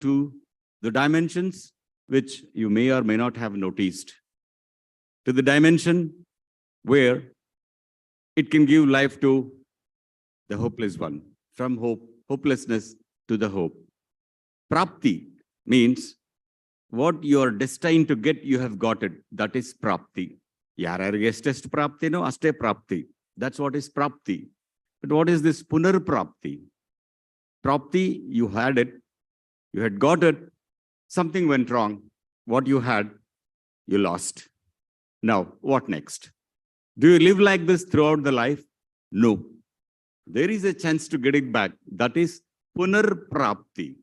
to the dimensions which you may or may not have noticed, to the dimension where it can give life to the hopeless one, from hopelessness to the hope. Prapti means what you are destined to get, you have got it. That is prapti. Yararigestest prapti no, aste prapti. That's what is prapti. But what is this punarprapti? Prapti, you had it, you had got it, something went wrong. What you had, you lost. Now, what next? Do you live like this throughout the life? No. There is a chance to get it back. That is punarprapti.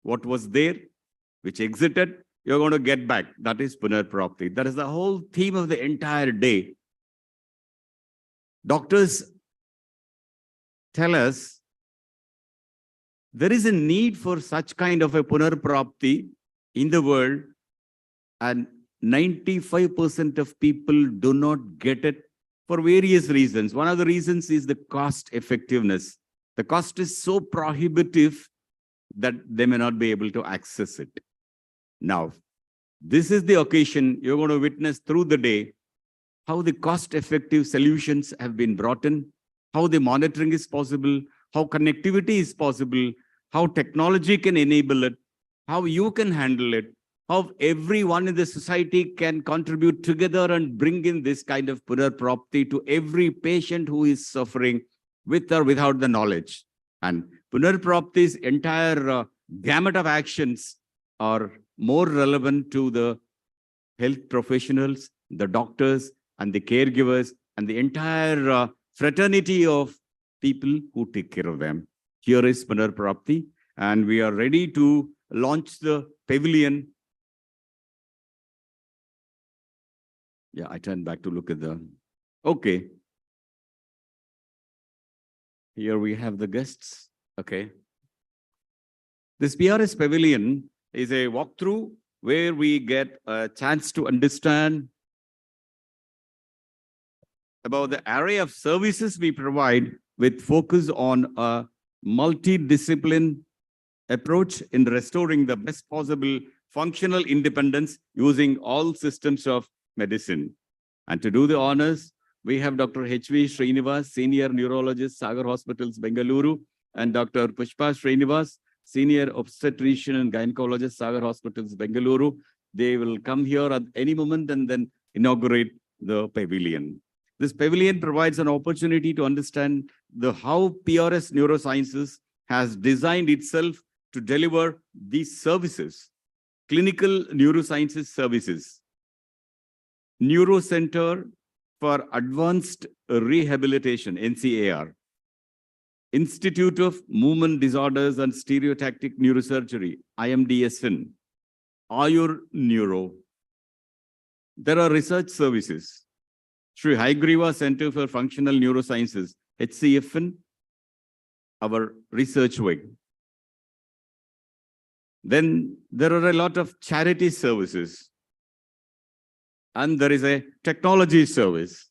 What was there, which exited, you're going to get back. That is punarprapti. That is the whole theme of the entire day. Doctors tell us there is a need for such kind of a punarprapti in the world, and 95% of people do not get it for various reasons. One of the reasons is the cost effectiveness. The cost is so prohibitive that they may not be able to access it. Now, this is the occasion you're going to witness through the day how the cost-effective solutions have been brought in, how the monitoring is possible, how connectivity is possible, how technology can enable it, how you can handle it, how everyone in the society can contribute together and bring in this kind of punarprapti to every patient who is suffering with or without the knowledge. And punarprapti's entire gamut of actions are more relevant to the health professionals, the doctors, and the caregivers, and the entire fraternity of people who take care of them. Here is punarprapti, and we are ready to launch the pavilion. Yeah, I turn back to look at the... Okay. Here we have the guests. Okay. This PRS Pavilion is a walkthrough where we get a chance to understand about the array of services we provide with focus on a multidiscipline approach in restoring the best possible functional independence using all systems of medicine. And to do the honors, we have Dr. H.V. Srinivas, Senior Neurologist, Sagar Hospitals, Bengaluru, and Dr. Pushpa Srinivas, Senior Obstetrician and Gynecologist, Sagar Hospitals, Bengaluru. They will come here at any moment and then inaugurate the pavilion. This pavilion provides an opportunity to understand how PRS Neurosciences has designed itself to deliver these services. Clinical neurosciences services. Neuro Center for Advanced Rehabilitation, NCAR. Institute of Movement Disorders and Stereotactic Neurosurgery, IMDSN. Ayur Neuro. There are research services. Sri Haigriva Center for Functional Neurosciences, HCFN, our research wing. Then there are a lot of charity services. And there is a technology service.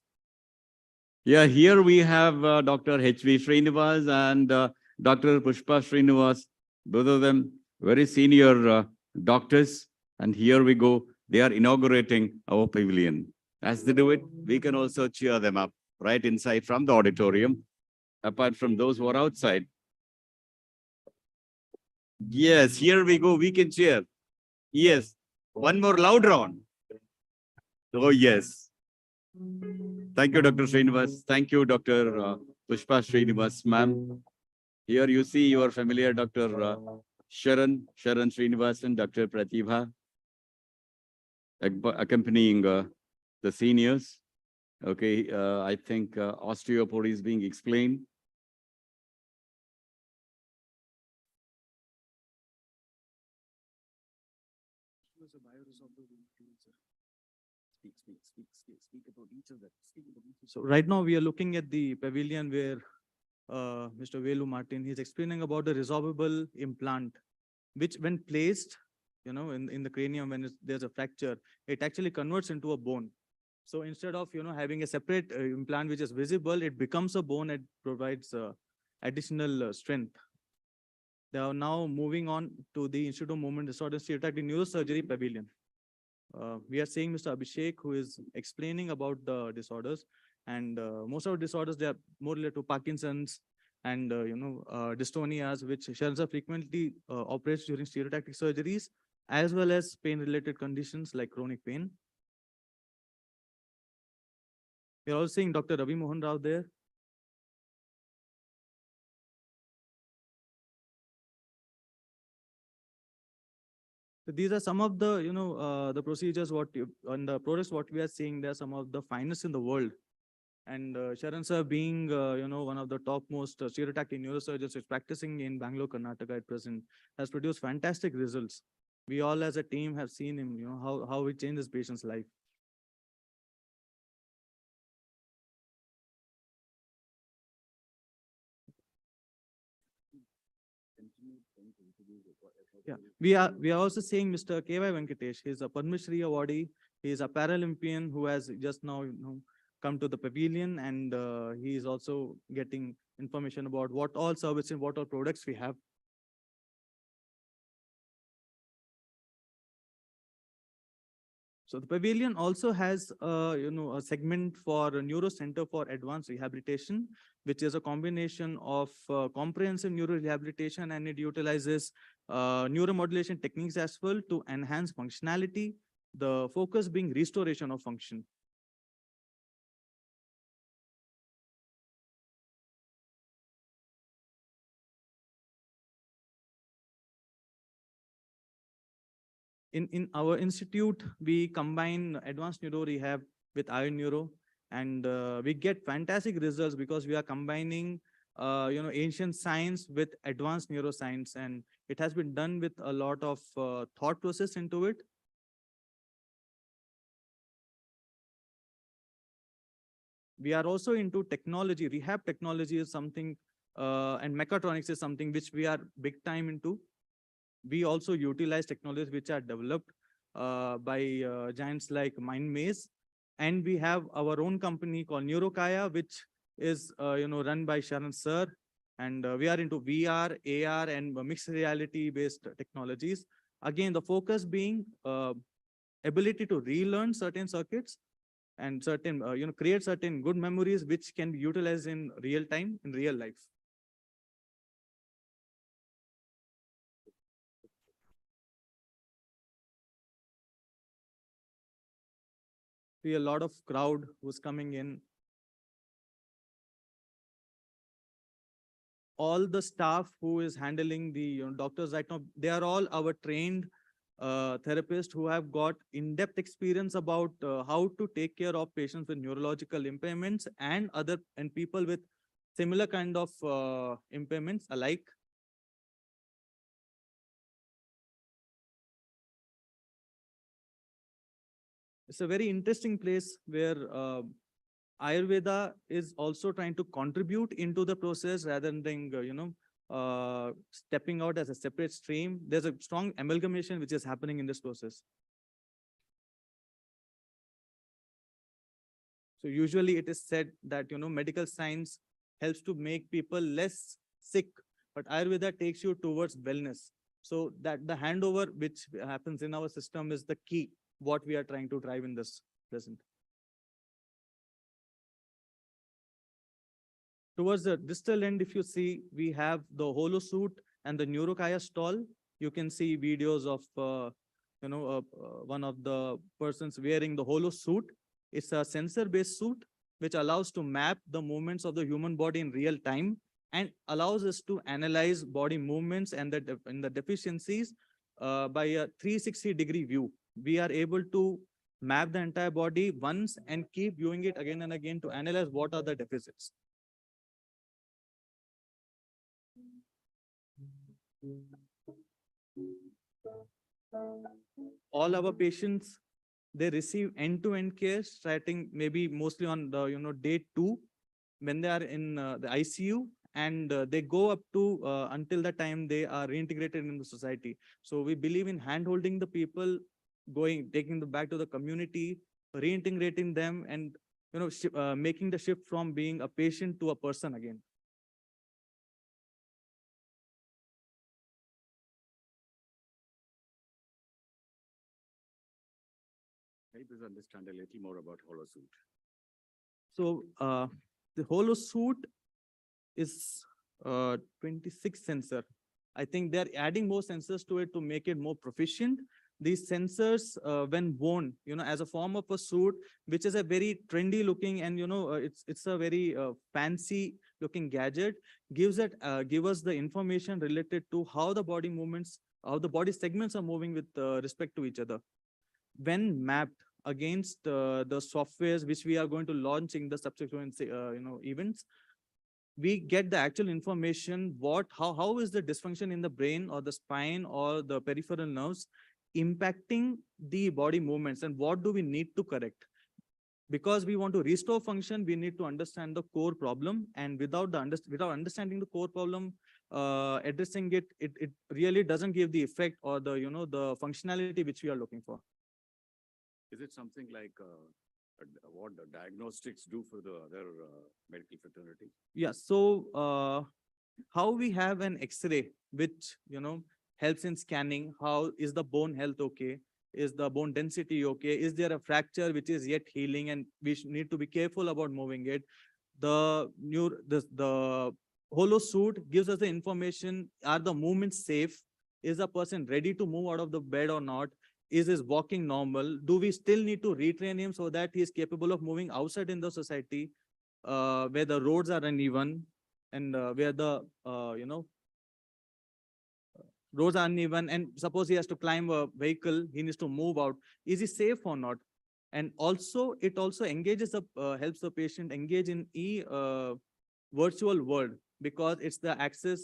Yeah, here we have Dr. H.V. Srinivas and Dr. Pushpa Srinivas, both of them very senior doctors. And here we go. They are inaugurating our pavilion. As they do it, we can also cheer them up right inside from the auditorium, apart from those who are outside. Yes, here we go. We can cheer. Yes. One more loud round. Oh, yes. Thank you, Dr. Srinivas. Thank you, Dr. Pushpa Srinivas, ma'am. Here you see your familiar Dr. Sharan Srinivas and Dr. Pratibha accompanying the seniors. Okay, I think osteoporosis is being explained. Speak about each of them. So right now we are looking at the pavilion where Mr. Velu Martin, he's explaining about the resorbable implant, which when placed, in the cranium, when there's a fracture, it actually converts into a bone. So instead of, having a separate implant which is visible, it becomes a bone and provides additional strength. They are now moving on to the Institute of Movement Disorders Stereotactic Neurosurgery Pavilion. We are seeing Mr. Abhishek, who is explaining about the disorders, and most of the disorders, they are more related to Parkinson's and dystonias, which Sharon frequently operates during stereotactic surgeries, as well as pain-related conditions like chronic pain. We are also seeing Dr. Ravi Mohan Rao there. So these are some of the, the procedures, on the products, what we are seeing, they're some of the finest in the world. And Sharan sir being, one of the topmost stereotactic neurosurgeons who's practicing in Bangalore, Karnataka at present, has produced fantastic results. We all as a team have seen him, how he changed his patient's life. Yeah, we are also seeing Mr. K.Y. Venkatesh. He's a Padma Shri awardee. He's a Paralympian who has just now, come to the pavilion, and he is also getting information about what all services, what all products we have. So the pavilion also has, a segment for a neuro center for advanced rehabilitation, which is a combination of comprehensive neuro rehabilitation, and it utilizes neuromodulation techniques as well to enhance functionality, the focus being restoration of function. In our institute, we combine advanced neuro rehab with iron neuro, and we get fantastic results because we are combining, ancient science with advanced neuroscience, and it has been done with a lot of thought process into it. We are also into technology. Rehab technology is something, and mechatronics is something which we are big time into. We also utilize technologies which are developed by giants like MindMaze. And we have our own company called Neurokaya, which is run by Sharan sir. And we are into VR, AR, and mixed reality-based technologies. Again, the focus being ability to relearn certain circuits and certain, create certain good memories which can be utilized in real time, in real life. See a lot of crowd who's coming in. All the staff who is handling the doctors right now, they are all our trained therapists who have got in-depth experience about how to take care of patients with neurological impairments and people with similar kind of impairments alike. It's a very interesting place where Ayurveda is also trying to contribute into the process rather than, stepping out as a separate stream. There's a strong amalgamation which is happening in this process. So usually it is said that, medical science helps to make people less sick, but Ayurveda takes you towards wellness. So that the handover which happens in our system is the key, what we are trying to drive in this present. Towards the distal end, if you see, we have the Holosuit and the Neurokaya stall. You can see videos of, one of the persons wearing the Holosuit. It's a sensor-based suit which allows to map the movements of the human body in real time and allows us to analyze body movements and the deficiencies by a 360-degree view. We are able to map the entire body once and keep viewing it again and again to analyze what are the deficits. All our patients, they receive end-to-end care starting maybe mostly on the day 2 when they are in the ICU, and they go up to until the time they are reintegrated in the society. So we believe in hand-holding the people, taking them back to the community, reintegrating them, and making the shift from being a patient to a person again. Help us understand a little more about Holosuit. So the Holosuit is 26 sensor. I think they're adding more sensors to it to make it more proficient. These sensors, when worn, as a form of a suit, which is a very trendy looking and it's a very fancy looking gadget, give us the information related to how the body movements, how the body segments are moving with respect to each other. When mapped against the softwares which we are going to launch in the subsequent events, we get the actual information how is the dysfunction in the brain or the spine or the peripheral nerves impacting the body movements, and what do we need to correct. Because we want to restore function, we need to understand the core problem, and without understanding the core problem, addressing it really doesn't give the effect or the the functionality which we are looking for. Is it something like what the diagnostics do for the other medical fraternity? Yeah. So how we have an X-ray, which helps in scanning. How is the bone health okay? Is the bone density okay? Is there a fracture which is yet healing, and we need to be careful about moving it? The Holosuit gives us the information: are the movements safe? Is the person ready to move out of the bed or not? Is his walking normal? Do we still need to retrain him so that he is capable of moving outside in the society, where the roads are uneven and where the roads are uneven, and suppose he has to climb a vehicle, he needs to move out. Is he safe or not? And also, it also engages helps the patient engage in virtual world, because it's the access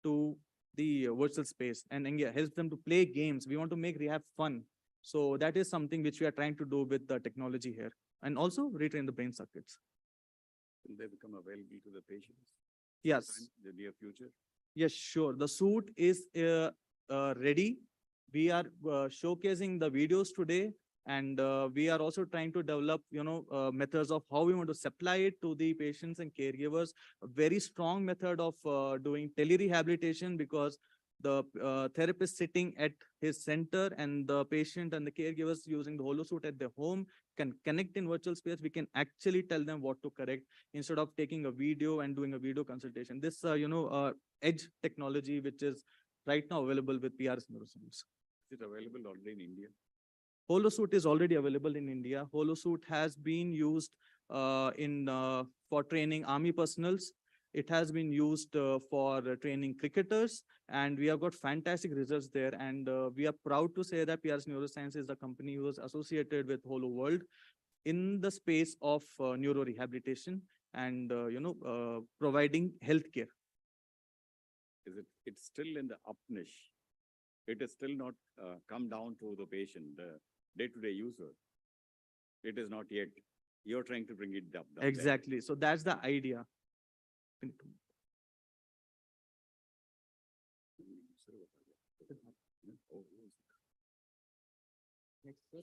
to the virtual space, and helps them to play games. We want to make rehab fun. So that is something which we are trying to do with the technology here, and also retrain the brain circuits. Will they become available to the patients? Yes. In the near future? Yes, sure. The suit is ready. We are showcasing the videos today, and we are also trying to develop, methods of how we want to supply it to the patients and caregivers. A very strong method of doing tele-rehabilitation, because the therapist sitting at his center and the patient and the caregivers using the Holosuit at their home can connect in virtual space. We can actually tell them what to correct instead of taking a video and doing a video consultation. This, edge technology, which is right now available with PRS Neurosciences. Is it available already in India? Holosuit is already available in India. Holosuit has been used for training army personals. It has been used for training cricketers, and we have got fantastic results there. And we are proud to say that PRS Neuroscience is the company who is associated with Holo World in the space of neuro-rehabilitation and providing healthcare. It's still in the up niche. It is still not come down to the patient, the day-to-day user. It is not yet. You're trying to bring it up. Exactly. So that's the idea.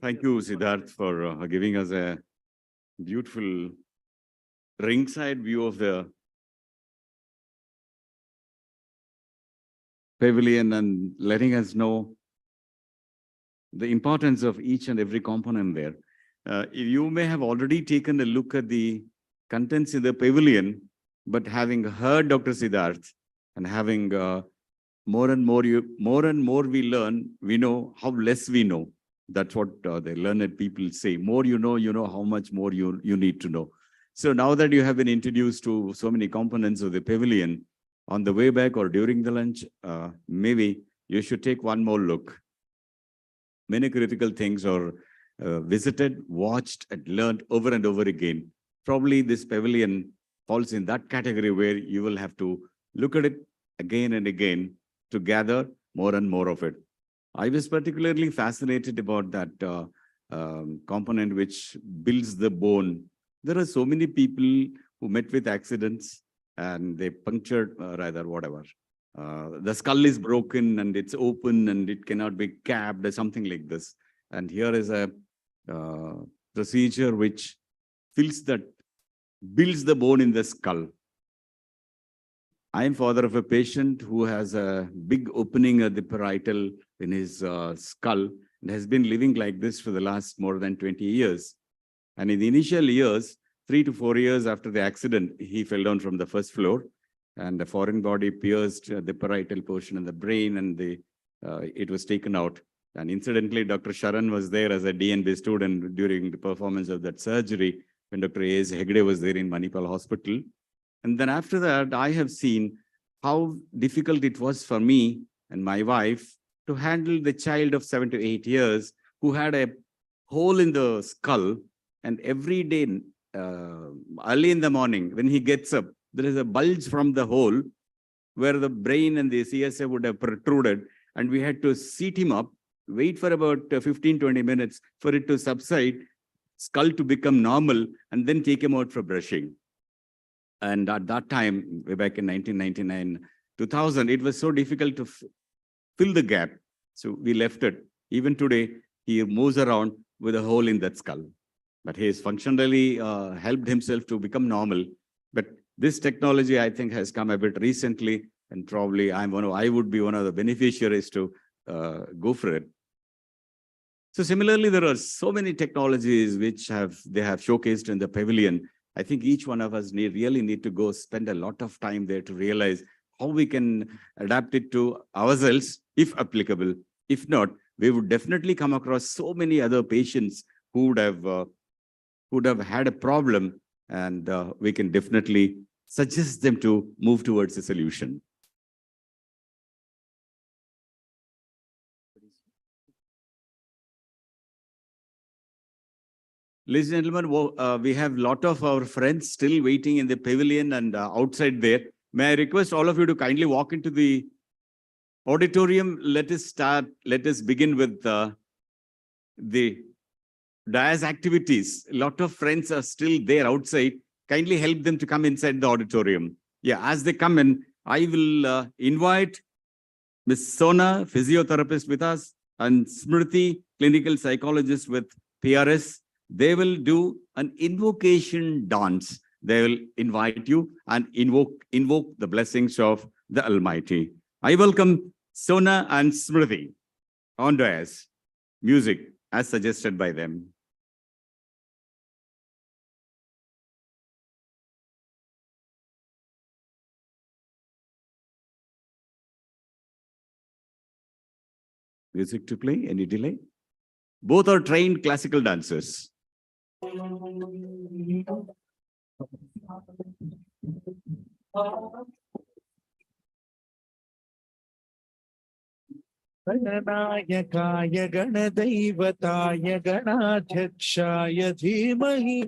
Thank you, Siddharth, for giving us a beautiful ringside view of the pavilion and letting us know the importance of each and every component there. You may have already taken a look at the contents in the pavilion, but having heard Dr. Siddharth and having more and more we learn, we know how less we know. That's what the learned people say. More you know how much more you need to know. So now that you have been introduced to so many components of the pavilion, on the way back or during the lunch, maybe you should take one more look. Many critical things are visited, watched, and learned over and over again. Probably this pavilion falls in that category where you will have to look at it again and again to gather more and more of it. I was particularly fascinated about that component which builds the bone. There are so many people who met with accidents and they punctured, whatever. The skull is broken and it's open and it cannot be capped or something like this. And here is a procedure which builds the bone in the skull. I am father of a patient who has a big opening at the parietal in his skull, and has been living like this for the last more than 20 years. And in the initial years, 3 to 4 years after the accident, he fell down from the first floor, and the foreign body pierced the parietal portion in the brain, and it was taken out. And incidentally, Dr. Sharan was there as a DNB student during the performance of that surgery when Dr. A.S. Hegde was there in Manipal Hospital. And then after that, I have seen how difficult it was for me and my wife to handle the child of 7 to 8 years who had a hole in the skull. And every day, early in the morning, when he gets up, there is a bulge from the hole where the brain and the CSF would have protruded. And we had to seat him up, wait for about 15-20 minutes for it to subside, skull to become normal, and then take him out for brushing. And at that time, way back in 1999, 2000, it was so difficult to fill the gap. So we left it. Even today, he moves around with a hole in that skull. But he has functionally helped himself to become normal. But this technology, I think, has come a bit recently, and probably I would be one of the beneficiaries to go for it. So similarly, there are so many technologies which they have showcased in the pavilion. I think each one of us really need to go spend a lot of time there to realize how we can adapt it to ourselves, if applicable. If not, we would definitely come across so many other patients who would have had a problem, and we can definitely suggest them to move towards a solution. Ladies and gentlemen, we have a lot of our friends still waiting in the pavilion and outside there. May I request all of you to kindly walk into the auditorium. Let us begin with the DIAS activities. A lot of friends are still there outside. Kindly help them to come inside the auditorium. Yeah, as they come in, I will invite Ms. Sona, physiotherapist with us, and Smriti, clinical psychologist with PRS. They will do an invocation dance. They will invite you and invoke the blessings of the Almighty. I welcome Sona and Smriti on dais. Music as suggested by them. Music to play, any delay? Both are trained classical dancers. गणनायकाय गणदैवताय गणाध्यक्षाय धीमहि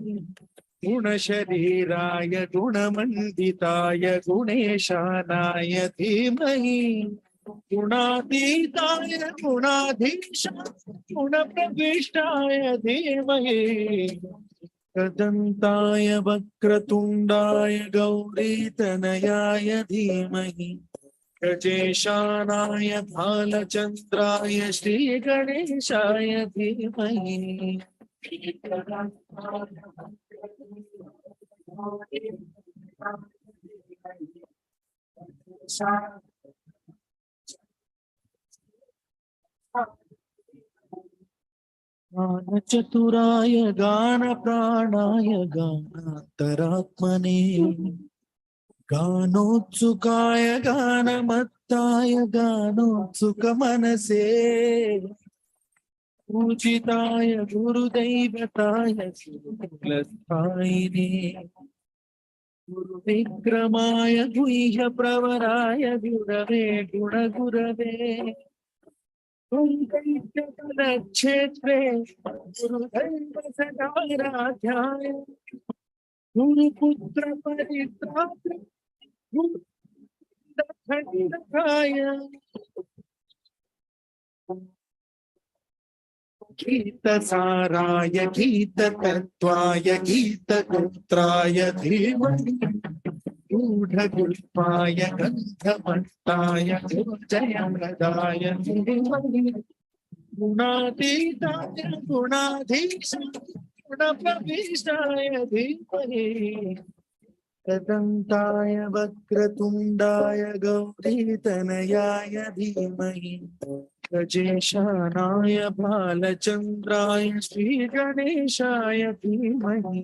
गुणशरीराय गुणमण्डिताय गुणेशानाय धीमहि गुणातीताय गुणाधीशाय गुणप्रविष्टाय धीमहि तदन्ताय वक्रतुण्डाय गौरीतनयाय धीमहि गजेशानाय भालचन्द्राय श्रीगणेशाय धीमहि गानचतुराय गानप्राणाय गानान्तरात्मने गानोत्सुकाय गानमत्ताय गानोत्सुकमनसे पूजिताय गुरुदैवताय शुक्लस्थायिने गुरुविक्रमाय गुह्यप्रवराय गुरवे गुणगुरवे क्षेत्रे गुरुदैवसकाराध्याय गुरुपुत्र परित्रात्र गीतसाराय गीततत्त्वाय गीतगोत्राय धीमहि गूढगुल्पाय गन्धमट्टाय गुरुजयप्रदाय धीमहि गुणातीताय गुणाधीशाय गुणप्रविष्टाय धीमहि तदन्ताय वक्रतुण्डाय गौरीतनयाय धीमहि गजेशानाय बालचन्द्राय श्रीगणेशाय धीमहि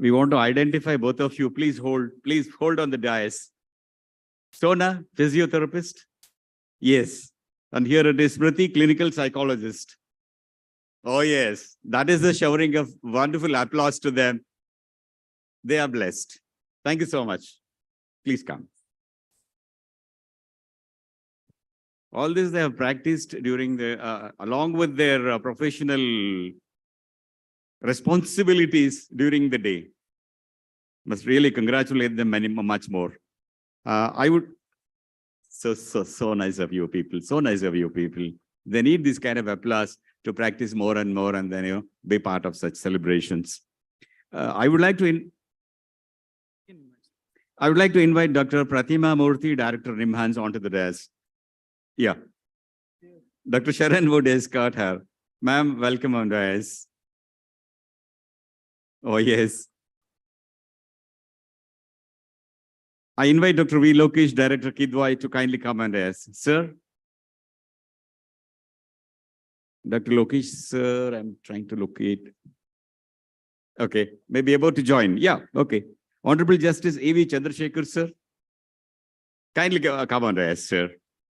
We want to identify both of you. Please hold on the dais. Sona, physiotherapist? Yes. And here it is, Smriti, clinical psychologist. Oh, yes. That is the showering of wonderful applause to them. They are blessed. Thank you so much. Please come. All this they have practiced during the, along with their professional responsibilities during the day. Must really congratulate them much more. I would, so nice of you people, so nice of you people. They need this kind of applause to practice more and more and then, be part of such celebrations. I would like to invite Dr. Pratima Murthy, Director NIMHANS, onto the desk. Yeah. Dr. Sharon would escort her. Ma'am, welcome on dais. Oh, yes. I invite Dr. V. Lokesh, Director Kidwai, to kindly come and ask. Sir? Dr. Lokesh, sir, I'm trying to locate. Okay, maybe about to join. Yeah, okay. Honorable Justice A.V. Chandrasekhar, sir. Kindly come on ask, sir.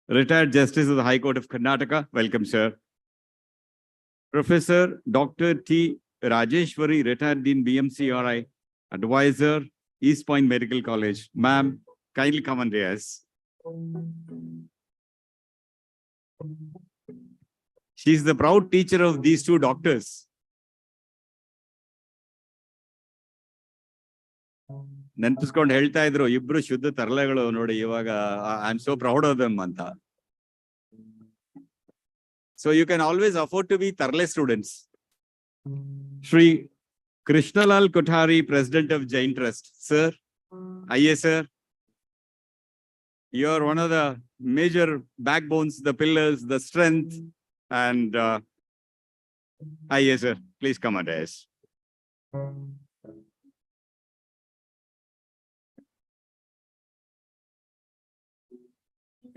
Retired Justice of the High Court of Karnataka. Welcome, sir. Professor Dr. T. Rajeshwari, Retired Dean BMCRI, Advisor, East Point Medical College. Ma'am, kindly come and ask. She is the proud teacher of these two doctors. ನೆನಪಿಸ್ಕೊಂಡು ಹೇಳ್ತಾ ಇದ್ರು ಇಬ್ರು ಶುದ್ಧ ತರಲೆಗಳು ನೋಡಿ ಇವಾಗ I am so proud of them ಅಂತ. So you can always afford to be Tarle students. Shri Krishnalal Kothari, President of Jain Trust. Sir, Aye sir. You are one of the major backbones, the pillars, the strength, and Aye sir. Please come and ask.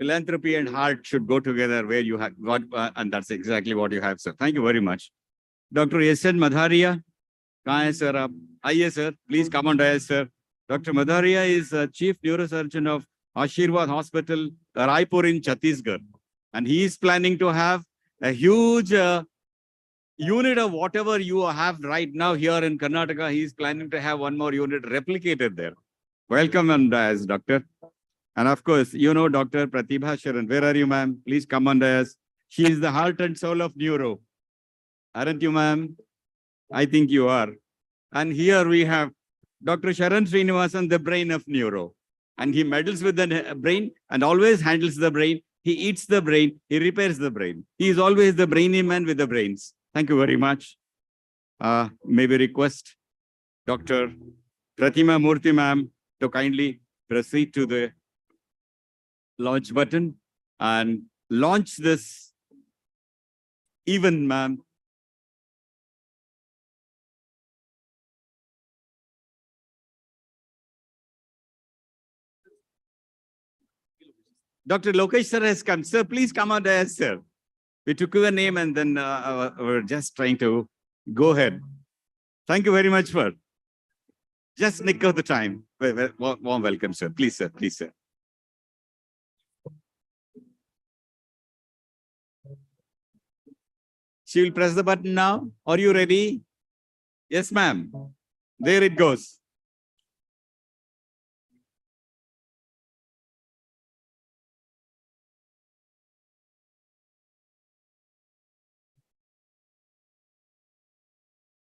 Philanthropy and heart should go together where you have got, and that's exactly what you have, sir. Thank you very much. Dr. S.N. Madharia, sir. Aye, sir. Please come on, sir. Dr. Madharia is Chief Neurosurgeon of Ashirwad Hospital, Raipur in Chhattisgarh. And he is planning to have a huge unit of whatever you have right now here in Karnataka. He is planning to have one more unit replicated there. Welcome on dais, doctor. And of course, you know Dr. Pratibha Sharan. Where are you, ma'am? Please come on dais. She is the heart and soul of neuro. Aren't you, ma'am? I think you are. And here we have Dr. Sharan Srinivasan, the brain of neuro. And he meddles with the brain and always handles the brain. He eats the brain. He repairs the brain. He is always the brainy man with the brains. Thank you very much. May we request Dr. Pratima Murthy, ma'am, to kindly proceed to the launch button and launch this event, ma'am. Dr. Lokesh sir has come. Sir, please come on there, sir. We took your name and then we're just trying to go ahead. Thank you very much for just nick of the time. Warm welcome, sir. Please, sir. Please, sir. She will press the button now. Are you ready? Yes, ma'am. There it goes.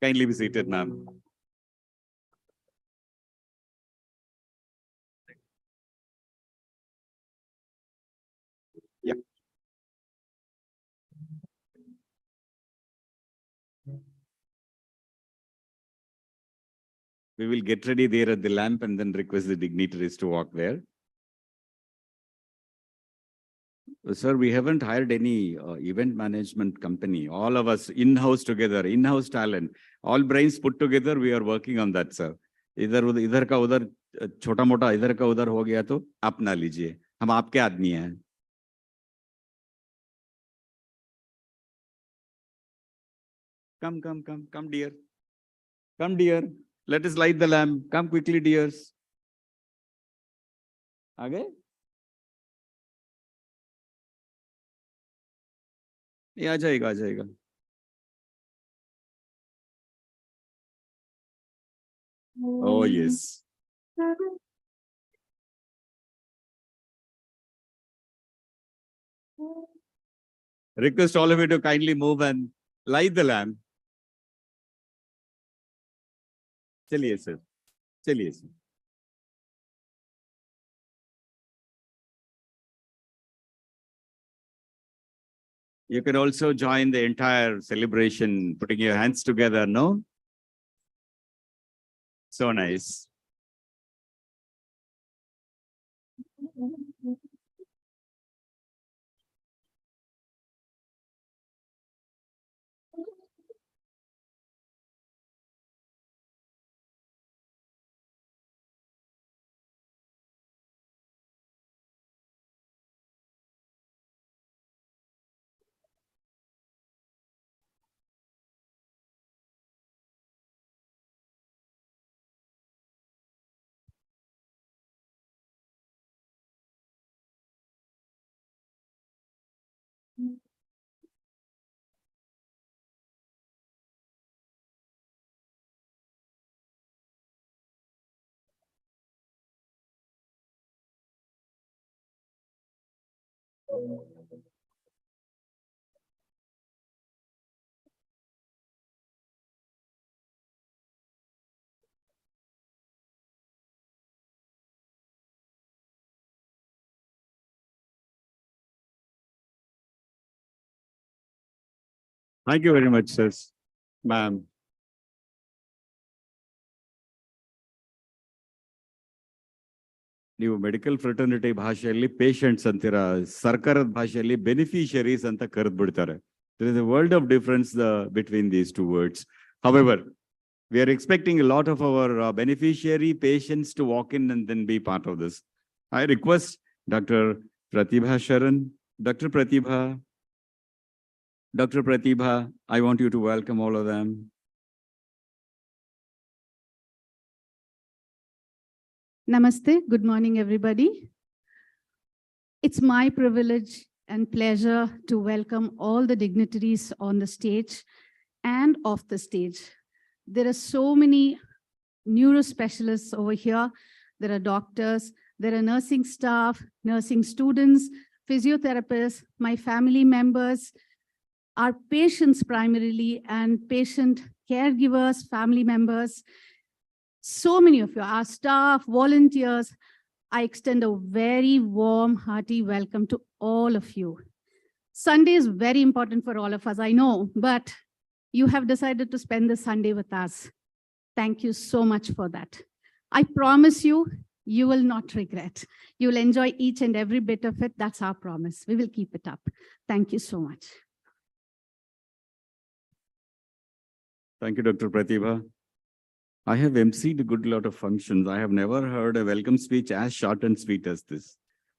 Kindly be seated, ma'am. Yeah. We will get ready there at the lamp and then request the dignitaries to walk there. Sir, we haven't hired any event management company. All of us in-house together, in-house talent, all brains put together, we are working on that, sir. इधर का उधर छोटा मोटा इधर का उधर हो गया तो आप ना लीजिए, हम आपके आदमी हैं. Come, dear. Come, dear. Let us light the lamp. Come quickly, dears. आगे? ये आ जाएगा, आ जाएगा. Oh, yes. Request all of you to kindly move and light the lamp. चलिए सर, चलिए sir. You can also join the entire celebration, putting your hands together, no? So nice. Thank you very much, sir. Ma'am. ನೀವು medical fraternity ಭಾಷೆಯಲ್ಲಿ patients ಅಂತೀರ, ಸರ್ಕಾರದ ಭಾಷೆಯಲ್ಲಿ beneficiaries ಅಂತ ಕರೆದ್ಬಿಡ್ತಾರೆ. There is a world of difference between these two words. However, we are expecting a lot of our beneficiary patients to walk in and then be part of this. I request Dr. Pratibha Sharan, Dr. Pratibha, I want you to welcome all of them. Namaste. Good morning, everybody. It's my privilege and pleasure to welcome all the dignitaries on the stage and off the stage. There are so many neurospecialists over here. There are doctors, there are nursing staff, nursing students, physiotherapists, my family members, our patients primarily, and patient caregivers, family members. So many of you, our staff, volunteers. I extend a very warm, hearty welcome to all of you. Sunday is very important for all of us, I know, but you have decided to spend the Sunday with us. Thank you so much for that. I promise you, you will not regret. You will enjoy each and every bit of it. That's our promise. We will keep it up. Thank you so much. Thank you, Dr. Pratibha. I have emceed a good lot of functions. I have never heard a welcome speech as short and sweet as this.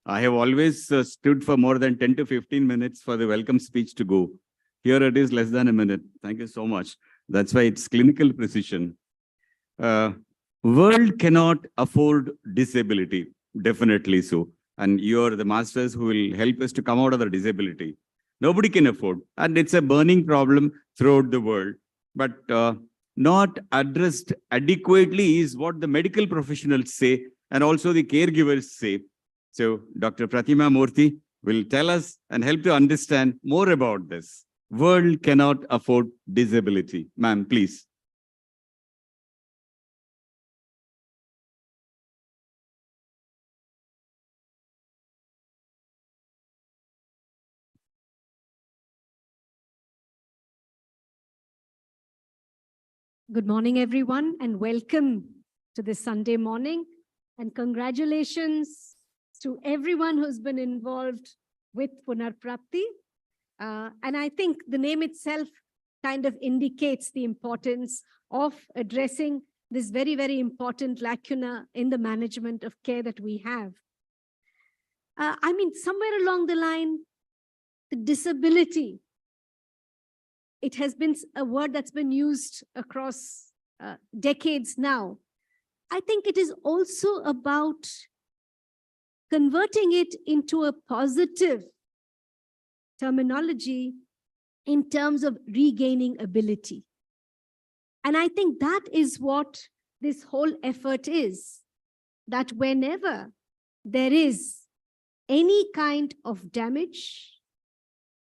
I have always stood for more than 10 to 15 minutes for the welcome speech to go. Here it is less than a minute. Thank you so much. That's why it's clinical precision. World cannot afford disability, definitely so. And you are the masters who will help us to come out of the disability. Nobody can afford. And it's a burning problem throughout the world. But not addressed adequately is what the medical professionals say and also the caregivers say. So Dr. Pratima Murthy will tell us and help to understand more about this. World cannot afford disability. Ma'am, please. Good morning, everyone, and welcome to this Sunday morning. And congratulations to everyone who's been involved with PUNARPRAAPTI. And I think the name itself kind of indicates the importance of addressing this very, very important lacuna in the management of care that we have. I mean, somewhere along the line, the disability, it has been a word that's been used across decades now. I think it is also about converting it into a positive terminology in terms of regaining ability. And I think that is what this whole effort is, that whenever there is any kind of damage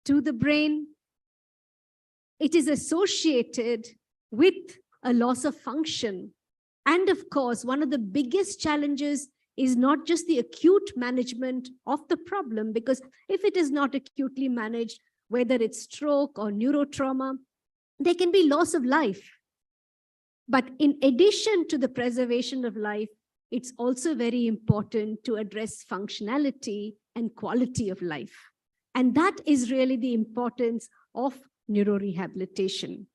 to the brain, it is associated with a loss of function. And of course, one of the biggest challenges is not just the acute management of the problem, because if it is not acutely managed, whether it's stroke or neurotrauma, there can be loss of life. But in addition to the preservation of life, it's also very important to address functionality and quality of life. And that is really the importance of neuro-rehabilitation.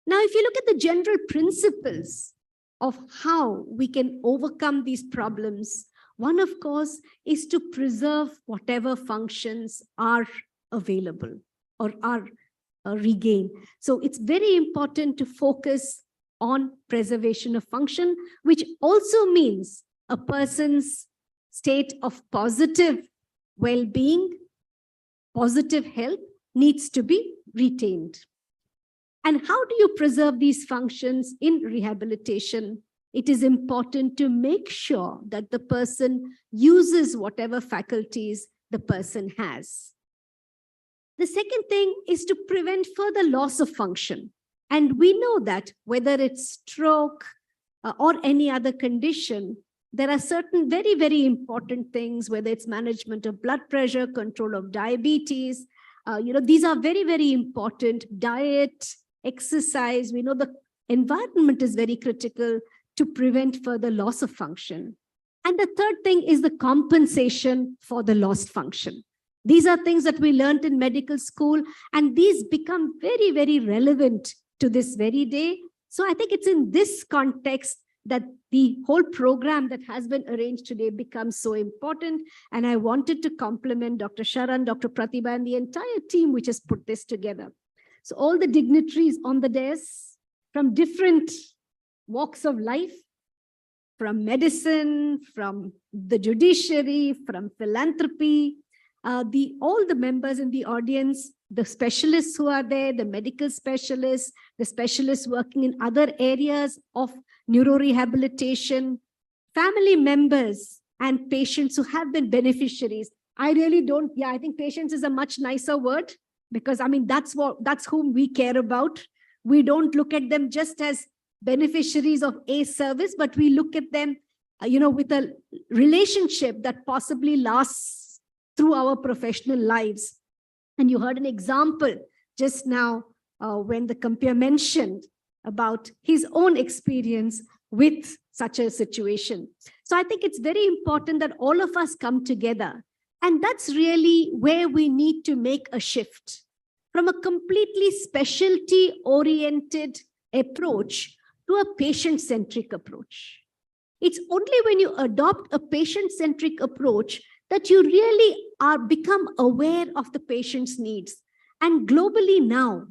Now, if you look at the general principles of how we can overcome these problems, one, of course, is to preserve whatever functions are available or are regained. So it's very important to focus on preservation of function, which also means a person's state of positive well-being, positive health needs to be retained. And how do you preserve these functions in rehabilitation? It is important to make sure that the person uses whatever faculties the person has. The second thing is to prevent further loss of function. And we know that whether it's stroke or any other condition, there are certain very, very important things, whether it's management of blood pressure, control of diabetes. These are very, very important. Diet, exercise. We know the environment is very critical to prevent further loss of function. And the third thing is the compensation for the lost function. These are things that we learned in medical school, and these become very, very relevant to this very day. So I think it's in this context that the whole program that has been arranged today becomes so important. And I wanted to compliment Dr. Sharan, Dr. Pratibha, and the entire team which has put this together. So all the dignitaries on the dais from different walks of life, from medicine, from the judiciary, from philanthropy, all the members in the audience, the specialists who are there, the medical specialists, the specialists working in other areas of neuro-rehabilitation, family members and patients who have been beneficiaries. I really don't, I think patients is a much nicer word, because I mean, that's whom we care about. We don't look at them just as beneficiaries of a service, but we look at them, with a relationship that possibly lasts through our professional lives. And you heard an example just now when the compere mentioned about his own experience with such a situation. So I think it's very important that all of us come together. And that's really where we need to make a shift from a completely specialty-oriented approach to a patient-centric approach. It's only when you adopt a patient-centric approach that you really become aware of the patient's needs. And globally now,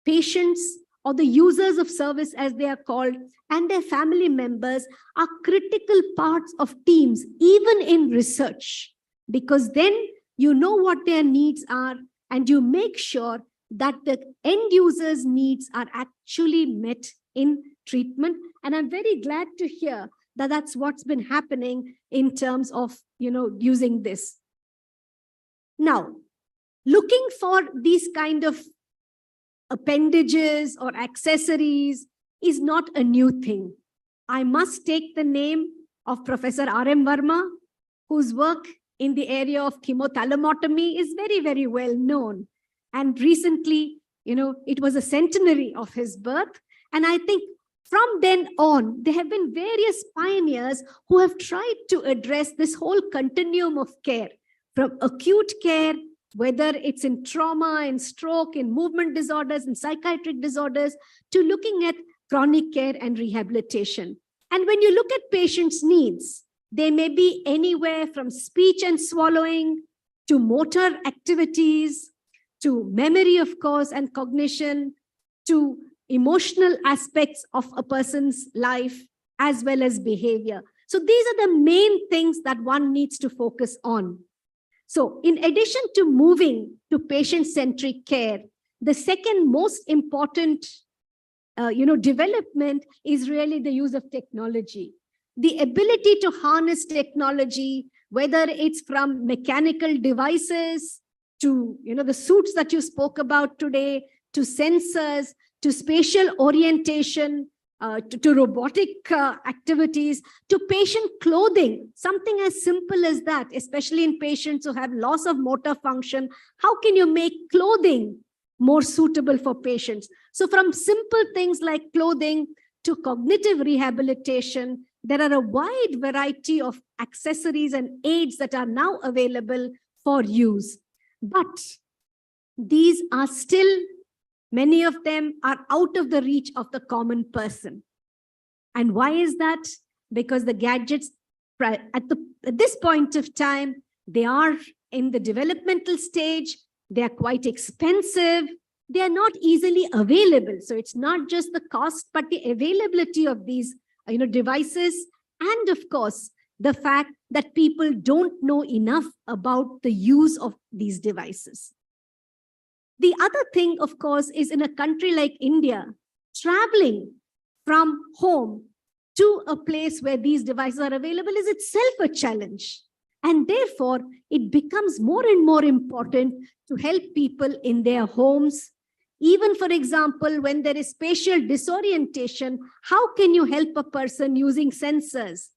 patients or the users of service, as they are called, and their family members are critical parts of teams, even in research, because then you know what their needs are and you make sure that the end users' needs are actually met in treatment. And I'm very glad to hear that that's what's been happening in terms of, using this. Now, looking for these kind of appendages or accessories is not a new thing. I must take the name of Professor R.M. Verma, whose work in the area of chemothalamotomy is very, very well known. And recently, it was a centenary of his birth. And I think From then on, there have been various pioneers who have tried to address this whole continuum of care, from acute care, whether it's in trauma, in stroke, in movement disorders, in psychiatric disorders, to looking at chronic care and rehabilitation. And when you look at patients' needs, they may be anywhere from speech and swallowing to motor activities, to memory, of course, and cognition, to emotional aspects of a person's life, as well as behavior. So these are the main things that one needs to focus on. So in addition to moving to patient-centric care, the second most important development is really the use of technology. The ability to harness technology, whether it's from mechanical devices to the suits that you spoke about today, to sensors, to spatial orientation, to robotic activities, to patient clothing, something as simple as that, especially in patients who have loss of motor function. How can you make clothing more suitable for patients? So from simple things like clothing to cognitive rehabilitation, there are a wide variety of accessories and aids that are now available for use. But these are still, many of them are out of the reach of the common person. And why is that? Because the gadgets at this point of time, they are in the developmental stage, they are quite expensive, they are not easily available. So it's not just the cost, but the availability of these devices, and of course, the fact that people don't know enough about the use of these devices. The other thing, of course, is in a country like India, traveling from home to a place where these devices are available is itself a challenge. And therefore, it becomes more and more important to help people in their homes. Even, for example, when there is spatial disorientation, how can you help a person using sensors?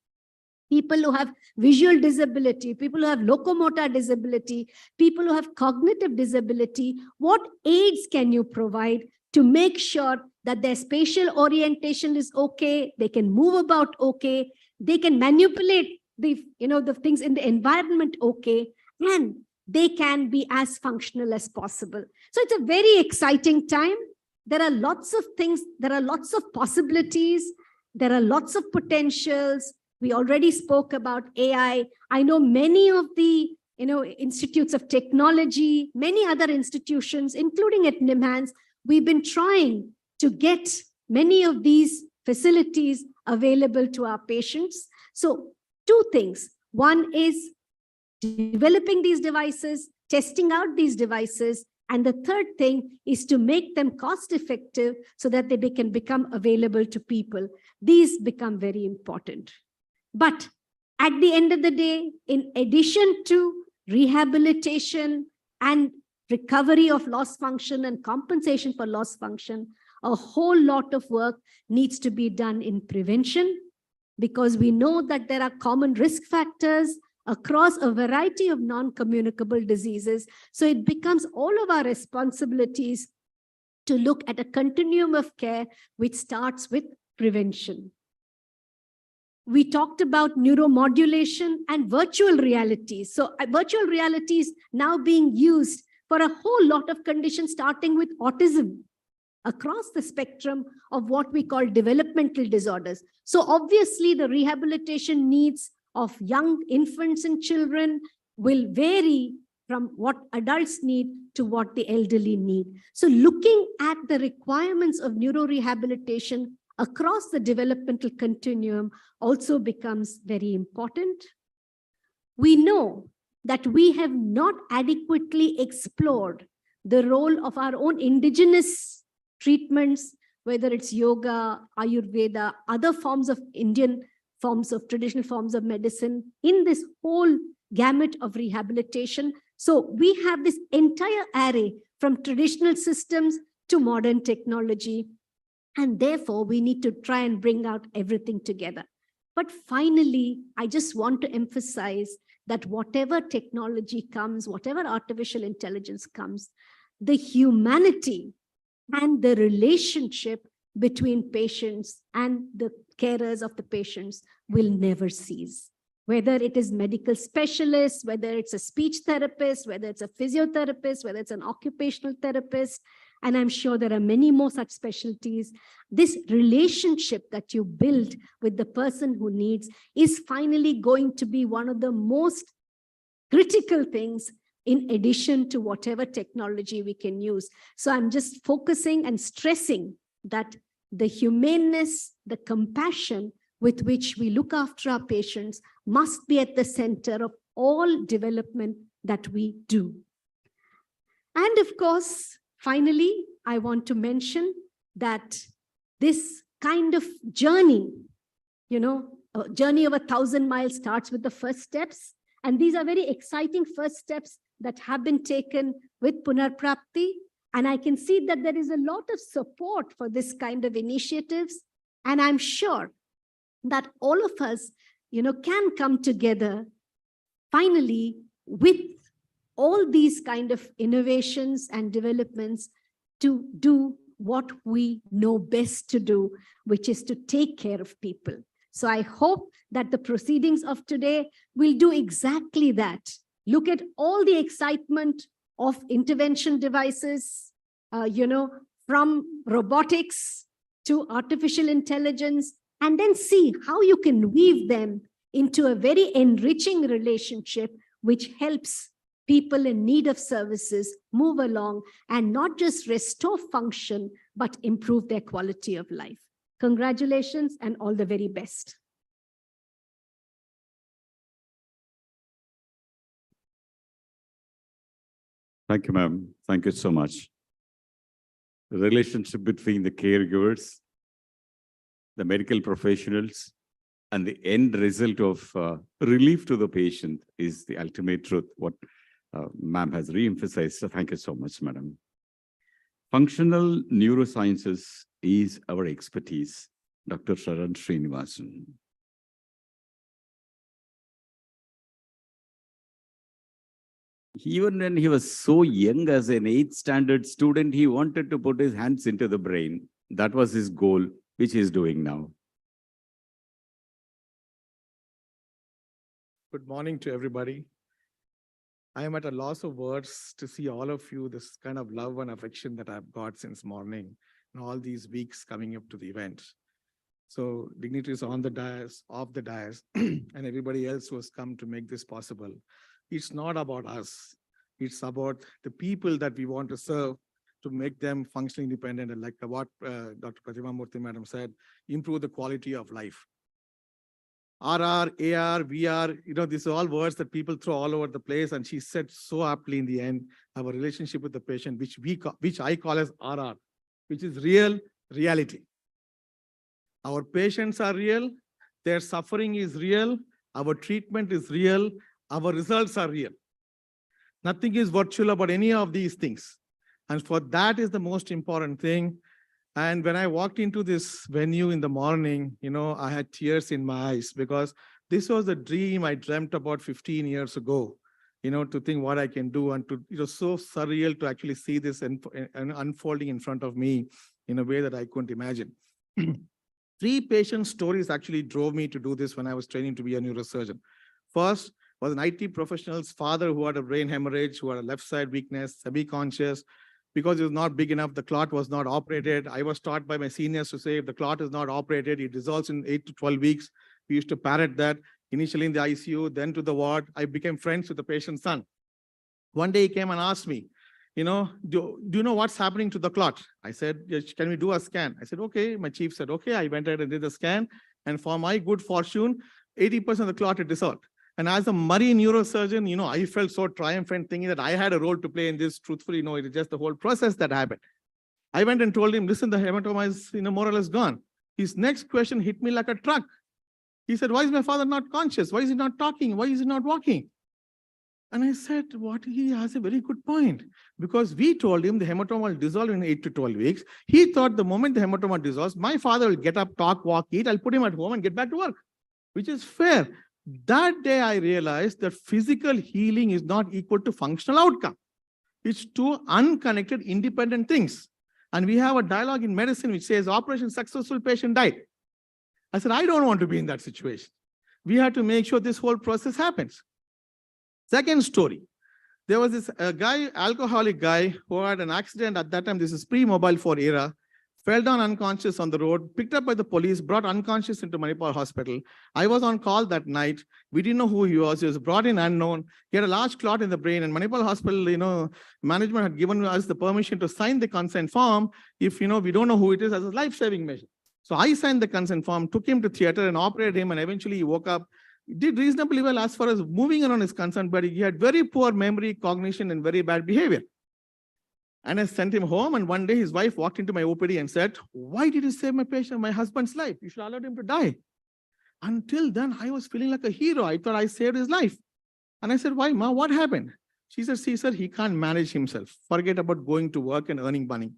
People who have visual disability, people who have locomotor disability, people who have cognitive disability, what aids can you provide to make sure that their spatial orientation is okay, they can move about okay, they can manipulate the things in the environment okay, and they can be as functional as possible. So it's a very exciting time. There are lots of things, there are lots of possibilities, there are lots of potentials. We already spoke about AI. I know many of the institutes of technology, many other institutions, including at NIMHANS, we've been trying to get many of these facilities available to our patients. So two things. One is developing these devices, testing out these devices, and the third thing is to make them cost effective so that they can become available to people. These become very important. But at the end of the day, in addition to rehabilitation and recovery of lost function and compensation for lost function, a whole lot of work needs to be done in prevention, because we know that there are common risk factors across a variety of non-communicable diseases. So it becomes all of our responsibilities to look at a continuum of care which starts with prevention. We talked about neuromodulation and virtual reality. So virtual reality is now being used for a whole lot of conditions, starting with autism, across the spectrum of what we call developmental disorders. So obviously the rehabilitation needs of young infants and children will vary from what adults need to what the elderly need. So looking at the requirements of neuro-rehabilitation across the developmental continuum also becomes very important. We know that we have not adequately explored the role of our own indigenous treatments, whether it's yoga, Ayurveda, other forms of Indian forms of traditional forms of medicine in this whole gamut of rehabilitation. So we have this entire array from traditional systems to modern technology. And therefore, we need to try and bring out everything together. But finally, I just want to emphasize that whatever technology comes, whatever artificial intelligence comes, the humanity and the relationship between patients and the carers of the patients will never cease. Whether it is medical specialists, whether it's a speech therapist, whether it's a physiotherapist, whether it's an occupational therapist, and I'm sure there are many more such specialties, this relationship that you build with the person who needs is finally going to be one of the most critical things in addition to whatever technology we can use. So I'm just focusing and stressing that the humaneness, the compassion with which we look after our patients must be at the center of all development that we do. And of course, finally, I want to mention that this kind of journey, a journey of 1,000 miles starts with the first steps. And these are very exciting first steps that have been taken with PUNARPRAAPTI. And I can see that there is a lot of support for this kind of initiatives. And I'm sure that all of us, can come together finally with all these kind of innovations and developments to do what we know best to do, which is to take care of people. So I hope that the proceedings of today will do exactly that. Look at all the excitement of intervention devices, from robotics to artificial intelligence, and then see how you can weave them into a very enriching relationship, which helps people in need of services move along and not just restore function, but improve their quality of life. Congratulations and all the very best. Thank you, ma'am. Thank you so much. The relationship between the caregivers, the medical professionals, and the end result of relief to the patient is the ultimate truth, what ma'am has re-emphasized. So thank you so much, madam. Functional neurosciences is our expertise. Dr. Sharan Srinivasan. Even when he was so young as an 8th standard student, he wanted to put his hands into the brain. That was his goal, which he is doing now. Good morning to everybody. I am at a loss of words to see all of you, this kind of love and affection that I've got since morning and all these weeks coming up to the event. So dignitaries on the dais, off the dais, and everybody else who has come to make this possible. It's not about us. It's about the people that we want to serve to make them functionally independent. And like what Dr. Pratima Murthy madam said, improve the quality of life. RR, AR, VR, these are all words that people throw all over the place. And she said so aptly in the end, our relationship with the patient, which I call as RR, which is reality. Our patients are real, their suffering is real, our treatment is real, our results are real. Nothing is virtual about any of these things. And for that is the most important thing. And when I walked into this venue in the morning, I had tears in my eyes because this was a dream I dreamt about 15 years ago, to think what I can do and to, so surreal to actually see this unfolding in front of me in a way that I couldn't imagine. 3 patient stories actually drove me to do this when I was training to be a neurosurgeon. First was an IT professional's father who had a brain hemorrhage, who had a left side weakness, semi-conscious. Because it was not big enough, the clot was not operated. I was taught by my seniors to say, if the clot is not operated, it dissolves in 8 to 12 weeks. We used to parrot that initially in the ICU, then to the ward. I became friends with the patient's son. One day he came and asked me, do you know what's happening to the clot? I said, can we do a scan? I said, okay. My chief said, okay. I went ahead and did the scan. And for my good fortune, 80% of the clot had dissolved. And as a marine neurosurgeon, I felt so triumphant thinking that I had a role to play in this. Truthfully, it is just the whole process that happened. I went and told him, listen, the hematoma is more or less gone. His next question hit me like a truck. He said, why is my father not conscious? Why is he not talking? Why is he not walking? And I said, he has a very good point. Because we told him the hematoma will dissolve in 8 to 12 weeks. He thought the moment the hematoma dissolves, my father will get up, talk, walk, eat. I'll put him at home and get back to work, which is fair. That day, I realized that physical healing is not equal to functional outcome. It's two unconnected, independent things. And we have a dialogue in medicine which says operation successful, patient died. I said, I don't want to be in that situation. We have to make sure this whole process happens. Second story. There was this alcoholic guy who had an accident at that time. This is pre-mobile phone era. Fell down unconscious on the road, picked up by the police, brought unconscious into Manipal hospital. I was on call that night. We didn't know who he was. He was brought in unknown. He had a large clot in the brain, and Manipal hospital, management had given us the permission to sign the consent form if, we don't know who it is, as a life-saving measure. So I signed the consent form, took him to theater and operated him, and eventually he woke up. He did reasonably well as far as moving around is concerned, but he had very poor memory, cognition, and very bad behavior. And I sent him home, and one day his wife walked into my OPD and said, why did you save my husband's life? You should allow him to die. Until then, I was feeling like a hero. I thought I saved his life. And I said, why, Ma, what happened? She said, see, sir, he can't manage himself. Forget about going to work and earning money.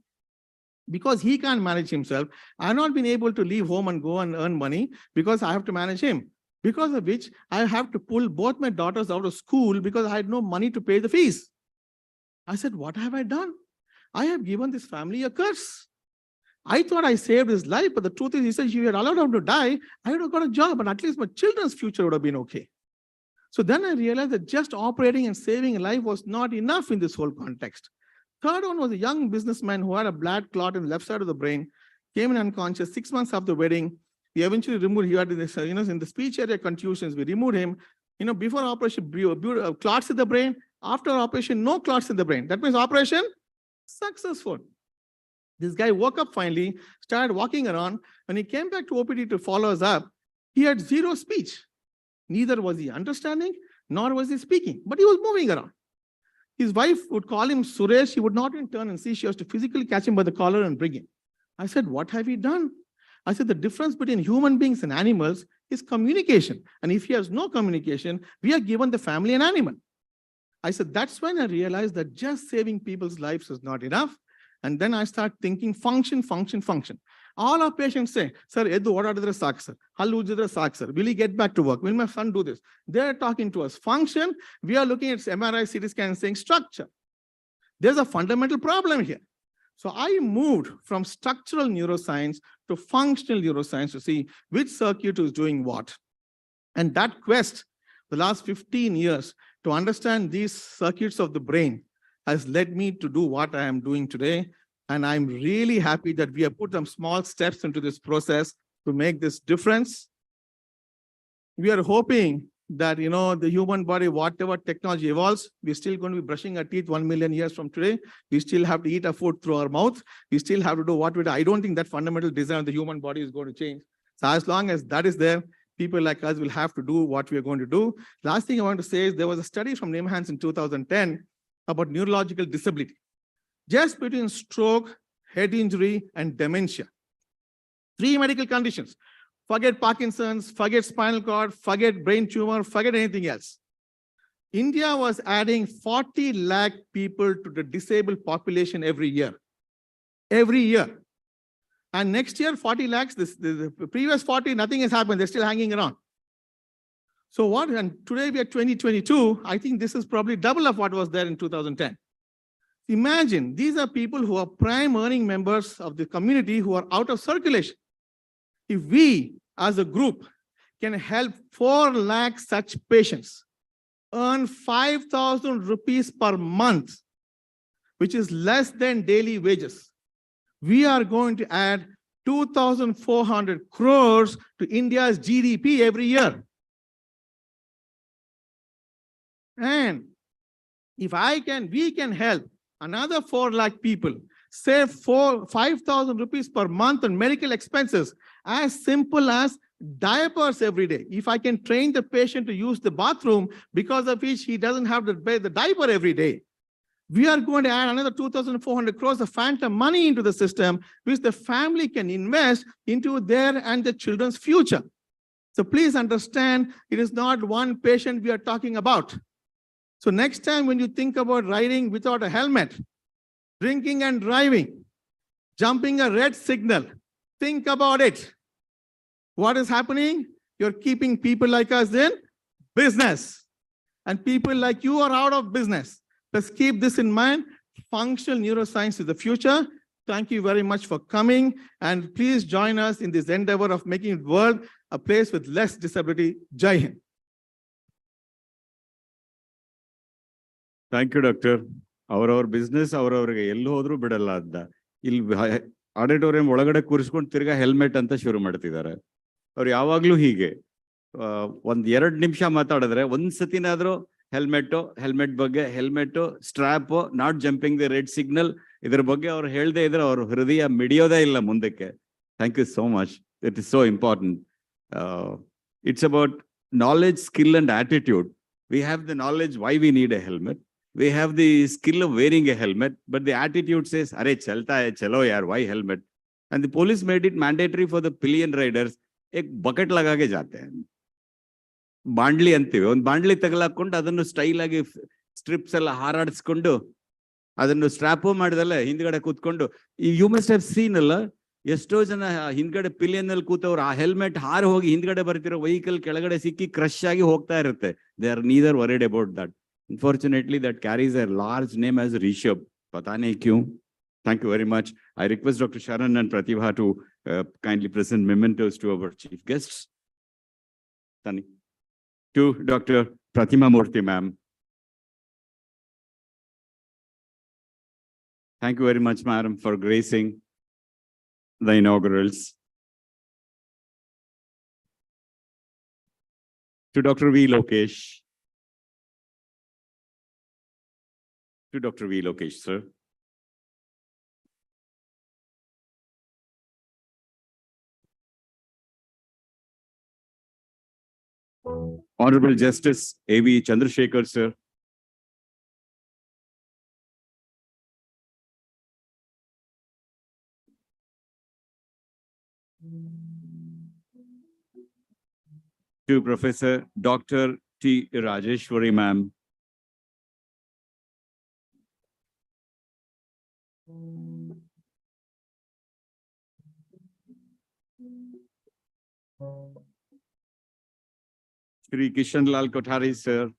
Because he can't manage himself, I've not been able to leave home and go and earn money because I have to manage him. Because of which I have to pull both my daughters out of school because I had no money to pay the fees. I said, what have I done? I have given this family a curse. I thought I saved his life, but the truth is, he said, you had allowed him to die, I would have got a job, and at least my children's future would have been okay. So then I realized that just operating and saving a life was not enough in this whole context. Third one was a young businessman who had a blood clot in the left side of the brain, came in unconscious 6 months after the wedding. We eventually removed, he had this, in the speech area contusions, we removed him. Before operation, clots in the brain. After operation, no clots in the brain. That means operation successful. This guy woke up finally, started walking around. When he came back to OPD to follow us up, he had zero speech. Neither was he understanding, nor was he speaking, but he was moving around. His wife would call him Suresh. He would not even turn and see. She has to physically catch him by the collar and bring him. I said, what have you done? I said, the difference between human beings and animals is communication. And if he has no communication, we are given the family an animal. I said, that's when I realized that just saving people's lives is not enough. And then I start thinking function, function, function. All our patients say, sir, will he get back to work? Will my son do this? They're talking to us function. We are looking at MRI, CT scan and saying structure. There's a fundamental problem here. So I moved from structural neuroscience to functional neuroscience to see which circuit is doing what. And that quest, the last 15 years, to understand these circuits of the brain has led me to do what I am doing today. And I'm really happy that we have put some small steps into this process to make this difference. We are hoping that, the human body, whatever technology evolves, we're still going to be brushing our teeth 1 million years from today. We still have to eat our food through our mouth. We still have to do what we do. I don't think that fundamental design of the human body is going to change. So as long as that is there, people like us will have to do what we are going to do. Last thing I want to say is there was a study from NIMHANS in 2010 about neurological disability. Just between stroke, head injury, and dementia. 3 medical conditions. Forget Parkinson's, forget spinal cord, forget brain tumor, forget anything else. India was adding 40 lakh people to the disabled population every year. Every year. And next year, 40 lakhs, the previous 40, nothing has happened. They're still hanging around. So what, and today we are 2022, I think this is probably double of what was there in 2010. Imagine, these are people who are prime earning members of the community who are out of circulation. If we, as a group, can help 4 lakh such patients earn 5,000 rupees per month, which is less than daily wages, we are going to add 2,400 crores to India's GDP every year. And if we can help another 4 lakh people save 5,000 rupees per month on medical expenses, as simple as diapers every day. If I can train the patient to use the bathroom because of which he doesn't have to pay the diaper every day, we are going to add another 2,400 crores of phantom money into the system, which the family can invest into their and the children's future. So please understand, it is not one patient we are talking about. So next time when you think about riding without a helmet, drinking and driving, jumping a red signal, think about it. What is happening? You're keeping people like us in business. And people like you are out of business. Let's keep this in mind. Functional neuroscience is the future. Thank you very much for coming, and please join us in this endeavor of making the world a place with less disability. Jai Hind. Thank you doctor. ಅವರವ್ರ business ಅವರವ್ರಿಗೆ ಎಲ್ಲಿ ಹೋದ್ರು ಬಿಡಲ್ಲ ಅಂತ. ಇಲ್ಲಿ auditorium ಒಳಗಡೆ ಕೂರಿಸ್ಕೊಂಡು ತಿರ್ಗಾ ಹೆಲ್ಮೆಟ್ ಅಂತ ಶುರು ಮಾಡ್ತಿದ್ದಾರೆ. ಅವ್ರು ಯಾವಾಗ್ಲೂ ಹೀಗೆ 1-2 ನಿಮಿಷ ಮಾತಾಡಿದ್ರೆ ಒಂದ್ಸತಿನಾದ್ರೂ ಹೆಲ್ಮೆಟ್ ಬಗ್ಗೆ strap, not jumping the red signal, ಇದ್ರ ಬಗ್ಗೆ ಅವ್ರು ಹೇಳ್ದೇ ಇದ್ರೆ ಅವ್ರ ಹೃದಯ ಮಿಡಿಯೋದೇ ಇಲ್ಲ ಮುಂದಕ್ಕೆ. Thank you so much. It is so important. It's about knowledge, skill, and attitude. We have the knowledge why we need a helmet. We have the skill of wearing a helmet, but the attitude says, "Arey chalta hai, chalo yaar, why helmet?" And the police made it mandatory for the pillion riders. Ek bucket laga ke jate hain. ಬಾಂಡ್ಲಿ ಅಂತೀವಿ, ಒಂದು ಬಾಂಡ್ಲಿ ತಗಲಾಕೊಂಡು ಅದನ್ನು style ಆಗಿ strips ಎಲ್ಲ ಹಾರಾಡಿಸ್ಕೊಂಡು ಅದನ್ನು ಸ್ಟ್ರಾಪು ಮಾಡಿದಲ್ಲ ಹಿಂದ್ಗಡೆ ಕೂತ್ಕೊಂಡು. You must have seen ಅಲ್ಲ, ಎಷ್ಟೋ ಜನ ಹಿಂದ್ಗಡೆ ಪಿಲಿಯನ್ ಅಲ್ಲಿ ಕೂತವ್ರು ಆ ಹೆಲ್ಮೆಟ್ ಹಾರಿ ಹೋಗಿ ಹಿಂದ್ಗಡೆ ಬರ್ತಿರೋ ವೆಹಿಕಲ್ ಕೆಳಗಡೆ ಸಿಕ್ಕಿ ಕ್ರಶ್ ಆಗಿ ಹೋಗ್ತಾ ಇರುತ್ತೆ. They are neither worried about that. Unfortunately, that carries a large name as Rishabh. Pata nahi kyun. Thank you very much. I request Dr. Sharan and Pratibha to kindly present mementos to our chief guests. Tani. To Dr. Pratima Murthy, ma'am. Thank you very much, madam, for gracing the inaugurals. To Dr. V. Lokesh. To Dr. V. Lokesh, sir. Honorable Justice A.V. Chandrasekhar, sir. To Professor Dr. T. Rajeshwari, ma'am. Shri Kishan Lal Kothari, sir.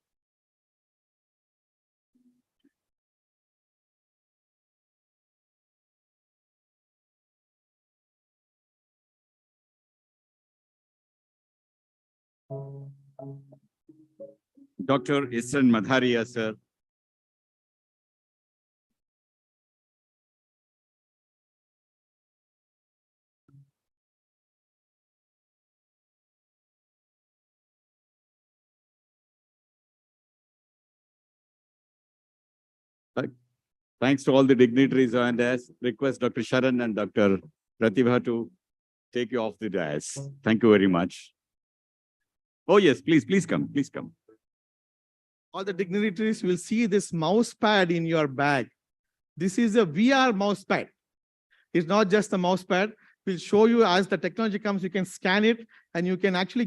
Dr. Isran Madharia, sir. Thanks to all the dignitaries and as request Dr. Sharan and Dr. Pratibha to take you off the dais. Thank you very much. Oh yes, please come, please come. All the dignitaries will see this mouse pad in your bag. This is a VR mouse pad. It's not just a mouse pad. We'll show you as the technology comes, you can scan it and you can actually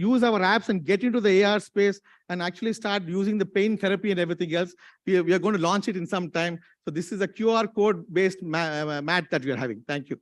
use our apps and get into the AR space and actually start using the pain therapy and everything else. We are going to launch it in some time. So this is a QR code based mat that we are having. Thank you.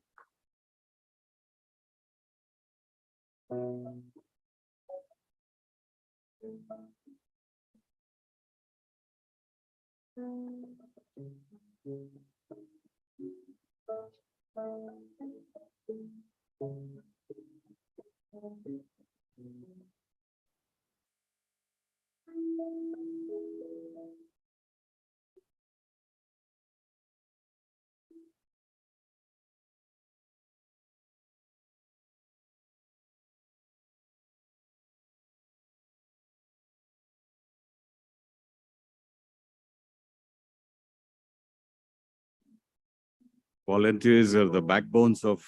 Volunteers are the backbones of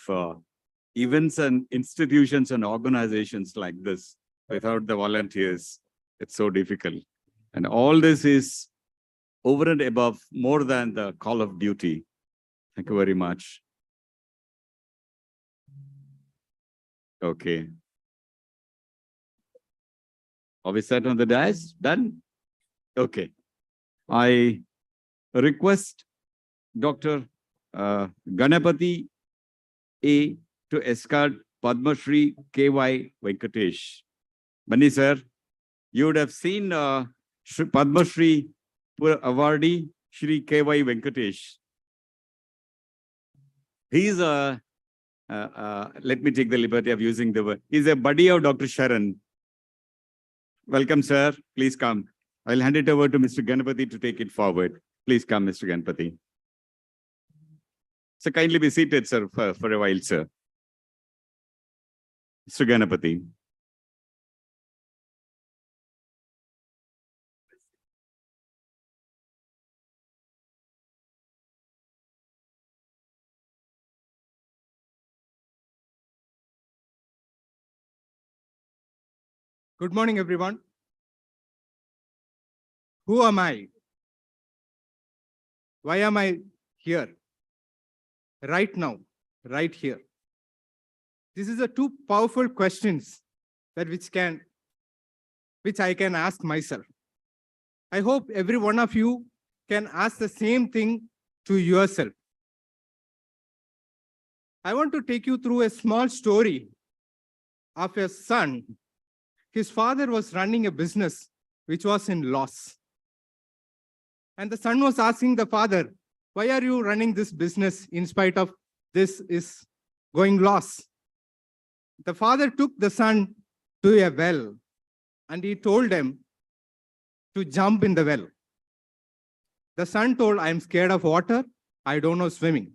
events and institutions and organizations like this. Without the volunteers, it's so difficult. And all this is over and above, more than the call of duty. Thank you very much. Okay. Are we set on the dais? Done? Okay. I request Dr. Ganapati A to escort Padma Shri K.Y. Venkatesh. Bani sir, you would have seen Padma Shri awardee Shri K.Y. Venkatesh. He's a, let me take the liberty of using the word. He's a buddy of Dr. Sharan. Welcome, sir. Please come. I'll hand it over to Mr. Ganapathy to take it forward. Please come, Mr. Ganapathy. So kindly be seated, sir, for a while, sir. Mr. Ganapathy. Good morning, everyone. Who am I? Why am I here? Right now, right here. This is a two powerful questions that which I can ask myself. I hope every one of you can ask the same thing to yourself. I want to take you through a small story of a son. His father was running a business which was in loss. And the son was asking the father, why are you running this business in spite of this is going loss? The father took the son to a well and he told him to jump in the well. The son told, I'm scared of water. I don't know swimming.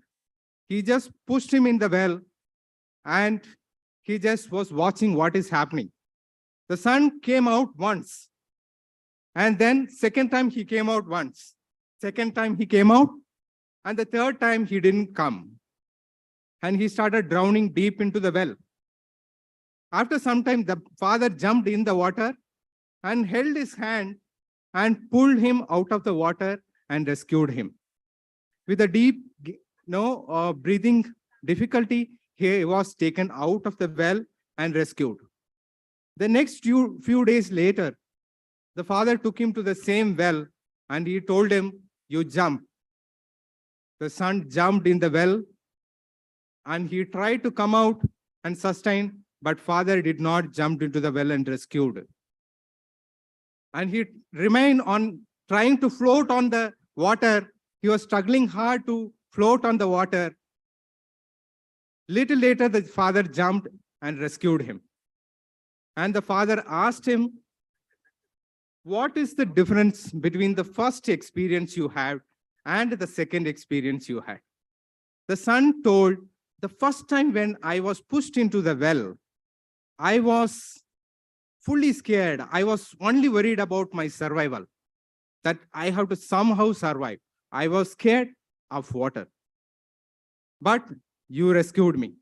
He just pushed him in the well and he just was watching what is happening. The son came out once. And then second time he came out once. Second time he came out. And the third time he didn't come. And he started drowning deep into the well. After some time, the father jumped in the water and held his hand and pulled him out of the water and rescued him. With a deep breathing difficulty, he was taken out of the well and rescued. The next few days later, the father took him to the same well and he told him, you jump. The son jumped in the well and he tried to come out and sustain, but father did not jump into the well and rescued. And he remained on trying to float on the water. He was struggling hard to float on the water. Little later, the father jumped and rescued him. And the father asked him, what is the difference between the first experience you had and the second experience you had? The son told, the first time when I was pushed into the well, I was fully scared. I was only worried about my survival, that I have to somehow survive. I was scared of water. But you rescued me.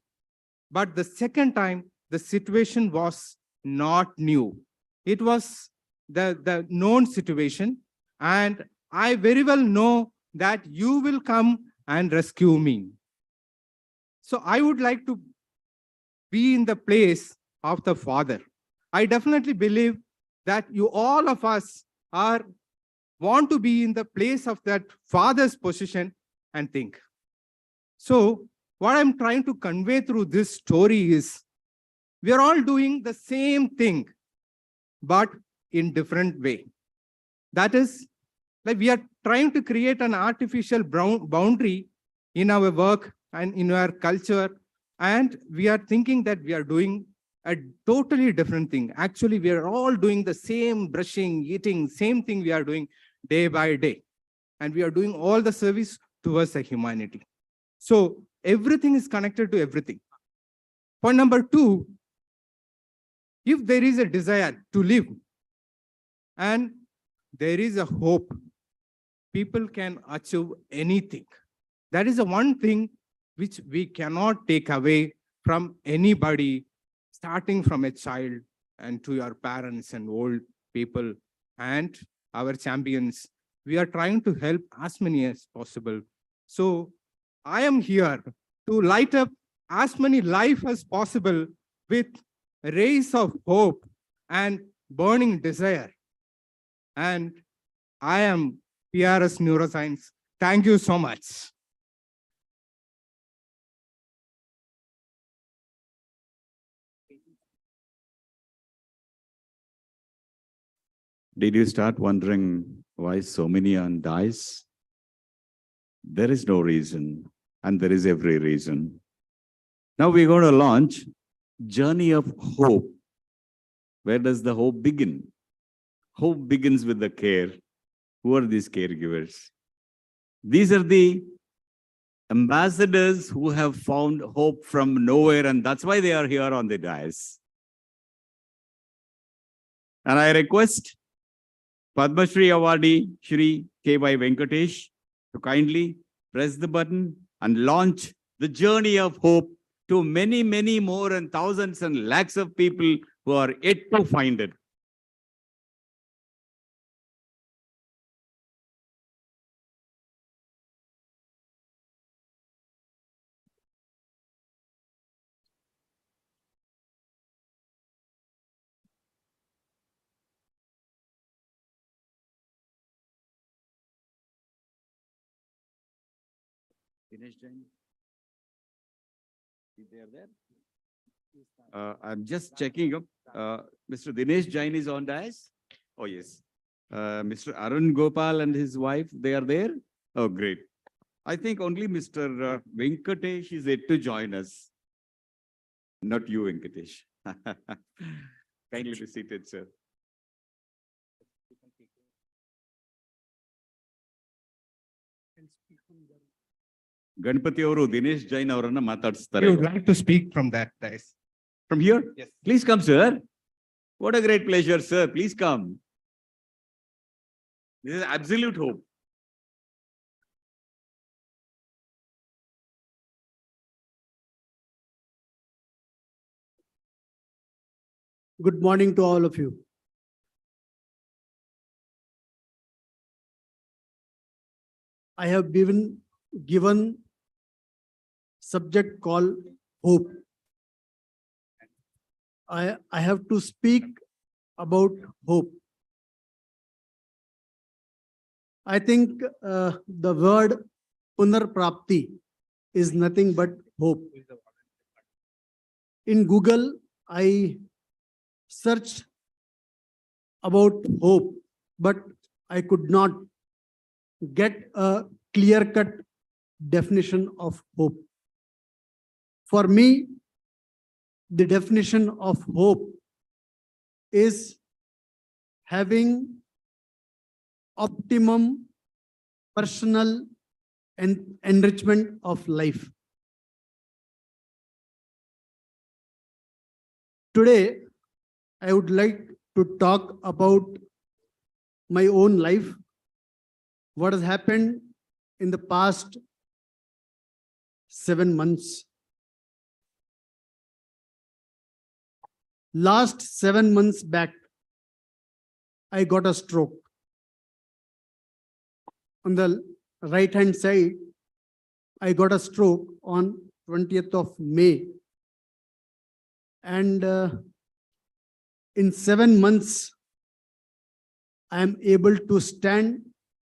But the second time, the situation was not new. It was the known situation. And I very well know that you will come and rescue me. So I would like to be in the place of the father. I definitely believe that you all of us want to be in the place of that father's position and think. So what I'm trying to convey through this story is we are all doing the same thing, but in different way. That is, like we are trying to create an artificial boundary in our work and in our culture, and we are thinking that we are doing a totally different thing. Actually, we are all doing the same brushing, eating, same thing we are doing day by day. And we are doing all the service towards the humanity. So everything is connected to everything. Point number 2, if there is a desire to live and there is a hope, people can achieve anything. That is the one thing which we cannot take away from anybody, starting from a child and to your parents and old people and our champions. We are trying to help as many as possible. So I am here to light up as many lives as possible with rays of hope and burning desire. And I am PRS Neuroscience. Thank you so much. Did you start wondering why so many on dice? There is no reason. and there is every reason. Now we're going to launch Journey of Hope. Where does the hope begin? Hope begins with the care. Who are these caregivers? These are the ambassadors who have found hope from nowhere, and that's why they are here on the dais. And I request Padma Shri Awardee Shri K.Y. Venkatesh to kindly press the button and launch the Journey of Hope to many, many more and thousands and lakhs of people who are yet to find it. Dinesh Jain, is there? I'm just checking up. Mr. Dinesh Jain is on dais. Oh, yes. Mr. Arun Gopal and his wife, they are there. Oh, great. I think only Mr. Venkatesh is yet to join us. Not you, Venkatesh. Kindly be seated, sir. Ganpati ಅವರು ದಿನೇಶ್ ಜೈನ್ ಅವರನ್ನ ಮಾತಾಡಿಸ್ತಾರೆ. You would like to speak from that, guys. From here? Yes. Please come, sir. What a great pleasure, sir. Please come. This is absolute hope. Good morning to all of you. I have been given subject called hope. I have to speak about hope. I think the word PUNARPRAAPTI is nothing but hope. In Google, I searched about hope, but I could not get a clear-cut definition of hope. For me, the definition of hope is having optimum personal and enrichment of life. Today, I would like to talk about my own life, what has happened in the past 7 months. Last 7 months back, I got a stroke. On the right hand side, I got a stroke on 20th of May. And in 7 months, I am able to stand,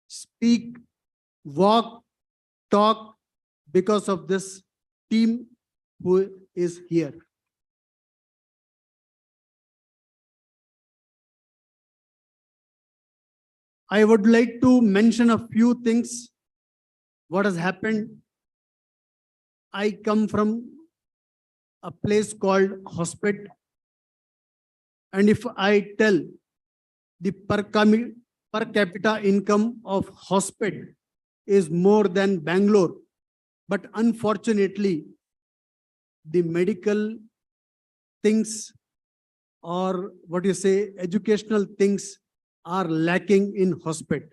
speak, walk, talk because of this team who is here. I would like to mention a few things, what has happened. I come from a place called Holosuit. And if I tell the per capita income of Holosuit is more than Bangalore, but unfortunately, the medical things or what you say, educational things are lacking in Holosuit.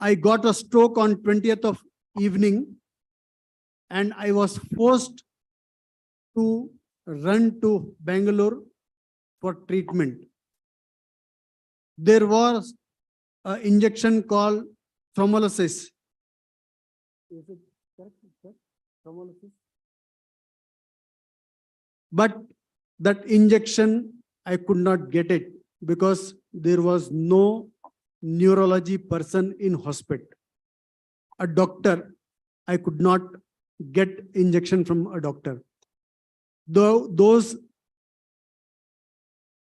I got a stroke on 20th of evening and I was forced to run to Bangalore for treatment. There was an injection called thrombolysis. Is it correct, sir? Thrombolysis? But that injection, I could not get it because there was no neurology person in Holosuit. A doctor, I could not get injection from a doctor. Though those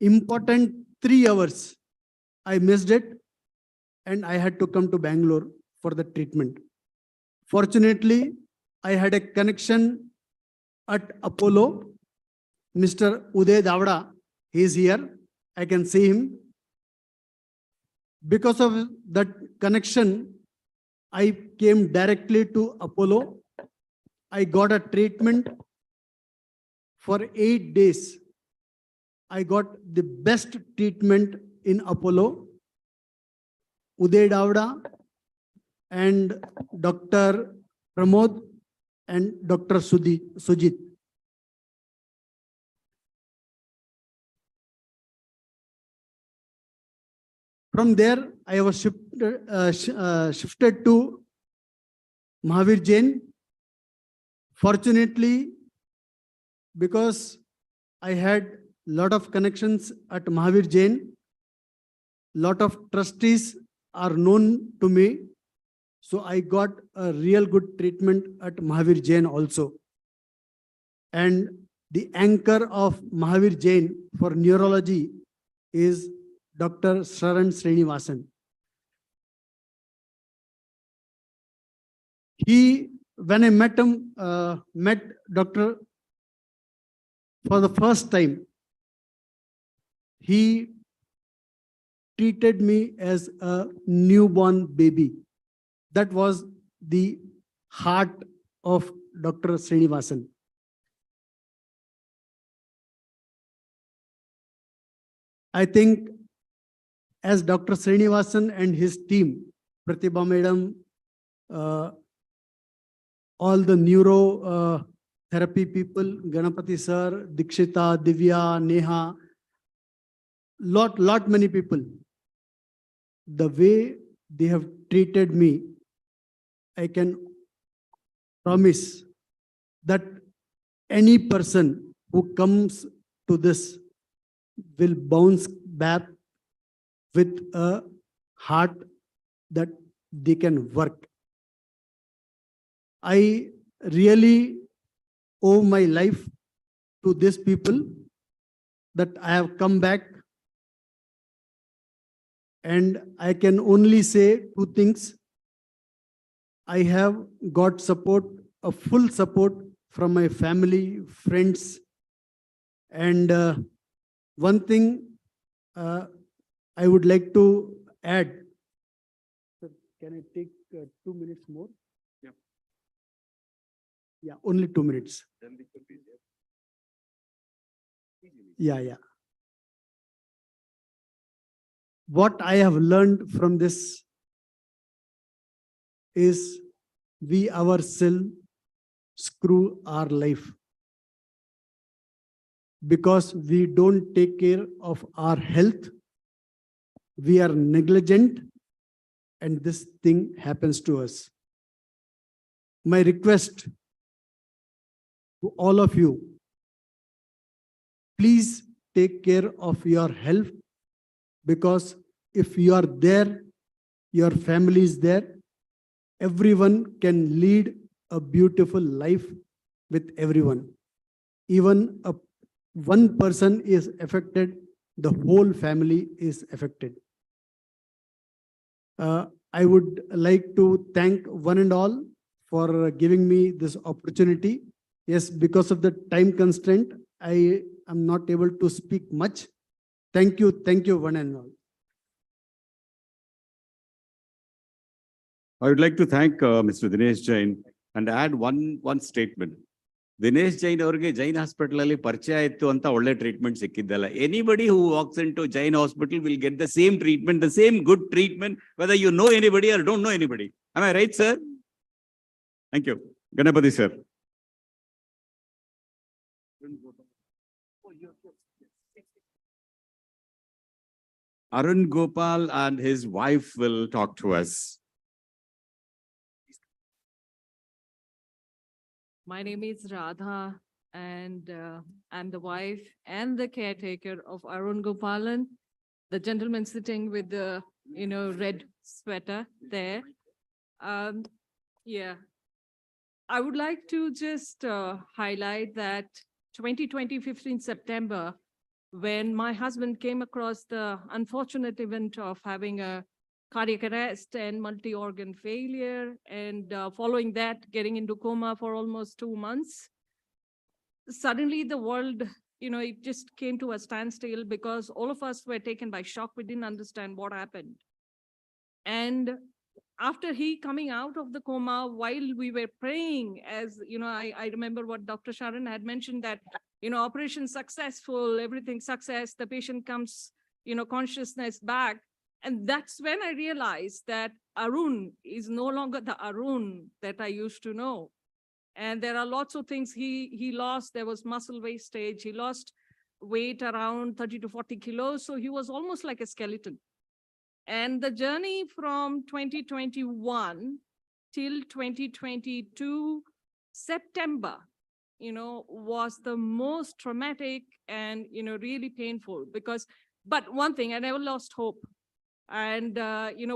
important 3 hours, I missed it and I had to come to Bangalore for the treatment. Fortunately, I had a connection at Apollo. Mr. Uday Davda, he is here. I can see him. Because of that connection, I came directly to Apollo. I got a treatment for 8 days. I got the best treatment in Apollo. Uday Davda and Dr. Pramod and Dr. Sujit. From there, I was shifted to Mahavir Jain. Fortunately, because I had lot of connections at Mahavir Jain, lot of trustees are known to me. So I got a real good treatment at Mahavir Jain also. And the anchor of Mahavir Jain for neurology is Dr. Sharan Srinivasan. When I met him, met Dr. for the first time, he treated me as a newborn baby. That was the heart of Dr. Srinivasan. I think as Dr. Srinivasan and his team, Pratibha Madam, all the neuro therapy people, Ganapati sir, Dikshita, Divya, Neha, lot many people. The way they have treated me, I can promise that any person who comes to this will bounce back with a heart that they can work. I really owe my life to these people that I have come back, and I can only say two things. I have got support, a full support from my family, friends, and one thing I would like to add. Sir, can I take 2 minutes more? Yeah. Yeah, only 2 minutes. Yeah. What I have learned from this is we ourselves screw our life because we don't take care of our health. We are negligent, and this thing happens to us. My request to all of you, please take care of your health, because if you are there, your family is there, everyone can lead a beautiful life with everyone. Even one person is affected, the whole family is affected. I would like to thank one and all for giving me this opportunity. Yes, because of the time constraint, I am not able to speak much. Thank you, one and all. I would like to thank Mr. Dinesh Jain and add one statement. Dinesh Jain avrige Jain Hospital alli ಪರಿಚಯ ಆಯ್ತು ಅಂತ ಒಳ್ಳೆ treatment ಸಿಕ್ಕಿದ್ದಲ್ಲ. Anybody who walks into Jain Hospital will get the same treatment, the same good treatment, whether you know anybody or don't know anybody. Am I right, sir? Thank you. Ganapati sir. Arun Gopal and his wife will talk to us. My name is Radha, and I'm the wife and the caretaker of Arun Gopalan, the gentleman sitting with the, red sweater there. Yeah. I would like to just highlight that 2015 September, when my husband came across the unfortunate event of having a cardiac arrest and multi-organ failure. And following that, getting into coma for almost 2 months. Suddenly the world, it just came to a standstill because all of us were taken by shock. We didn't understand what happened. And after he coming out of the coma, while we were praying, as I remember what Dr. Sharon had mentioned, that operation successful, everything success, the patient comes, consciousness back. And that's when I realized that Arun is no longer the Arun that I used to know. And there are lots of things he lost. There was muscle wastage. He lost weight around 30 to 40 kilos. So he was almost like a skeleton. And the journey from 2021 till 2022 September, was the most traumatic and, really painful because, but one thing, I never lost hope. And,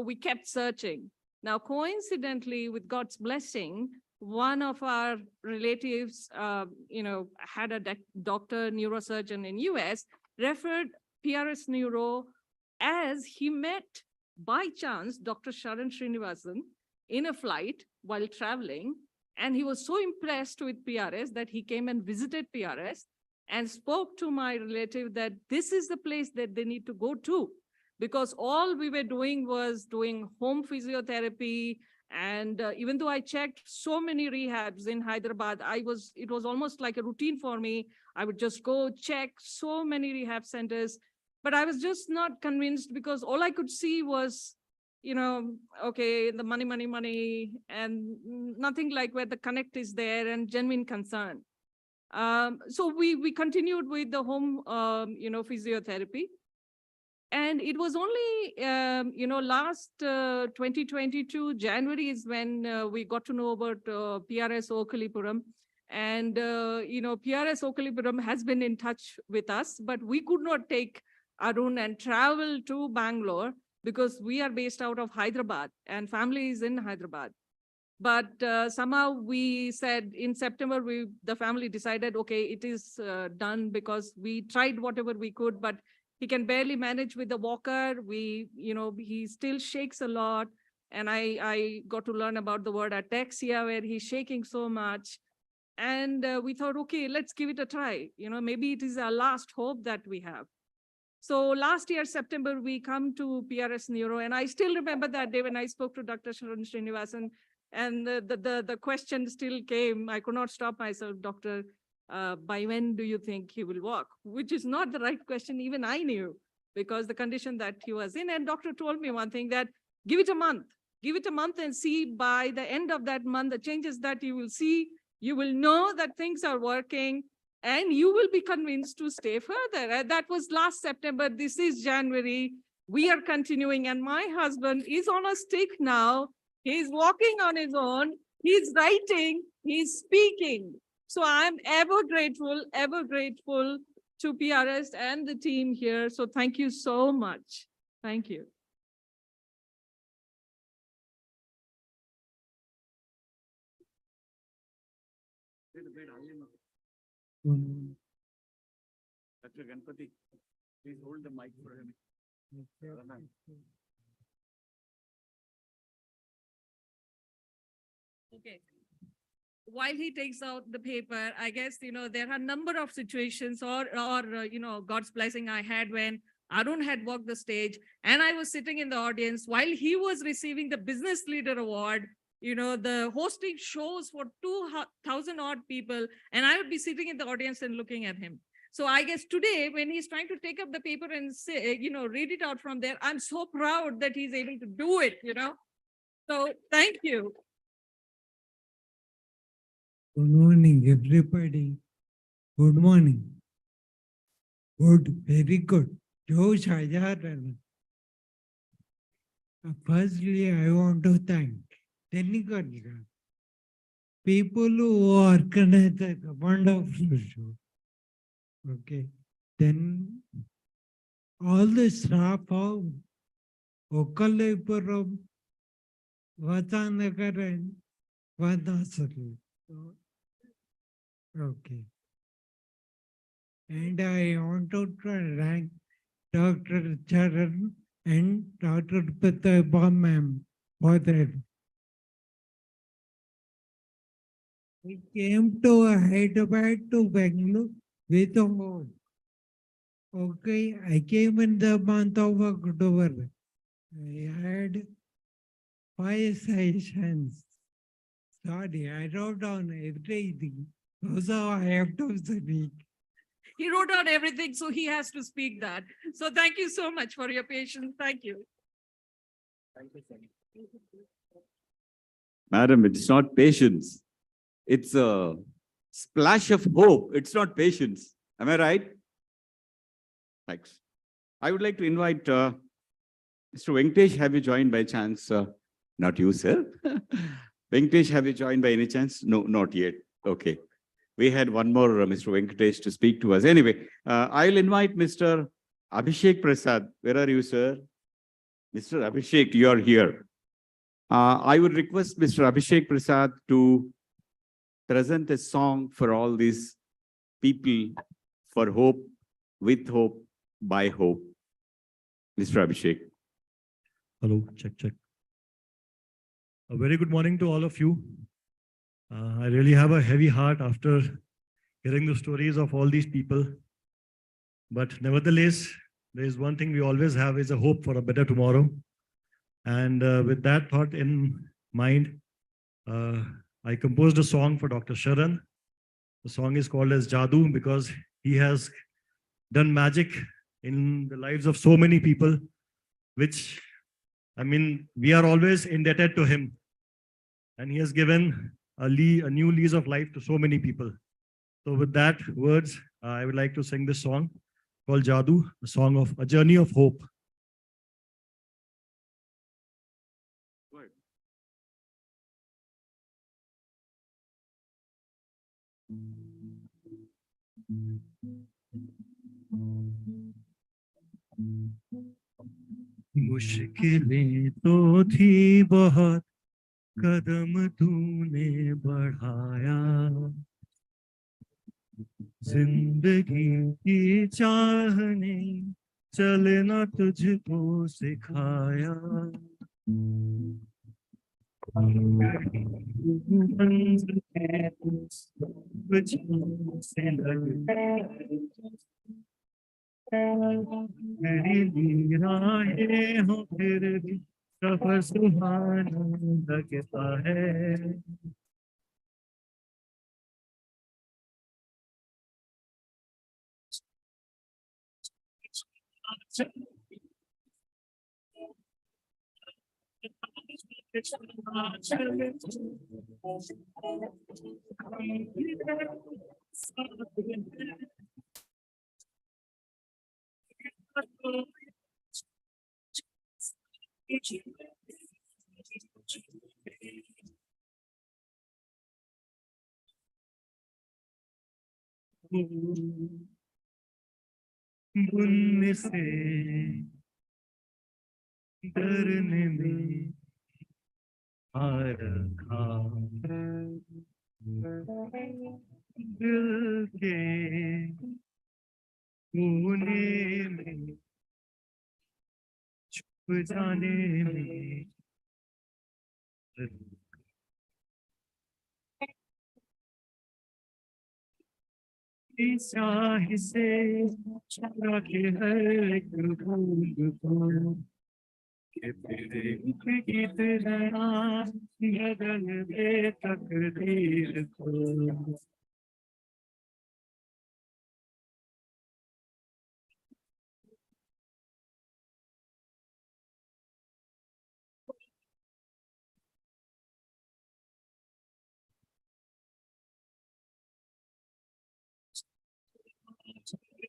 we kept searching. Now, coincidentally, with God's blessing, one of our relatives, had a doctor, neurosurgeon in US, referred PRS Neuro as he met by chance Dr. Sharan Srinivasan in a flight while traveling. And he was so impressed with PRS that he came and visited PRS and spoke to my relative that this is the place that they need to go to, because all we were doing was doing home physiotherapy. And even though I checked so many rehabs in Hyderabad, it was almost like a routine for me. I would just go check so many rehab centers, but I was just not convinced because all I could see was, okay, the money, and nothing like where the connect is there and genuine concern. So we continued with the home, physiotherapy. And it was only, last 2022, January is when we got to know about PRS Okalipuram. And, PRS Okalipuram has been in touch with us, but we could not take Arun and travel to Bangalore because we are based out of Hyderabad and family is in Hyderabad. But somehow we said in September, the family decided, okay, it is done because we tried whatever we could, but he can barely manage with the walker. He still shakes a lot. And I got to learn about the word ataxia, where he's shaking so much. And we thought, okay, let's give it a try. Maybe it is our last hope that we have. So last year, September, we come to PRS Neuro. And I still remember that day when I spoke to Dr. Sharan Srinivasan. And the question still came. I could not stop myself, doctor. By when do you think he will walk? Which is not the right question, even I knew, because the condition that he was in. And doctor told me one thing, that give it a month and see by the end of that month, the changes that you will see, you will know that things are working and you will be convinced to stay further. That was last September. This is January. We are continuing, and my husband is on a stick now. He's walking on his own. He's writing, he's speaking. So I'm ever grateful to PRS and the team here. So thank you so much. Thank you. Dr. Ganpati, please hold the mic for him. Okay. While he takes out the paper, I guess, there are a number of situations or God's blessing I had when Arun had walked the stage and I was sitting in the audience while he was receiving the Business Leader Award, the hosting shows for 2,000 odd people, and I would be sitting in the audience and looking at him. So I guess today when he's trying to take up the paper and say, read it out from there, I'm so proud that he's able to do it, So thank you. Good morning, everybody. Good morning. Good, very good. Josh Hajaran. Firstly, I want to thank technical people who organized a wonderful show. Okay. Then all the staff of Okalipuram, Vatanakar and Vadasari. Okay. And I want to thank Dr. Charan and Dr. Pratibha ma'am for that. I came to Hyderabad to Bangalore with a hope. Okay, I came in the month of October. I had 5 sessions. Sorry, I wrote down everything. Those are half of the week. He wrote out everything, so he has to speak that. So thank you so much for your patience. Thank you. Madam, it's not patience. It's a splash of hope. It's not patience. Am I right? Thanks. I would like to invite Mr. Venkatesh. Have you joined by chance? Not you, sir. Venkatesh, have you joined by any chance? No, not yet. Okay. We had one more Mr. Venkatesh to speak to us. Anyway, I'll invite Mr. Abhishek Prasad. Where are you, sir? Mr. Abhishek, you are here. I would request Mr. Abhishek Prasad to present a song for all these people for hope, with hope, by hope. Mr. Abhishek. Hello, check. A very good morning to all of you. I really have a heavy heart after hearing the stories of all these people. But nevertheless, there is one thing we always have is a hope for a better tomorrow. And with that thought in mind, I composed a song for Dr. Sharan. The song is called as Jadoo because he has done magic in the lives of so many people, which, I mean, we are always indebted to him. And he has given a new lease of life to so many people. So with that words, I would like to sing this song called Jadoo, a song of a journey of hope. मुश्किलें तो थी बहुत, कदम तूने बढ़ाया, जिंदगी की चाह ने चलना तुझको सिखाया, से मेरी राहें हो फिर भी सफर सुहाना लगता है। बुनने से डरने में आ रखा, दिल के कोने में छुप जाने में चाह से चुरा के हर एक बूंद को के तेरे की तरह बदल दे तकदीर को।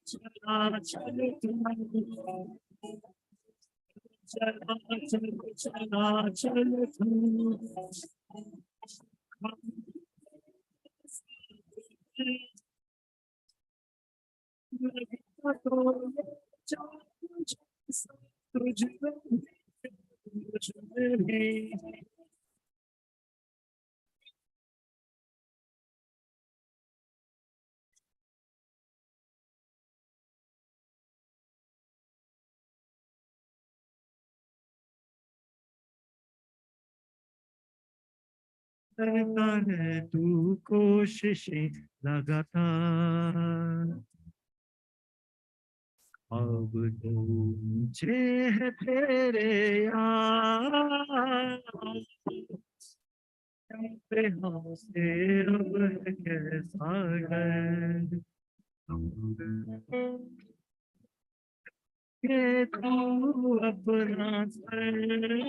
चला चल चला चल तुझ करता है तू कोशिशें लगातार। अब तो मुझे है तेरे यार पे से अब है कैसा डर के तू अपना सर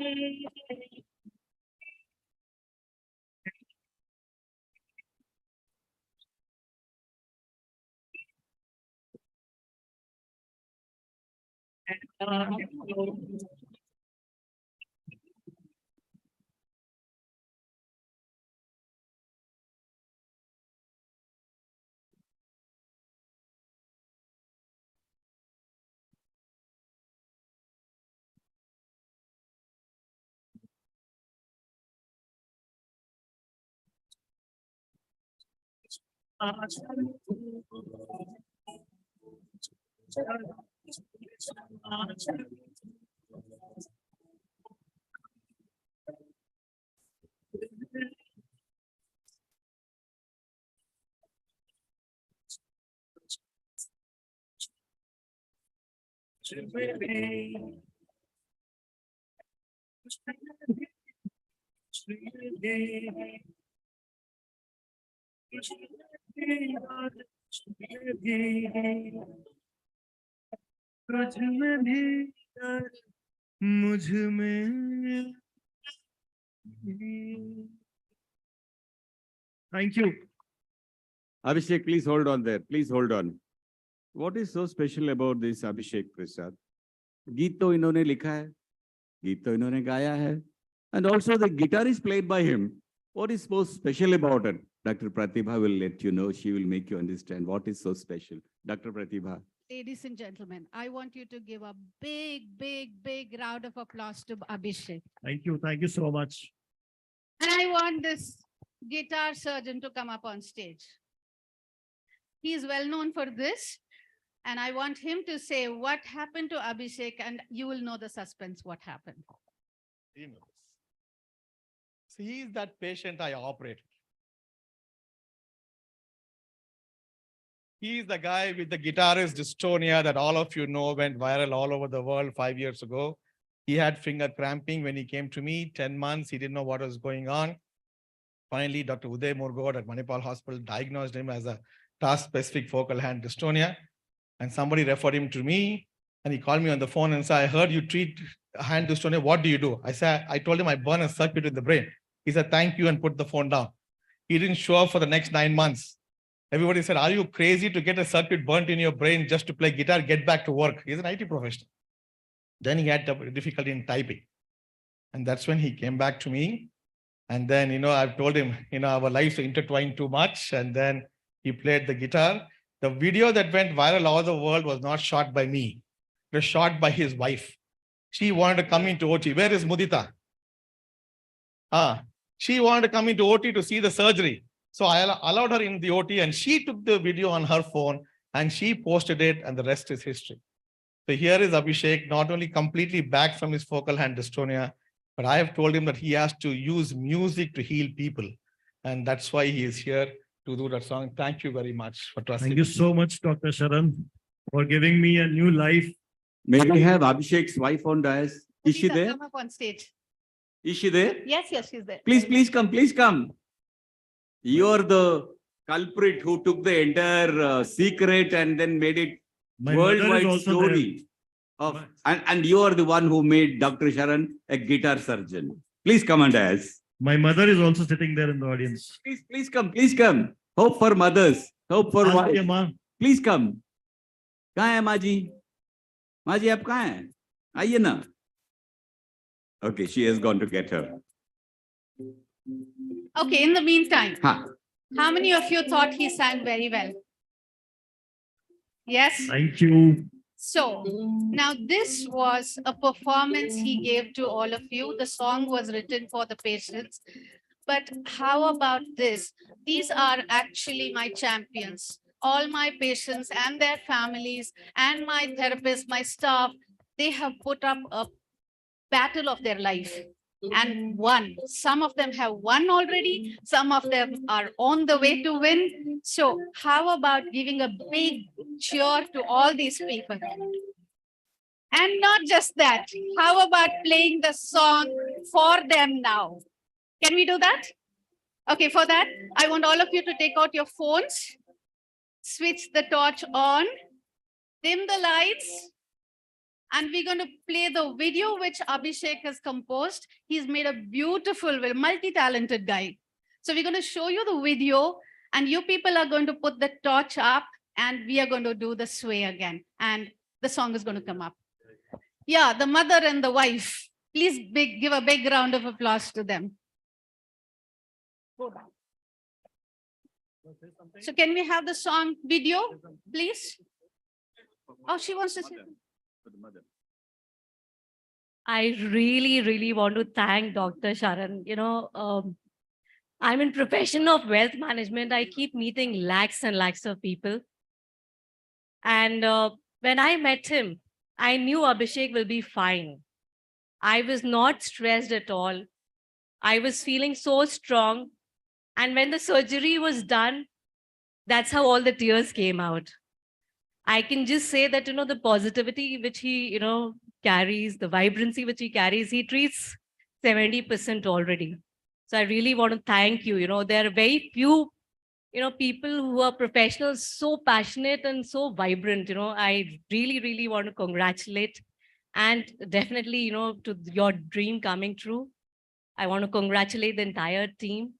तुझ में भी डर मुझ में thank you Abhishek, please hold on there. Please hold on. What is so special about this Abhishek Prasad? गीत तो इन्होंने लिखा है, गीत तो इन्होंने गाया है, and also the guitar is played by him. What is so special about it? Dr. Pratibha will let you know. She will make you understand what is so special. Dr. Pratibha. Ladies and gentlemen, I want you to give a big, big, big round of applause to Abhishek. thank you so much And I want this guitar surgeon to come up on stage. He is well known for this. And I want him to say what happened to Abhishek, and you will know the suspense what happened. He knows. So he is that patient I operate. He is the guy with the guitarist dystonia that all of you know went viral all over the world 5 years ago. He had finger cramping when he came to me, 10 months, he didn't know what was going on. Finally, Dr. Uday Murgod at Manipal Hospital diagnosed him as a task-specific focal hand dystonia. And somebody referred him to me, and he called me on the phone and said, I heard you treat hand dystonia. What do you do? I told him I burn a circuit in the brain. He said, thank you, and put the phone down. He didn't show up for the next 9 months. Everybody said, are you crazy to get a circuit burnt in your brain just to play guitar, get back to work? He's an IT professional. Then he had difficulty in typing. And that's when he came back to me. And then, I've told him, our lives are intertwined too much. And then he played the guitar. The video that went viral all over the world was not shot by me. It was shot by his wife. She wanted to come into OT. Where is Mudita? She wanted to come into OT to see the surgery. So I allowed her in the OT, and she took the video on her phone and she posted it, and the rest is history. So here is Abhishek, not only completely back from his focal hand dystonia, but I have told him that he has to use music to heal people. And that's why he is here to do that song. Thank you very much for trusting. thank you so much Dr. Sharan for giving me a new life. May we have Abhishek's wife on dais? Is she Mudita, there? come up on stage. Is she there? Yes, she's there. Please, please come, please come. You are the culprit who took the entire secret and then made it My mother is worldwide also story. My- And you are the one who made Dr. Sharan a guitar surgeon. Please come and ask. My mother is also sitting there in the audience. Please, please come, please come. Hope for mothers, hope for Ask wives. your mom. Please come. कहाँ है माँ जी? माँ जी आप कहाँ हैं? आइए ना. Okay, she has gone to get her. Okay, in the meantime, Ha. how many of you thought he sang very well? Yes? Thank you. So now this was a performance he gave to all of you. The song was written for the patients. But how about this? These are actually my champions. All my patients and their families and my therapists, my staff, they have put up a battle of their life. and won. Some of them have won already. Some of them are on the way to win. So how about giving a big cheer to all these people? And not just that, how about playing the song for them now? Can we do that? Okay, for that, I want all of you to take out your phones, switch the torch on, dim the lights, and we're going to play the video which Abhishek has composed. He's made a beautiful, multi-talented guy. So we're going to show you the video, and you people are going to put the torch up, and we are going to do the sway again. And the song is going to come up. Yeah, the mother and the wife. Please give a big round of applause to them. Go back. So can we have the song video, please? Oh, she wants to say. I really, really want to thank Dr. Sharan. I'm in profession of wealth management. I keep meeting lakhs and lakhs of people. And when I met him, I knew Abhishek will be fine. I was not stressed at all. I was feeling so strong. And when the surgery was done, that's how all the tears came out. I can just say that, the positivity which he, carries, the vibrancy which he carries, he treats 70% already. So I really want to thank you. There are very few, people who are professionals, so passionate and so vibrant. I really, really want to congratulate, and definitely, to your dream coming true. I want to congratulate the entire team,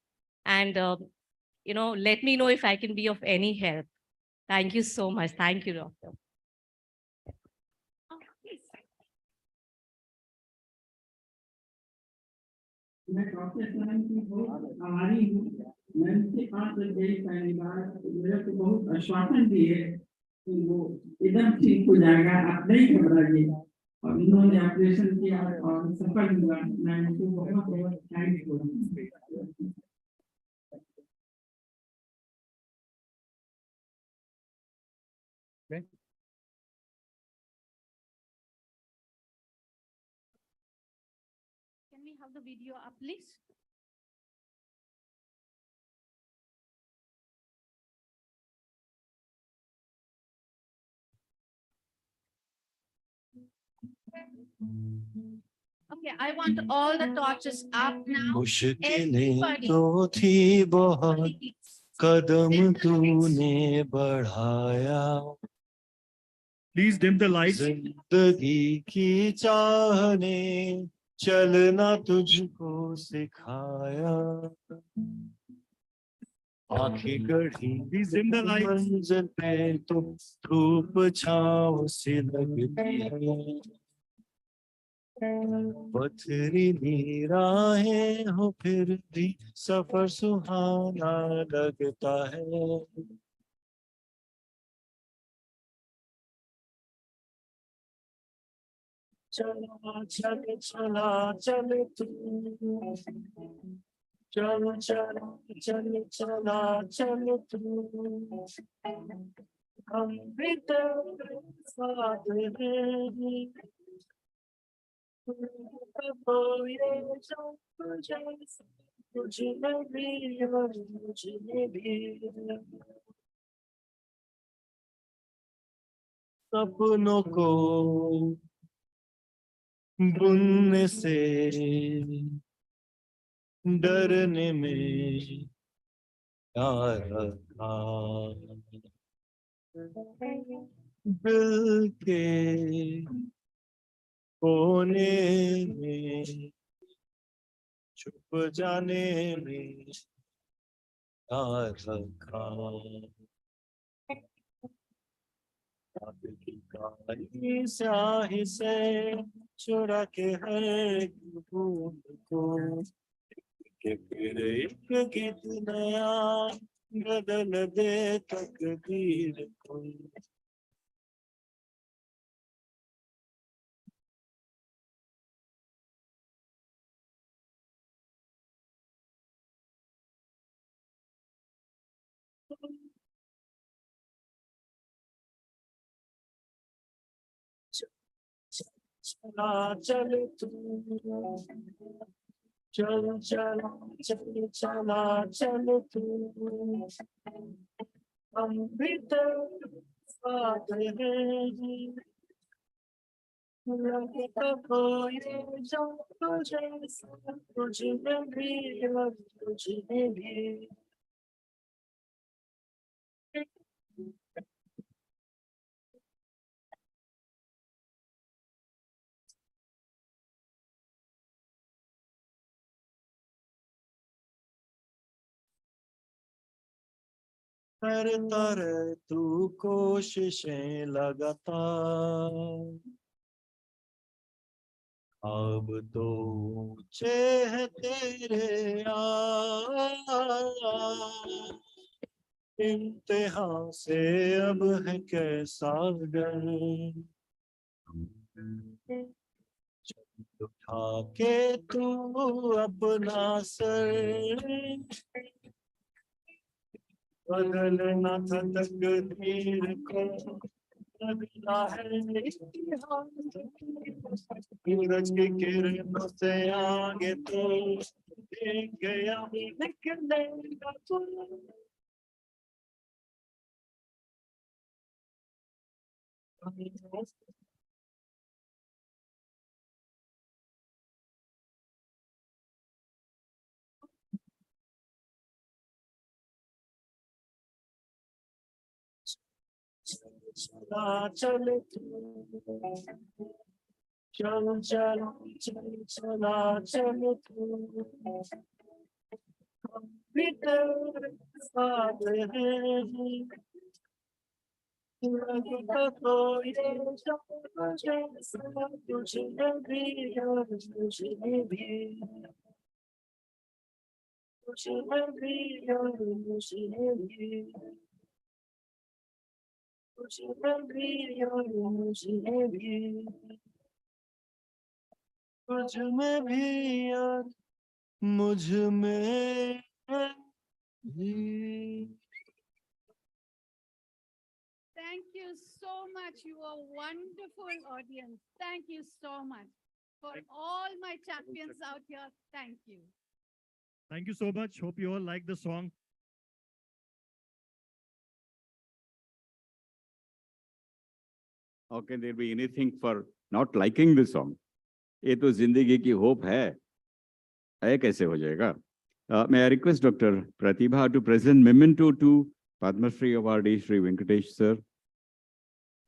and, let me know if I can be of any help. Thank you so much. Thank you, doctor. मैं doctor सलाम की बहुत आभारी हूँ। मैं उनके पास गई पहली बार, मेरे को बहुत आश्वासन दिए कि वो एकदम ठीक हो जाएगा, आप नहीं घबराइए। और उन्होंने ऑपरेशन किया और सफल हुआ। मैं उनको बहुत बहुत थैंकफुल हूँ। Can we have the video up, please? Okay, I want all the torches up now. मुश्किलें तो थी बहुत, कदम तूने बढ़ाया। Please dim the lights. जिंदगी की चाह ने चलना तुझको सिखाया। आंखें गढ़ी Please dim the lights. मंजिल पे तो धूप छाँव सी लगती है। पथरीली राहें हो फिर भी सफर सुहाना लगता है। चला चल चला चल तू, चल चला चल चला चल तू, हम भी तेरे साथ हैं। सपनों को बुनने से डरने में क्या रखा। दिल के कोने में छुप जाने में क्या रखा। काली स्याही से चुरा के हर एक बूंद को, के फिर एक गीत नया बदल दे तकदीर को। चला चल तू, चल चला चल चला चल तू हम भी तेरे साथ हैं लगता कोई जो तुझे तुझे भी तुझे भी करता रहे तू कोशिशें लगातार अब तो ऊंचे है तेरे इम्तिहा से अब है कैसा डर उठा के तू अपना सर बदलना था तकदीर को लगता है सूरज की किरणों से आगे तो देख गया निकले चला चल चल चला चल चला चल हम भी तेरे साथ हैं लगता कोई जो तुझे भी तुझे भी तुझे भी तुझे भी तुझे भी तुझ में भी यार मुझ में भी Thank you so much. You are wonderful audience. Thank you so much. For all my champions out here, thank you. Thank you so much. Hope you all like the song. How can there be anything for not liking the song? ये तो जिंदगी की hope है कैसे हो जाएगा? May I request Dr. Pratibha to present memento to Padma Shri awardee Shri Venkatesh sir.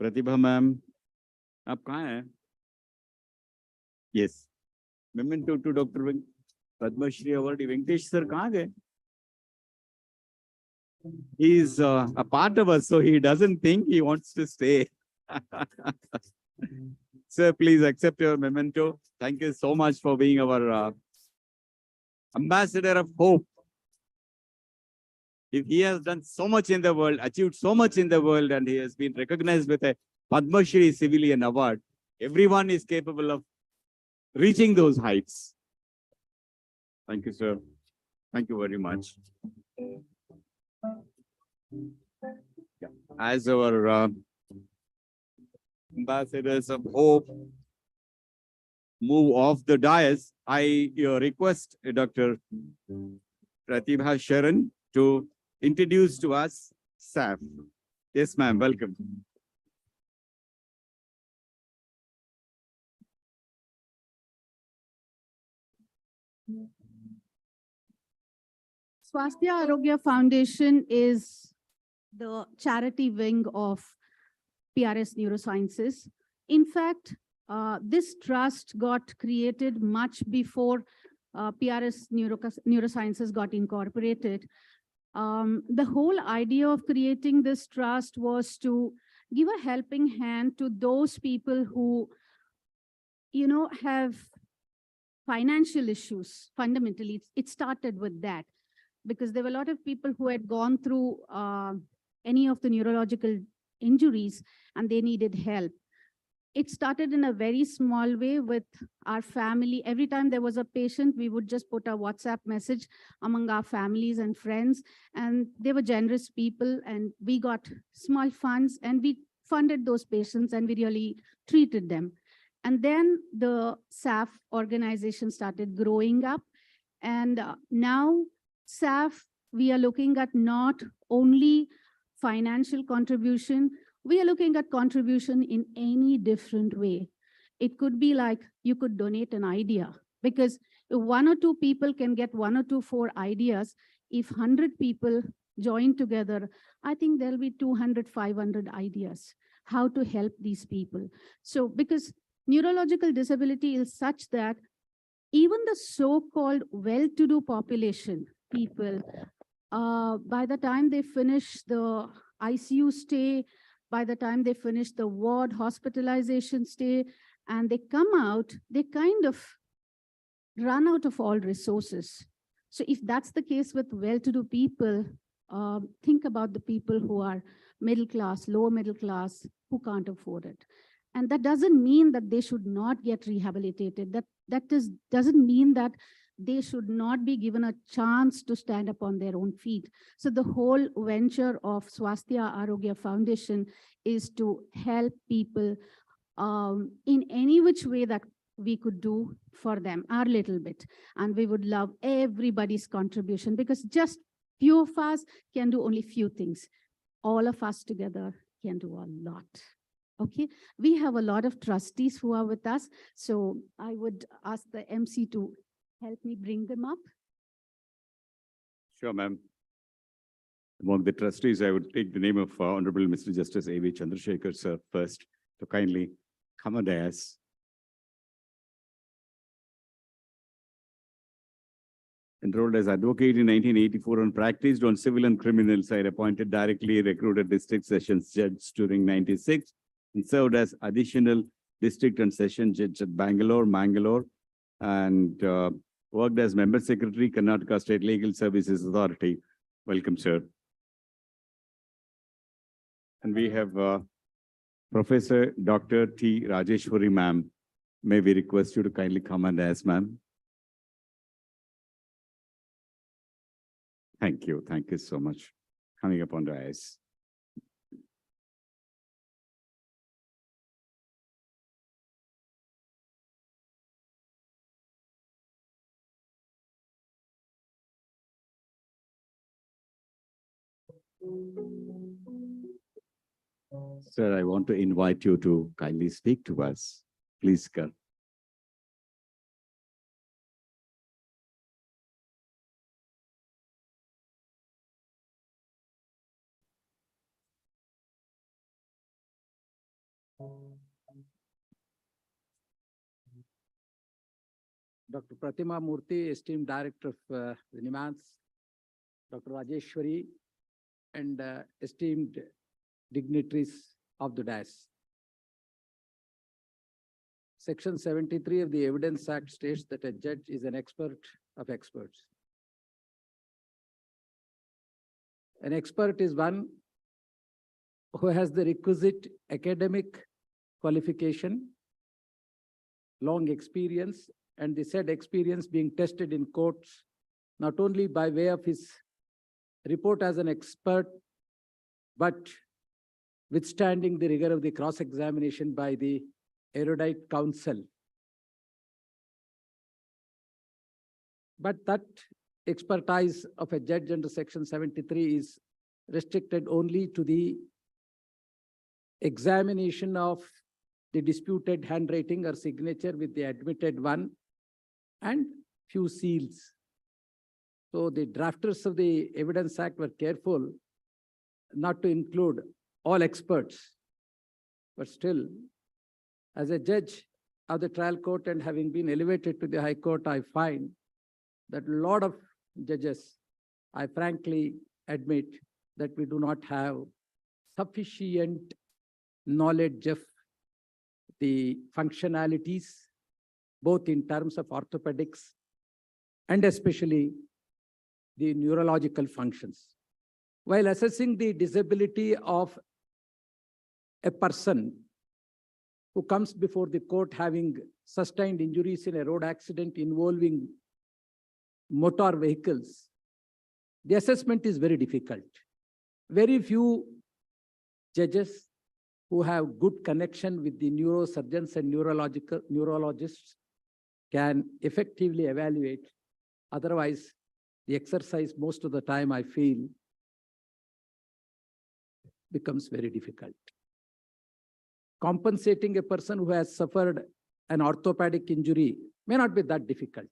Pratibha ma'am, आप कहाँ हैं? Yes. Memento to Dr. Padma Shri awardee Venkatesh sir कहाँ गए? He is a part of us, so he doesn't think he wants to stay. Sir, please accept your memento. Thank you so much for being our ambassador of hope. If he has done so much in the world, achieved so much in the world, and he has been recognized with a Padma Shri Civilian Award, everyone is capable of reaching those heights. Thank you, sir. Thank you very much. Yeah. As our ambassadors of hope move off the dais, I request Dr. Pratibha Sharan to introduce to us SAF. Yes, ma'am, welcome. Swasthya Arogya Foundation is the charity wing of PRS Neurosciences. In fact, this trust got created much before PRS Neurosciences got incorporated. The whole idea of creating this trust was to give a helping hand to those people who, have financial issues. Fundamentally, it started with that, because there were a lot of people who had gone through any of the neurological injuries and they needed help. It started in a very small way with our family. Every time there was a patient, we would just put a WhatsApp message among our families and friends, and they were generous people, and we got small funds and we funded those patients and we really treated them. And then the SAF organization started growing up, And now SAF, we are looking at not only financial contribution, we are looking at contribution in any different way. It could be like you could donate an idea, because if 1 or 2 people can get 1 or 2, 4 ideas, if 100 people join together, I think there'll be 200, 500 ideas how to help these people. So because neurological disability is such that even the so-called well-to-do population people, by the time they finish the ICU stay, by the time they finish the ward hospitalization stay, and they come out, they kind of run out of all resources. So if that's the case with well-to-do people, think about the people who are middle class, lower middle class, who can't afford it. And that doesn't mean that they should not get rehabilitated. Doesn't mean that they should not be given a chance to stand up on their own feet. So the whole venture of Swasthya Arogya Foundation is to help people in any which way that we could do for them, our little bit. And we would love everybody's contribution, because just few of us can do only few things. All of us together can do a lot. Okay, we have a lot of trustees who are with us. So I would ask the MC to help me bring them up. Sure, ma'am. Among the trustees, I would take the name of Honorable Mr. Justice A.V. Chandrasekhar, sir, first, to kindly come and ask. Enrolled as advocate in 1984 and practiced on civil and criminal side, appointed directly recruited district sessions judge during 96, and served as additional district and session judge at Mangalore, and worked as member secretary, Karnataka State Legal Services Authority. Welcome, sir. And we have Professor Dr. T. Rajeshwari, ma'am. May we request you to kindly come and ask, ma'am. Thank you. Thank you so much. Coming up on the dais. Sir, I want to invite you to kindly speak to us. Please come. Dr. Pratima Murthy, esteemed director of the NIMANS, Dr. Rajeshwari, and esteemed dignitaries of the dais. Section 73 of the Evidence Act states that a judge is an expert of experts. An expert is one who has the requisite academic qualification, long experience, and the said experience being tested in courts, not only by way of his report as an expert, but withstanding the rigor of the cross-examination by the erudite counsel. But that expertise of a judge under Section 73 is restricted only to the examination of the disputed handwriting or signature with the admitted one and few seals. So the drafters of the Evidence Act were careful not to include all experts, but still, as a judge of the trial court and having been elevated to the High Court, I find that a lot of judges, I frankly admit that we do not have sufficient knowledge of the functionalities, both in terms of orthopedics and especially the neurological functions. While assessing the disability of a person who comes before the court having sustained injuries in a road accident involving motor vehicles, the assessment is very difficult. Very few judges who have good connection with the neurosurgeons and neurologists can effectively evaluate Otherwise, the exercise most of the time I feel becomes very difficult. Compensating a person who has suffered an orthopedic injury may not be that difficult.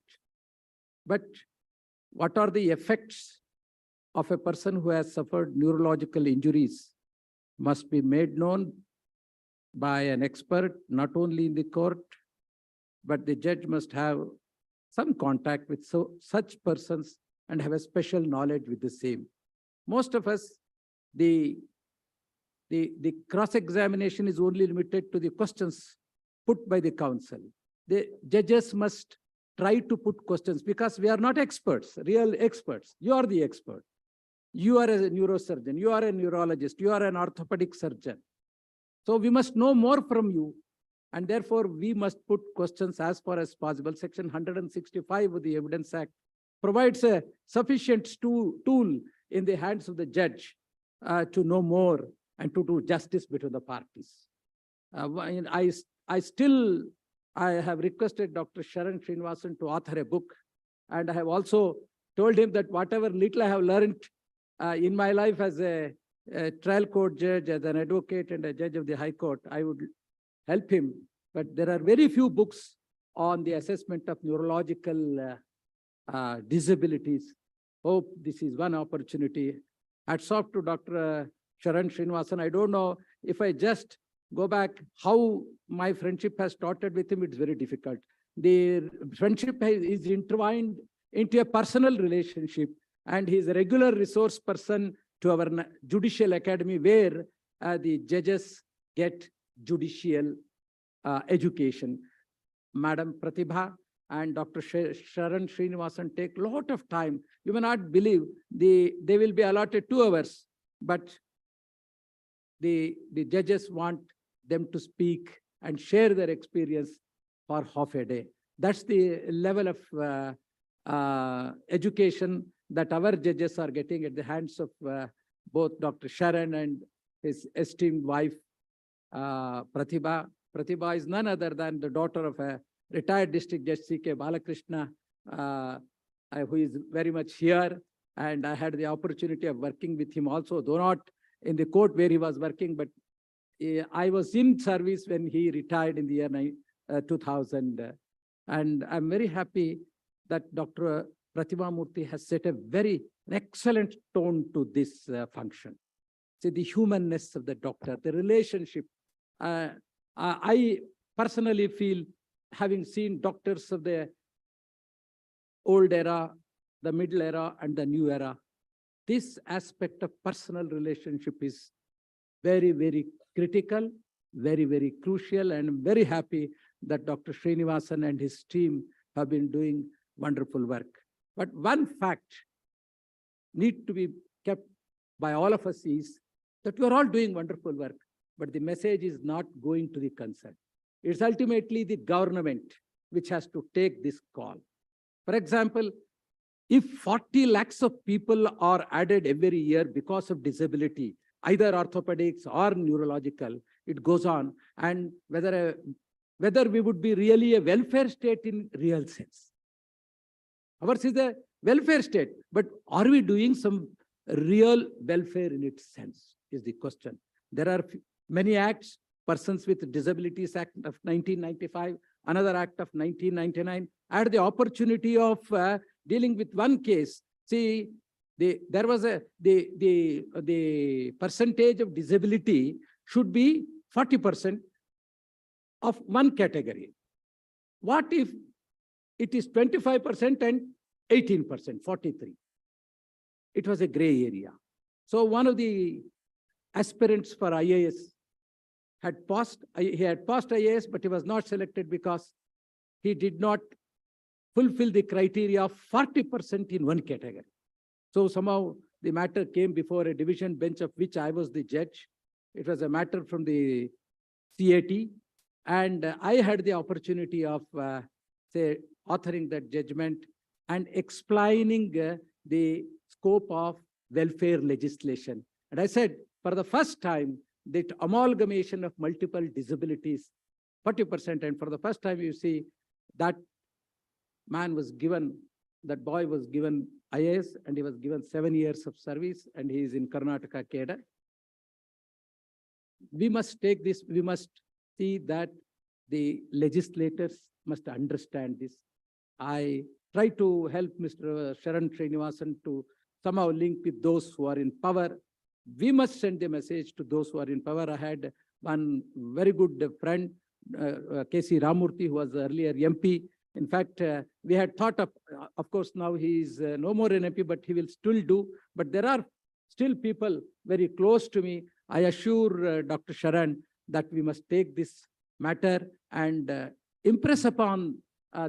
But what are the effects of a person who has suffered neurological injuries must be made known by an expert, not only in the court, but the judge must have some contact with such persons and have a special knowledge with the same. Most of us, the cross-examination is only limited to the questions put by the counsel. The judges must try to put questions because we are not experts, real experts. You are the expert. You are a neurosurgeon, you are a neurologist, you are an orthopedic surgeon. So we must know more from you, and therefore we must put questions as far as possible. Section 165 of the Evidence Act provides a sufficient tool in the hands of the judge to know more and to do justice between the parties. I have requested Dr. Sharan Srinivasan to author a book, and I have also told him that whatever little I have learned in my life as a trial court judge, as an advocate and a judge of the High Court, I would help him. But there are very few books on the assessment of neurological disabilities. Hope this is one opportunity. Hats off to Dr. Sharan Srinivasan. I don't know if I just go back how my friendship has started with him, it's very difficult. The friendship is intertwined into a personal relationship, and he's a regular resource person to our Judicial Academy, where the judges get judicial education. Madam Pratibha and Dr. Sharan Srinivasan take a lot of time. You may not believe they will be allotted 2 hours, but the judges want them to speak and share their experience for half a day. That's the level of education that our judges are getting at the hands of both Dr. Sharan and his esteemed wife, Pratibha. Pratibha is none other than the daughter of a retired district judge, C.K. Balakrishna, who is very much here. And I had the opportunity of working with him also, though not in the court where he was working, but I was in service when he retired in the year 2000. And I'm very happy that Dr. Pratibha Murthy has set a very excellent tone to this function. See, the humanness of the doctor, the relationship. I personally feel, having seen doctors of the old era, the middle era, and the new era, this aspect of personal relationship is very, very critical, very, very crucial, and I'm very happy that Dr. Srinivasan and his team have been doing wonderful work. But one fact need to be kept by all of us is that we are all doing wonderful work, but the message is not going to the concerned. It's ultimately the government which has to take this call. For example, if 40 lakhs of people are added every year because of disability, either orthopedics or neurological, it goes on. And whether we would be really a welfare state in real sense. Ours is a welfare state, but are we doing some real welfare in its sense is the question. There are many acts, Persons with Disabilities Act of 1995, another act of 1999. I had the opportunity of dealing with one case. See, there was the percentage of disability should be 40% of one category. What if it is 25% and 18%, 43? It was a gray area. So one of the aspirants for IAS had passed IAS, but he was not selected because he did not fulfill the criteria of 40% in one category. So somehow the matter came before a division bench of which I was the judge. It was a matter from the CAT, and I had the opportunity of, authoring that judgment and explaining the scope of welfare legislation. And I said, for the first time, that amalgamation of multiple disabilities, 40%, and for the first time, you see, that man was given That boy was given IAS and he was given 7 years of service and he is in Karnataka cadre. We must take this, we must see that the legislators must understand this. I try to help Mr. Sharan Srinivasan to somehow link with those who are in power. We must send a message to those who are in power. I had one very good friend, K.C. Ramurthy, who was earlier MP. In fact, we had thought of course, now he is no more an MP, but he will still do. But there are still people very close to me. I assure Dr. Sharan that we must take this matter and impress upon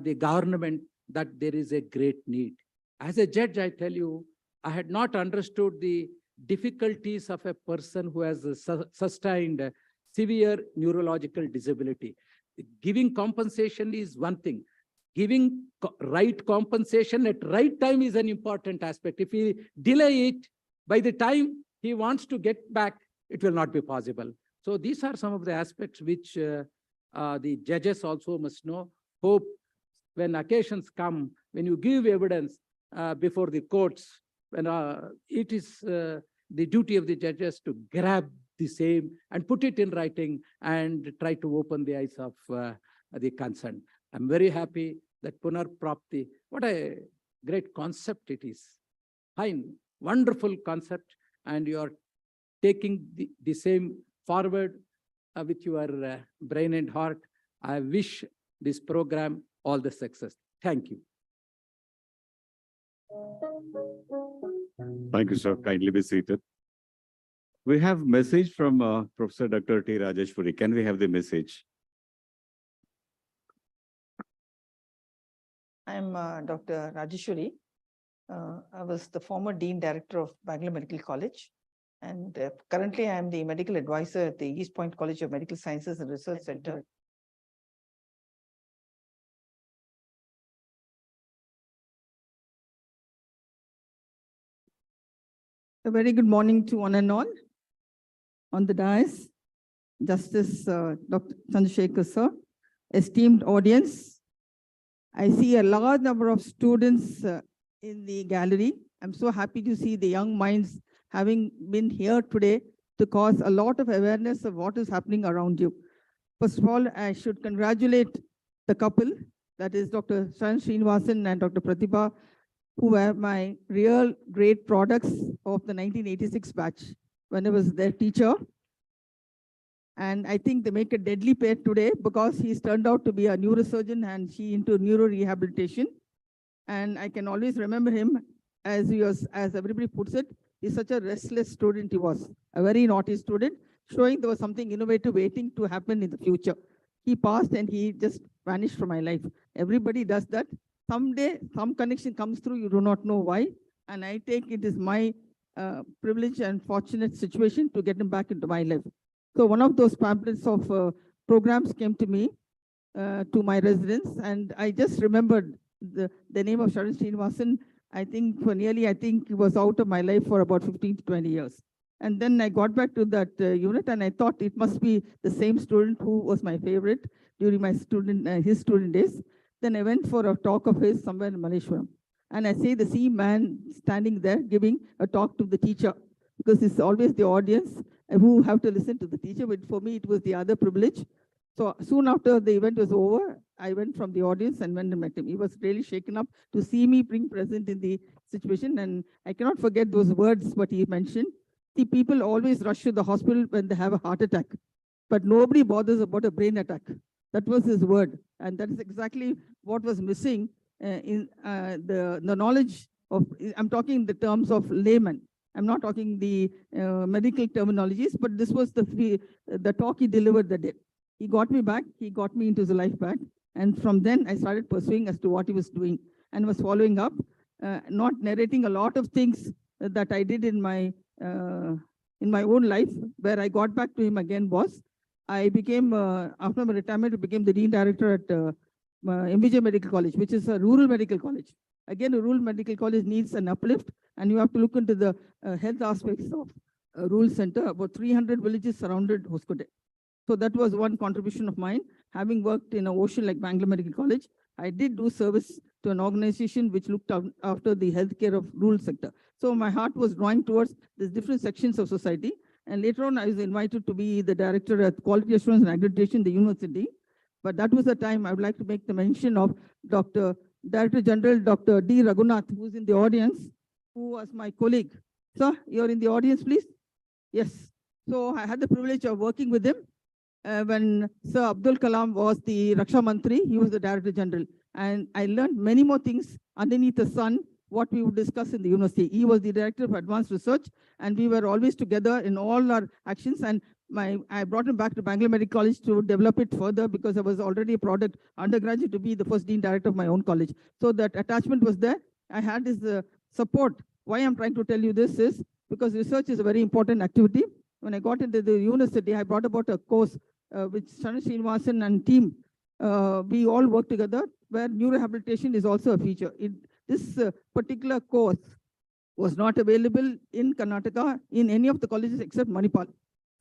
the government that there is a great need. As a judge, I tell you, I had not understood the difficulties of a person who has sustained severe neurological disability. Giving compensation is one thing. Giving right compensation at right time is an important aspect. If we delay it, by the time he wants to get back, it will not be possible. So these are some of the aspects which the judges also must know. Hope when occasions come, when you give evidence before the courts, when it is the duty of the judges to grab the same and put it in writing and try to open the eyes of the concerned. I'm very happy that PUNARPRAAPTI, what a great concept it is. Fine, wonderful concept, and you are taking the same forward with your brain and heart. I wish this program all the success. Thank you. Thank you, sir. Kindly be seated. We have message from Professor Dr. T. Rajeshwari. Can we have the message? I'm Dr. Rajeshwari. I was the former Dean Director of Bangalore Medical College. And currently I am the medical advisor at the East Point College of Medical Sciences and Research Center. A very good morning to one and all. On the dais, Justice Dr. Chandrasekhar sir, esteemed audience. I see a large number of students in the gallery. I'm so happy to see the young minds having been here today to cause a lot of awareness of what is happening around you. First of all, I should congratulate the couple, that is Dr. Sharan Srinivasan and Dr. Pratibha, who were my real great products of the 1986 batch when I was their teacher. And I think they make a deadly pair today because he's turned out to be a neurosurgeon and she into neuro-rehabilitation. And I can always remember him as he was, as everybody puts it, he's such a restless student he was, a very naughty student, showing there was something innovative waiting to happen in the future. He passed and he just vanished from my life. Everybody does that. Someday, some connection comes through, you do not know why. And I take it is my privilege and fortunate situation to get him back into my life. So one of those pamphlets of programs came to me, to my residence, and I just remembered the name of Sharan Srinivasan. I think for nearly, he was out of my life for about 15 to 20 years. And then I got back to that unit and I thought it must be the same student who was my favorite during my his student days. Then I went for a talk of his somewhere in Malleshwaram. And I see the same man standing there giving a talk to the teacher, because it's always the audience who have to listen to the teacher. But for me, it was the other privilege. So soon after the event was over, I went from the audience and went and met him. He was really shaken up to see me being present in the situation. And I cannot forget those words, what he mentioned. See, people always rush to the hospital when they have a heart attack, but nobody bothers about a brain attack. That was his word. And that is exactly what was missing in the knowledge of, I'm talking in the terms of layman. I'm not talking the medical terminologies, but this was the talk he delivered that day. He got me back, he got me into the life back. And from then I started pursuing as to what he was doing and was following up, not narrating a lot of things that I did in my own life. Where I got back to him again was, I became, after my retirement, I became the Dean Director at Invocation Medical College, which is a rural medical college. Again, a rural medical college needs an uplift, and you have to look into the health aspects of a rural center. About 300 villages surrounded Hoskote. So that was one contribution of mine. Having worked in an ocean like Bangalore Medical College, I did do service to an organization which looked after the healthcare of rural sector. So my heart was drawing towards these different sections of society. And later on, I was invited to be the director at Quality Assurance and Accreditation, the university. But that was the time I would like to make the mention of Director General Dr. D. Raghunath, who is in the audience, who was my colleague. Sir, you're in the audience, please? Yes. So I had the privilege of working with him when Sir Abdul Kalam was the Raksha Mantri. He was the Director General. And I learned many more things underneath the sun, what we would discuss in the university. He was the Director of Advanced Research, and we were always together in all our actions. And I brought him back to Bangalore Medical College to develop it further because I was already a product undergraduate to be the first Dean Director of my own college. So that attachment was there. I had his support. Why I'm trying to tell you this is because research is a very important activity. When I got into the university, I brought about a course which Sharan Srinivasan and team, we all work together, where neuro-rehabilitation is also a feature. This particular course was not available in Karnataka in any of the colleges except Manipal.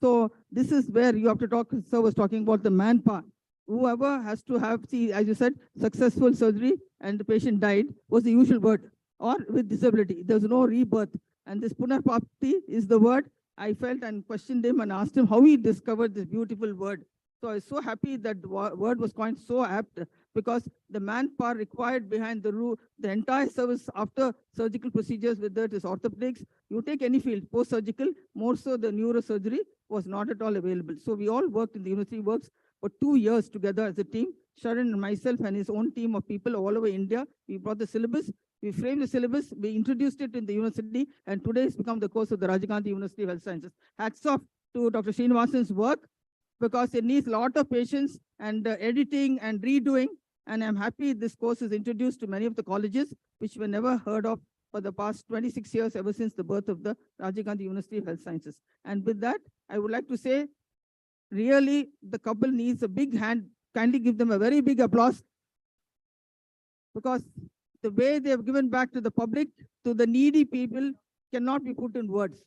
So this is where you have to talk, sir was talking about the manpower. Whoever has to have, see, as you said, successful surgery and the patient died was the usual word, or with disability. There's no rebirth. And this PUNARPRAAPTI is the word. I felt and questioned him and asked him how he discovered this beautiful word. So I was so happy that the word was coined so apt, because the manpower required behind the entire service after surgical procedures, whether it is orthopedics, you take any field, post-surgical, more so the neurosurgery was not at all available. So we all worked in the university, works for 2 years together as a team. Sharan and myself and his own team of people all over India. We brought the syllabus, we framed the syllabus, we introduced it in the university, and today it's become the course of the Rajiv Gandhi University of Health Sciences. Hats off to Dr. Srinivasan's work, because it needs a lot of patience and editing and redoing. And I'm happy this course is introduced to many of the colleges, which were never heard of for the past 26 years, ever since the birth of the Rajiv Gandhi University of Health Sciences. And with that, I would like to say, really, the couple needs a big hand. Kindly give them a very big applause, because the way they have given back to the public, to the needy people, cannot be put in words.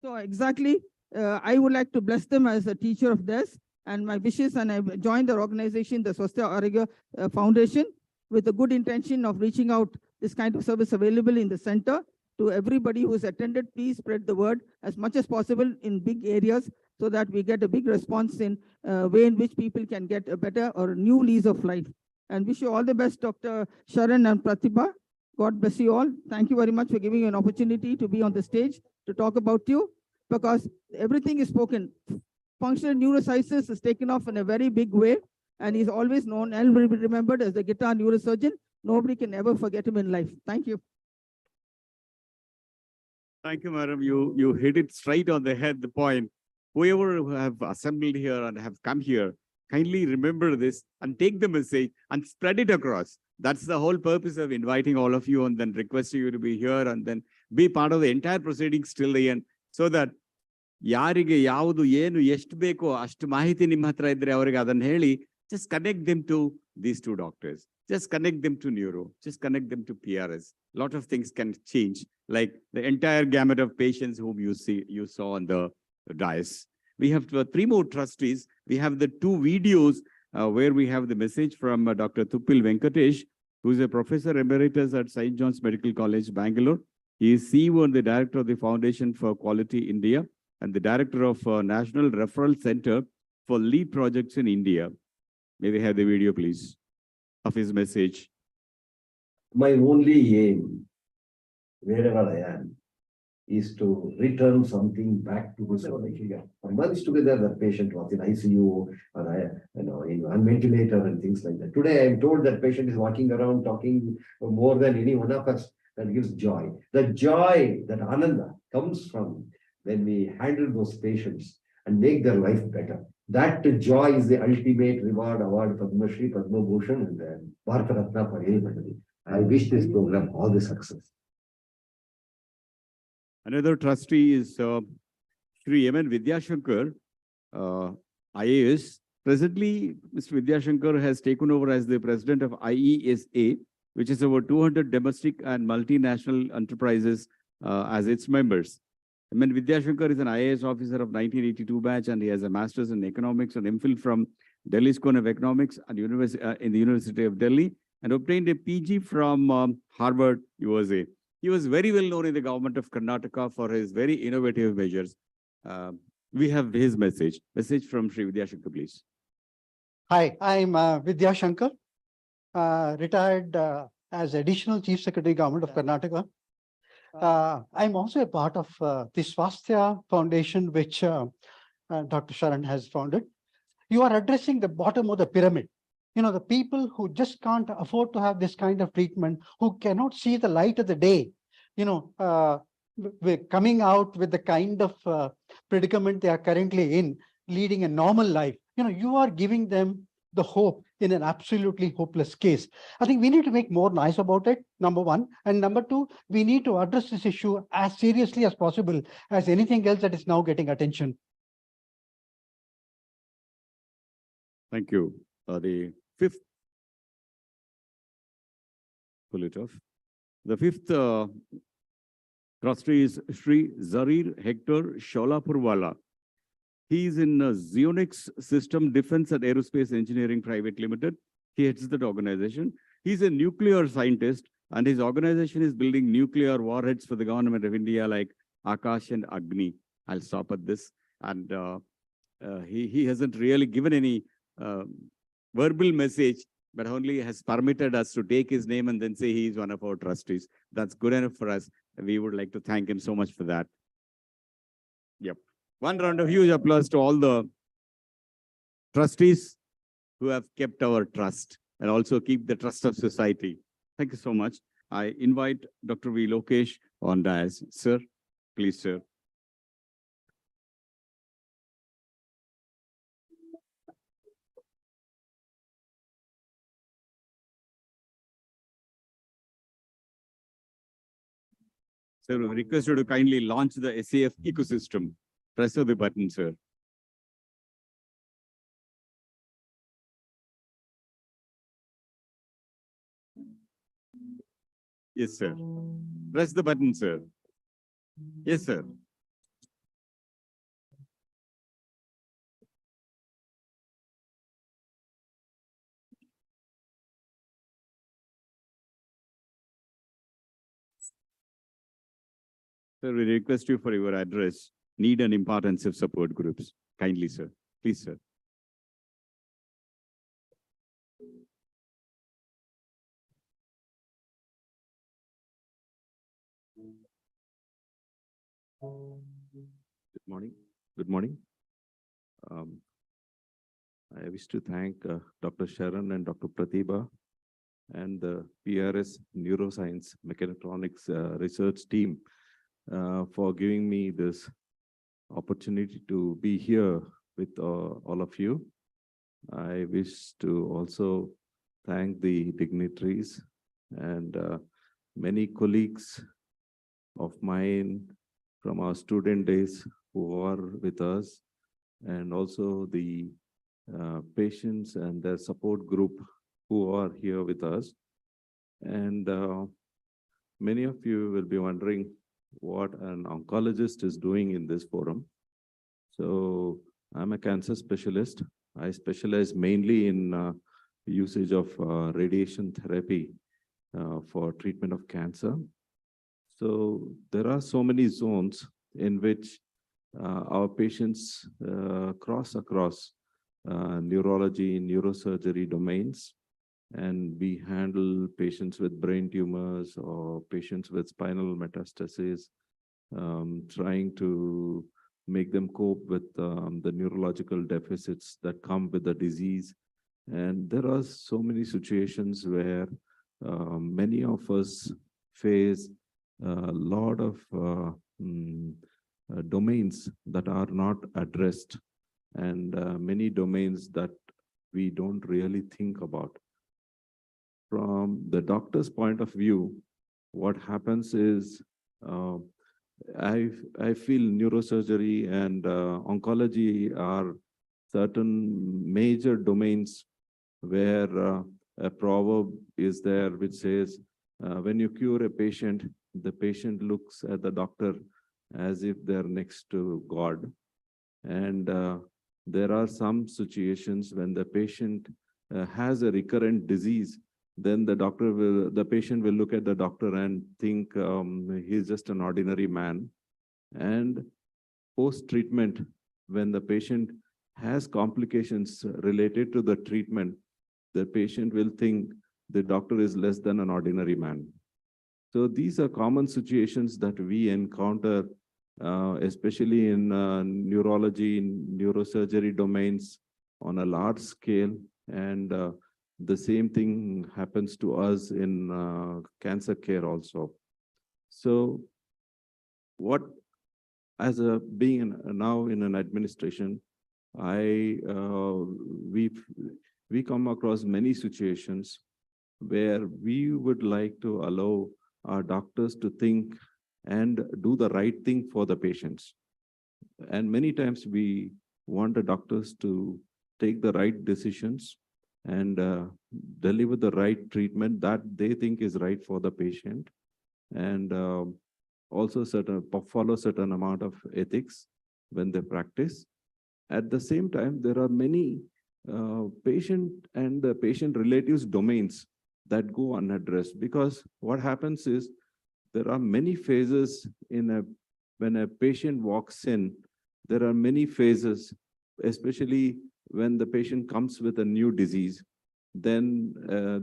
So exactly, I would like to bless them as a teacher of theirs, and my wishes, and I joined their organization, the Swasthya Arogya Foundation, with a good intention of reaching out this kind of service available in the center to everybody who's attended. Please spread the word as much as possible in big areas, so that we get a big response in way in which people can get a better or new lease of life. And wish you all the best, Dr. Sharan and Pratibha. God bless you all. Thank you very much for giving me an opportunity to be on the stage to talk about you, because everything is spoken. Functional neurosciences is taken off in a very big way, and he's always known and will be remembered as the guitar neurosurgeon. Nobody can ever forget him in life. Thank you. Thank you, madam. You hit it straight on the head, the point. Whoever who have assembled here and have come here, kindly remember this and take the message and spread it across. That's the whole purpose of inviting all of you and then requesting you to be here and then be part of the entire proceedings till the end, so that ಯಾರಿಗೆ ಯಾವುದು ಏನು ಎಷ್ಟು ಬೇಕೋ ಅಷ್ಟು ಮಾಹಿತಿ ನಿಮ್ಮ ಹತ್ರ ಇದ್ರೆ ಅವರಿಗೆ ಅದನ್ನ ಹೇಳಿ, just connect them to these two doctors, just connect them to neuro, just connect them to PRS. A lot of things can change, like the entire gamut of patients whom you saw on the dais. We have 3 more trustees. We have the 2 videos where we have the message from Dr. Thuppil Venkatesh, who is a professor emeritus at St. John's Medical College, Bangalore. He is CEO and the director of the Foundation for Quality India, and the director of National Referral Center for Lead Projects in India. May we have the video, please, of his message. My only aim, wherever I am, is to return something back to the society. For months together, the patient was in ICU or in ventilator and things like that. Today, I am told that patient is walking around talking more than any one of us. That gives joy. The joy, that ananda, comes from when we handle those patients and make their life better. That joy is the ultimate reward, award, Padma Shri, Padma Bhushan, and Bharata Ratna for anybody. I wish this program all the success. Another trustee is Shri M.N. Vidyashankar, IAS. Presently, Mr. Vidyashankar has taken over as the president of IESA, which is over 200 domestic and multinational enterprises as its members. M.N. Vidyashankar is an IAS officer of 1982 batch, and he has a master's in economics and MPhil from Delhi School of Economics and in the University of Delhi, and obtained a PG from Harvard, USA. He was very well known in the government of Karnataka for his very innovative measures. We have his message. Message from Sri Vidyashankar, please. Hi, I'm Vidyashankar, retired as Additional Chief Secretary, Government of Karnataka. I'm also a part of the Swasthya Foundation, which Dr. Sharan has founded. You are addressing the bottom of the pyramid. You know, the people who just can't afford to have this kind of treatment, who cannot see the light of the day, you know, we're coming out with the kind of predicament they are currently in, leading a normal life. You know, you are giving them the hope in an absolutely hopeless case. I think we need to make more noise about it, number one. And number two, we need to address this issue as seriously as possible as anything else that is now getting attention. Thank you. The fifth, pull it off. The fifth trustee is Sri Zarir Hector Sholapurwala. He is in Xionix System Defense and Aerospace Engineering Private Limited. He heads that organization. He's a nuclear scientist, and his organization is building nuclear warheads for the government of India, like Akash and Agni. I'll stop at this. And he hasn't really given any verbal message, but only has permitted us to take his name and then say he is one of our trustees. That's good enough for us. We would like to thank him so much for that. Yep. One round of huge applause to all the trustees who have kept our trust and also keep the trust of society. Thank you so much. I invite Dr. V. Lokesh on dais. Sir, please, sir. Sir, we request you to kindly launch the SAF ecosystem. Press the button, sir. Yes, sir. Press the button, sir. Yes, sir. Sir, we request you for your address, need and importance of support groups. Kindly, sir. Please, sir. Good morning. Good morning. I wish to thank Dr. Sharan and Dr. Pratibha and the PRS Neuroscience Mechatronics research team for giving me this opportunity to be here with all of you. I wish to also thank the dignitaries and many colleagues of mine from our student days who are with us, and also the patients and their support group who are here with us. And many of you will be wondering what an oncologist is doing in this forum. So I'm a cancer specialist. I specialize mainly in usage of radiation therapy for treatment of cancer. So there are so many zones in which our patients cross across neurology, neurosurgery domains, and we handle patients with brain tumors or patients with spinal metastases, trying to make them cope with the neurological deficits that come with the disease. And there are so many situations where many of us face a lot of domains that are not addressed, and many domains that we don't really think about. From the doctor's point of view, what happens is I feel neurosurgery and oncology are certain major domains where a proverb is there which says, when you cure a patient, the patient looks at the doctor as if they're next to God. And there are some situations when the patient has a recurrent disease then the patient will look at the doctor and think he's just an ordinary man. And post-treatment, when the patient has complications related to the treatment, the patient will think the doctor is less than an ordinary man. So these are common situations that we encounter, especially in neurology, in neurosurgery domains on a large scale. And the same thing happens to us in cancer care also. So being now in an administration, we come across many situations where we would like to allow our doctors to think and do the right thing for the patients. And many times we want the doctors to take the right decisions and deliver the right treatment that they think is right for the patient, and also follow certain amount of ethics when they practice. At the same time, there are many patient and the patient relatives domains that go unaddressed, because what happens is there are many phases when a patient walks in. There are many phases, especially when the patient comes with a new disease, then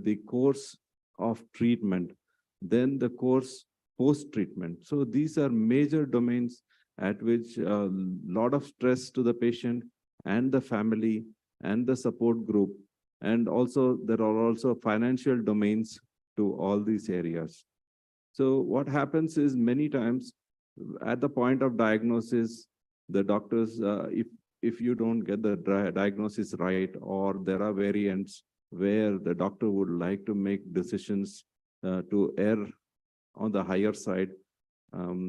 the course of treatment, then the course post-treatment. So these are major domains at which a lot of stress to the patient and the family and the support group. And also there are also financial domains to all these areas. So what happens is many times at the point of diagnosis, the doctors, if you don't get the diagnosis right, or there are variants where the doctor would like to make decisions to err on the higher side.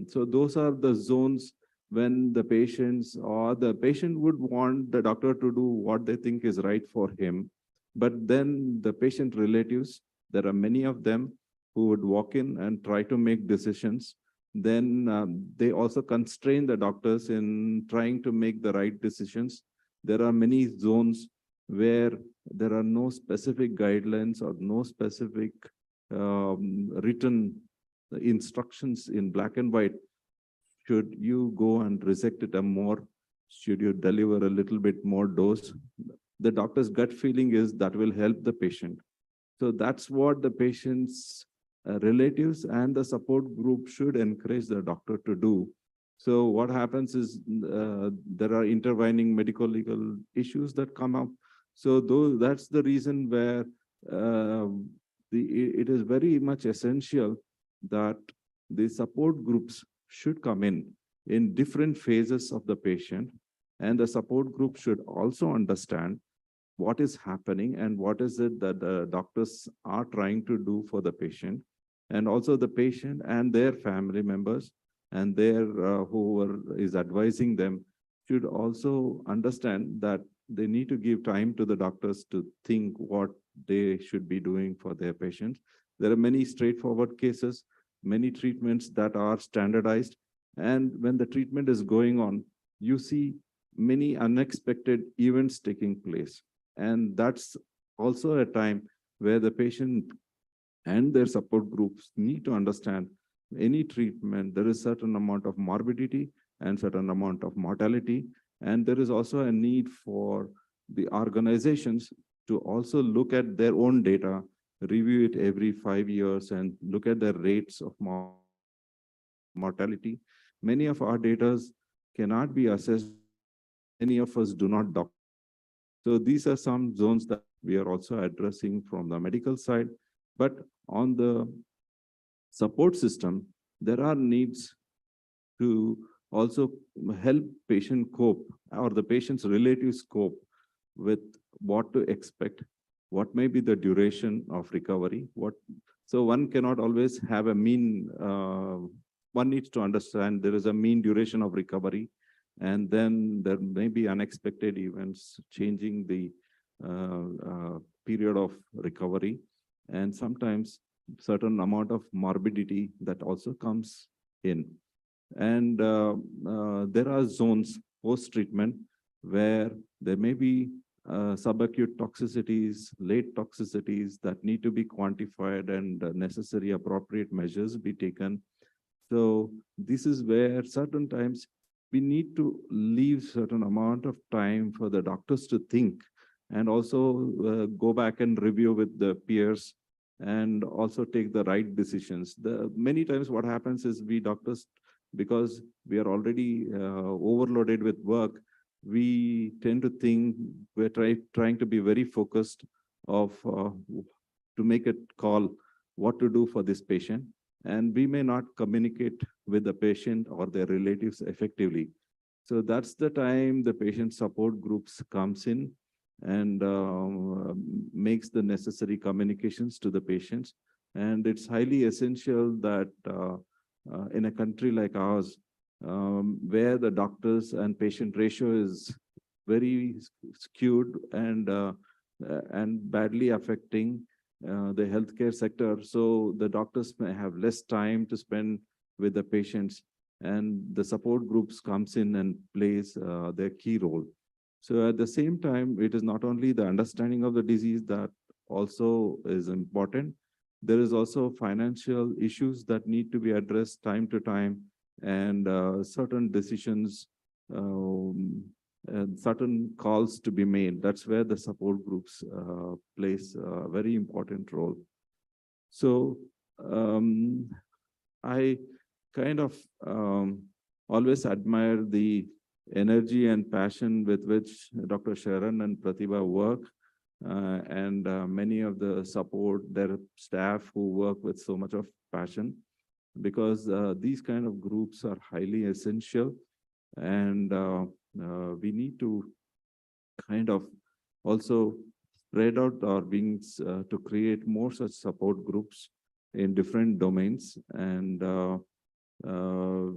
So those are the zones when the patients or the patient would want the doctor to do what they think is right for him. But then the patient relatives, there are many of them who would walk in and try to make decisions. Then they also constrain the doctors in trying to make the right decisions. There are many zones where there are no specific guidelines or no specific written instructions in black and white. Should you go and resect it more? Should you deliver a little bit more dose? The doctor's gut feeling is that will help the patient. So that's what the patient's relatives and the support group should encourage the doctor to do. So what happens is there are intervening medical legal issues that come up. So that's the reason where it is very much essential that the support groups should come in different phases of the patient, and the support group should also understand what is happening and what is it that the doctors are trying to do for the patient. And also the patient and their family members and their whoever is advising them should also understand that they need to give time to the doctors to think what they should be doing for their patients. There are many straightforward cases, many treatments that are standardized. And when the treatment is going on, you see many unexpected events taking place. And that's also a time where the patient and their support groups need to understand any treatment, there is certain amount of morbidity and certain amount of mortality. And there is also a need for the organizations to also look at their own data, review it every 5 years and look at the rates of mortality. Many of our data cannot be assessed. Many of us do not document. So these are some zones that we are also addressing from the medical side. But on the support system, there are needs to also help patient cope, or the patient's relatives cope with what to expect, what may be the duration of recovery. So one cannot always have a mean, one needs to understand there is a mean duration of recovery, and then there may be unexpected events changing the period of recovery. And sometimes certain amount of morbidity that also comes in. And there are zones post-treatment where there may be subacute toxicities, late toxicities that need to be quantified and necessary appropriate measures be taken. So this is where certain times we need to leave certain amount of time for the doctors to think and also go back and review with the peers and also take the right decisions. Many times what happens is we doctors, because we are already overloaded with work, we tend to think we're trying to be very focused of to make a call what to do for this patient. And we may not communicate with the patient or their relatives effectively. So that's the time the patient support groups comes in and makes the necessary communications to the patients. And it's highly essential that in a country like ours, where the doctors and patient ratio is very skewed and badly affecting the healthcare sector. So the doctors may have less time to spend with the patients, and the support groups comes in and plays their key role. So at the same time, it is not only the understanding of the disease that also is important. There is also financial issues that need to be addressed time to time, and certain decisions, and certain calls to be made. That's where the support groups plays a very important role. So I kind of always admire the energy and passion with which Dr. Sharon and Pratibha work, and many of the support, their staff who work with so much of passion, because these kind of groups are highly essential, and we need to kind of also spread out our wings to create more such support groups in different domains, and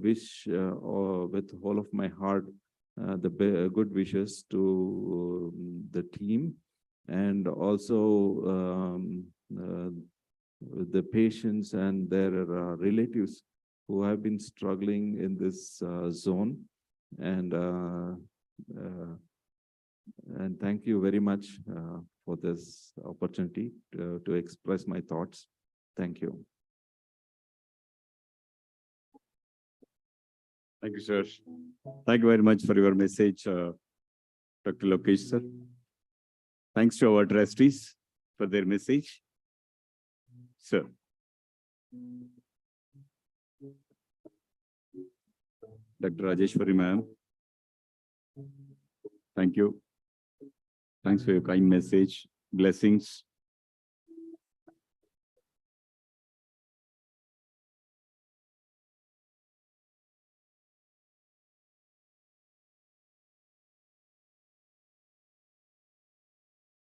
wish with all of my heart the good wishes to the team, and also the patients and their relatives who have been struggling in this zone. And thank you very much for this opportunity to express my thoughts. Thank you. Thank you, sir. Thank you very much for your message, Dr. Lokesh, sir. Thanks to our trustees for their message. Sir. Dr. Rajeshwari, ma'am. Thank you. Thanks for your kind message. Blessings.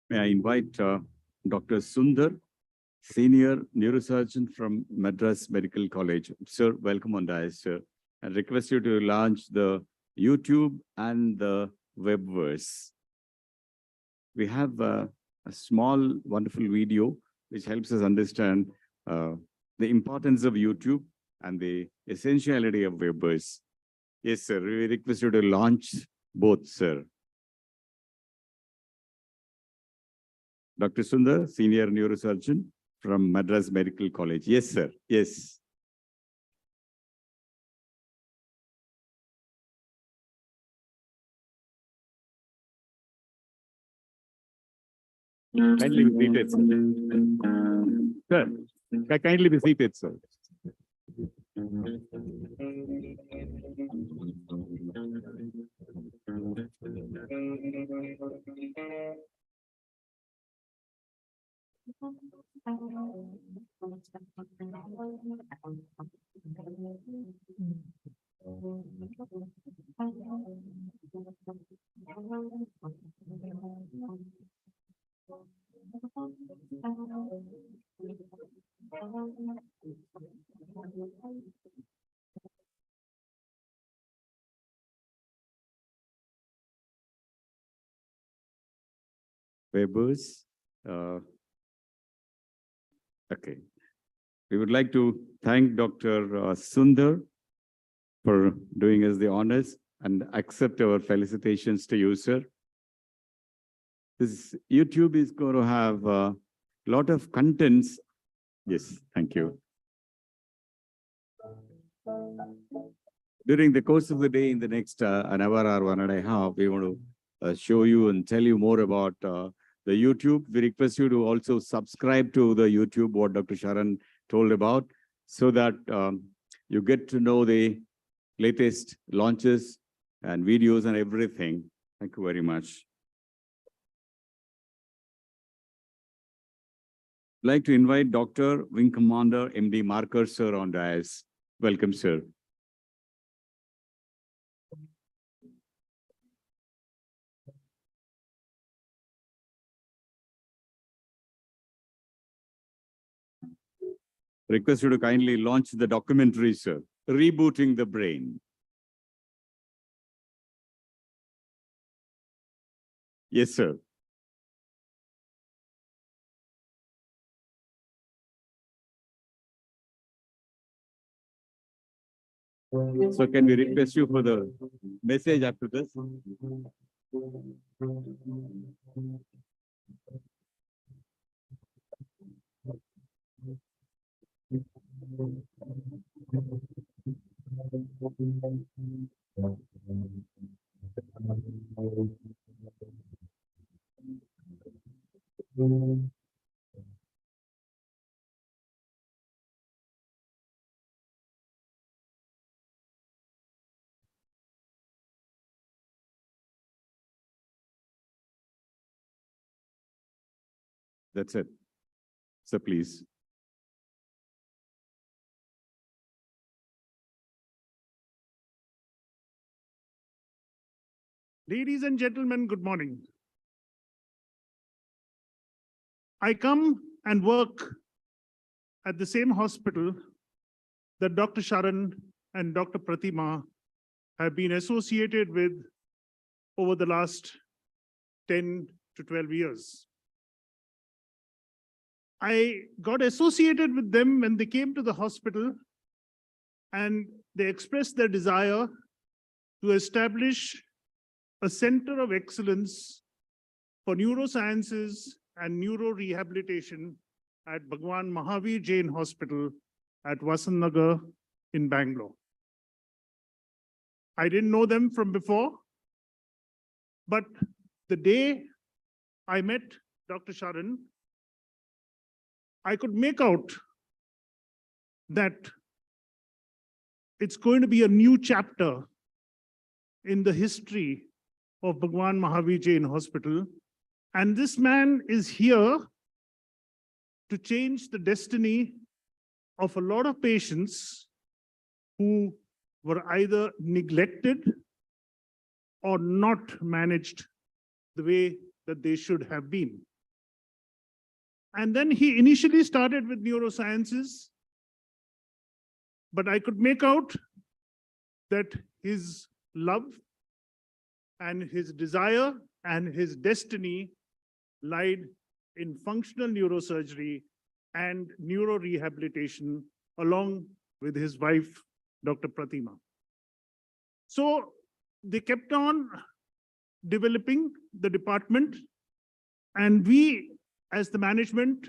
May I invite Dr. Sundar, Senior Neurosurgeon from Madras Medical College. Sir, welcome on dais, sir. I request you to launch the YouTube and the webverse. We have a small, wonderful video which helps us understand the importance of YouTube and the essentiality of webverse. Yes, sir. We request you to launch both, sir. Dr. Sundar, Senior Neurosurgeon from Madras Medical College. Yes, sir. Yes. Kindly be seated, sir. Sir, kindly be seated, sir. Webers. Okay. We would like to thank Dr. Sundar for doing us the honors and accept our felicitations to you, sir. This YouTube is going to have a lot of contents. Yes, thank you. During the course of the day, in the next an hour or 1.5, we want to show you and tell you more about the YouTube. We request you to also subscribe to the YouTube, what Dr. Sharan told about, so that you get to know the latest launches and videos and everything. Thank you very much. I'd like to invite Dr. Wing Commander MD Marker, sir, on dais. Welcome, sir. Request you to kindly launch the documentary, sir. Rebooting the Brain. Yes, sir. So can we request you for the message after this? That's it. So please. Ladies and gentlemen, good morning. I come and work at the same hospital that Dr. Sharan and Dr. Pratima have been associated with over the last 10 to 12 years. I got associated with them when they came to the hospital and they expressed their desire to establish a center of excellence for neurosciences and neuro-rehabilitation at Bhagwan Mahavir Jain Hospital at Vasantnagar in Bangalore. I didn't know them from before, but the day I met Dr. Sharan, I could make out that it's going to be a new chapter in the history of Bhagwan Mahavir Jain Hospital. And this man is here to change the destiny of a lot of patients who were either neglected or not managed the way that they should have been. And then he initially started with neurosciences, but I could make out that his love and his desire and his destiny lied in functional neurosurgery and neuro-rehabilitation along with his wife, Dr. Pratima. So they kept on developing the department, and we as the management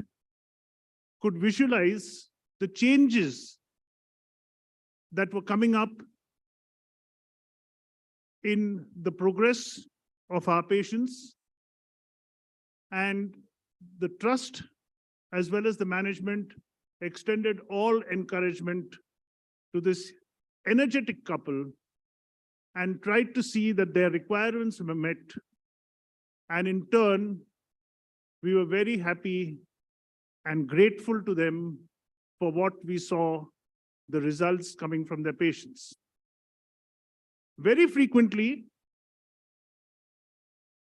could visualize the changes that were coming up in the progress of our patients, and the trust as well as the management extended all encouragement to this energetic couple and tried to see that their requirements were met. And in turn, we were very happy and grateful to them for what we saw, the results coming from their patients. Very frequently,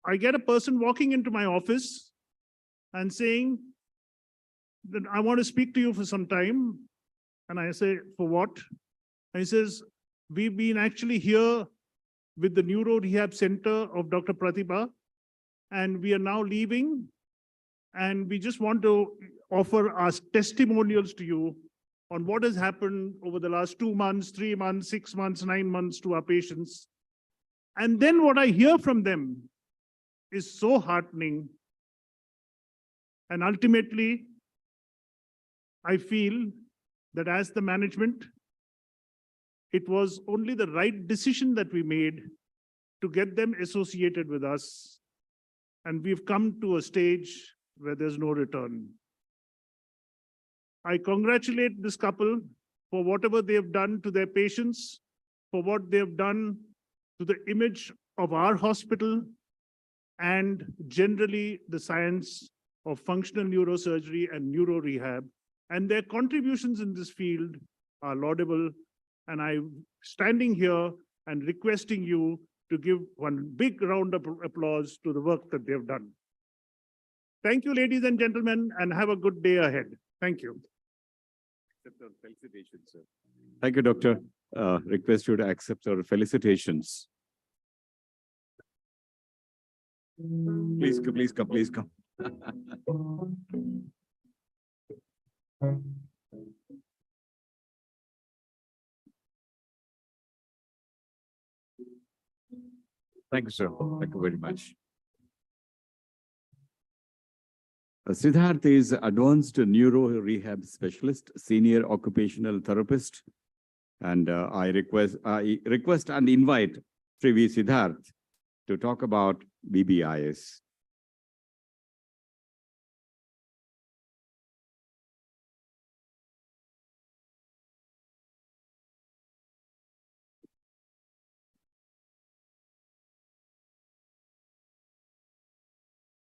I get a person walking into my office and saying that I want to speak to you for some time. And I say, for what? And he says, we've been actually here with the neuro-rehab center of Dr. Pratibha, and we are now leaving. And we just want to offer our testimonials to you on what has happened over the last 2 months, 3 months, 6 months, 9 months to our patients. And then what I hear from them is so heartening. And ultimately, I feel that as the management, it was only the right decision that we made to get them associated with us. And we've come to a stage where there's no return. I congratulate this couple for whatever they have done to their patients, for what they have done to the image of our hospital, and generally the science of functional neurosurgery and neuro-rehab. And their contributions in this field are laudable. And I'm standing here and requesting you to give one big round of applause to the work that they've done. Thank you, ladies and gentlemen, and have a good day ahead. Thank you. Felicitations, sir. Thank you, Doctor. Request you to accept our felicitations. Please come, please come, please come. Thank you, sir. Thank you very much. Siddharth is advanced neuro-rehab specialist, senior occupational therapist, and I request and invite Sri V. Siddharth to talk about BBIS.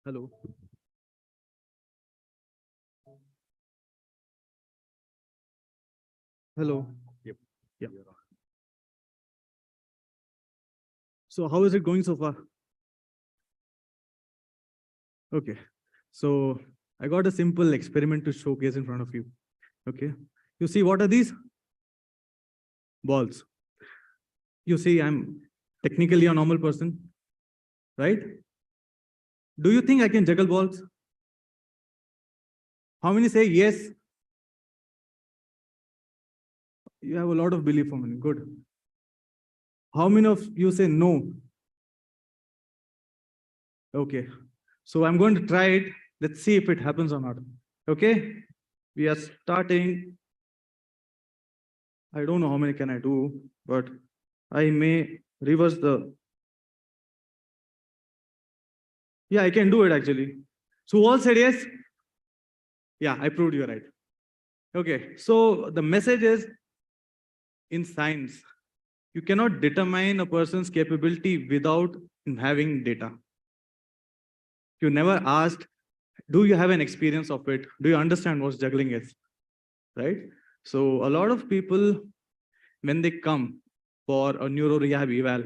Hello. Hello. Yep. Yeah. So how is it going so far? Okay. So I got a simple experiment to showcase in front of you. Okay. You see, what are these? Balls. You see, I'm technically a normal person, right? Do you think I can juggle balls? How many say yes? You have a lot of belief on me. Good. How many of you say no? Okay. So I'm going to try it. Let's see if it happens or not. Okay. We are starting. I don't know how many can I do, but I may reverse the. Yeah, I can do it actually. So who all said yes? Yeah, I proved you right. Okay. So the message is, in science, you cannot determine a person's capability without having data. You never asked, do you have an experience of it? Do you understand what juggling is? Right? So a lot of people, when they come for a neuro-rehab eval,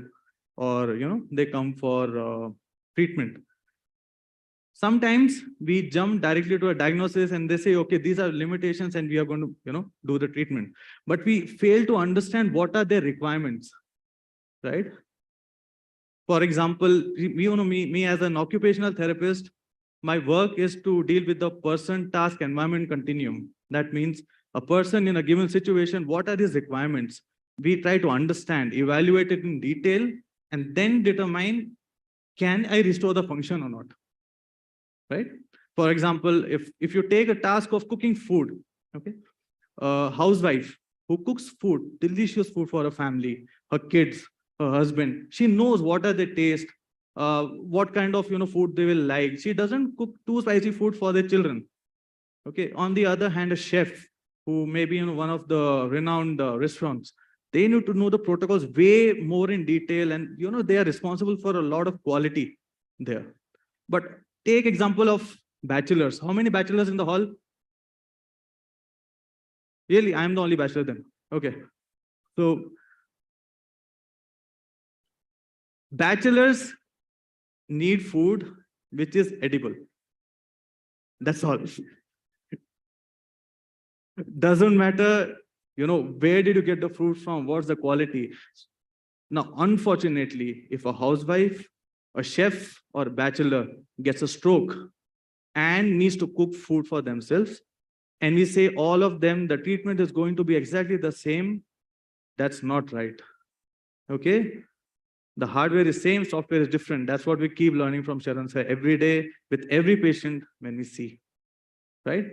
or they come for treatment, sometimes we jump directly to a diagnosis and they say, okay, these are limitations and we are going to do the treatment. But we fail to understand what are their requirements, right? For example, me as an occupational therapist, my work is to deal with the person, task, environment continuum. That means a person in a given situation, what are his requirements? We try to understand, evaluate it in detail, and then determine, can I restore the function or not? Right? For example, if you take a task of cooking food, okay, a housewife who cooks food, delicious food for her family, her kids, her husband, she knows what are the taste, what kind of food they will like. She doesn't cook too spicy food for their children. Okay. On the other hand, a chef who may be in one of the renowned restaurants, they need to know the protocols way more in detail, and they are responsible for a lot of quality there. But take example of bachelors. How many bachelors in the hall? Really, I'm the only bachelor then. Okay. So bachelors need food which is edible. That's all. Doesn't matter, where did you get the fruit from? What's the quality? Now, unfortunately, if a housewife, a chef, or a bachelor gets a stroke and needs to cook food for themselves, and we say all of them, the treatment is going to be exactly the same, that's not right. Okay? The hardware is same, software is different. That's what we keep learning from Sharan sir every day with every patient when we see, right?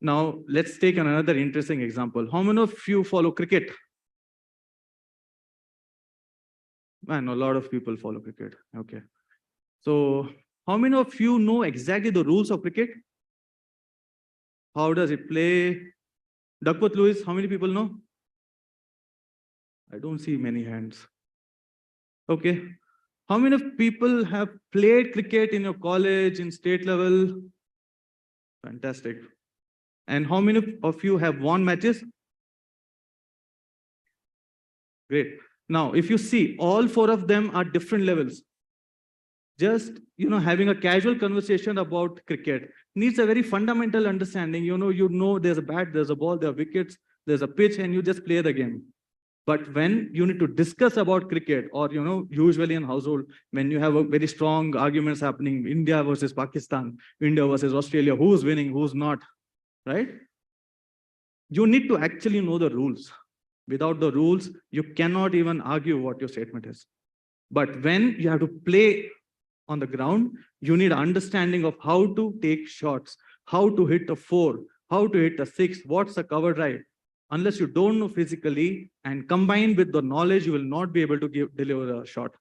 Now, let's take another interesting example. How many of you follow cricket? Man, a lot of people follow cricket. Okay. So how many of you know exactly the rules of cricket? How does it play? Duckworth Lewis, how many people know? I don't see many hands. Okay. How many of people have played cricket in your college, in state level? Fantastic. And how many of you have won matches? Great. Now, if you see, all four of them are different levels. Just, having a casual conversation about cricket needs a very fundamental understanding. You know there's a bat, there's a ball, there are wickets, there's a pitch, and you just play the game. But when you need to discuss about cricket, or, usually in household, when you have a very strong arguments happening, India versus Pakistan, India versus Australia, who's winning, who's not, right? You need to actually know the rules. Without the rules, you cannot even argue what your statement is. But when you have to play on the ground, you need understanding of how to take shots, how to hit a 4, how to hit a 6, what's a cover drive. Unless you don't know physically and combine with the knowledge, you will not be able to deliver a shot.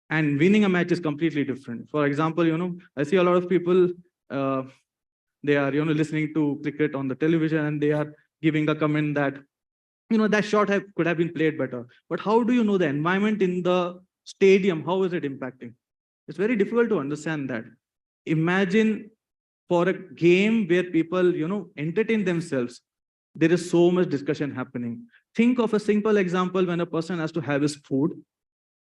And winning a match is completely different. For example, I see a lot of people, they are, listening to cricket on the television, and they are giving a comment that, that shot could have been played better. But how do you know the environment in the stadium? How is it impacting? It's very difficult to understand that. Imagine for a game where people, entertain themselves, there is so much discussion happening. Think of a simple example when a person has to have his food,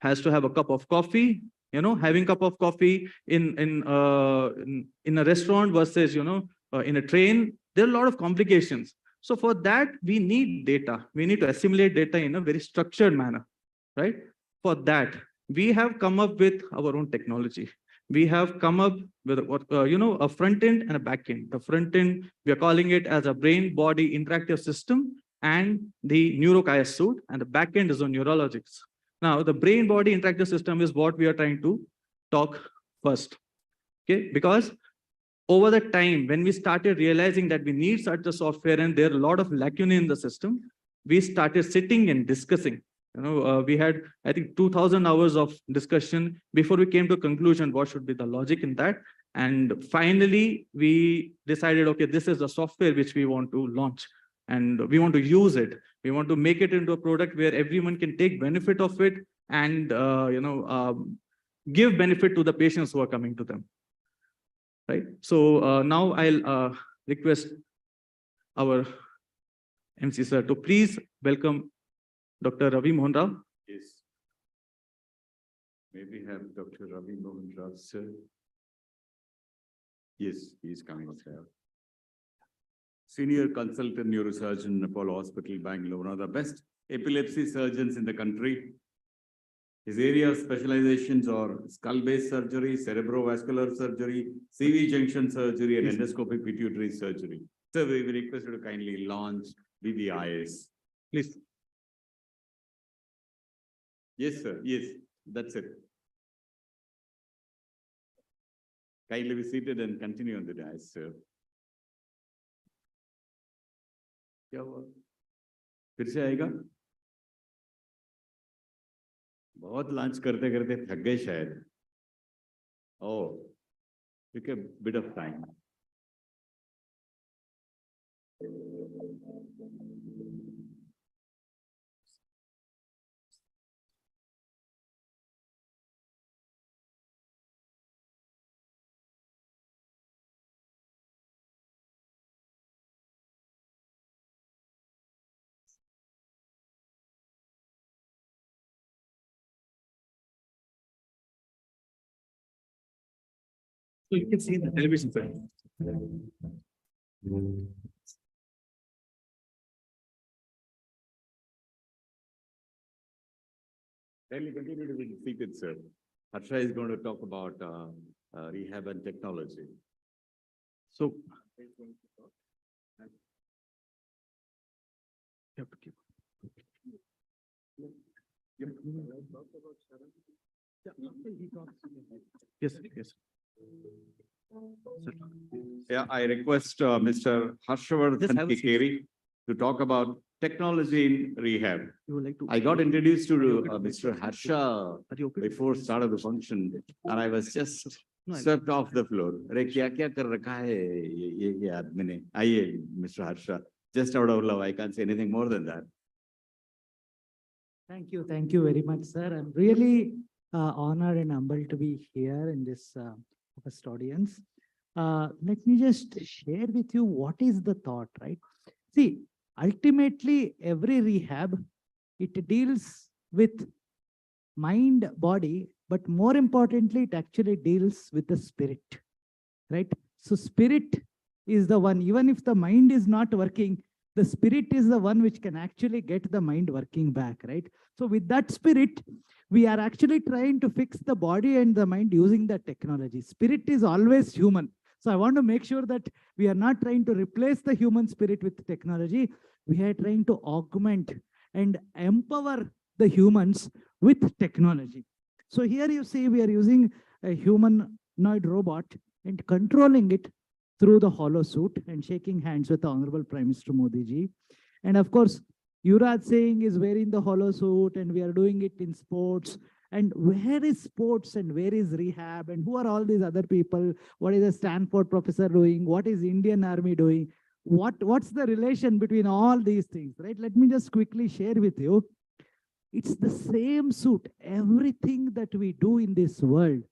has to have a cup of coffee, having a cup of coffee in a restaurant versus, in a train. There are a lot of complications. So for that, we need data. We need to assimilate data in a very structured manner, right? For that, we have come up with our own technology. We have come up with a front end and a back end. The front end, we are calling it as a brain-body interactive system, and the Neurosciences, and the back end is on neurologics. Now, the brain-body interactive system is what we are trying to talk first, okay? Because over the time, when we started realizing that we need such a software and there are a lot of lacunae in the system, we started sitting and discussing. We had, I think, 2,000 hours of discussion before we came to a conclusion what should be the logic in that. And finally, we decided, okay, this is the software which we want to launch, and we want to use it. We want to make it into a product where everyone can take benefit of it and give benefit to the patients who are coming to them. Right. So now I'll request our MC sir to please welcome Dr. Ravi Mohan Rao. Yes. Maybe have Dr. Ravi Mohan Rao, sir. Yes, he's coming, sir. Senior consultant neurosurgeon, Apollo Hospital, Bangalore, one of the best epilepsy surgeons in the country. His area of specializations are skull-based surgery, cerebrovascular surgery, CV junction surgery, and endoscopic pituitary surgery. So we request you to kindly launch BBIS. Please. Yes, sir. Yes, that's it. Kindly be seated and continue on the dais, sir. क्या हुआ? फिर से आएगा? बहुत launch करते करते थक गए शायद. Oh, took a bit of time. So you can see the television side. Kindly continue to be seated, sir. Harsha is going to talk about rehab and technology. So you have to keep. Yes, yes. Yeah, I request Mr. Harshavardhan have a seat. Kikeri to talk about technology in rehab. You would like to? I got introduced to Mr. Harsha Are you okay? before start of the function, and I was just No, swept off the floor. अरे क्या कर रखा है ये आदमी ने? आइए, Mr. Harsha. Just out of love, I can't say anything more than that. Thank you very much, sir. I'm really honored and humbled to be here in this first audience. Let me just share with you what is the thought, right? See, ultimately, every rehab, it deals with mind, body, but more importantly, it actually deals with the spirit, right? So spirit is the one, even if the mind is not working, the spirit is the one which can actually get the mind working back, right? So with that spirit, we are actually trying to fix the body and the mind using the technology. Spirit is always human. So I want to make sure that we are not trying to replace the human spirit with technology. We are trying to augment and empower the humans with technology. So here you see we are using a humanoid robot and controlling it through the Holosuit and shaking hands with the Honorable Prime Minister Modi ji. And of course, Yuvraj Singh is wearing the Holosuit and we are doing it in sports. And where is sports and where is rehab and who are all these other people? What is a Stanford professor doing? What is Indian Army doing? What's the relation between all these things, right? Let me just quickly share with you. It's the same suit. Everything that we do in this world,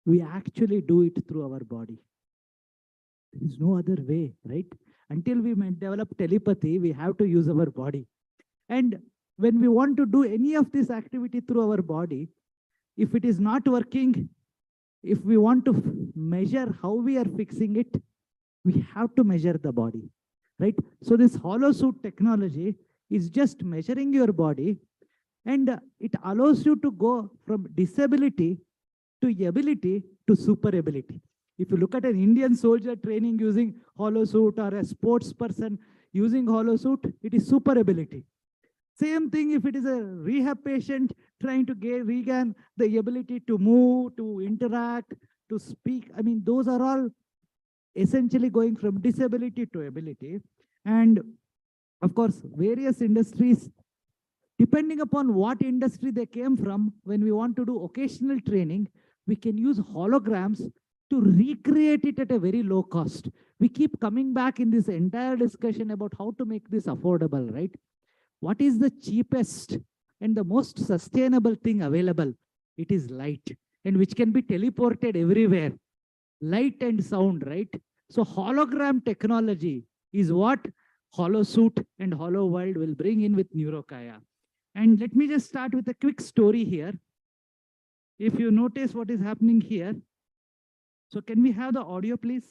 we actually do it through our body. There is no other way, right? Until we develop telepathy, we have to use our body. And when we want to do any of this activity through our body, if it is not working, if we want to measure how we are fixing it, we have to measure the body, right? So this Holosuit technology is just measuring your body, and it allows you to go from disability to ability to super ability. If you look at an Indian soldier training using Holosuit or a sports person using Holosuit, it is super ability. Same thing if it is a rehab patient trying to regain the ability to move, to interact, to speak. I mean, those are all essentially going from disability to ability. And of course, various industries, depending upon what industry they came from, when we want to do occasional training, we can use holograms to recreate it at a very low cost. We keep coming back in this entire discussion about how to make this affordable, right? What is the cheapest and the most sustainable thing available? It is light, and which can be teleported everywhere. Light and sound, right? So hologram technology is what Holosuit and HoloWorld will bring in with NeuroKaya. And let me just start with a quick story here. If you notice what is happening here. So can we have the audio, please?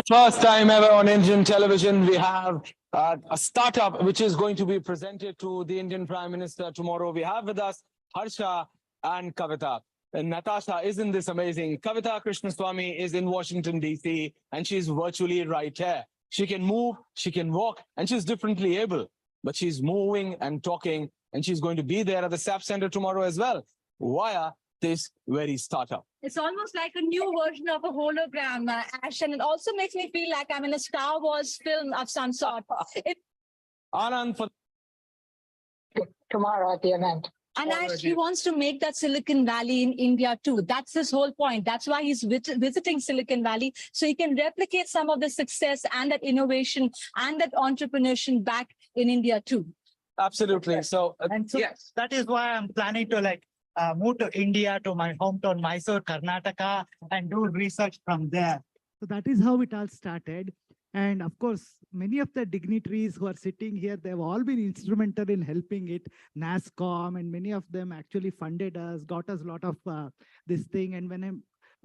First time ever on Indian television, we have a startup which is going to be presented to the Indian Prime Minister tomorrow. We have with us Harsha and Kavita. And Natasha, isn't this amazing? Kavita Krishnaswamy is in Washington, D.C., and she's virtually right here. She can move, she can walk, and she's differently able. But she's moving and talking, and she's going to be there at the SAP Center tomorrow as well, via this very startup. It's almost like a new version of a hologram, Ash, and it also makes me feel like I'm in a Star Wars film of some sort. Anand, for tomorrow at the event. And Ash, he wants to make that Silicon Valley in India too. That's his whole point. That's why he's visiting Silicon Valley, so he can replicate some of the success and that innovation and that entrepreneurship back in India too. absolutely. So, yes, that is why I'm planning to move to India, to my hometown, Mysore, Karnataka, and do research from there. So that is how it all started. And of course, many of the dignitaries who are sitting here, they've all been instrumental in helping it. NASCOM and many of them actually funded us, got us a lot of this thing. And when I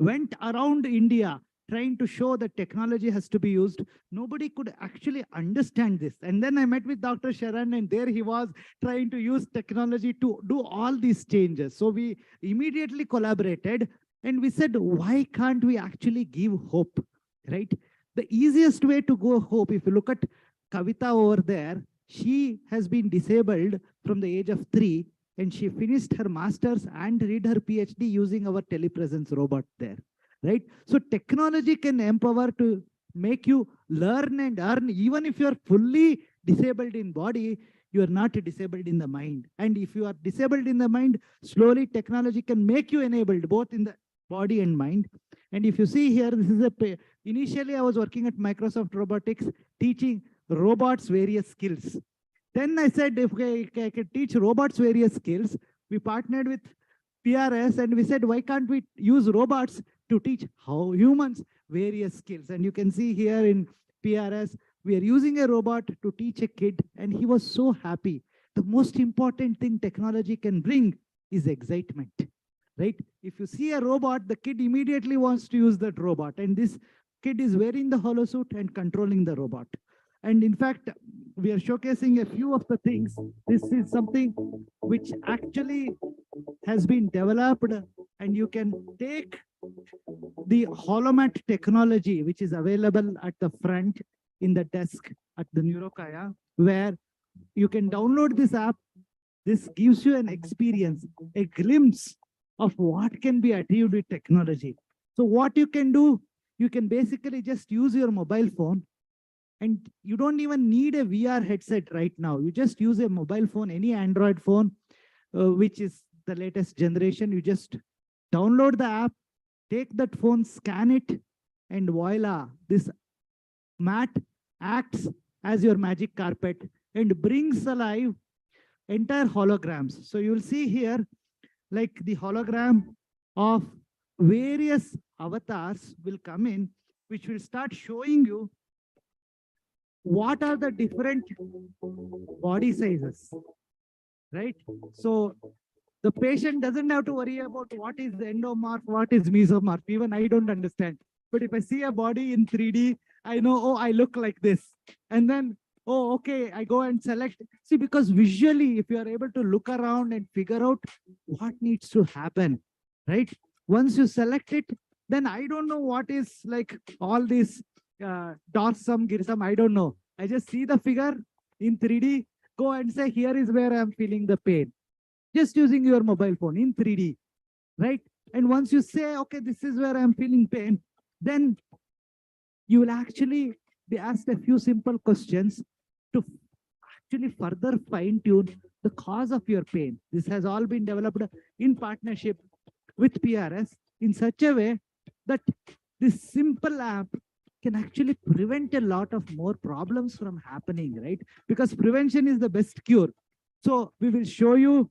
went around India, trying to show that technology has to be used. Nobody could actually understand this. And then I met with Dr. Sharan, and there he was trying to use technology to do all these changes. So we immediately collaborated and we said, why can't we actually give hope, right? The easiest way to go hope, if you look at Kavita over there, she has been disabled from the age of 3, and she finished her master's and did her PhD using our telepresence robot there, right? So technology can empower to make you learn and earn. Even if you're fully disabled in body, you are not disabled in the mind. And if you are disabled in the mind, slowly technology can make you enabled both in the body and mind. And if you see here, this is initially I was working at Microsoft Robotics, teaching robots various skills. Then I said, if I could teach robots various skills, we partnered with PRS and we said, why can't we use robots to teach how humans various skills? And you can see here in PRS, we are using a robot to teach a kid, and he was so happy. The most important thing technology can bring is excitement, right? If you see a robot, the kid immediately wants to use that robot. And this kid is wearing the Holosuit and controlling the robot. And in fact, we are showcasing a few of the things. This is something which actually has been developed, and you can take the Holomat technology, which is available at the front in the desk at the Neurokaya, where you can download this app. This gives you an experience, a glimpse of what can be achieved with technology. So what you can do, you can basically just use your mobile phone, and you don't even need a VR headset right now. You just use a mobile phone, any Android phone, which is the latest generation. You just download the app, take that phone, scan it, and voila, this mat acts as your magic carpet and brings alive entire holograms. So you'll see here, like the hologram of various avatars will come in, which will start showing you what are the different body sizes, right? So the patient doesn't have to worry about what is endomorph, what is mesomorph. Even I don't understand. But if I see a body in 3D, I know, oh, I look like this. And then, oh, okay, I go and select. See, because visually, if you are able to look around and figure out what needs to happen, right? Once you select it, then I don't know what is like all these dorsum, girsum, I don't know. I just see the figure in 3D, go and say, here is where I'm feeling the pain. Just using your mobile phone in 3D, right? And once you say, okay, this is where I'm feeling pain, then you will actually be asked a few simple questions to actually further fine-tune the cause of your pain. This has all been developed in partnership with PRS in such a way that this simple app can actually prevent a lot of more problems from happening, right? Because prevention is the best cure. So we will show you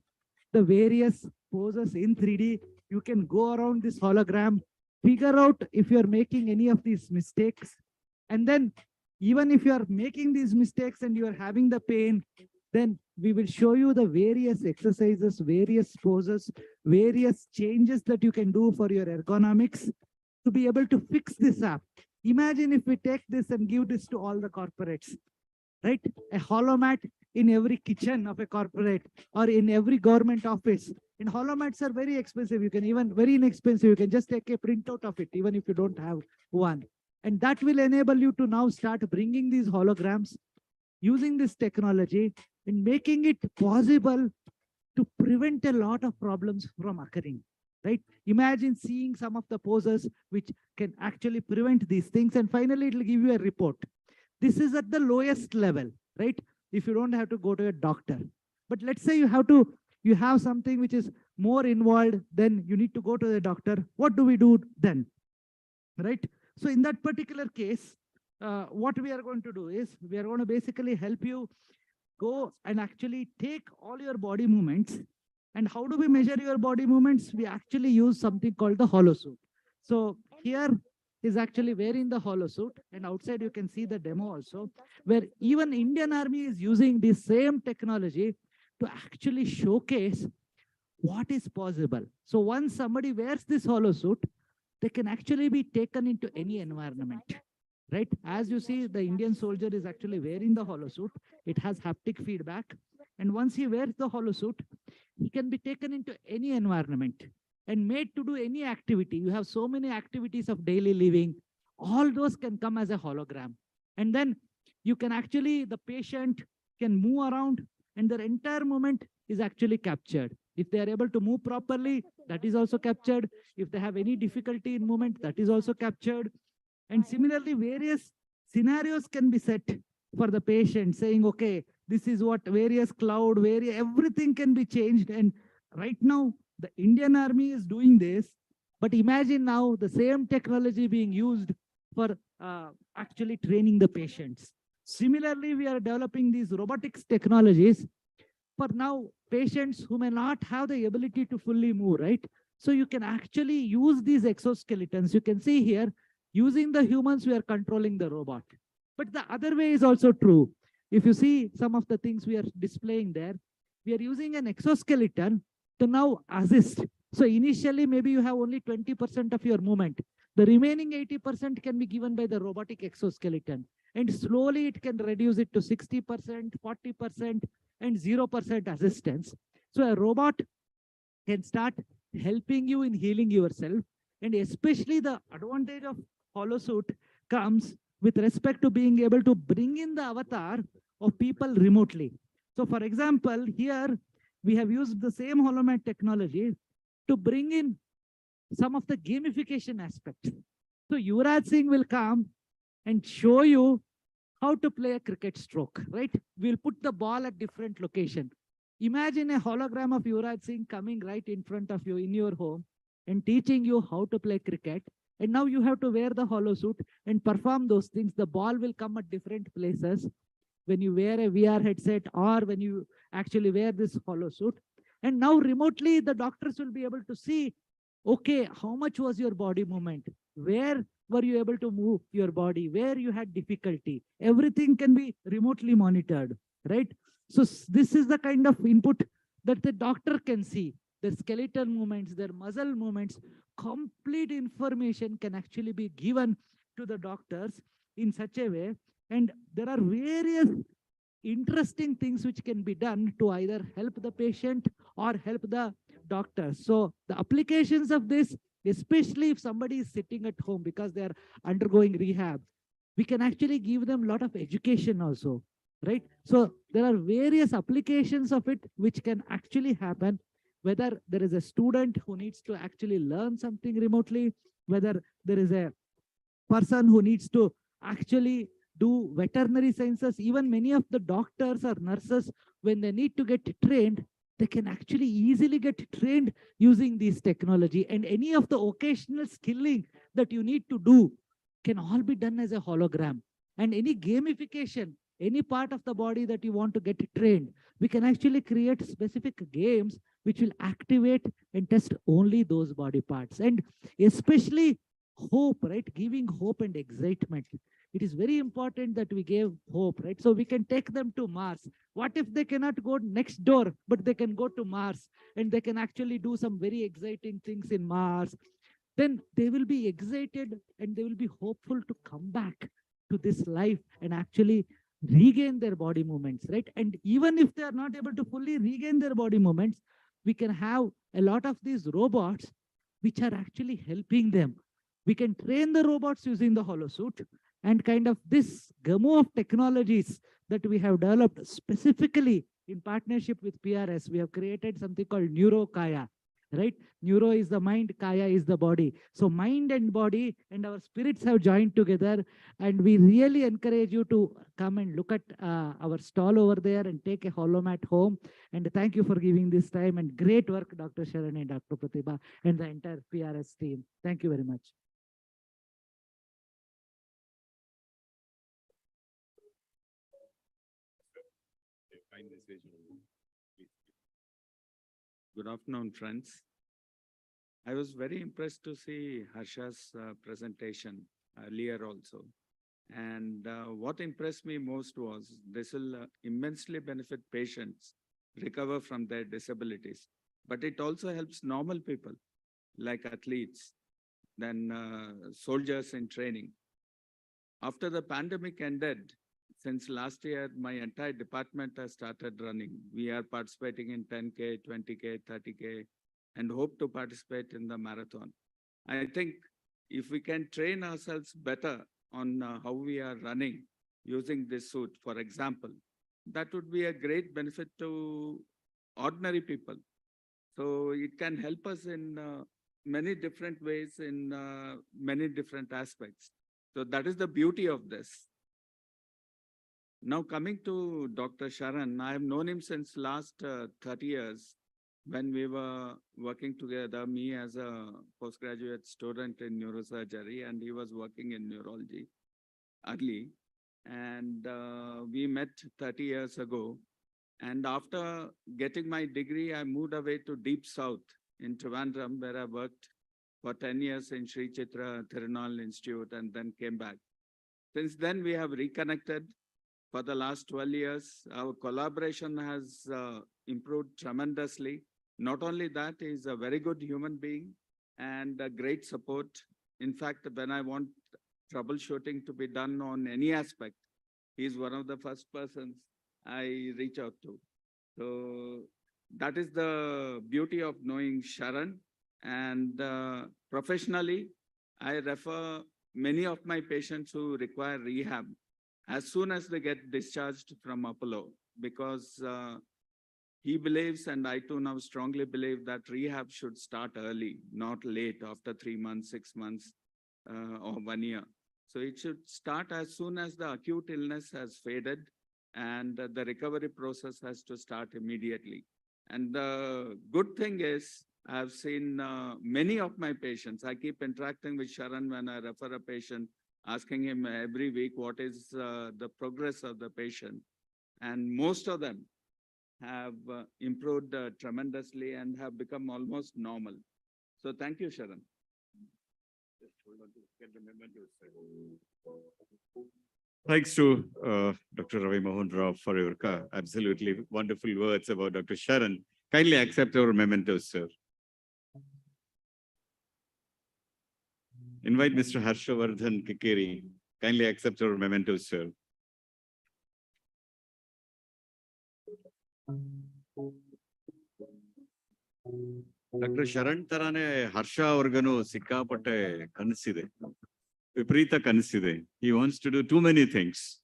the various poses in 3D. You can go around this hologram, figure out if you're making any of these mistakes. And then even if you are making these mistakes and you are having the pain, then we will show you the various exercises, various poses, various changes that you can do for your ergonomics to be able to fix this app. Imagine if we take this and give this to all the corporates, right? A holomat in every kitchen of a corporate or in every government office. And holomats are very expensive. You can even very inexpensive. You can just take a printout of it, even if you don't have one. And that will enable you to now start bringing these holograms, using this technology and making it possible to prevent a lot of problems from occurring, right? Imagine seeing some of the poses which can actually prevent these things. And finally, it will give you a report. This is at the lowest level, right? If you don't have to go to a doctor. But let's say you have something which is more involved, then you need to go to the doctor. What do we do then, right? So in that particular case, what we are going to do is we are going to basically help you go and actually take all your body movements. And how do we measure your body movements? We actually use something called the Holosuit. So here is actually wearing the Holosuit, and outside you can see the demo also, where even Indian Army is using the same technology to actually showcase what is possible. So once somebody wears this Holosuit, they can actually be taken into any environment, right? As you see, the Indian soldier is actually wearing the Holosuit. It has haptic feedback. And once he wears the Holosuit, he can be taken into any environment and made to do any activity. You have so many activities of daily living. All those can come as a hologram. And then you can actually, the patient can move around and their entire movement is actually captured. If they are able to move properly, that is also captured. If they have any difficulty in movement, that is also captured. And similarly, various scenarios can be set for the patient, saying, okay, this is what various cloud, everything can be changed. And right now, the Indian Army is doing this. But imagine now the same technology being used for actually training the patients. Similarly, we are developing these robotics technologies for now patients who may not have the ability to fully move, right? So you can actually use these exoskeletons. You can see here, using the humans, we are controlling the robot. But the other way is also true. If you see some of the things we are displaying there, we are using an exoskeleton to now assist. So initially, maybe you have only 20% of your movement. The remaining 80% can be given by the robotic exoskeleton. And slowly it can reduce it to 60%, 40%, and 0% assistance. So a robot can start helping you in healing yourself. And especially the advantage of Holosuit comes with respect to being able to bring in the avatar of people remotely. So for example, here we have used the same holomat technology to bring in some of the gamification aspects. So Yuvraj Singh will come and show you how to play a cricket stroke, right? We'll put the ball at different location. Imagine a hologram of Yuvraj Singh coming right in front of you in your home and teaching you how to play cricket. And now you have to wear the Holosuit and perform those things. The ball will come at different places when you wear a VR headset or when you actually wear this Holosuit. And now remotely, the doctors will be able to see, okay, how much was your body movement? Where were you able to move your body? Where you had difficulty? Everything can be remotely monitored, right? So this is the kind of input that the doctor can see. Their skeletal movements, their muscle movements, complete information can actually be given to the doctors in such a way. And there are various interesting things which can be done to either help the patient or help the doctor. So the applications of this, especially if somebody is sitting at home because they are undergoing rehab, we can actually give them a lot of education also, right? So there are various applications of it which can actually happen, whether there is a student who needs to actually learn something remotely, whether there is a person who needs to actually do veterinary sciences. Even many of the doctors or nurses, when they need to get trained, they can actually easily get trained using this technology. And any of the occasional skilling that you need to do can all be done as a hologram. And any gamification, any part of the body that you want to get trained, we can actually create specific games which will activate and test only those body parts. And especially hope, right? Giving hope and excitement. It is very important that we give hope, right? So we can take them to Mars. What if they cannot go next door, but they can go to Mars and they can actually do some very exciting things in Mars? Then they will be excited and they will be hopeful to come back to this life and actually regain their body movements, right? And even if they are not able to fully regain their body movements, we can have a lot of these robots which are actually helping them. We can train the robots using the Holosuit, and kind of this gamut of technologies that we have developed specifically in partnership with PRS, we have created something called neuro-kaya, right? Neuro is the mind, kaya is the body. So mind and body and our spirits have joined together, and we really encourage you to come and look at our stall over there and take a holomat home. And thank you for giving this time, and great work, Dr. Sharan and Dr. Pratibha and the entire PRS team. Thank you very much. Good afternoon, friends. I was very impressed to see Harsha's presentation earlier also. And what impressed me most was this will immensely benefit patients recover from their disabilities. But it also helps normal people like athletes than soldiers in training. After the pandemic ended, since last year, my entire department has started running. We are participating in 10K, 20K, 30K, and hope to participate in the marathon. I think if we can train ourselves better on how we are running using this suit, for example, that would be a great benefit to ordinary people. So it can help us in many different ways, in many different aspects. So that is the beauty of this. Now coming to Dr. Sharan, I have known him since last 30 years when we were working together, me as a postgraduate student in neurosurgery, and he was working in neurology early. And we met 30 years ago. And after getting my degree, I moved away to Deep South in Trivandrum, where I worked for 10 years in Sri Chitra Thirunal Institute and then came back. Since then, we have reconnected for the last 12 years. Our collaboration has improved tremendously. Not only that, he's a very good human being and a great support. In fact, when I want troubleshooting to be done on any aspect, he's one of the first persons I reach out to. So that is the beauty of knowing Sharan. And professionally, I refer many of my patients who require rehab as soon as they get discharged from Apollo, because he believes, and I too now strongly believe, that rehab should start early, not late, after 3 months, 6 months, or 1 year. So it should start as soon as the acute illness has faded, and the recovery process has to start immediately. And the good thing is, I've seen many of my patients. I keep interacting with Sharan when I refer a patient, asking him every week what is the progress of the patient. And most of them have improved tremendously and have become almost normal. So thank you, Sharan. Thanks to Dr. Ravi Mohan Rao for your absolutely wonderful words about Dr. Sharan. Kindly accept our mementos, sir. Invite Mr. Harshavardhan Kikeri. Kindly accept our mementos, sir. Dr. Sharan Tarane Harsha Organo Sikapate Kanside. Viprita Kanside. He wants to do too many things.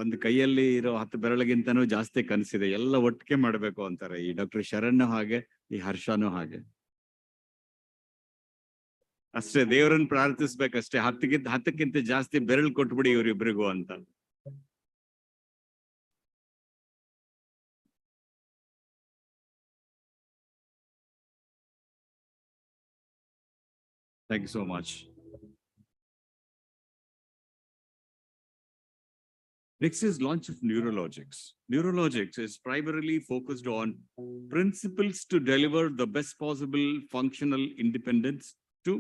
ಒಂದು ಕೈಯಲ್ಲಿ ಇರೋ 10 ಬೆರಳಿಗಿಂತನೂ ಜಾಸ್ತಿ ಕನಸಿದೆ, ಎಲ್ಲ ಒಟ್ಟಿಗೆ ಮಾಡಬೇಕು ಅಂತಾರೆ. ಈ doctor Sharan ಹಾಗೆ, ಈ ಹರ್ಷನೂ ಹಾಗೆ. ಅಷ್ಟೇ, ದೇವರನ್ನು ಪ್ರಾರ್ಥಿಸ್ಬೇಕಷ್ಟೇ, 10ಕ್ಕಿಂತ ಜಾಸ್ತಿ ಬೆರಳು ಕೊಟ್ಬಿಡಿ ಇವರಿಬ್ಬರಿಗೂ ಅಂತ. Thank you so much. Next is launch of Neurologics. Neurologics is primarily focused on principles to deliver the best possible functional independence to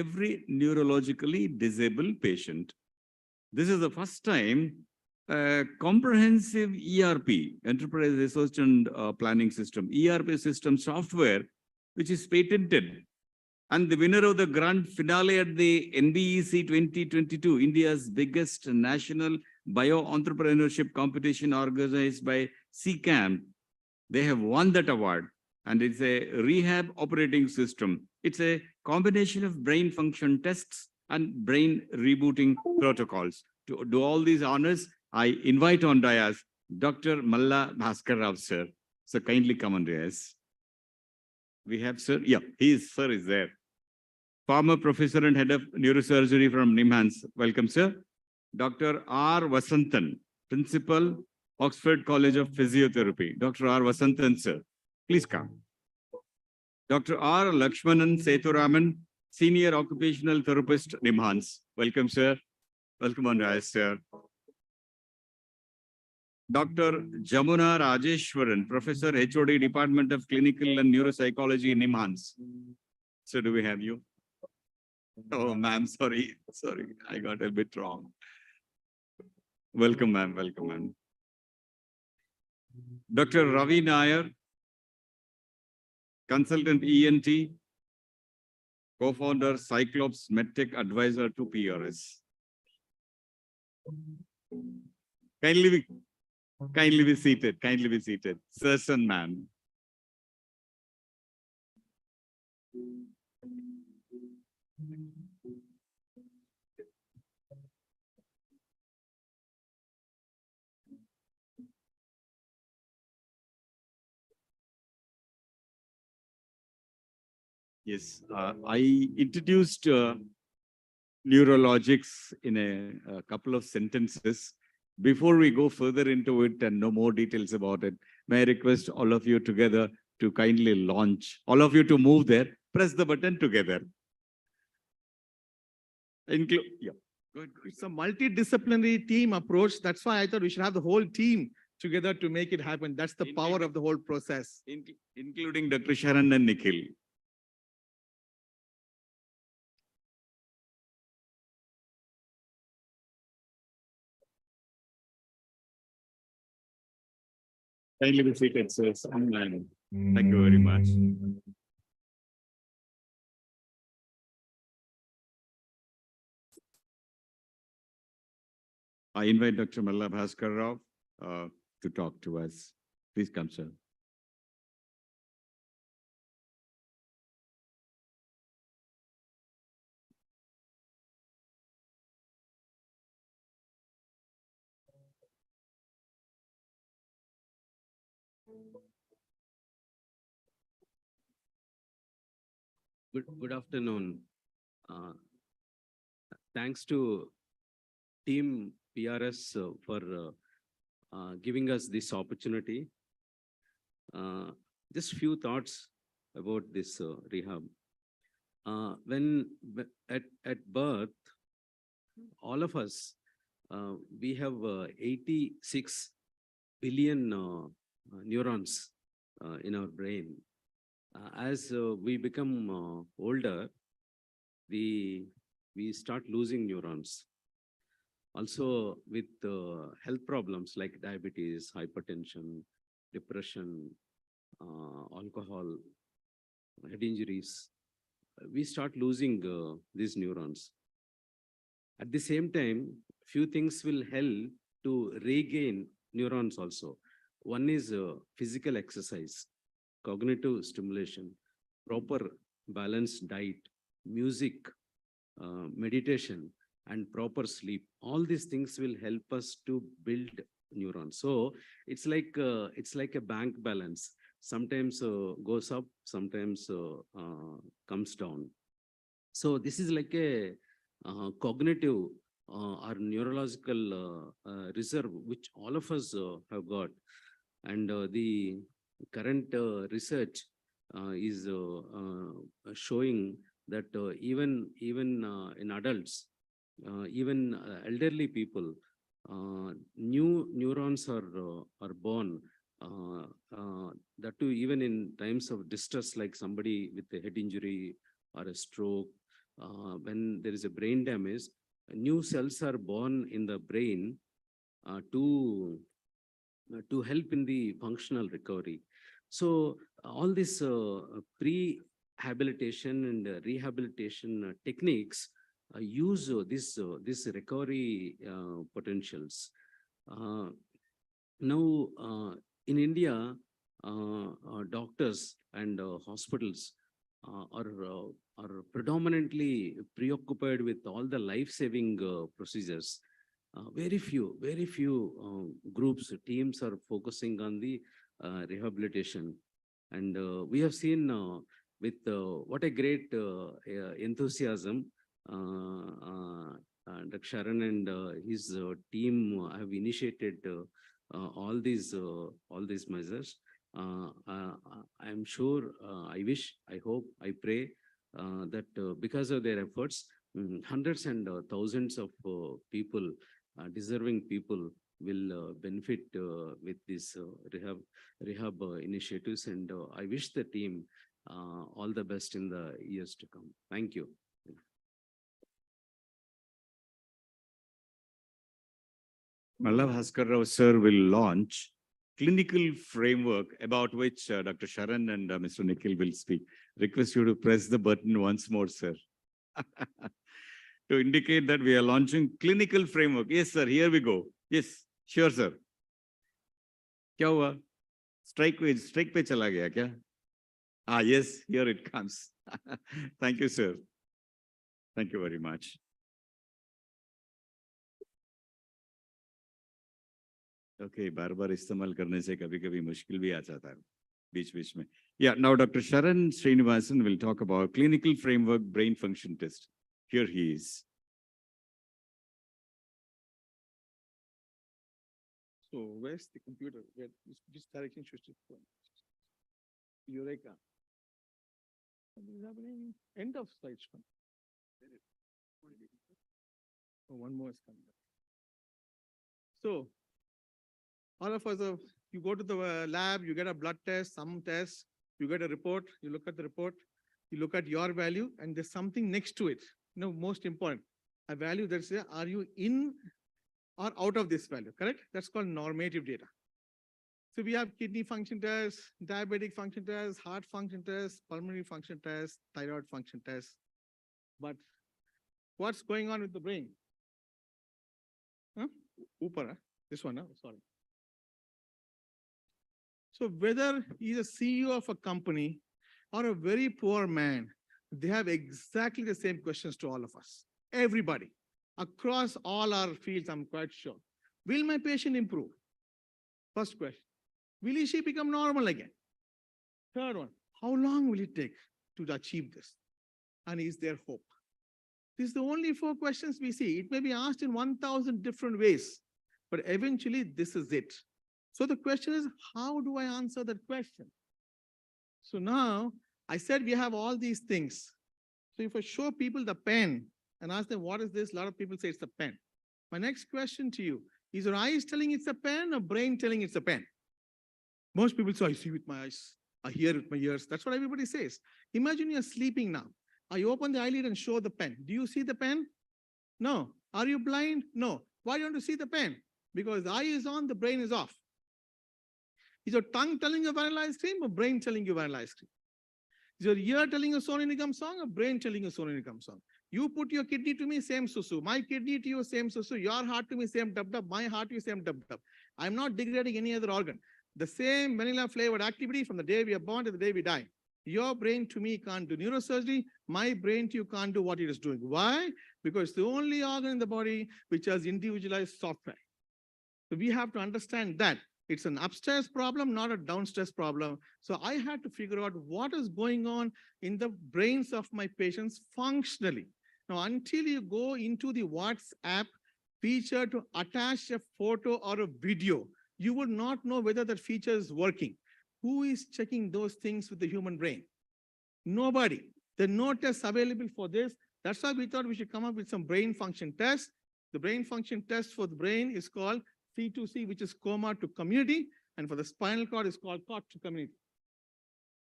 every neurologically disabled patient. This is the first time comprehensive ERP, Enterprise Research and Planning System, ERP system software, which is patented. And the winner of the grand finale at the NBEC 2022, India's biggest national bio-entrepreneurship competition organized by CCAM, they have won that award. And it's a rehab operating system. It's a combination of brain function tests and brain rebooting protocols. To do all these honors, I invite on dais Dr. Malla Bhaskar Rao, sir. So kindly come on dais. We have, sir. Yeah, sir is there. Former professor and head of neurosurgery from NIMHANS. Welcome, sir. Dr. R. Vasantan, principal, Oxford College of Physiotherapy. Dr. R. Vasantan, sir. Please come. Dr. R. Lakshmanan Sethuraman, senior occupational therapist, NIMHANS. Welcome, sir. Welcome on dais, sir. Dr. Jamuna Rajeshwaran, professor, HOD, Department of Clinical and Neuropsychology, NIMHANS. So do we have you? Oh, ma'am, sorry, I got a bit wrong. Welcome, ma'am, welcome, ma'am. Dr. Ravi Nair, consultant ENT, co-founder, Cyclops MedTech advisor to PRS. Kindly be seated. Kindly be seated. Certain man. Yes, I introduced neurologics in a couple of sentences. Before we go further into it and know more details about it, may I request all of you together to kindly launch, all of you to move there, press the button together. Yeah. It's a multidisciplinary team approach. That's why I thought we should have the whole team together to make it happen. That's the power of the whole process. Including Dr. Sharan and Nikhil. Kindly be seated, sir. Thank you very much. I invite Dr. Malla Bhaskar Rao to talk to us. Please come, sir. Good afternoon. Thanks to Team PRS for giving us this opportunity. Just few thoughts about this rehab. When at birth, all of us, we have 86 billion neurons in our brain. As we become older, we start losing neurons. Also with health problems like diabetes, hypertension, depression, alcohol, head injuries, we start losing these neurons. At the same time, few things will help to regain neurons also. One is physical exercise, cognitive stimulation, proper balanced diet, music, meditation, and proper sleep. All these things will help us to build neurons. So it's like a bank balance. Sometimes goes up, sometimes comes down. So this is like a cognitive or neurological reserve which all of us have got. And the current research is showing that even in adults, even elderly people, new neurons are born. That too, even in times of distress, like somebody with a head injury or a stroke, when there is a brain damage, new cells are born in the brain to help in the functional recovery. So all this pre-habilitation and rehabilitation techniques use this recovery potentials. Now, in India, doctors and hospitals are predominantly preoccupied with all the life-saving procedures. Very few groups, teams are focusing on the rehabilitation. And we have seen with what a great enthusiasm Dr. Sharan and his team have initiated all these measures. I'm sure, I wish, I hope, I pray that because of their efforts, hundreds and thousands of people, deserving people, will benefit with these rehab initiatives. And I wish the team all the best in the years to come. Thank you. Malla Bhaskar Rao sir will launch clinical framework about which Dr. Sharan and Mr. Nikhil will speak. Request you to press the button once more, sir. To indicate that we are launching clinical framework. Yes, sir, here we go. Yes, sure, sir. क्या हुआ? Strike पे चला गया क्या? Ah, yes, here it comes. Thank you, sir. Thank you very much. Okay, बार-बार इस्तेमाल करने से कभी-कभी मुश्किल भी आ जाता है बीच-बीच में. Yeah, now Dr. Sharan Srinivasan will talk about clinical framework brain function test. Here he is. So where's the computer? Which direction should it go? Eureka. What is happening? End of slideshow. Oh, one more is coming. So all of us, you go to the lab, you get a blood test, some test, you get a report, you look at the report, you look at your value, and there's something next to it. Most important, a value that says, are you in or out of this value, correct? That's called normative data. So we have kidney function tests, diabetic function tests, heart function tests, pulmonary function tests, thyroid function tests. But what's going on with the brain? Huh? Upar, this one, sorry. So whether he's a CEO of a company or a very poor man, they have exactly the same questions to all of us. Everybody, across all our fields, I'm quite sure. Will my patient improve? First question. Will she become normal again? Third one, how long will it take to achieve this? And is there hope? These are the only 4 questions we see. It may be asked in 1,000 different ways, but eventually this is it. So the question is, how do I answer that question? So now I said we have all these things. So if I show people the pen and ask them, what is this? A lot of people say it's a pen. My next question to you, is your eyes telling it's a pen or brain telling it's a pen? Most people say, I see with my eyes, I hear with my ears. That's what everybody says. Imagine you're sleeping now. I open the eyelid and show the pen. Do you see the pen? No. Are you blind? No. Why don't you see the pen? Because the eye is on, the brain is off. Is your tongue telling you vanilla ice cream or brain telling you vanilla ice cream? Is your ear telling you Sonu Nigam song or brain telling you Sonu Nigam song? You put your kidney to me, same susu. My kidney to you, same susu. Your heart to me, same dub-dub. My heart to you, same dub-dub. I'm not degrading any other organ. The same vanilla flavored activity from the day we are born to the day we die. Your brain to me can't do neurosurgery. My brain to you can't do what it is doing. Why? Because it's the only organ in the body which has individualized software. So we have to understand that. It's an upstairs problem, not a downstairs problem. So I had to figure out what is going on in the brains of my patients functionally. Now, until you go into the WhatsApp feature to attach a photo or a video, you would not know whether that feature is working. Who is checking those things with the human brain? Nobody. There are no tests available for this. That's why we thought we should come up with some brain function tests. The brain function test for the brain is called C2C, which is coma to community, and for the spinal cord is called COT to community.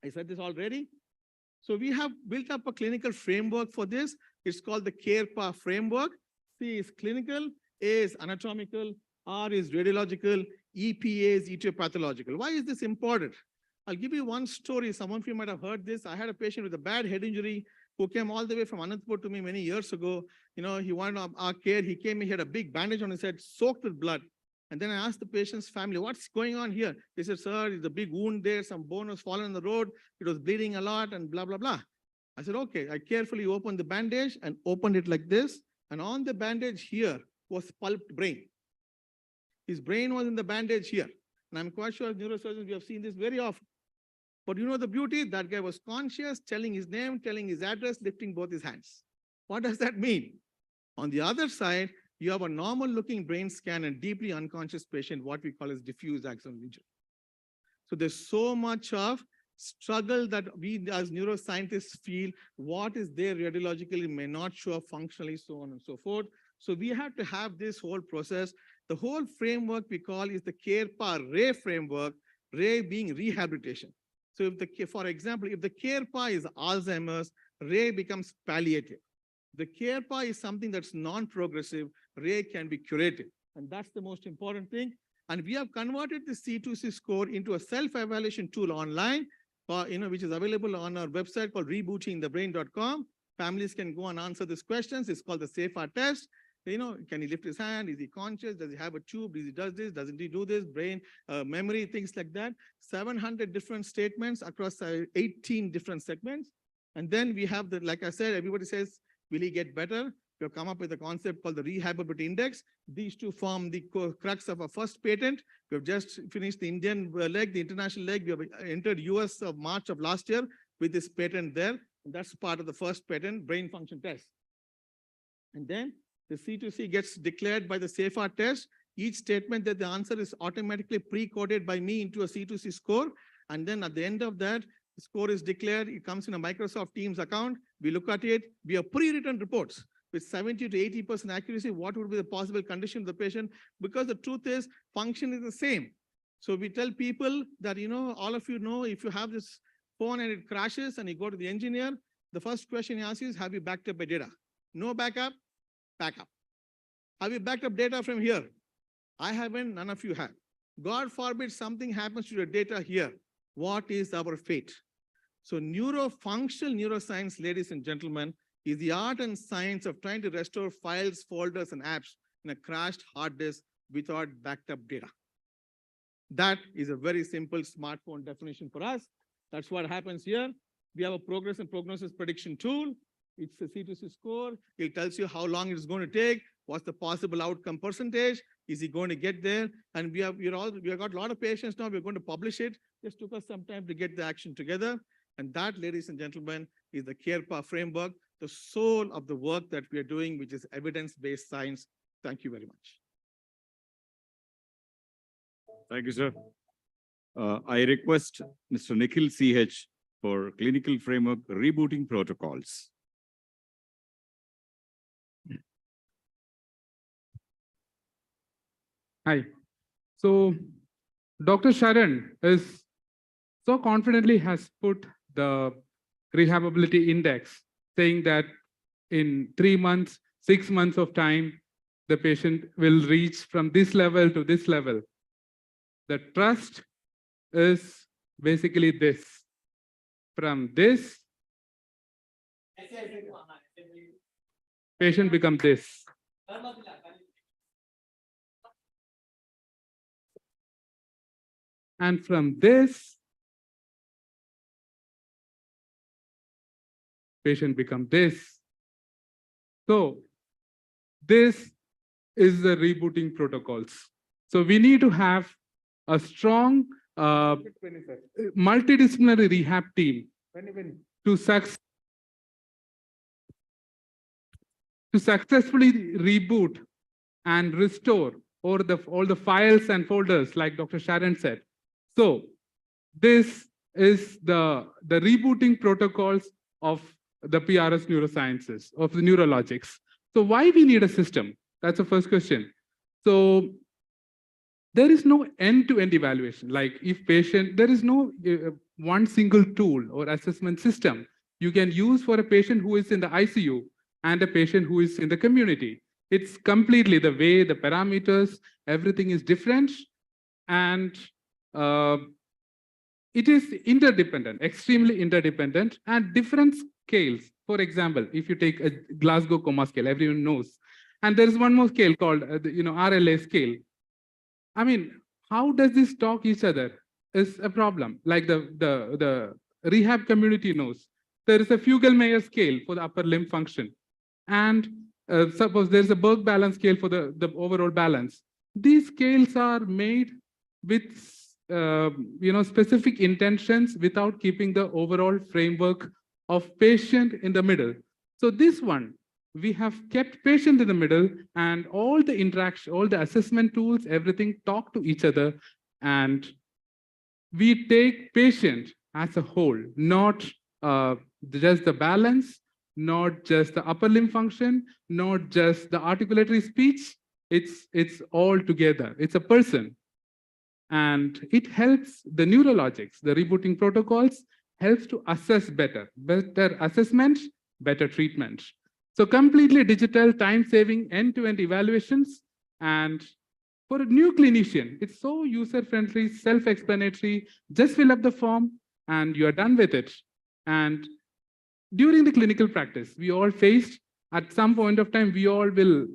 I said this already. So we have built up a clinical framework for this. It's called the CARE-PA framework. C is clinical, A is anatomical, R is radiological, EPA is etiological. Why is this important? I'll give you one story. Some of you might have heard this. I had a patient with a bad head injury who came all the way from Anantapur to me many years ago. He wanted our care. He came, he had a big bandage on his head, soaked with blood. And then I asked the patient's family, what's going on here? They said, sir, there's a big wound there. Some bone was fallen on the road. It was bleeding a lot and blah, blah, blah. I said, okay. I carefully opened the bandage and opened it like this. And on the bandage here was pulped brain. His brain was in the bandage here. And I'm quite sure as neurosurgeons, we have seen this very often. But you know the beauty? That guy was conscious, telling his name, telling his address, lifting both his hands. What does that mean? On the other side, you have a normal looking brain scan and deeply unconscious patient, what we call as diffuse axonal injury. So there's so much of struggle that we as neuroscientists feel what is there radiologically may not show up functionally, so on and so forth. So we have to have this whole process. The whole framework we call is the CARE-PA RAY framework, RAY being rehabilitation. So if for example, if the CARE-PA is Alzheimer's, RAY becomes palliative. The CARE-PA is something that's non-progressive, RAY can be curative. And that's the most important thing. And we have converted the C2C score into a self-evaluation tool online, which is available on our website called rebootingthebrain.com. Families can go and answer these questions. It's called the SAFER test. Can he lift his hand? Is he conscious? Does he have a tube? Does he do this? Doesn't he do this? Brain, memory, things like that. 700 different statements across 18 different segments. And then we have like I said, everybody says, will he get better? We have come up with a concept called the rehabilitation index. These two form the crux of our first patent. We have just finished the Indian leg, the international leg. We have entered US of March of last year with this patent there. And that's part of the first patent, brain function test. And then the C2C gets declared by the SAFER test. Each statement that the answer is automatically pre-coded by me into a C2C score. And then at the end of that, the score is declared. It comes in a Microsoft Teams account. We look at it. We have pre-written reports with 70 to 80% accuracy. What would be the possible condition of the patient? Because the truth is, function is the same. So we tell people that, all of you know, if you have this phone and it crashes and you go to the engineer, the first question he asks you is, have you backed up my data? No backup, backup. Have you backed up data from here? I haven't, none of you have. God forbid something happens to your data here. What is our fate? So functional neuroscience, ladies and gentlemen, is the art and science of trying to restore files, folders, and apps in a crashed hard disk without backed up data. That is a very simple smartphone definition for us. That's what happens here. We have a progress and prognosis prediction tool. It's a C2C score. It tells you how long it's going to take, what's the possible outcome percentage, is he going to get there? And we have got a lot of patients now. We're going to publish it. Just took us some time to get the action together. And that, ladies and gentlemen, is the CAREPA framework, the soul of the work that we are doing, which is evidence-based science. Thank you very much. Thank you, sir. I request Mr. Nikhil CH for clinical framework rebooting protocols. Hi. So Dr. Sharan is so confidently has put the rehabilitation index, saying that in 3 months, 6 months of time, the patient will reach from this level to this level. The trust is basically this. From this, patient becomes this. And from this, patient becomes this. So this is the rebooting protocols. So we need to have a strong multidisciplinary rehab team to successfully reboot and restore all the files and folders, like Dr. Sharan said. So this is the rebooting protocols of the PRS neurosciences, of the neurologics. So why we need a system? That's the first question. So there is no end-to-end evaluation. Like if patient, there is no one single tool or assessment system you can use for a patient who is in the ICU and a patient who is in the community. It's completely the way, the parameters, everything is different. And it is interdependent, extremely interdependent, and different scales. For example, if you take a Glasgow Coma scale, everyone knows. And there is one more scale called RLA scale. I mean, how does this talk each other is a problem. Like the rehab community knows. There is a Fugel-Meyer scale for the upper limb function. And suppose there's a Berg balance scale for the overall balance. These scales are made with specific intentions without keeping the overall framework of patient in the middle. So this one, we have kept patient in the middle, and all the interaction, all the assessment tools, everything talk to each other, and we take patient as a whole, not just the balance, not just the upper limb function, not just the articulatory speech. It's all together. It's a person. And it helps the neurologics, the rebooting protocols, helps to assess better assessment, better treatment. So completely digital, time-saving, end-to-end evaluations. And For a new clinician, it's so user-friendly, self-explanatory. Just fill up the form and you are done with it. And during the clinical practice, we all faced, at some point of time, we all will,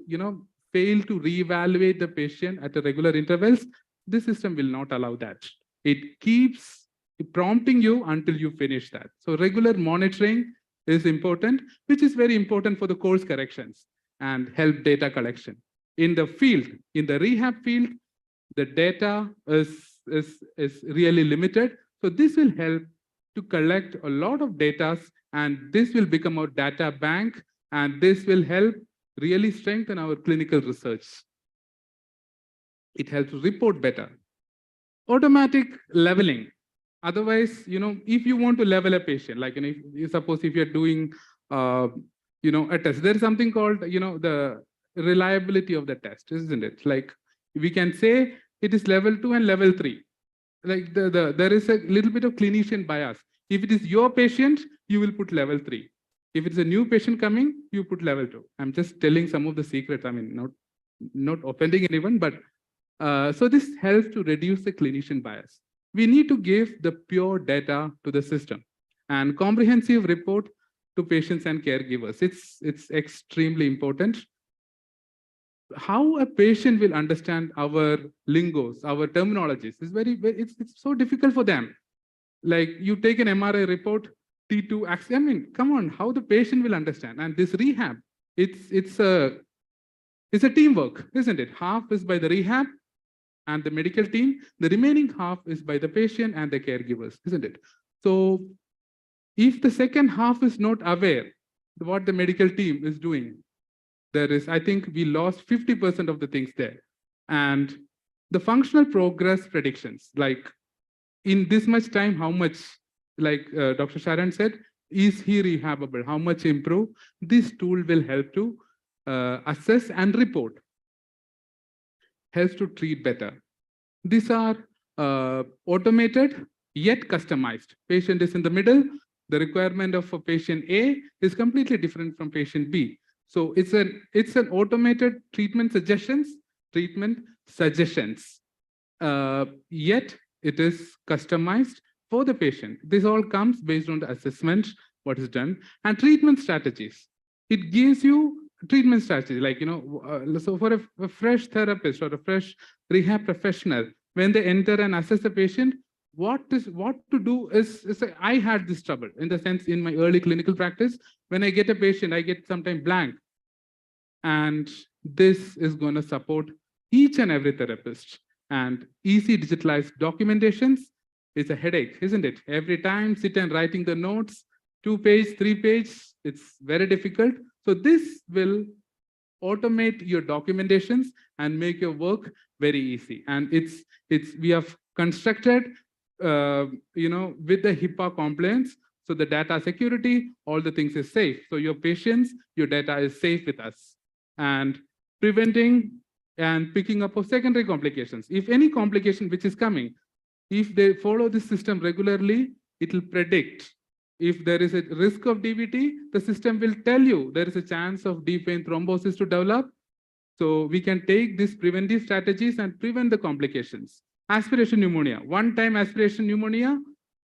fail to reevaluate the patient at the regular intervals. This system will not allow that. It keeps prompting you until you finish that. So regular monitoring is important, which is very important for the course corrections and help data collection. In the field, in the rehab field, the data is really limited. So this will help to collect a lot of data, and this will become our data bank, and this will help really strengthen our clinical research. It helps report better. Automatic leveling. Otherwise, if you want to level a patient, like, if you suppose if you're doing, a test, there's something called, the reliability of the test, isn't it? Like, we can say it is level 2 and level 3. Like there is a little bit of clinician bias. If it is your patient, you will put level 3. If it's a new patient coming, you put level 2. I'm just telling some of the secrets. I mean, not offending anyone, but so this helps to reduce the clinician bias. We need to give the pure data to the system and comprehensive report to patients and caregivers. It's extremely important. How a patient will understand our lingos, our terminologies is it's so difficult for them. Like, you take an MRI report, T2 axis. I mean, come on, how the patient will understand? And this rehab, it's a teamwork, isn't it? Half is by the rehab and the medical team. The remaining half is by the patient and the caregivers, isn't it? So if the second half is not aware what the medical team is doing, I think we lost 50% of the things there. And the functional progress predictions, like in this much time, how much, like Dr. Sharon said, is he rehabable? How much improve? This tool will help to assess and report, helps to treat better. These are automated yet customized. Patient is in the middle. The requirement of a patient A is completely different from patient B. So it's an automated treatment suggestions, yet it is customized for the patient. This all comes based on the assessment, what is done, and treatment strategies. It gives you treatment strategies, like, so for a fresh therapist or a fresh rehab professional, when they enter and assess the patient, what to do is I had this trouble in the sense in my early clinical practice. When I get a patient, I get sometimes blank. And this is going to support each and every therapist. And easy digitalized documentations is a headache, isn't it? Every time sit and writing the notes, 2-page, 3-page, it's very difficult. So this will automate your documentations and make your work very easy. And we have constructed, with the HIPAA compliance, so the data security, all the things is safe. So your patients, your data is safe with us. And preventing and picking up of secondary complications. If any complication which is coming, if they follow this system regularly, it will predict. If there is a risk of DVT, the system will tell you there is a chance of deep vein thrombosis to develop. So we can take these preventive strategies and prevent the complications. Aspiration pneumonia, one-time aspiration pneumonia,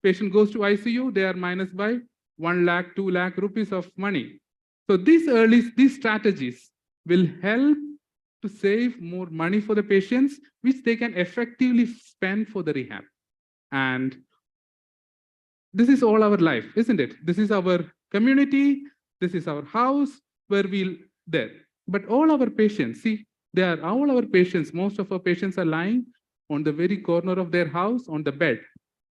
patient goes to ICU, they are minus by 1 lakh, 2 lakh rupees of money. So these strategies will help to save more money for the patients, which they can effectively spend for the rehab. And this is all our life, isn't it? This is our community, this is our house where we'll there. But all our patients, see, they are all our patients. Most of our patients are lying on the very corner of their house on the bed.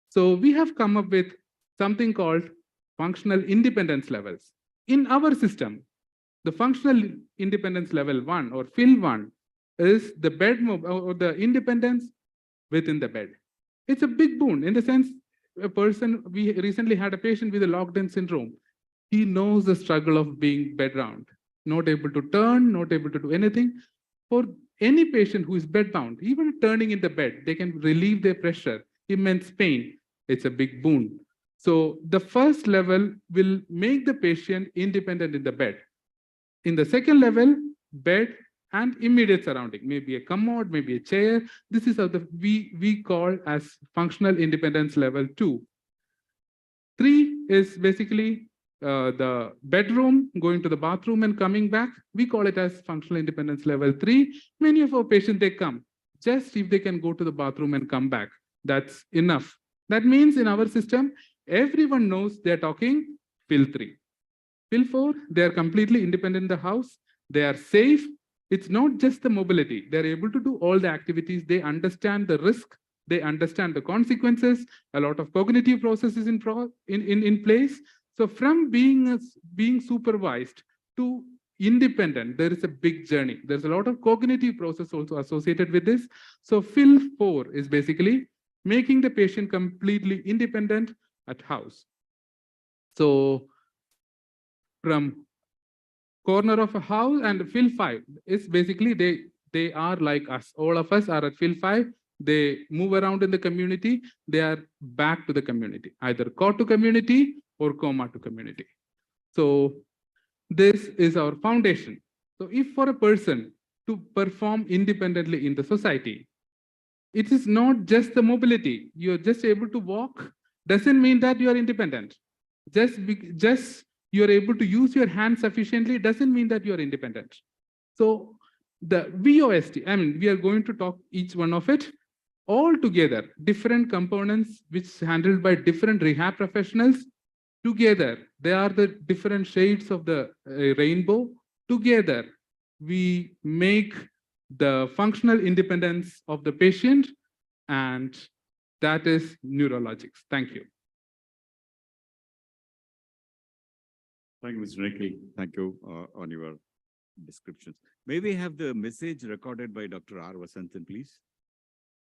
So we have come up with something called functional independence levels. In our system, the functional independence level 1 or FIL 1 is the bed or the independence within the bed. It's a big boon in the sense we recently had a patient with a locked-in syndrome. He knows the struggle of being bedbound, not able to turn, not able to do anything. For any patient who is bedbound, even turning in the bed, they can relieve their pressure, immense pain. It's a big boon. So the first level will make the patient independent in the bed. In the second level, bed and immediate surrounding, maybe a commode, maybe a chair. This is how we call as functional independence level 2. 3 is basically the bedroom, going to the bathroom and coming back. We call it as functional independence level 3. Many of our patients, they come just if they can go to the bathroom and come back. That's enough. That means in our system, everyone knows they're talking fill 3. Fill 4, they are completely independent in the house. They are safe. It's not just the mobility. They're able to do all the activities. They understand the risk. They understand the consequences. A lot of cognitive processes in place. So from being supervised to independent, there is a big journey. There's a lot of cognitive process also associated with this. So fill 4 is basically making the patient completely independent at house. So from corner of a house, and fill 5 is basically they are like us. All of us are at fill 5. They move around in the community. They are back to the community, either caught to community or coma to community. So this is our foundation. So if for a person to perform independently in the society, it is not just the mobility. You're just able to walk doesn't mean that you are independent. Just you're able to use your hands sufficiently doesn't mean that you're independent. So the VOST, I mean, we are going to talk each one of it all together, different components which handled by different rehab professionals. Together, they are the different shades of the rainbow. Together, we make the functional independence of the patient, and that is neurologics. Thank you. Thank you, Mr. Nikhil. Thank you on your descriptions. May we have the message recorded by Dr. R. Vasantan, please?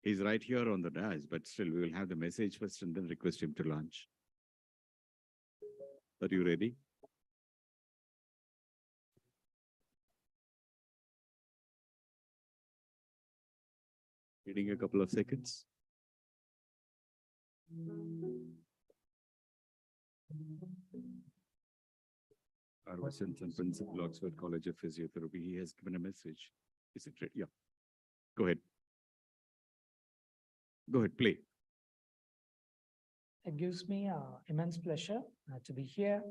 He's right here on the dais, but still we will have the message first and then request him to launch. Are you ready? Waiting a couple of seconds. R. Vasantan, Principal, Oxford College of Physiotherapy. He has given a message. Is it ready? Yeah. Go ahead. Go ahead, play. It gives me immense pleasure to be here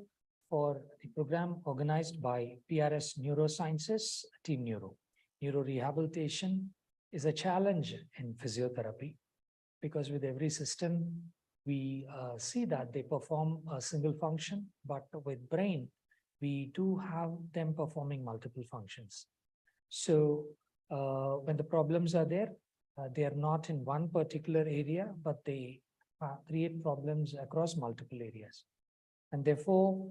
for the program organized by PRS Neurosciences, Team Neuro. Neuro-rehabilitation is a challenge in physiotherapy because with every system, we see that they perform a single function, but with brain, we do have them performing multiple functions. So when the problems are there, they are not in one particular area, but they create problems across multiple areas. And therefore,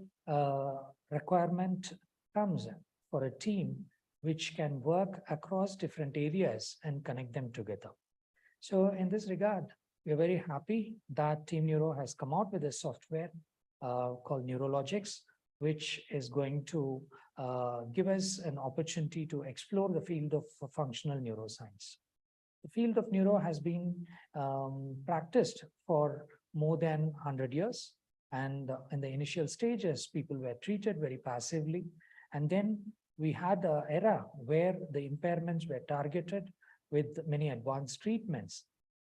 requirement comes for a team which can work across different areas and connect them together. So in this regard, we are very happy that Team Neuro has come out with a software called Neurologics, which is going to give us an opportunity to explore the field of functional neuroscience. The field of neuro has been practiced for more than 100 years. And in the initial stages, people were treated very passively. And then we had an era where the impairments were targeted with many advanced treatments.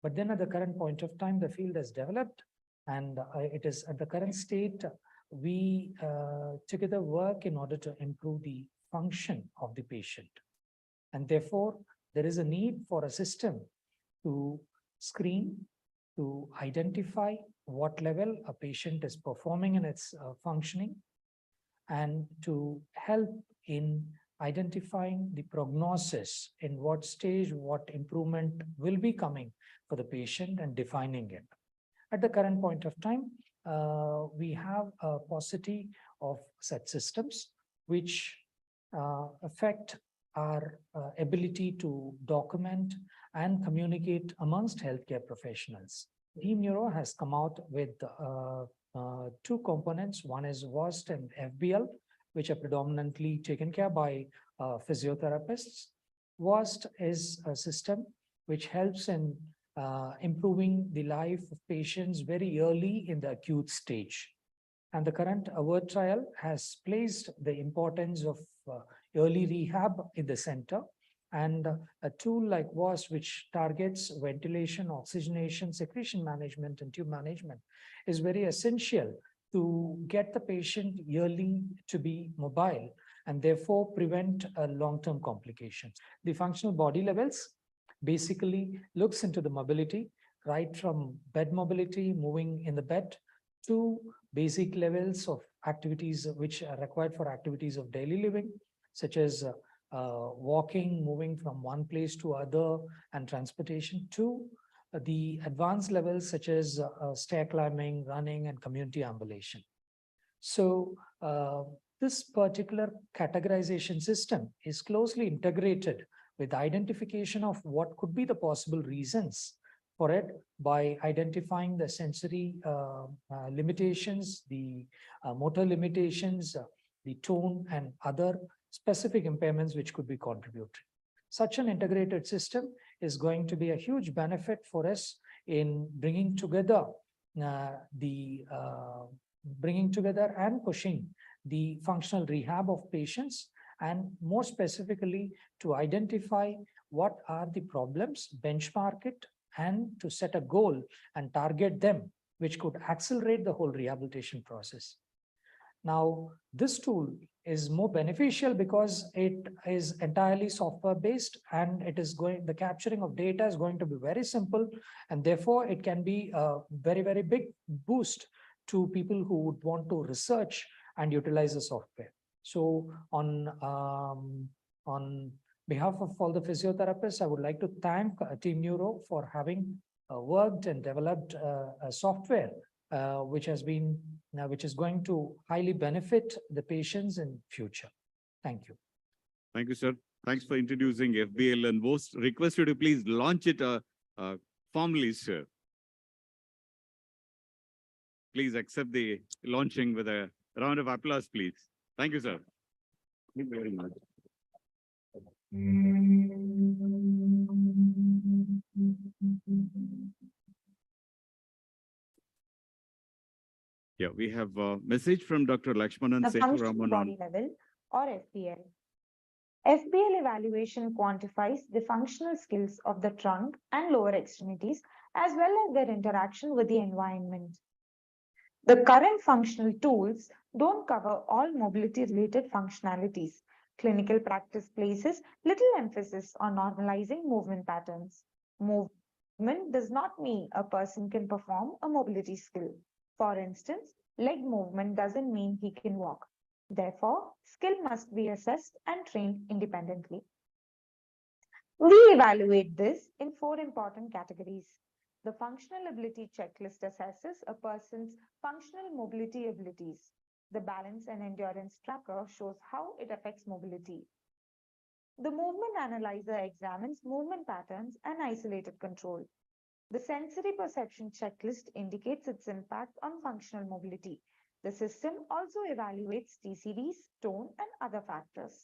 But then at the current point of time, the field has developed, and it is at the current state, we together work in order to improve the function of the patient. And therefore, there is a need for a system to screen, to identify what level a patient is performing in its functioning, and to help in identifying the prognosis, in what stage, what improvement will be coming for the patient and defining it. At the current point of time, we have a paucity of such systems which affect our ability to document and communicate amongst healthcare professionals. Team Neuro has come out with two components. One is WOST and FBL, which are predominantly taken care by physiotherapists. WOST is a system which helps in improving the life of patients very early in the acute stage. And the current award trial has placed the importance of early rehab in the center, and a tool like WAS, which targets ventilation, oxygenation, secretion management, and tube management, is very essential to get the patient yearly to be mobile and therefore prevent long-term complications. The functional body levels basically looks into the mobility, right from bed mobility, moving in the bed, to basic levels of activities which are required for activities of daily living, such as walking, moving from one place to other, and transportation, to the advanced levels such as stair climbing, running, and community ambulation. So this particular categorization system is closely integrated with identification of what could be the possible reasons for it by identifying the sensory limitations, the motor limitations, the tone, and other specific impairments which could be contributed. Such an integrated system is going to be a huge benefit for us in bringing together and pushing the functional rehab of patients, and more specifically to identify what are the problems, benchmark it, and to set a goal and target them, which could accelerate the whole rehabilitation process. Now, this tool is more beneficial because it is entirely software based, and the capturing of data is going to be very simple, and therefore it can be a very, very big boost to people who would want to research and utilize the software. So on behalf of all the physiotherapists, I would like to thank Team Neuro for having worked and developed a software which is going to highly benefit the patients in future. Thank you. Thank you, sir. Thanks for introducing FBL, and most request you to please launch it formally, sir. Please accept the launching with a round of applause, please. Thank you, sir. Thank you very much. Yeah, we have a message from Dr. Lakshmanan The functional Sekuraman body level, or FBL. FBL evaluation quantifies the functional skills of the trunk and lower extremities, as well as their interaction with the environment. The current functional tools don't cover all mobility-related functionalities. Clinical practice places little emphasis on normalizing movement patterns. Movement does not mean a person can perform a mobility skill. For instance, leg movement doesn't mean he can walk. Therefore, skill must be assessed and trained independently. We evaluate this in 4 important categories. The functional ability checklist assesses a person's functional mobility abilities. The balance and endurance tracker shows how it affects mobility. The movement analyzer examines movement patterns and isolated control. The sensory perception checklist indicates its impact on functional mobility. The system also evaluates TCDs, tone, and other factors.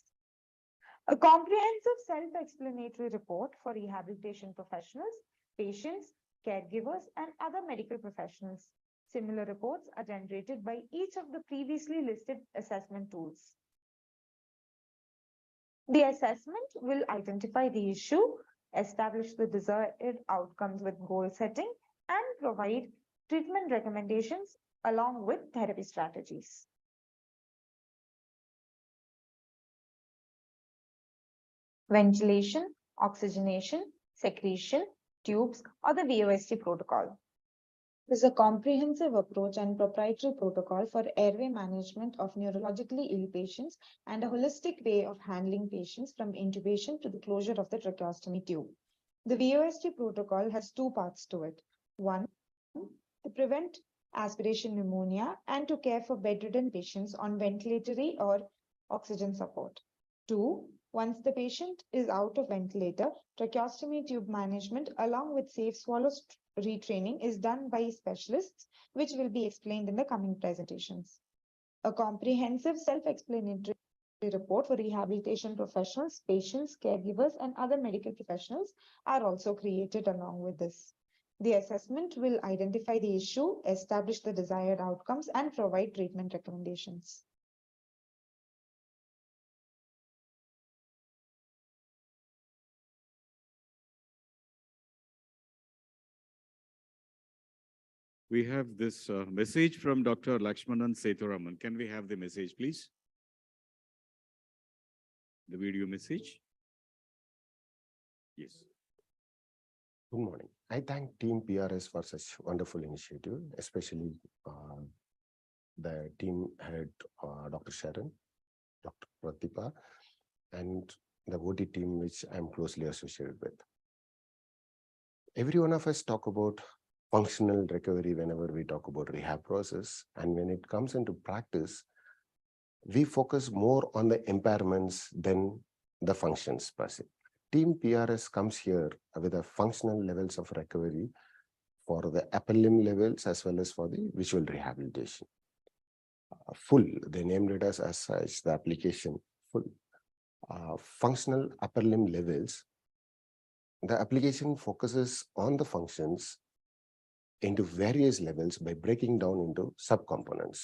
A comprehensive self-explanatory report for rehabilitation professionals, patients, caregivers, and other medical professionals. Similar reports are generated by each of the previously listed assessment tools. The assessment will identify the issue, establish the desired outcomes with goal setting, and provide treatment recommendations along with therapy strategies. Ventilation, oxygenation, secretion, tubes, or the VOST protocol. This is a comprehensive approach and proprietary protocol for airway management of neurologically ill patients and a holistic way of handling patients from intubation to the closure of the tracheostomy tube. The VOST protocol has 2 parts to it. 1, to prevent aspiration pneumonia and to care for bedridden patients on ventilatory or oxygen support. 2, once the patient is out of ventilator, tracheostomy tube management along with safe swallow retraining is done by specialists, which will be explained in the coming presentations. A comprehensive self-explanatory report for rehabilitation professionals, patients, caregivers, and other medical professionals are also created along with this. The assessment will identify the issue, establish the desired outcomes, and provide treatment recommendations. We have this message from Dr. Lakshmanan Sethuraman. Can we have the message, please? The video message. Yes. Good morning. I thank Team PRS for such wonderful initiative, especially the team head, Dr. Sharon, Dr. Pratibha, and the OT team, which I'm closely associated with. Every one of us talk about functional recovery whenever we talk about rehab process. And when it comes into practice, we focus more on the impairments than the functions per se. Team PRS comes here with the functional levels of recovery for the upper limb levels as well as for the visual rehabilitation. Full, they named it as such, the application full. Functional upper limb levels, the application focuses on the functions into various levels by breaking down into subcomponents.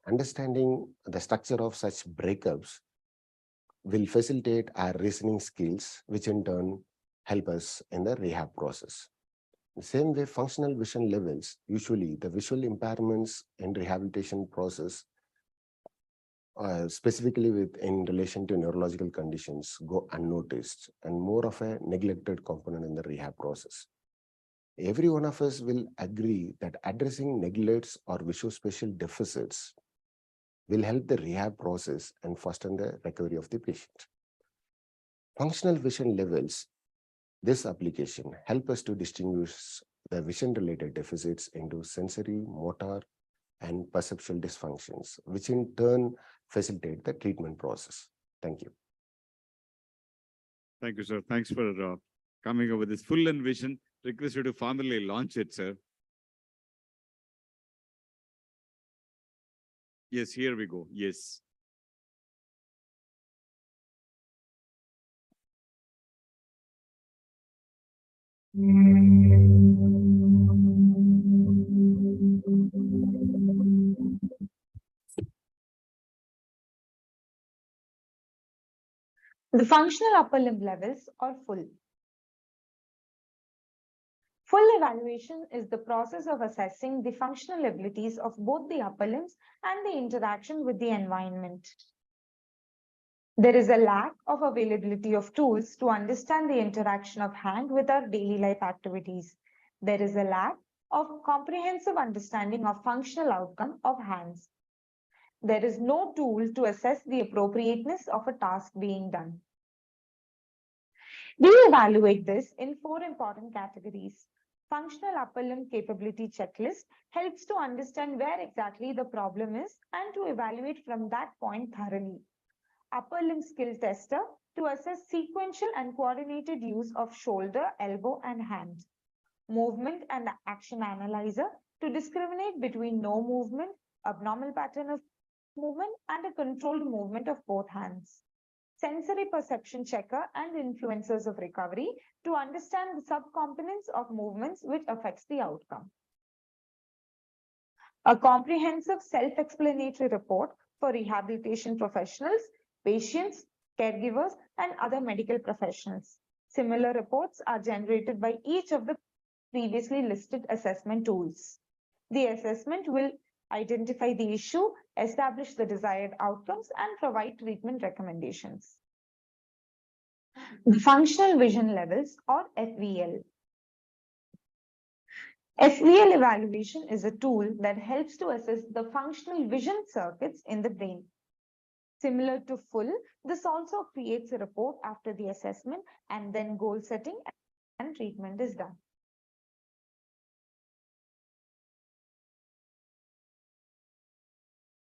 Understanding the structure of such breakups will facilitate our reasoning skills, which in turn help us in the rehab process. The same way, functional vision levels, usually the visual impairments in rehabilitation process, specifically in relation to neurological conditions, go unnoticed and more of a neglected component in the rehab process. Every one of us will agree that addressing neglects or visuospatial deficits will help the rehab process and foster the recovery of the patient. Functional vision levels, this application help us to distinguish the vision-related deficits into sensory, motor, and perceptual dysfunctions, which in turn facilitate the treatment process. Thank you. Thank you, sir. Thanks for coming up with this full and vision. Request you to formally launch it, sir. Yes, here we go. Yes. The functional upper limb levels are full. Full evaluation is the process of assessing the functional abilities of both the upper limbs and the interaction with the environment. There is a lack of availability of tools to understand the interaction of hand with our daily life activities. There is a lack of comprehensive understanding of functional outcome of hands. There is no tool to assess the appropriateness of a task being done. We evaluate this in 4 important categories. Functional upper limb capability checklist helps to understand where exactly the problem is and to evaluate from that point thoroughly. Upper limb skill tester to assess sequential and coordinated use of shoulder, elbow, and hand. Movement and action analyzer to discriminate between no movement, abnormal pattern of movement, and a controlled movement of both hands. Sensory perception checker and influencers of recovery to understand the subcomponents of movements which affects the outcome. A comprehensive self-explanatory report for rehabilitation professionals, patients, caregivers, and other medical professionals. Similar reports are generated by each of the previously listed assessment tools. The assessment will identify the issue, establish the desired outcomes, and provide treatment recommendations. The functional vision levels, or FVL. FVL evaluation is a tool that helps to assess the functional vision circuits in the brain. Similar to full, this also creates a report after the assessment, and then goal setting and treatment is done.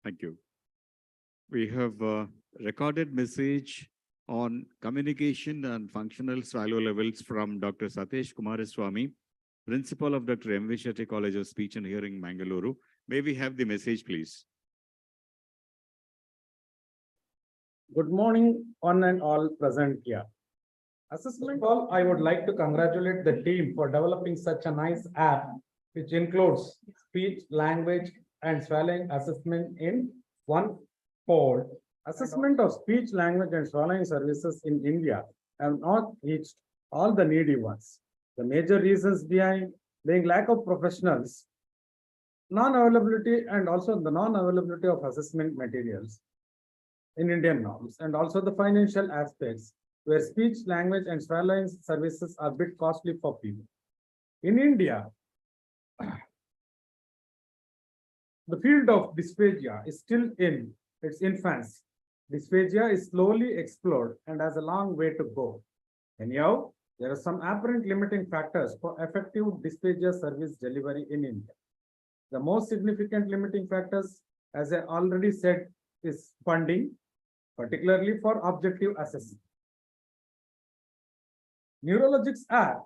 Thank you. We have a recorded message on communication and functional swallow levels from Dr. Satesh Kumaraswamy, Principal of Dr. M.V. Shetty College of Speech and Hearing, Mangaluru. May we have the message, please? Good morning, one and all present here. Assessment all, I would like to congratulate the team for developing such a nice app, which includes speech, language, and swallowing assessment in one fold. Assessment of speech, language, and swallowing services in India have not reached all the needy ones. The major reasons behind being lack of professionals, non-availability and also the non-availability of assessment materials in Indian norms, and also the financial aspects where speech, language, and swallowing services are a bit costly for people. In India, the field of dysphagia is still in its infancy. Dysphagia is slowly explored and has a long way to go. Anyhow, there are some apparent limiting factors for effective dysphagia service delivery in India. The most significant limiting factors, as I already said, is funding, particularly for objective assessment. Neurologics app,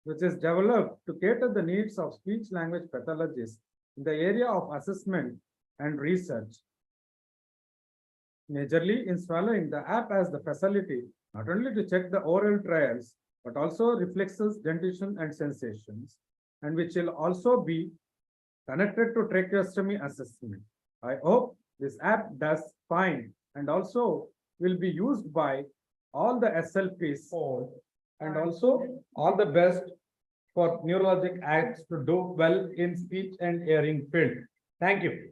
which is developed to cater the needs of speech language pathologists in the area of assessment and research. Majorly in swallowing, the app has the facility not only to check the oral trials, but also reflexes, dentition, and sensations, and which will also be connected to tracheostomy assessment. I hope this app does fine and also will be used by all the SLPs, and also all the best for neurologic apps to do well in speech and hearing field. Thank you.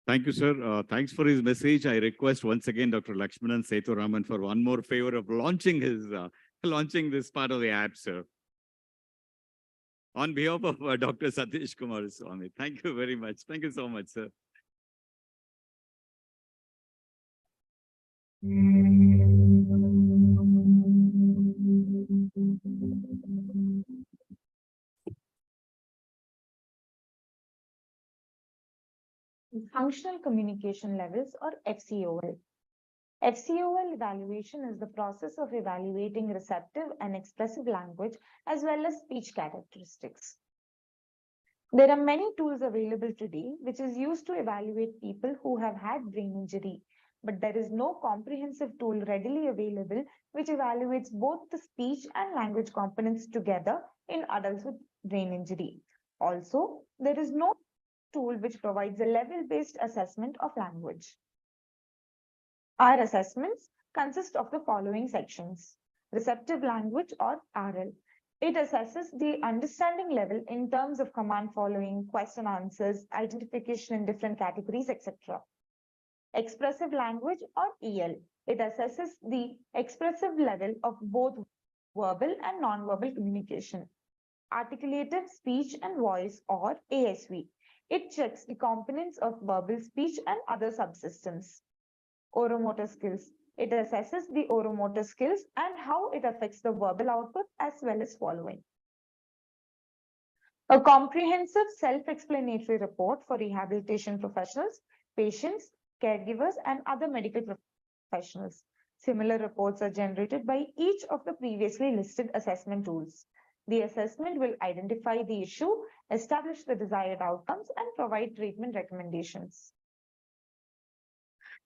Thank you, sir. Thanks for his message. I request once again Dr. Lakshmanan Sethuraman for one more favor of launching this part of the app, sir. On behalf of Dr. Satish Kumar Swami. Thank you very much. Thank you so much, sir. Functional communication levels, or FCOL. FCOL evaluation is the process of evaluating receptive and expressive language as well as speech characteristics. There are many tools available today which is used to evaluate people who have had brain injury, but there is no comprehensive tool readily available which evaluates both the speech and language components together in adults with brain injury. Also, there is no tool which provides a level-based assessment of language. Our assessments consist of the following sections. Receptive language, or RL. It assesses the understanding level in terms of command following, question answers, identification in different categories, etc. Expressive language, or EL. It assesses the expressive level of both verbal and non-verbal communication. Articulative speech and voice, or ASV. It checks the components of verbal speech and other subsystems. Oromotor skills. It assesses the oromotor skills and how it affects the verbal output as well as following. A comprehensive self-explanatory report for rehabilitation professionals, patients, caregivers, and other medical professionals. Similar reports are generated by each of the previously listed assessment tools. The assessment will identify the issue, establish the desired outcomes, and provide treatment recommendations.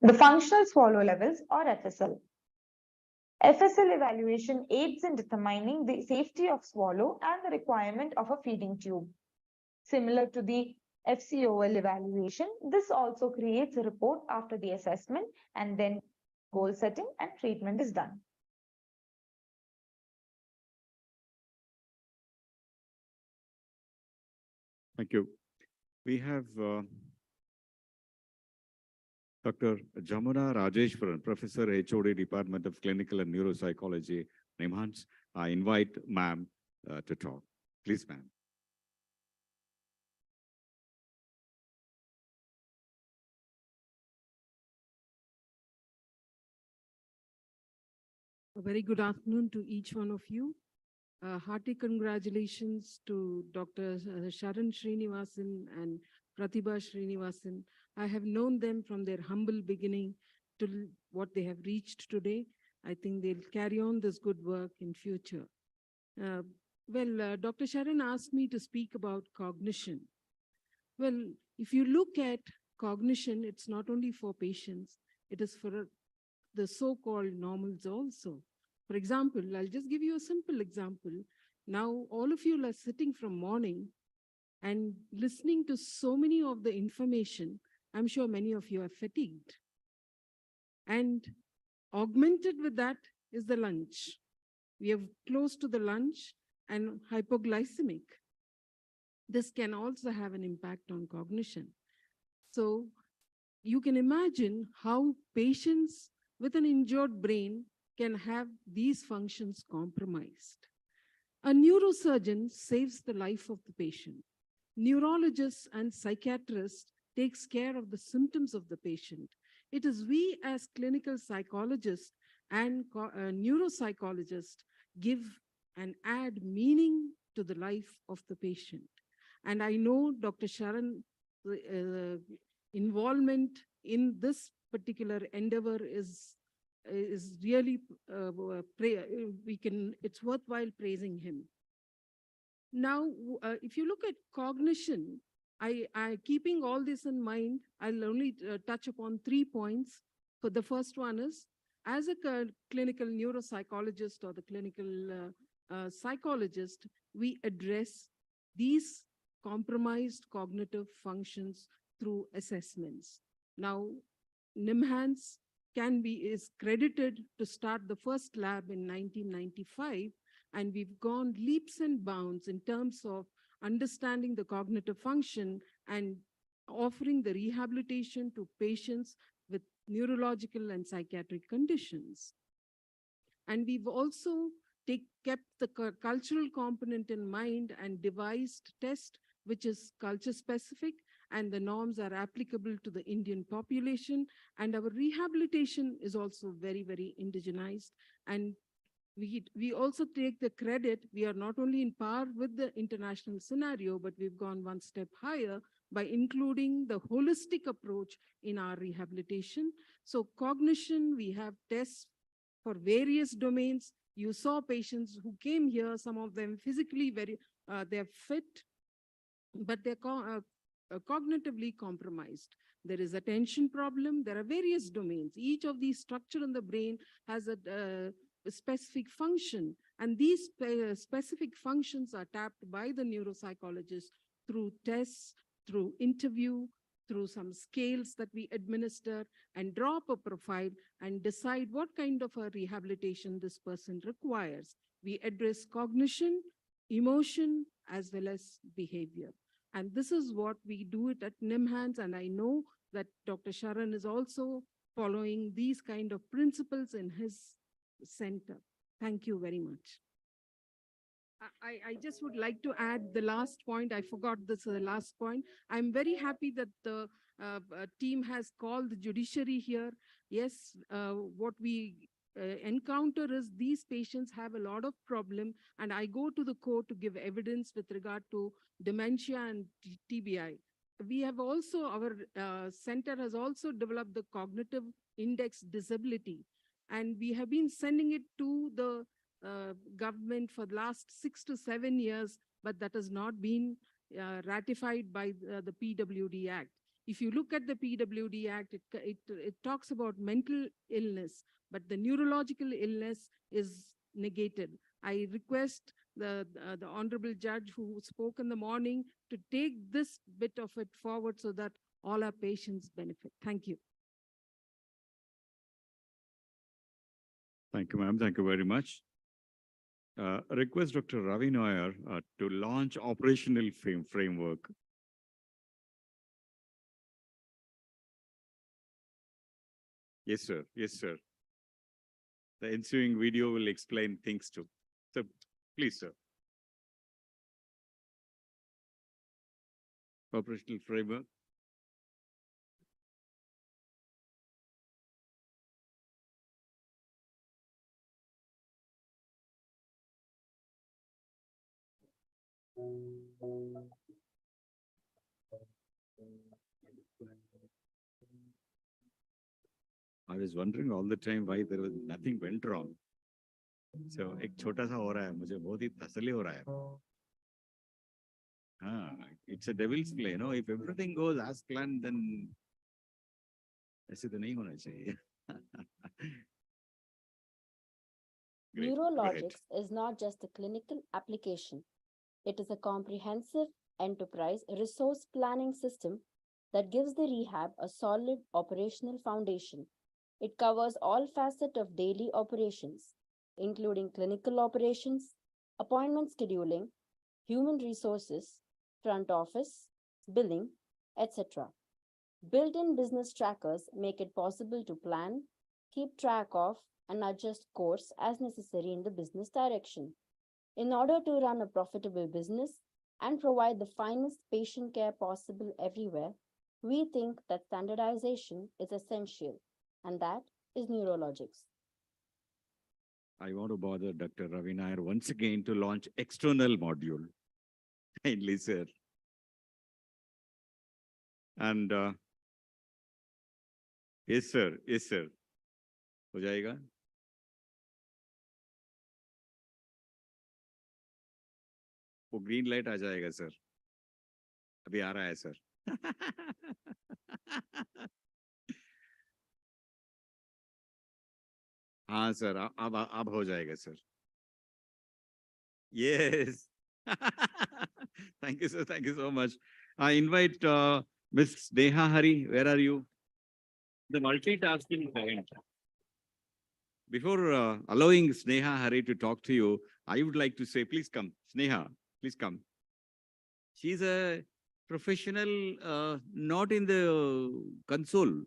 The functional swallow levels, or FSL. FSL evaluation aids in determining the safety of swallow and the requirement of a feeding tube. Similar to the FCOL evaluation, this also creates a report after the assessment, and then goal setting and treatment is done. Thank you. We have Dr. Jamuna Rajeshwaran, Professor, HOD, Department of Clinical and Neuropsychology, NIMHANS. I invite ma'am to talk. Please, ma'am. A very good afternoon to each one of you. Hearty congratulations to Dr. Sharan Srinivasan and Pratibha Srinivasan. I have known them from their humble beginning to what they have reached today. I think they'll carry on this good work in future. Dr. Sharan asked me to speak about cognition. Well, if you look at cognition, it's not only for patients, it is for the so-called normals also. For example, I'll just give you a simple example. Now, all of you are sitting from morning and listening to so many of the information. I'm sure many of you are fatigued. And augmented with that is the lunch. We are close to the lunch and hypoglycemic. this can also have an impact on cognition. So you can imagine how patients with an injured brain can have these functions compromised. A neurosurgeon saves the life of the patient. Neurologists and psychiatrists takes care of the symptoms of the patient. It is we as clinical psychologists and neuropsychologists give and add meaning to the life of the patient. And I know Dr. Sharon involvement in this particular endeavor is really it's worthwhile praising him. Now, if you look at cognition, I keeping all this in mind, I'll only touch upon 3 points. So the first one is, as a clinical neuropsychologist or the clinical psychologist, we address these compromised cognitive functions through assessments. Now, NIMHANS is credited to start the first lab in 1995, and we've gone leaps and bounds in terms of understanding the cognitive function and offering the rehabilitation to patients with neurological and psychiatric conditions. And we've also kept the cultural component in mind and devised test which is culture specific, and the norms are applicable to the Indian population. And our rehabilitation is also very, very indigenized. And we also take the credit. We are not only in par with the international scenario, but we've gone one step higher by including the holistic approach in our rehabilitation. So cognition, we have tests for various domains. You saw patients who came here, some of them physically they're fit, but they're cognitively compromised. There is attention problem. There are various domains. Each of these structure in the brain has a specific function, and these specific functions are tapped by the neuropsychologist through tests, through interview, through some scales that we administer, and draw up a profile and decide what kind of a rehabilitation this person requires. We address cognition, emotion, as well as behavior. And this is what we do it at NIMHANS, and I know that Dr. Sharan is also following these kind of principles in his center. Thank you very much. I just would like to add the last point. I forgot this last point. I'm very happy that the team has called the judiciary here. Yes, what we encounter is these patients have a lot of problem, and I go to the court to give evidence with regard to dementia and TBI. We have also, our center has also developed the cognitive index disability, and we have been sending it to the government for the last 6 to 7 years, but that has not been ratified by the PWD Act. If you look at the PWD Act, it talks about mental illness, but the neurological illness is negated. I request the Honorable Judge who spoke in the morning to take this bit of it forward so that all our patients benefit. Thank you. Thank you, ma'am. Thank you very much. Request Dr. Ravi Nair to launch operational framework. Yes, sir. Yes, sir. The ensuing video will explain things too. So please, sir. Operational framework. I was wondering all the time why there was nothing went wrong. So एक छोटा सा हो रहा है, मुझे बहुत ही तसल्ली हो रहा है. It's a devil's play, no? If everything goes as planned, then ऐसे तो नहीं होना चाहिए. Neurologics is not just a clinical application. It is a comprehensive enterprise resource planning system that gives the rehab a solid operational foundation. It covers all facets of daily operations, including clinical operations, appointment scheduling, human resources, front office, billing, etc. Built-in business trackers make it possible to plan, keep track of, and adjust course as necessary in the business direction. In order to run a profitable business and provide the finest patient care possible everywhere, we think that standardization is essential, and that is neurologics. I want to bother Dr. Ravi Nair once again to launch external module. Kindly, sir. And yes, sir. Yes, sir. हो जाएगा? वो green light आ जाएगा sir. अभी आ रहा है sir. हाँ sir, अब हो जाएगा sir. Yes. Thank you, sir. Thank you so much. I invite Miss Neha Hari. Where are you? The multitasking parent. Before allowing Sneha Hari to talk to you, I would like to say, please come. Sneha, please come. She's a professional, not in the console.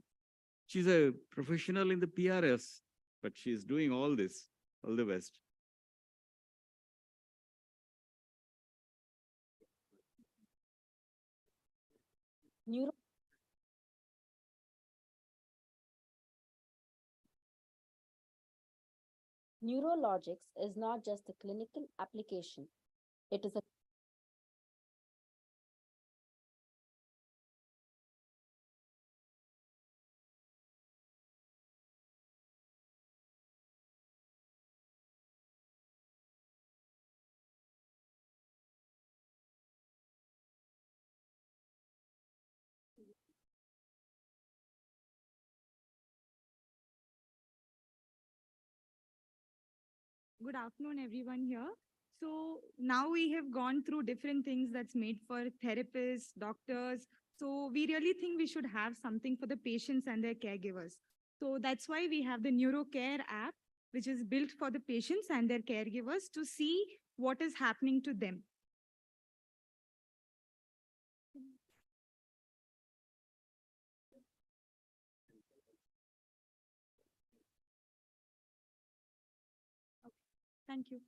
She's a professional in the PRS, but she's doing all this. All the best. Neurologics is not just a clinical application. It is a Good afternoon, everyone here. So now we have gone through different things that's made for therapists, doctors. So we really think we should have something for the patients and their caregivers. So that's why we have the NeuroCare app, which is built for the patients and their caregivers to see what is happening to them. Thank you.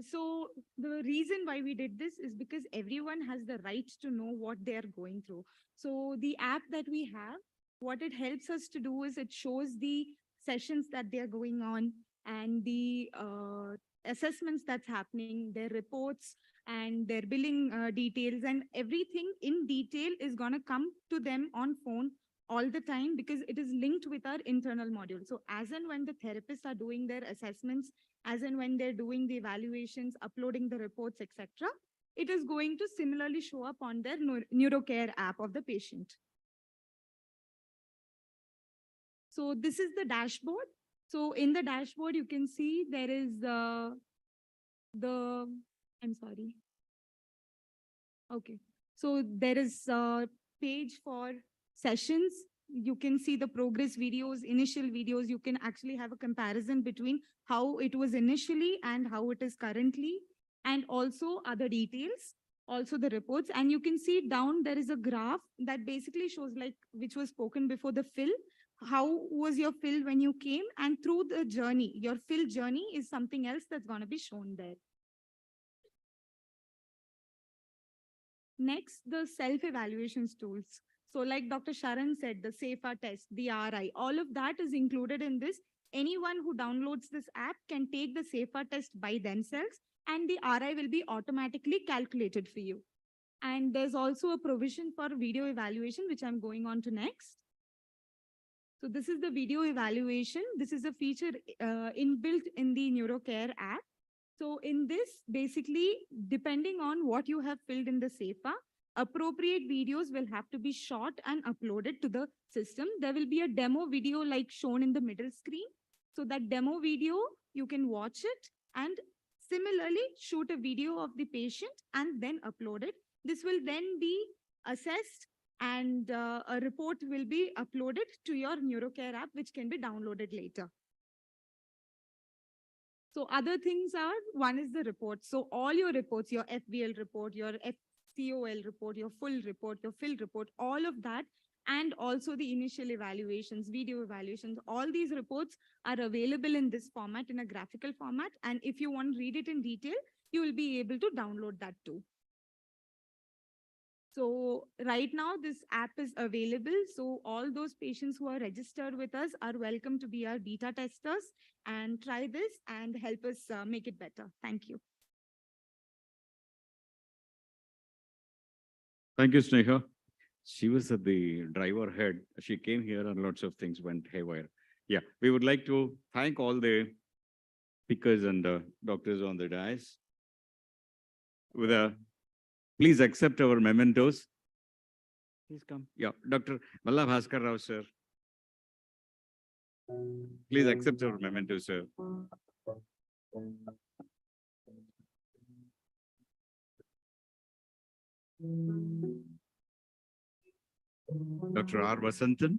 So the reason why we did this is because everyone has the right to know what they're going through. So the app that we have, what it helps us to do is it shows the sessions that they're going on and the assessments that's happening, their reports and their billing details, and everything in detail is going to come to them on phone all the time because it is linked with our internal module. So as and when the therapists are doing their assessments, as and when they're doing the evaluations, uploading the reports, etc., it is going to similarly show up on their NeuroCare app of the patient. So this is the dashboard. So in the dashboard, you can see there is I'm sorry. Okay. So there is a page for sessions. You can see the progress videos, initial videos. You can actually have a comparison between how it was initially and how it is currently, and also other details, also the reports. And you can see down there is a graph that basically shows, like, which was spoken before, the fill. How was your fill when you came? And through the journey, your fill journey is something else that's going to be shown there. Next, the self-evaluations tools. So like Dr. Sharan said, the SAFA test, the RI, all of that is included in this. Anyone who downloads this app can take the SAFA test by themselves and the RI will be automatically calculated for you. And there's also a provision for video evaluation, which I'm going on to next. So this is the video evaluation. This is a feature inbuilt in the NeuroCare app. So in this, basically, depending on what you have filled in the SAFA, appropriate videos will have to be shot and uploaded to the system. There will be a demo video like shown in the middle screen. So that demo video, you can watch it and similarly shoot a video of the patient and then upload it. This will then be assessed and a report will be uploaded to your NeuroCare app, which can be downloaded later. So other things are, one is the report. So all your reports, your FBL report, your COL report, your full report, your fill report, all of that, and also the initial evaluations, video evaluations, all these reports are available in this format, in a graphical format. And if you want to read it in detail, you will be able to download that too. So right now this app is available. So all those patients who are registered with us are welcome to be our beta testers and try this and help us make it better. Thank you. Thank you, Sneha. She was at the driver head. She came here and lots of things went haywire. Yeah, we would like to thank all the speakers and doctors on the dais. With please accept our mementos. Please come. Yeah, Dr. Malla Bhaskar Rao, sir. Please accept our mementos, sir. Dr. R. Vasantan.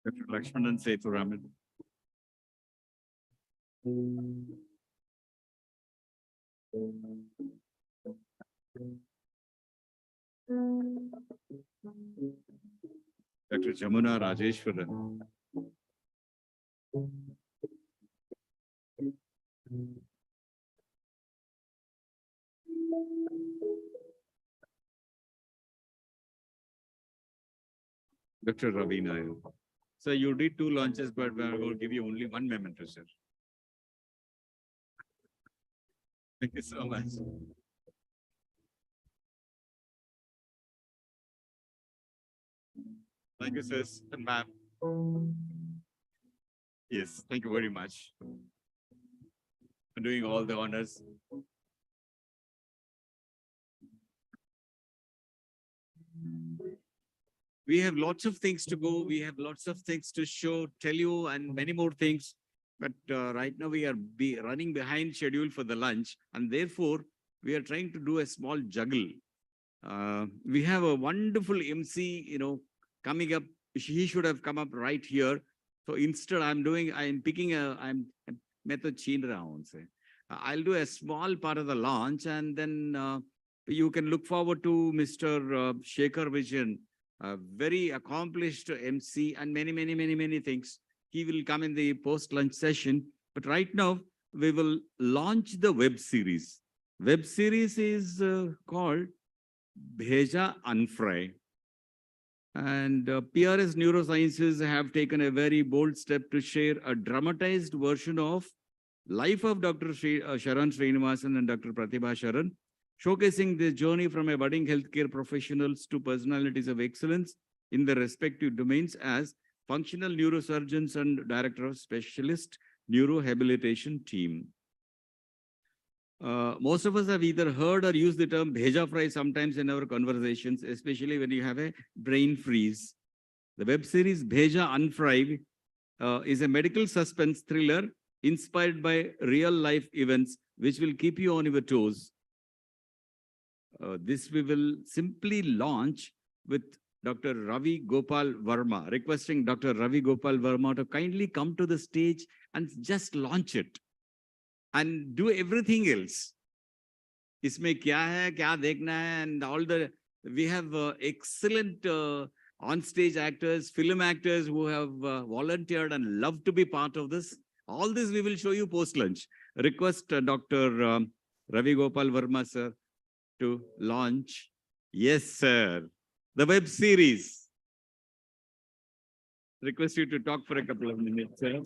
Dr. Lakshmanan Sethuraman. Dr. Jamuna Rajeshwaran. Dr. Ravi Nair. So you did 2 launches, but I will give you only 1 memento, sir. Thank you so much. Thank you, sir and ma'am. Yes, thank you very much for doing all the honors. We have lots of things to go. We have lots of things to show, tell you, and many more things. But right now we are running behind schedule for the lunch, and therefore we are trying to do a small juggle. We have a wonderful MC, coming up. He should have come up right here. So instead, I'm picking I'll do a small part of the launch, and then you can look forward to Mr. Shekhar Vijayan, a very accomplished MC, and many things. He will come in the post-lunch session. But right now, we will launch the web series. Web series is called Bheja Unfry. And PRS Neurosciences have taken a very bold step to share a dramatized version of life of Dr. Sharan Srinivasan and Dr. Pratibha Sharan, showcasing the journey from a budding healthcare professionals to personalities of excellence in their respective domains as functional neurosurgeons and director of specialist neuro-rehabilitation team. Most of us have either heard or used the term bheja fry sometimes in our conversations, especially when you have a brain freeze. The web series Bheja Unfry is a medical suspense thriller inspired by real life events, which will keep you on your toes. This we will simply launch with Dr. Ravi Gopal Verma, requesting Dr. Ravi Gopal Verma to kindly come to the stage and just launch it and do everything else. Isme kya hai, kya dekhna hai, and all the, we have excellent on-stage actors, film actors who have volunteered and love to be part of this. All this we will show you post-lunch. Request Dr. Ravi Gopal Verma, sir, to launch. Yes, sir. The web series. Request you to talk for a couple of minutes, sir.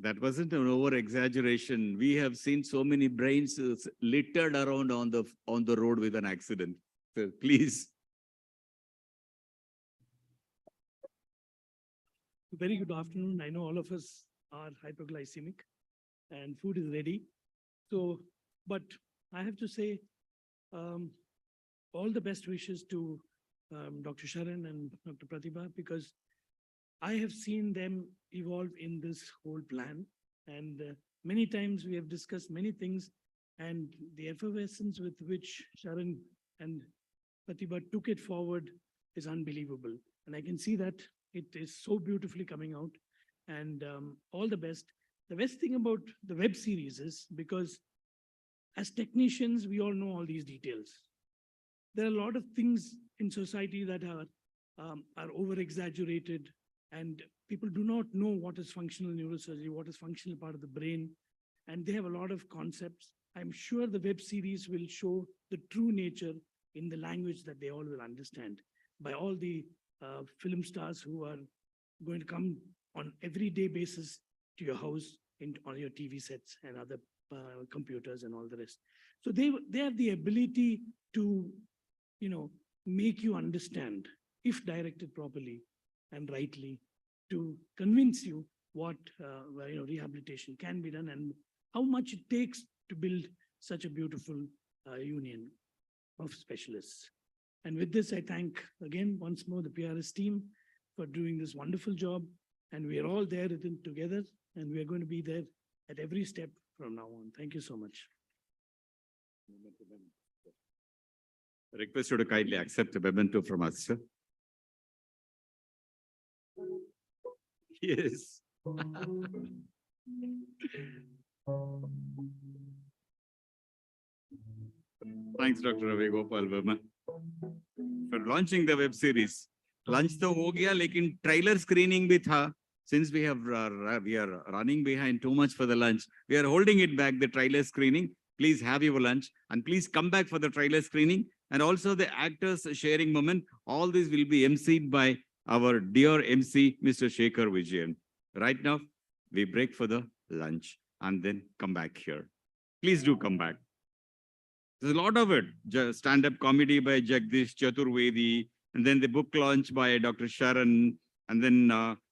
That wasn't an over exaggeration. We have seen so many brains littered around on the road with an accident. So please. Very good afternoon. I know all of us are hypoglycemic and food is ready. So, but I have to say, all the best wishes to Dr. Sharan and Dr. Pratibha, because I have seen them evolve in this whole plan. And many times we have discussed many things, and the effervescence with which Sharan and Pratibha took it forward is unbelievable. And I can see that it is so beautifully coming out. And all the best. The best thing about the web series is because as technicians, we all know all these details. There are a lot of things in society that are over-exaggerated, and people do not know what is functional neurosurgery, what is functional part of the brain, and they have a lot of concepts. I'm sure the web series will show the true nature in the language that they all will understand by all the film stars who are going to come on everyday basis to your house on your TV sets and other computers and all the rest. So they have the ability to, make you understand, if directed properly and rightly, to convince you what rehabilitation can be done and how much it takes to build such a beautiful union of specialists. And with this, I thank again once more the PRS team for doing this wonderful job. And we are all there together, and we are going to be there at every step from now on. Thank you so much. Request you to kindly accept a memento from us, sir. Yes. Thanks, Dr. Ravi Gopal Verma, for launching the web series. Launch to ho gaya, lekin trailer screening bhi tha. Since we are running behind too much for the lunch, we are holding it back, the trailer screening. Please have your lunch and please come back for the trailer screening. And also the actors sharing moment. All this will be emceed by our dear MC, Mr. Shekhar Vijayan. Right now, we break for the lunch and then come back here. Please do come back. There's a lot of it. Stand-up comedy by Jagdish Chaturvedi, and then the book launch by Dr. Sharan, and then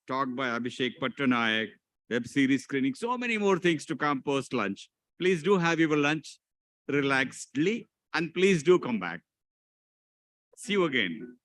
talk by Abhishek Pattanayak, web series screening, so many more things to come post-lunch. Please do have your lunch relaxedly, and please do come back. See you again.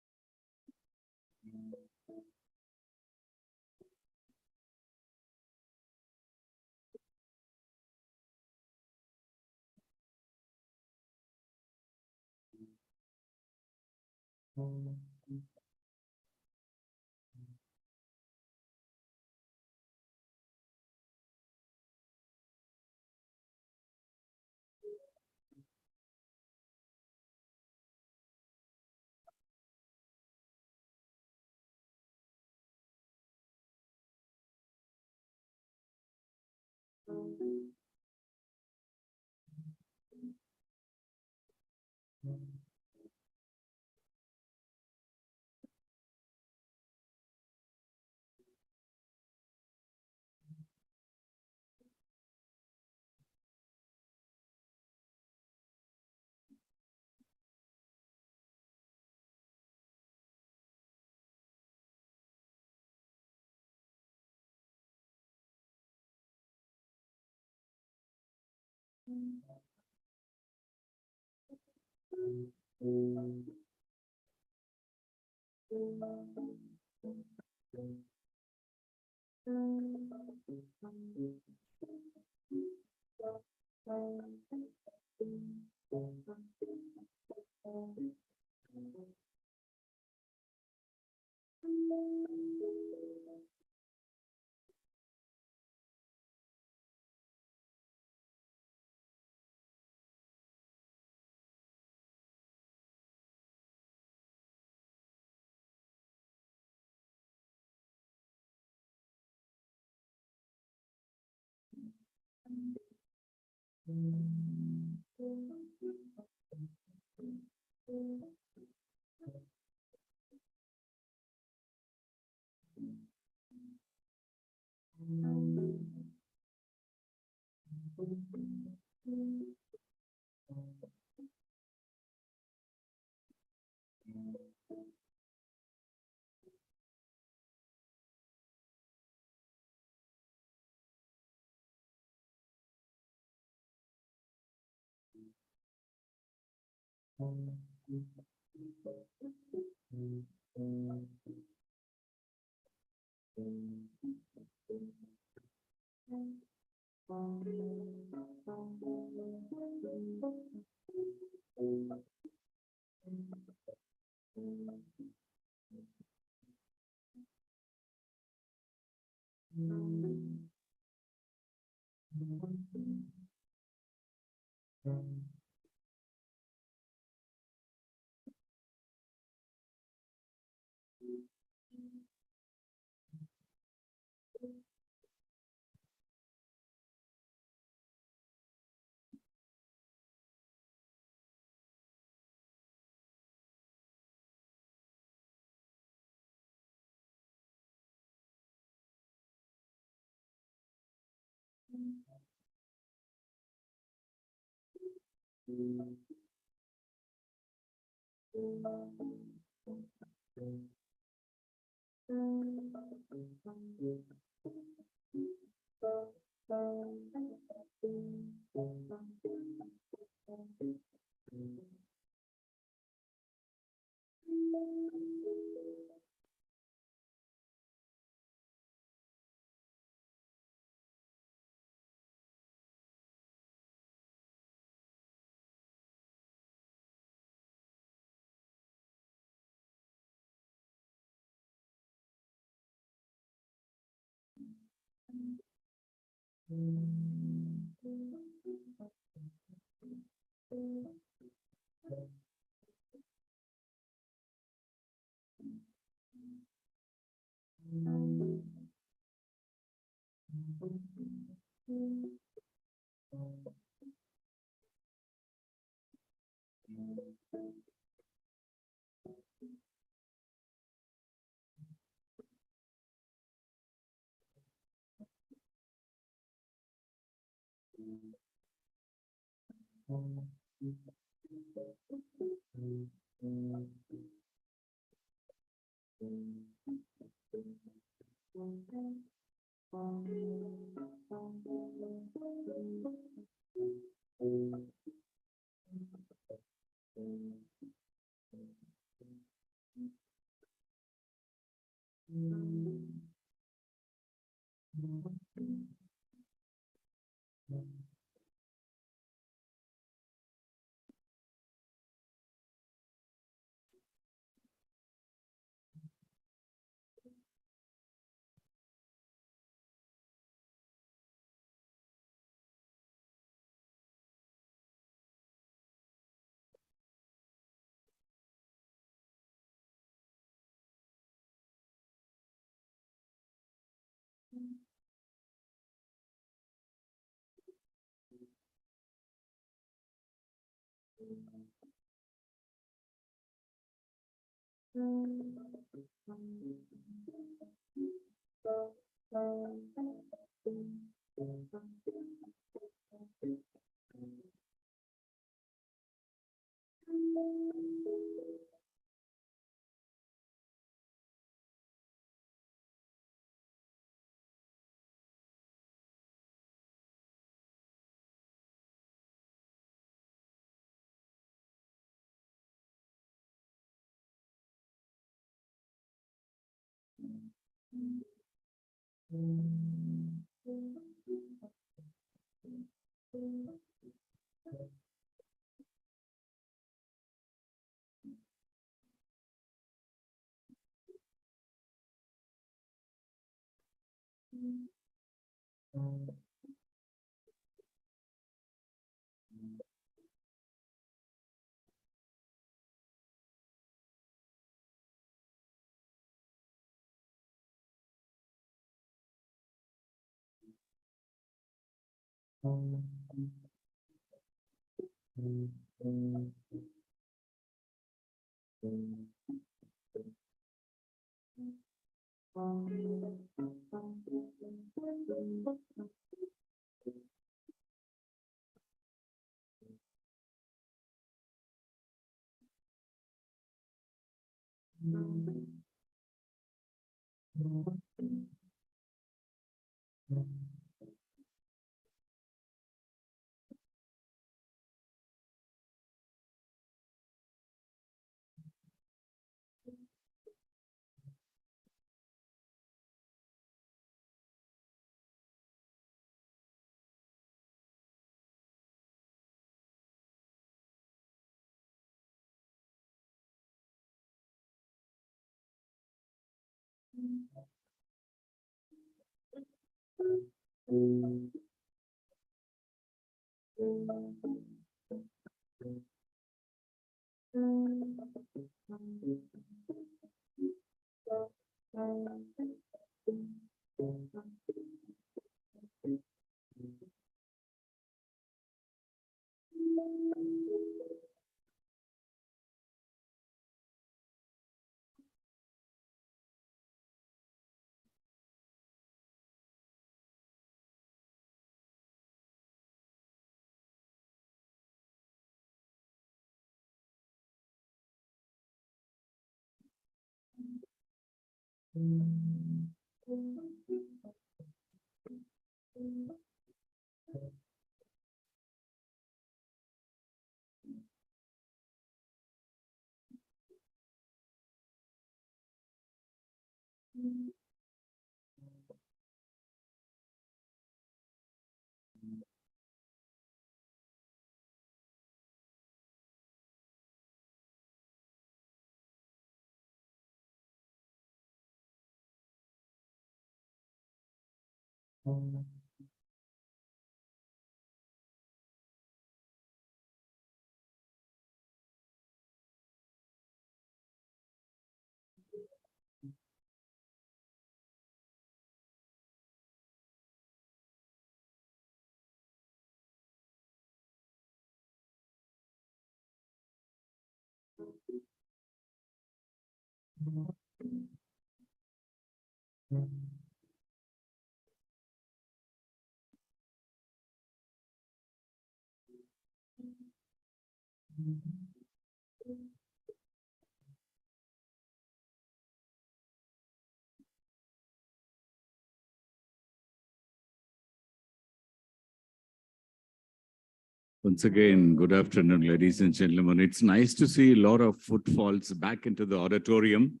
Once again, good afternoon, ladies and gentlemen. It's nice to see a lot of footfalls back into the auditorium.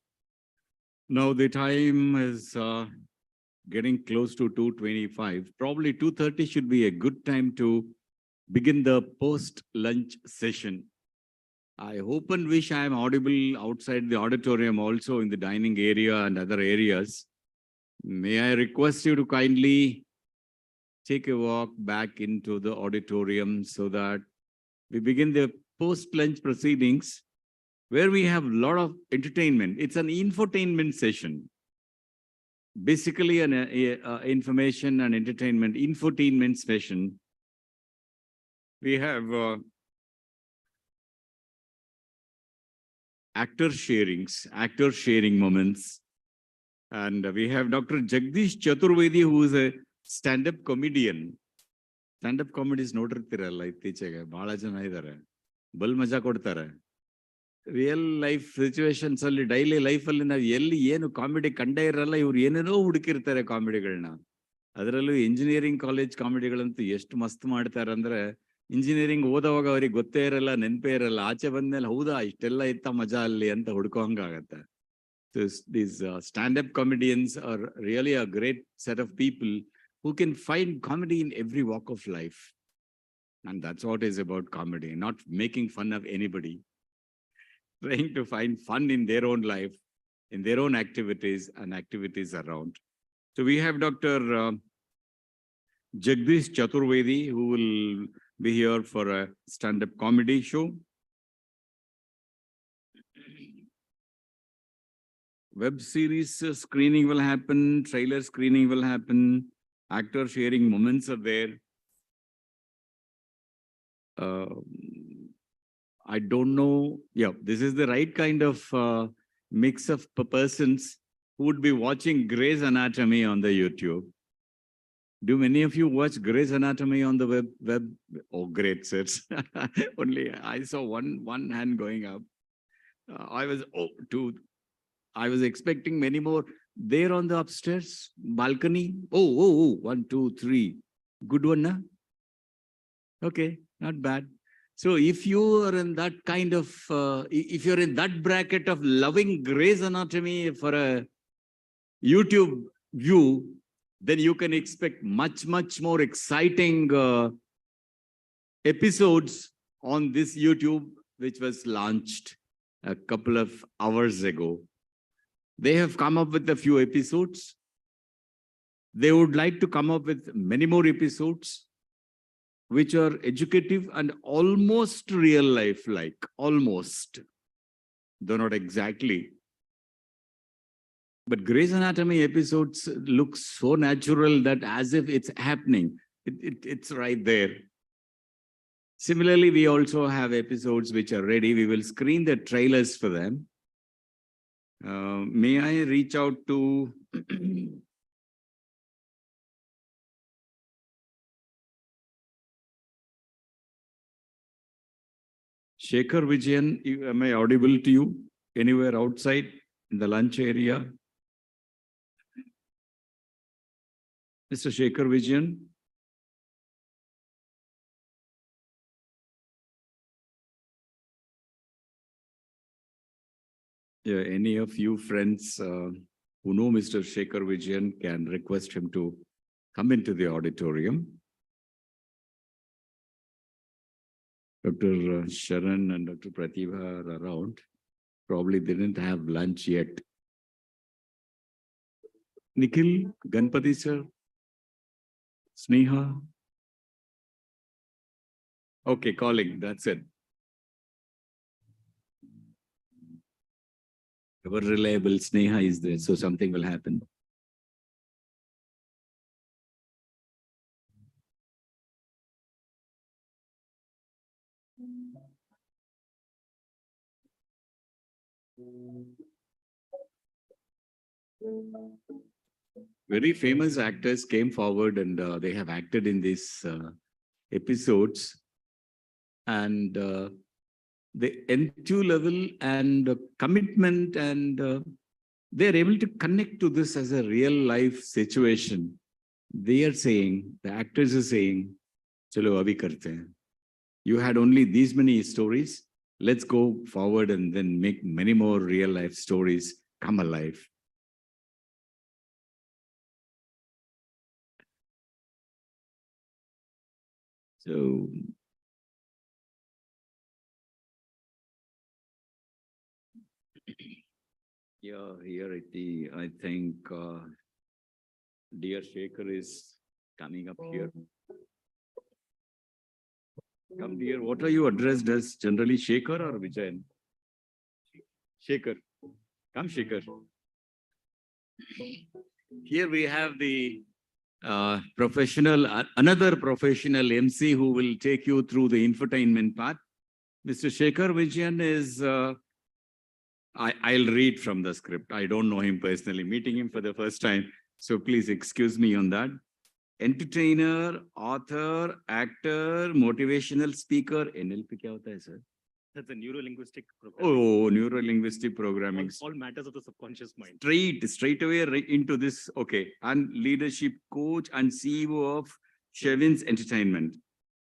Now the time is getting close to 2:25. Probably 2:30 should be a good time to begin the post-lunch session. I hope and wish I am audible outside the auditorium, also in the dining area and other areas. May I request you to kindly take a walk back into the auditorium so that we begin the post-lunch proceedings where we have a lot of entertainment. It's an infotainment session. Basically an information and entertainment, infotainment session. We have actor sharing moments. And we have Dr. Jagdish Chaturvedi, who is a stand-up comedian. Stand-up comedies nodirtiralla itteechege bala jana idare. Bal maja kodtare. Real life situations alli daily life alli ನಾವು ಎಲ್ಲಿ ಏನು comedy ಕಂಡೇ ಇರಲ್ಲ, ಇವ್ರು ಏನೇನೋ ಹುಡುಕಿರ್ತಾರೆ ಕಾಮಿಡಿಗಳನ್ನ. ಅದರಲ್ಲೂ engineering college ಕಾಮಿಡಿಗಳಂತೂ ಎಷ್ಟು ಮಸ್ತ್ ಮಾಡ್ತಾರೆ ಅಂದ್ರೆ, ಇಂಜಿನಿಯರಿಂಗ್ ಓದೋವಾಗ ಅವ್ರಿಗೆ ಗೊತ್ತೇ ಇರಲ್ಲ, ನೆನಪೇ ಇರಲ್ಲ, ಆಚೆ ಬಂದ್ಮೇಲೆ ಹೌದಾ ಇಷ್ಟೆಲ್ಲ ಇತ್ತ ಮಜಾ ಅಲ್ಲಿ ಅಂತ ಹುಡ್ಕೋಂಗಾಗತ್ತೆ. So these stand-up comedians are really a great set of people who can find comedy in every walk of life. And that's what is about comedy, not making fun of anybody, trying to find fun in their own life, in their own activities and activities around. So we have Dr. Jagdish Chaturvedi, who will be here for a stand-up comedy show. Web series screening will happen, trailer screening will happen, actor sharing moments are there. I don't know. Yeah, this is the right kind of mix of persons who would be watching Grey's Anatomy on the YouTube. Do many of you watch Grey's Anatomy on the web? Oh, great, sets. Only I saw one hand going up. I was expecting many more. There on the upstairs balcony. Oh, 1, 2, 3. Good one, na? Okay, not bad. So if you are in that kind of, if you're in that bracket of loving Grey's Anatomy for a YouTube view, then you can expect much more exciting episodes on this YouTube, which was launched a couple of hours ago. They have come up with a few episodes. They would like to come up with many more episodes, which are educative and almost real life like, almost, though not exactly. But Grey's Anatomy episodes look so natural that as if it's happening, it's right there. Similarly, we also have episodes which are ready. We will screen the trailers for them. May I reach out to Shekhar Vijayan? Am I audible to you anywhere outside in the lunch area? Mr. Shekhar Vijayan? Yeah, any of you friends who know Mr. Shekhar Vijayan can request him to come into the auditorium. Dr. Sharan and Dr. Pratibha are around. Probably didn't have lunch yet. Nikhil, Ganpati sir, Sneha. Okay, calling, that's it. Ever reliable Sneha is there, so something will happen. Very famous actors came forward and they have acted in these episodes. And the N2 level and commitment, and they are able to connect to this as a real life situation. They are saying, the actors are saying, chalo abhi karte hain. You had only these many stories. Let's go forward and then make many more real life stories come alive. So yeah, here I think dear Shekhar is coming up here. Come dear, what are you addressed as? Generally Shekhar or Vijayan? Shekhar. Come Shekhar. Here we have the another professional MC who will take you through the infotainment part. Mr. Shekhar Vijayan is, I'll read from the script. I don't know him personally, meeting him for the first time. So please excuse me on that. Entertainer, author, actor, motivational speaker. NLP kya hota hai, sir? That's a neuro-linguistic programming. Oh, neuro-linguistic programming. All matters of the subconscious mind. Straight away into this. Okay. And leadership coach and CEO of Chevin's Entertainment.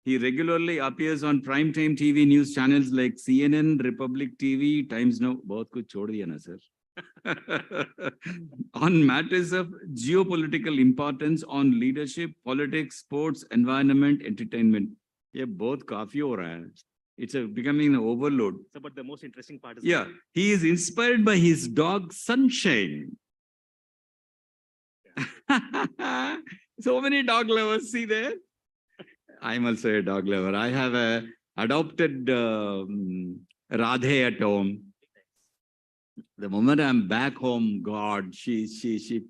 He regularly appears on primetime TV news channels like CNN, Republic TV, Times Now. Bahut kuch chhod diya na, sir. On matters of geopolitical importance, on leadership, politics, sports, environment, entertainment. Ye bahut kafi ho raha hai. It's becoming an overload. So, but the most interesting part is he is inspired by his dog Sunshine. So many dog lovers, see there. I'm also a dog lover. I have a adopted Radhe at home. The moment I'm back home, God, she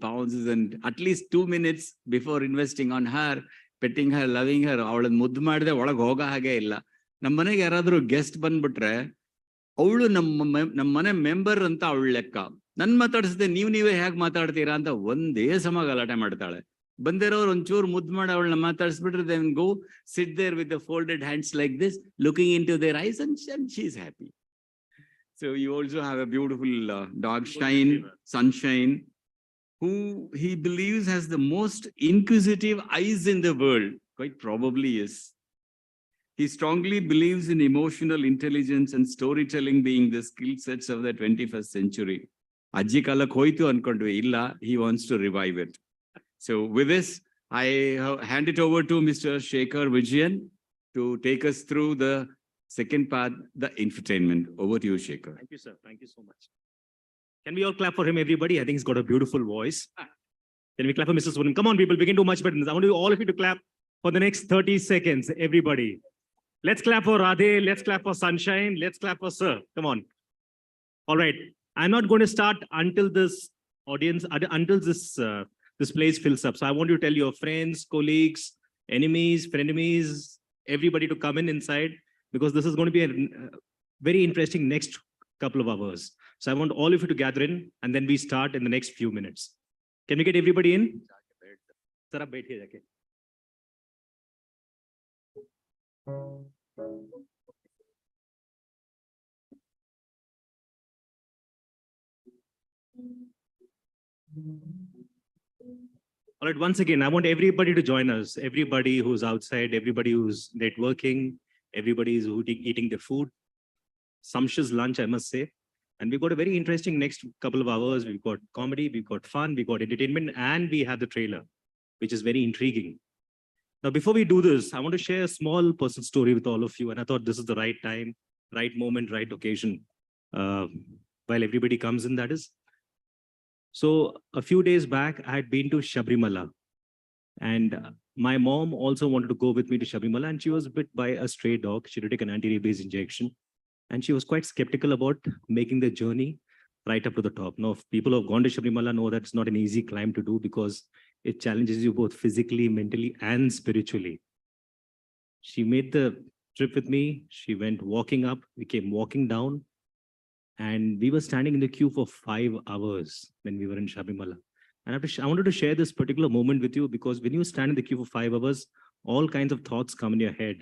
pounces, and at least 2 minutes before investing on her, petting her, loving her, avಳು ಮುದ್ದು ಮಾಡಿದೆ ಒಳಗೆ ಹೋಗೋ ಹಾಗೆ ಇಲ್ಲ. ನಮ್ಮ ಮನೆಗೆ ಯಾರಾದರೂ guest ಬಂದ್ಬಿಟ್ರೆ ಅವಳು ನಮ್ಮ ಮನೆ ಮೆಂಬರ್ ಅಂತ ಅವಳು ಲೆಕ್ಕ. ನನ್ ಮಾತಾಡಿಸದೆ ನೀವೇ ಹೇಗೆ ಮಾತಾಡ್ತೀರಾ ಅಂತ ಒಂದೇ ಸಮ ಗಲಾಟೆ ಮಾಡ್ತಾಳೆ. ಬಂದಿರೋರು ಒಂಚೂರು ಮುದ್ದು ಮಾಡಿ ಅವಳನ್ನ ಮಾತಾಡಿಸ್ಬಿಟ್ರೆ then go sit there with the folded hands like this, looking into their eyes, and she's happy. So you also have a beautiful dog, Sunshine, who he believes has the most inquisitive eyes in the world. Quite probably is. He strongly believes in emotional intelligence and storytelling being the skill sets of the 21st century. Ajji kalak hoitu ankondve illa, he wants to revive it. So with this, I hand it over to Mr. Shekhar Vijayan to take us through the second part, the infotainment. Over to you, Shekhar. Thank you, sir. Thank you so much. Can we all clap for him, everybody? I think he's got a beautiful voice. Can we clap for Mr. Swaran? Come on, people, we can do much better than this. I want you all of you to clap for the next 30 seconds, everybody. Let's clap for Radhe. Let's clap for Sunshine. Let's clap for Sir. Come on. All right. I'm not going to start until this audience, until this place fills up. So I want you to tell your friends, colleagues, enemies, frenemies, everybody to come in inside, because this is going to be a very interesting next couple of hours. So I want all of you to gather in, and then we start in the next few minutes. Can we get everybody in? Sir, आप बैठिए जाके. All right, once again, I want everybody to join us. Everybody who's outside, everybody who's networking, everybody who's eating their food. Sumptuous lunch, I must say. And we've got a very interesting next couple of hours. We've got comedy, we've got fun, we've got entertainment, and we have the trailer, which is very intriguing. Now, before we do this, I want to share a small personal story with all of you. And I thought this is the right time, right moment, right occasion, while everybody comes in, that is. So a few days back, I had been to Sabrimala, and my mom also wanted to go with me to Sabrimala, and she was bit by a stray dog. She had to take an anti-rabies injection, and she was quite skeptical about making the journey right up to the top. Now, if people who have gone to Sabrimala know that it's not an easy climb to do, because it challenges you both physically, mentally, and spiritually. She made the trip with me. She went walking up, we came walking down, and we were standing in the queue for 5 hours when we were in Sabrimala. And I wanted to share this particular moment with you, because when you stand in the queue for 5 hours, all kinds of thoughts come in your head.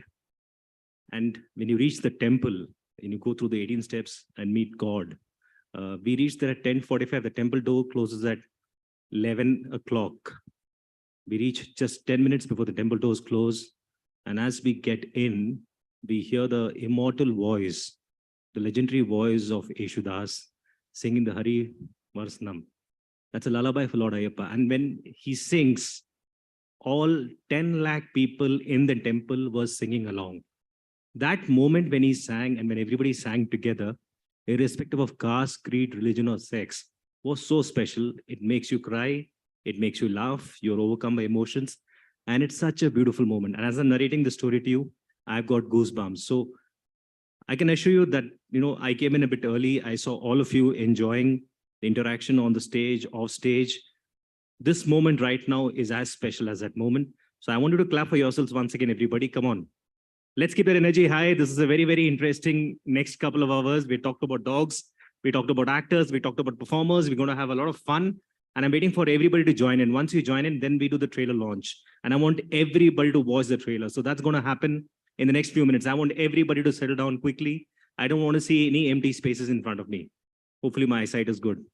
And when you reach the temple, and you go through the 18 steps and meet God, we reached there at 10:45. The temple door closes at 11 o'clock. We reach just 10 minutes before the temple doors close. And as we get in, we hear the immortal voice, the legendary voice of Eshudas singing the Hari Varsnam. That's a lullaby for Lord Ayyappa. And when he sings, all 10 lakh people in the temple were singing along. That moment when he sang and when everybody sang together, irrespective of caste, creed, religion, or sex, was so special. It makes you cry, it makes you laugh, you're overcome by emotions, and it's such a beautiful moment. And as I'm narrating the story to you, I've got goosebumps. So I can assure you that, I came in a bit early. I saw all of you enjoying the interaction on the stage, off stage. This moment right now is as special as that moment. So I want you to clap for yourselves once again, everybody. Come on. Let's keep that energy high. This is a very, very interesting next couple of hours. We talked about dogs. We talked about actors. We talked about performers. We're going to have a lot of fun. And I'm waiting for everybody to join in. Once you join in, then we do the trailer launch. And I want everybody to watch the trailer. So that's going to happen in the next few minutes. I want everybody to settle down quickly. I don't want to see any empty spaces in front of me. Hopefully my eyesight is good.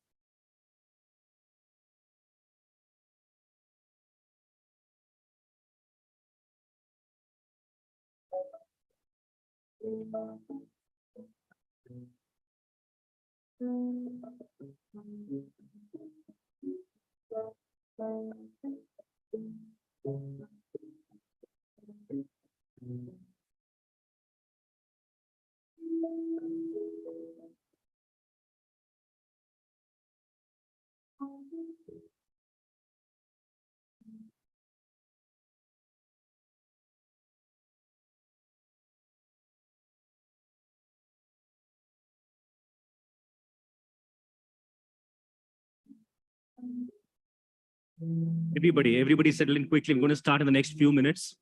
Everybody settle in quickly. We're going to start in the next few minutes.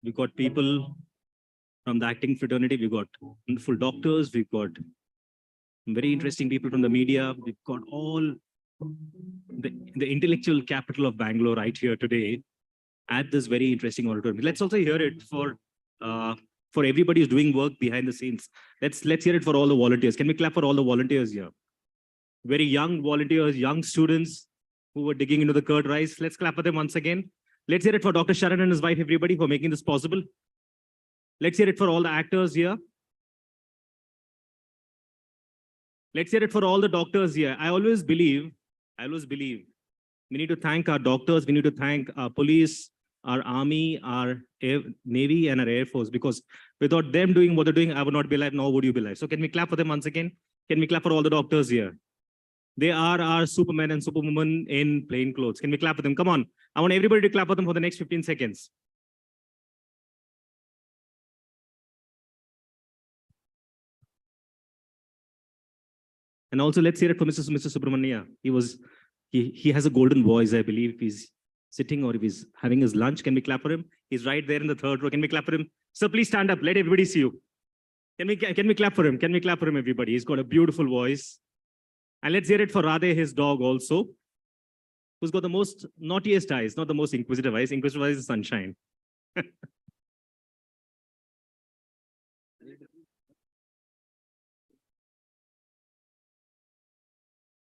We've got people from the acting fraternity. We've got wonderful doctors. We've got very interesting people from the media. We've got all the intellectual capital of Bangalore right here today at this very interesting auditorium. Let's also hear it for everybody who's doing work behind the scenes. Let's hear it for all the volunteers. Can we clap for all the volunteers here? Very young volunteers, young students who were digging into the curd rice. Let's clap for them once again. Let's hear it for Dr. Sharan and his wife, everybody, for making this possible. Let's hear it for all the actors here. Let's hear it for all the doctors here. I always believe we need to thank our doctors. We need to thank our police, our army, our Navy, and our Air Force, because without them doing what they're doing, I would not be alive, nor would you be alive. So can we clap for them once again? Can we clap for all the doctors here? They are our supermen and superwomen in plain clothes. Can we clap for them? Come on. I want everybody to clap for them for the next 15 seconds. And also let's hear it for Mr. Subramania. He has a golden voice, I believe. If he's sitting or if he's having his lunch, can we clap for him? He's right there in the third row. Can we clap for him? Sir, please stand up. Let everybody see you. Can we clap for him? Can we clap for him, everybody? He's got a beautiful voice. And let's hear it for Radhe, his dog also, who's got the most naughtiest eyes, not the most inquisitive eyes. Inquisitive eyes is sunshine.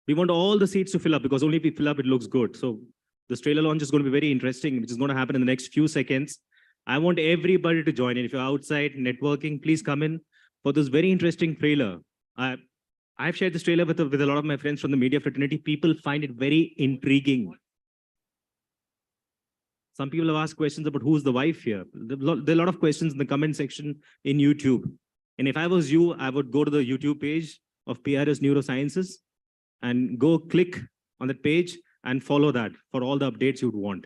We want all the seats to fill up because only if we fill up, it looks good. So this trailer launch is going to be very interesting, which is going to happen in the next few seconds. I want everybody to join in. If you're outside networking, please come in for this very interesting trailer. I've shared this trailer with a lot of my friends from the media fraternity. People find it very intriguing. Some people have asked questions about who's the wife here. There are a lot of questions in the comment section in YouTube. And if I was you, I would go to the YouTube page of PRS Neurosciences and go click on that page and follow that for all the updates you'd want.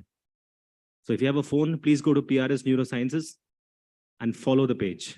So if you have a phone, please go to PRS Neurosciences and follow the page.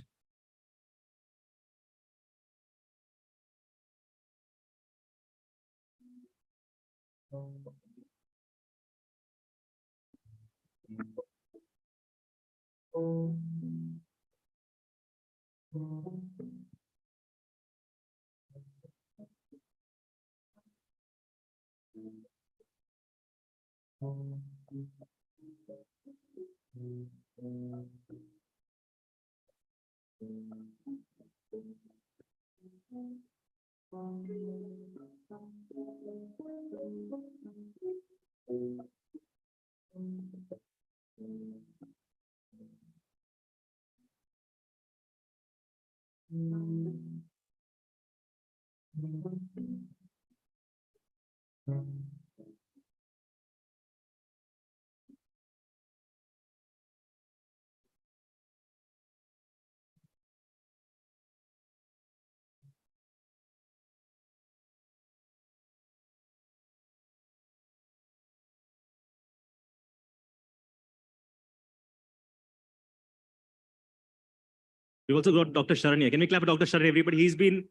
We've also got Dr. Sharan here. Can we clap for Dr. Sharan, everybody? He's been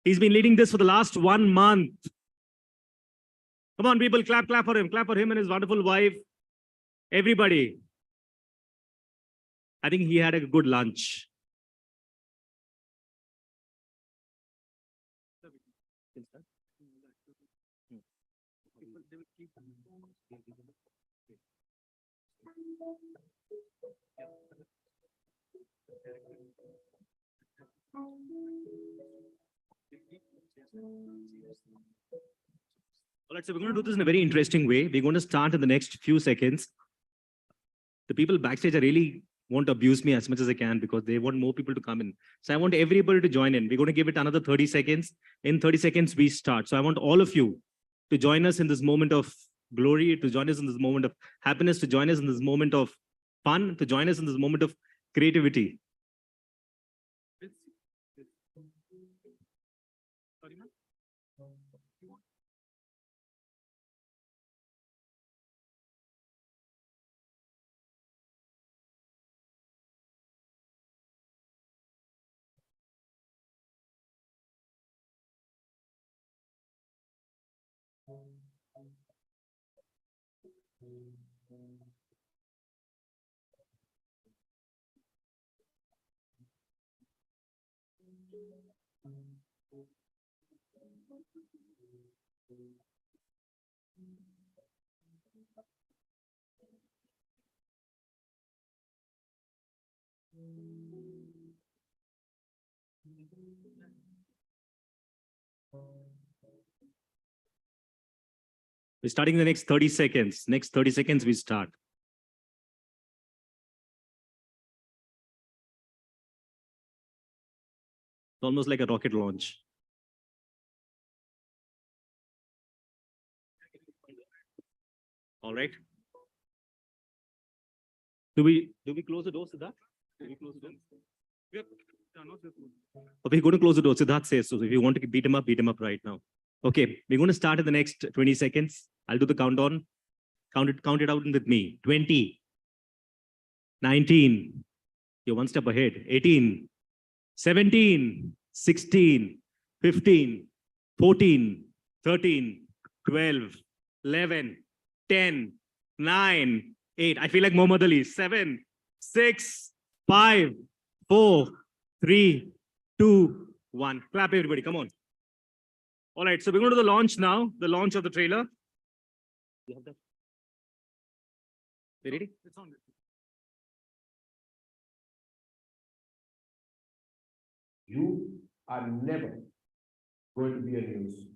leading this for the last 1 month. Come on, people, clap for him. Clap for him and his wonderful wife. Everybody. I think he had a good lunch. All right, so we're going to do this in a very interesting way. We're going to start in the next few seconds. The people backstage are really want to abuse me as much as I can because they want more people to come in. So I want everybody to join in. We're going to give it another 30 seconds. In 30 seconds, we start. So I want all of you to join us in this moment of glory, to join us in this moment of happiness, to join us in this moment of fun, to join us in this moment of creativity. We're starting the next 30 seconds. Next 30 seconds, we start. It's almost like a rocket launch. All right. Do we close the doors to that? Do we close the doors? We're going to close the door. Siddharth says so. If you want to beat him up right now. Okay, we're going to start in the next 20 seconds. I'll do the countdown. Count it out with me. 20, 19, you're one step ahead. 18, 17, 16, 15, 14, 13, 12, 11, 10, 9, 8. I feel like Muhammad Ali. 7, 6, 5, 4, 3, 2, 1. Clap everybody, come on. All right, so we're going to the launch now, the launch of the trailer. You have that? You ready? It's on. You are never going to be a news.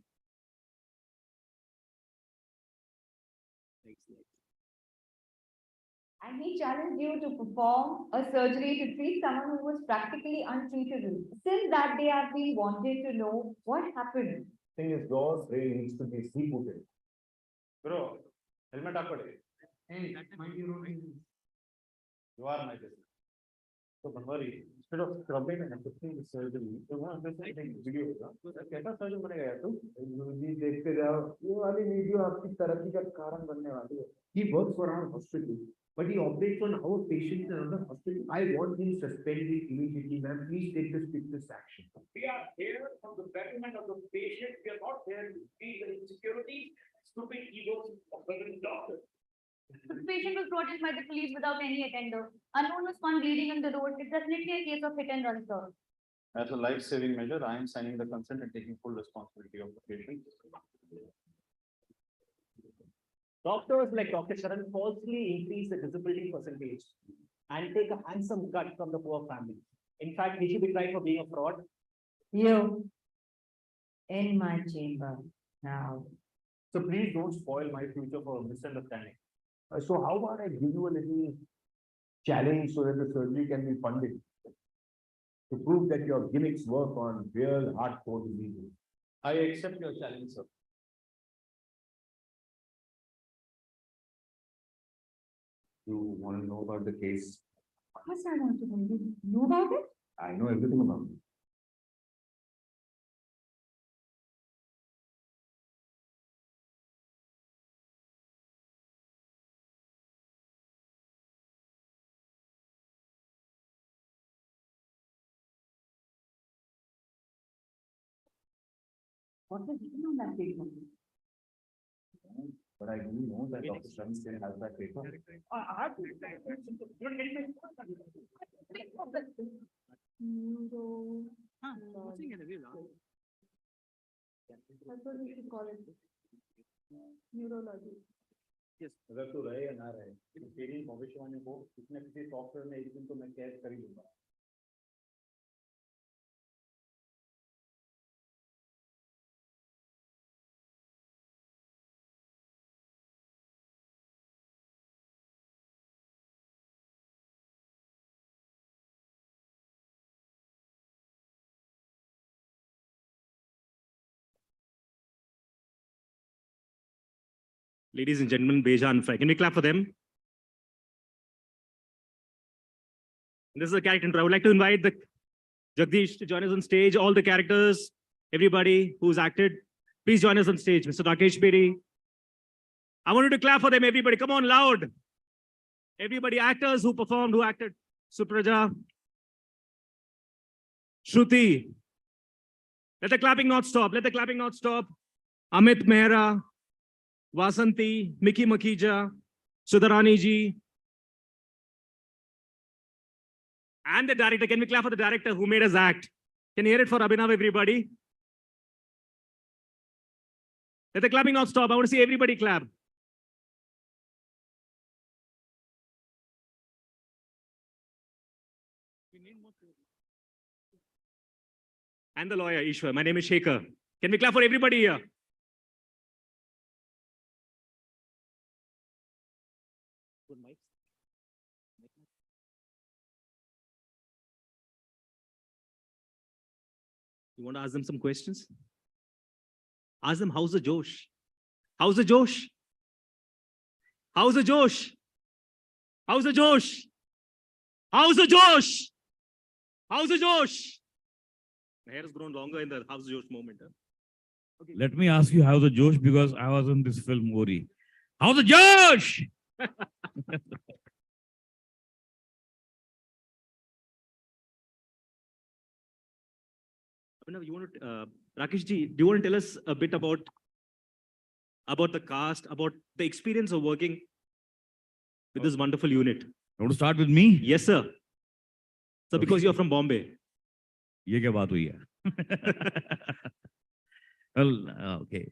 And he challenged you to perform a surgery to treat someone who was practically untreatable. Since that day, I've been wanting to know what happened. Thing is, yours really needs to be rebooted. Bro, helmet up. Hey, you are my business. So don't worry. Instead of scrubbing and assisting the surgery, you want to understand video. कैसा surgeon बनेगा यार तू? You देखते जाओ. ये वाली video आपकी तरक्की का कारण बनने वाली है. He works for our hospital, but he operates on our patients in another hospital. I want him suspended immediately, ma'am. Please take this quickest action. We are here for the betterment of the patient. We are not here to feed the insecurity, stupid egos of certain doctors. The patient was brought in by the police without any attender. Unknown was found bleeding on the road. It's definitely a case of hit and run, sir. As a life-saving measure, I am signing the consent and taking full responsibility of the patient. Doctors like Dr. Sharan falsely increase the disability percentage and take a handsome cut from the poor family. In fact, he should be tried for being a fraud. You in my chamber now. So please don't spoil my future for misunderstanding. So how about I give you a little challenge so that the surgery can be funded to prove that your gimmicks work on real hardcore diseases? I accept your challenge, sir. You want to know about the case? Of course I want to know. You know about it? I know everything about it. What was written on that paper? But I do know that Dr. Sharan still has that paper. I have to. You're getting me. That's what we should call it. Neurology. Yes. अगर तू रहे या ना रहे, तेरी भविष्यवाणी को किसी न किसी सॉफ्टवेयर में एक दिन तो मैं कैद कर ही दूंगा. Ladies and gentlemen, Beja and Fry. Can we clap for them? This is a character intro. I would like to invite the Jagdish to join us on stage. All the characters, everybody who's acted, please join us on stage. Mr. Rakesh Peri. I want you to clap for them, everybody. Come on, loud. Everybody, actors who performed, who acted. Supraja. Shruti. Let the clapping not stop. Let the clapping not stop. Amit Mehra. Vasanti, Miki Makija, Sudharani ji, and the director. Can we clap for the director who made us act? Can you hear it for Abhinav, everybody? Let the clapping not stop. I want to see everybody clap. And the lawyer, Ishwar. My name is Shekhar. Can we clap for everybody here? You want to ask them some questions? Ask them, how's the Josh? How's the Josh? How's the Josh? How's the Josh? How's the Josh? How's the Josh? My hair has grown longer in the how's the Josh moment. Huh? Okay. Let me ask you how's the Josh, because I was in this film, Ori. How's the Josh? You want to, Rakesh ji, do you want to tell us a bit about the cast, about the experience of working with this wonderful unit? You want to start with me? Yes, sir. So, because you're from Bombay. ये क्या बात हुई है? Well, okay.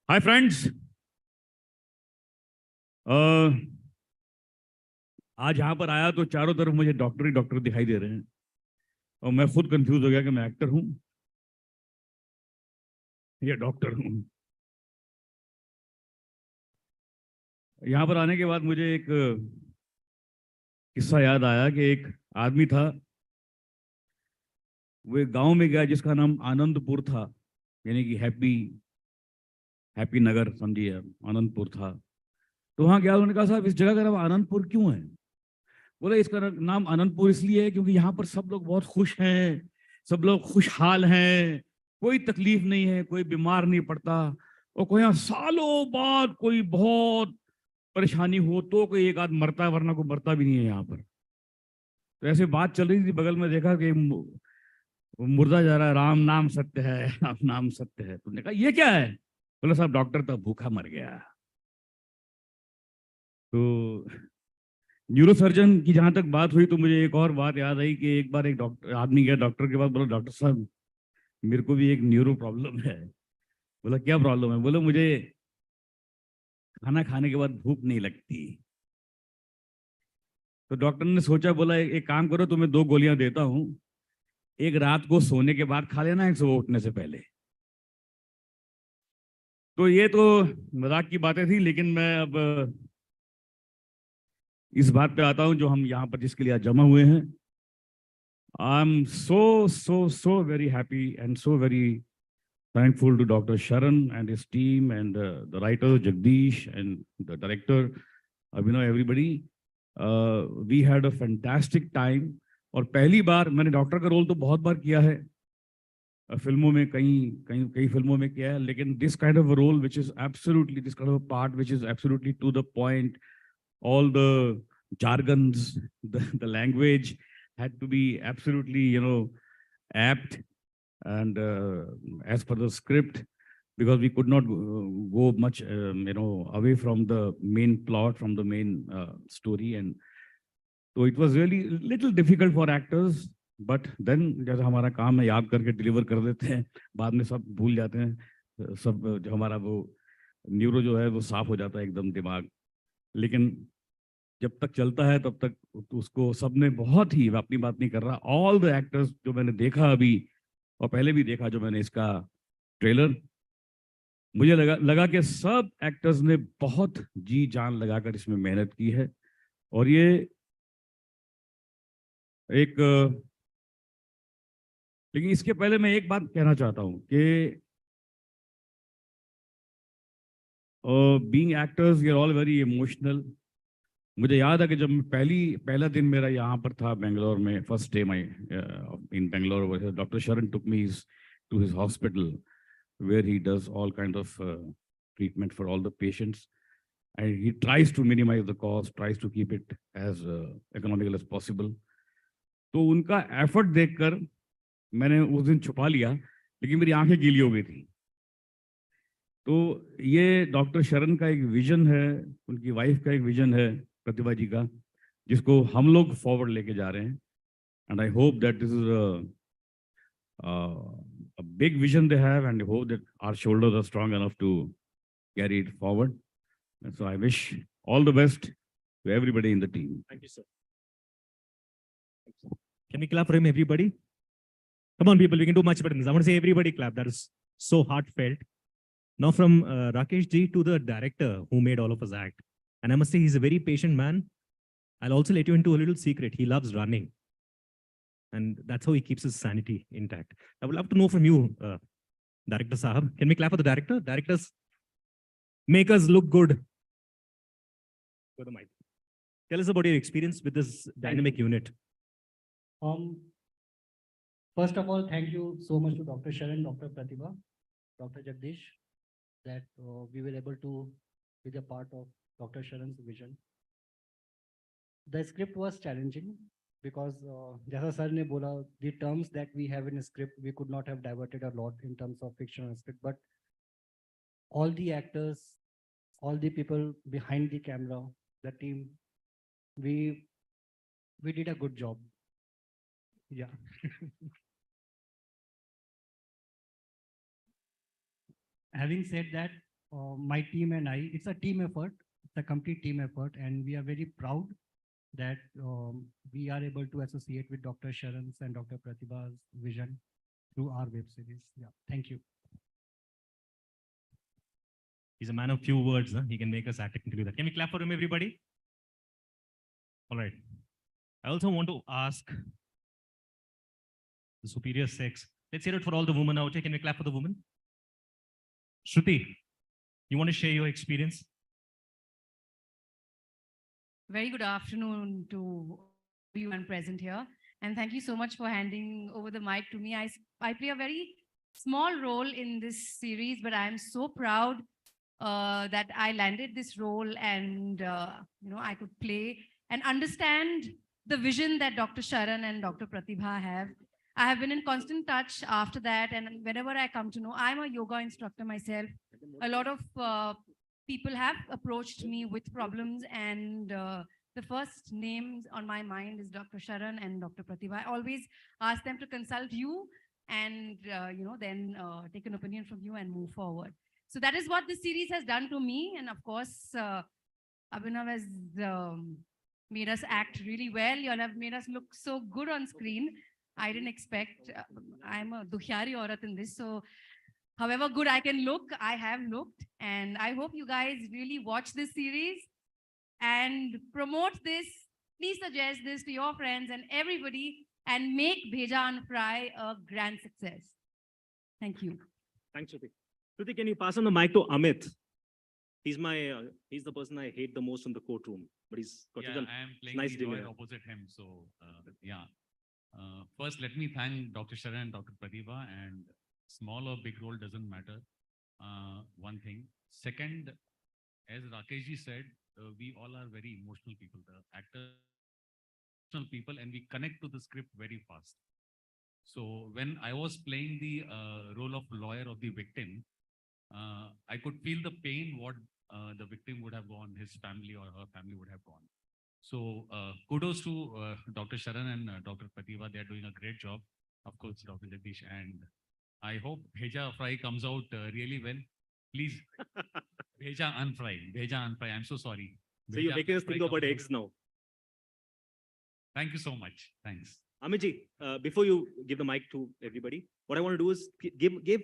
Hi, friends. आज यहाँ पर आया तो चारों तरफ मुझे डॉक्टर ही डॉक्टर दिखाई दे रहे हैं और मैं खुद कंफ्यूज हो गया कि मैं एक्टर हूं या डॉक्टर हूं। यहाँ पर आने के बाद मुझे एक किस्सा याद आया कि एक आदमी था, वो एक गांव में गया जिसका नाम आनंदपुर था, यानी कि हैप्पी नगर समझिए, आनंदपुर था। तो वहां गया, उन्होंने कहा साहब इस जगह का नाम आनंदपुर क्यों है? बोले इसका नाम आनंदपुर इसलिए है क्योंकि यहाँ पर सब लोग बहुत खुश हैं, सब लोग खुशहाल हैं, कोई तकलीफ नहीं है, कोई बीमार नहीं पड़ता, और कोई यहाँ सालों बाद कोई बहुत परेशानी हो तो कोई एक आध मरता है, वरना कोई मरता भी नहीं है यहाँ पर। तो ऐसे बात चल रही थी, बगल में देखा कि मुर्दा जा रहा है, राम नाम सत्य है, राम नाम सत्य है। तुमने कहा ये क्या है? बोला साहब डॉक्टर तो भूखा मर गया। तो न्यूरोसर्जन की जहां तक बात हुई तो मुझे एक और बात याद आई कि एक बार एक डॉक्टर आदमी गया डॉक्टर के पास, बोला डॉक्टर साहब मेरे को भी एक न्यूरो प्रॉब्लम है। बोला क्या प्रॉब्लम है? बोला मुझे खाना खाने के बाद भूख नहीं लगती। तो डॉक्टर ने सोचा, बोला एक काम करो, तुम्हें 2 गोलियां देता हूं, एक रात को सोने के बाद खा लेना, एक सुबह उठने से पहले। तो ये तो मजाक की बातें थी, लेकिन मैं अब इस बात पे आता हूं जो हम यहाँ पर जिसके लिए आज जमा हुए हैं। I am so very happy and so very thankful to Dr. Sharan and his team and the writer Jagdish and the director Abhinav, everybody. We had a fantastic time. और पहली बार मैंने डॉक्टर का रोल तो बहुत बार किया है फिल्मों में, कई फिल्मों में किया है, लेकिन this kind of role which is absolutely, this kind of part which is absolutely to the point, all the jargons, the language had to be absolutely, apt and as per the script, because we could not go much, away from the main plot, from the main story. And so it was really a little difficult for actors, but then जैसा हमारा काम है याद करके deliver कर देते हैं, बाद में सब भूल जाते हैं, सब जो हमारा वो न्यूरो जो है वो साफ हो जाता है एकदम दिमाग। लेकिन जब तक चलता है तब तक उसको सबने बहुत ही, अपनी बात नहीं कर रहा, ऑल द एक्टर्स जो मैंने देखा अभी और पहले भी देखा जो मैंने इसका ट्रेलर, मुझे लगा कि सब एक्टर्स ने बहुत जी जान लगाकर इसमें मेहनत की है। और ये एक, लेकिन इसके पहले मैं एक बात कहना चाहता हूं कि being actors we are all very emotional. मुझे याद है कि जब पहला दिन मेरा यहाँ पर था बेंगलोर में, first day my in Bangalore, doctor Sharan took me to his hospital where he does all kind of treatment for all the patients, and he tries to minimize the cost, tries to keep it as economical as possible. तो उनका effort देखकर मैंने उस दिन छुपा लिया, लेकिन मेरी आंखें गीली हो गई थी। तो ये डॉक्टर शरण का एक विजन है, उनकी वाइफ का एक विजन है प्रतिभा जी का, जिसको हम लोग फॉरवर्ड लेके जा रहे हैं। And I hope that this is a big vision they have, and I hope that our shoulders are strong enough to carry it forward. And so I wish all the best to everybody in the team. Thank you, sir. Can we clap for him, everybody? Come on, people, we can do much better than this. I want to say everybody clap. That is so heartfelt. Now from Rakesh ji to the director who made all of us act. And I must say he's a very patient man. I'll also let you into a little secret. He loves running. And that's how he keeps his sanity intact. I would love to know from you, Director Sahab. Can we clap for the director? Directors, make us look good. Go to the mic. Tell us about your experience with this dynamic unit. First of all, thank you so much to Dr. Sharan, Dr. Pratibha, Dr. Jagdish, that we were able to be a part of Dr. Sharan's vision. The script was challenging because, jaisa sir ne bola, the terms that we have in a script, we could not have diverted a lot in terms of fictional script, but all the actors, all the people behind the camera, the team, we did a good job. Yeah. Having said that, my team and I, it's a team effort, it's a complete team effort, and we are very proud that we are able to associate with Dr. Sharan's and Dr. Pratibha's vision through our web series. Yeah, thank you. He's a man of few words. Huh? He can make us act into that. Can we clap for him, everybody? All right. I also want to ask the superior sex. Let's hear it for all the women out here. Can we clap for the women? Shruti, you want to share your experience? Very good afternoon to everyone present here. And thank you so much for handing over the mic to me. I play a very small role in this series, but I'm so proud that I landed this role and I could play and understand the vision that Dr. Sharan and Dr. Pratibha have. I have been in constant touch after that, and whenever I come to know, I'm a yoga instructor myself. A lot of people have approached me with problems, and the first names on my mind is Dr. Sharan and Dr. Pratibha. I always ask them to consult you and then take an opinion from you and move forward. So that is what this series has done to me. And of course, Abhinav has made us act really well. You all have made us look so good on screen. I didn't expect, I'm a dukhyari aurat in this. So however good I can look, I have looked. And I hope you guys really watch this series and promote this. Please suggest this to your friends and everybody and make Bheja and Fry a grand success. Thank you. Thanks, Shruti. Shruti, can you pass on the mic to Amit? He's my, he's the person I hate the most in the courtroom, but he's got I am playing nice the lawyer demeanor. opposite him. So yeah. First, let me thank Dr. Sharan and Dr. Pratibha, and small or big role doesn't matter. One thing. Second, as Rakeshji said, we all are very emotional people. The actors, emotional people, and we connect to the script very fast. So when I was playing the role of lawyer of the victim, I could feel the pain what the victim would have gone, his family or her family would have gone. So kudos to Dr. Sharan and Dr. Pratibha. They are doing a great job. Of course, Dr. Jagdish. And I hope Bheja Fry comes out really well. Please, Bheja Unfry. Bheja Unfry. I'm so sorry. So you're making us think about eggs now. Thank you so much. Thanks. Amitji, before you give the mic to everybody, what I want to do is give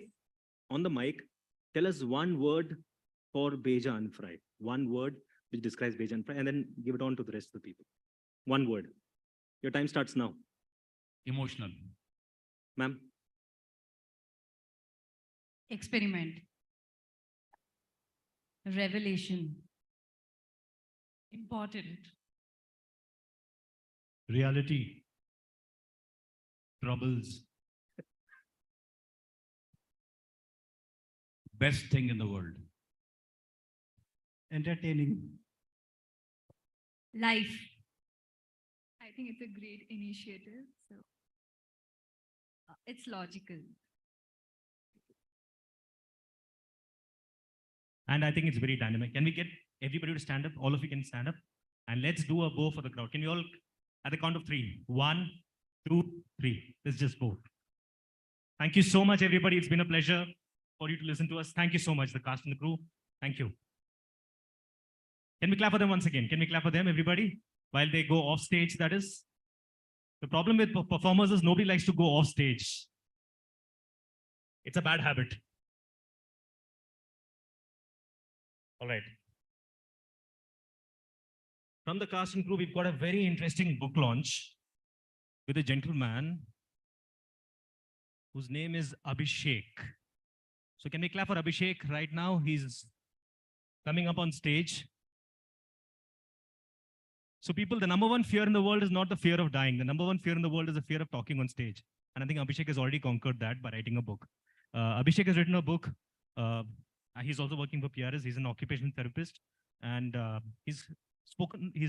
on the mic, tell us one word for Bheja and Fry. One word which describes Bheja and Fry, and then give it on to the rest of the people. One word. Your time starts now. Emotional. Ma'am. Experiment. Revelation. Important. Reality. Troubles. Best thing in the world. Entertaining. Life. I think it's a great initiative. So it's logical. And I think it's very dynamic. Can we get everybody to stand up? All of you can stand up. And let's do a bow for the crowd. Can you all, at the count of 3? 1, 2, 3. Let's just bow. Thank you so much, everybody. It's been a pleasure for you to listen to us. Thank you so much, the cast and the crew. Thank you. Can we clap for them once again? Can we clap for them, everybody? While they go off stage, that is. The problem with performers is nobody likes to go off stage. It's a bad habit. All right. From the cast and crew, we've got a very interesting book launch with a gentleman whose name is Abhishek. So can we clap for Abhishek right now? He's coming up on stage. So people, the number one fear in the world is not the fear of dying. The number one fear in the world is the fear of talking on stage. And I think Abhishek has already conquered that by writing a book. Abhishek has written a book. He's also working for PRS. He's an occupational therapist. And he's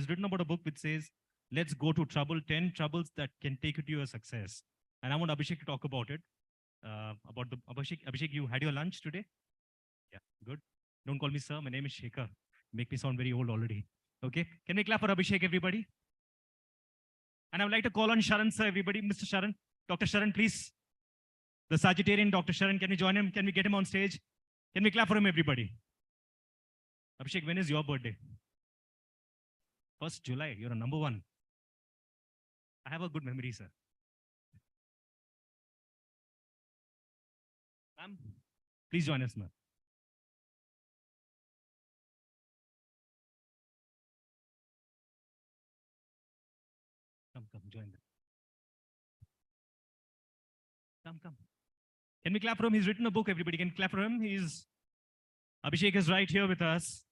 written about a book which says, let's go to trouble, 10 troubles that can take you to your success. And I want Abhishek to talk about it. Abhishek, you had your lunch today? Yeah, good. Don't call me sir. My name is Shekhar. Make me sound very old already. Okay. Can we clap for Abhishek, everybody? And I would like to call on Sharan, sir, everybody. Mr. Sharan, Dr. Sharan, please. The Sagittarian, Dr. Sharan, can we join him? Can we get him on stage? Can we clap for him, everybody? Abhishek, when is your birthday? 1st July. You're a number one. I have a good memory, sir. Ma'am, please join us, ma'am. Come, join them. Come. Can we clap for him? He's written a book, everybody. Can clap for him? Abhishek is right here with us.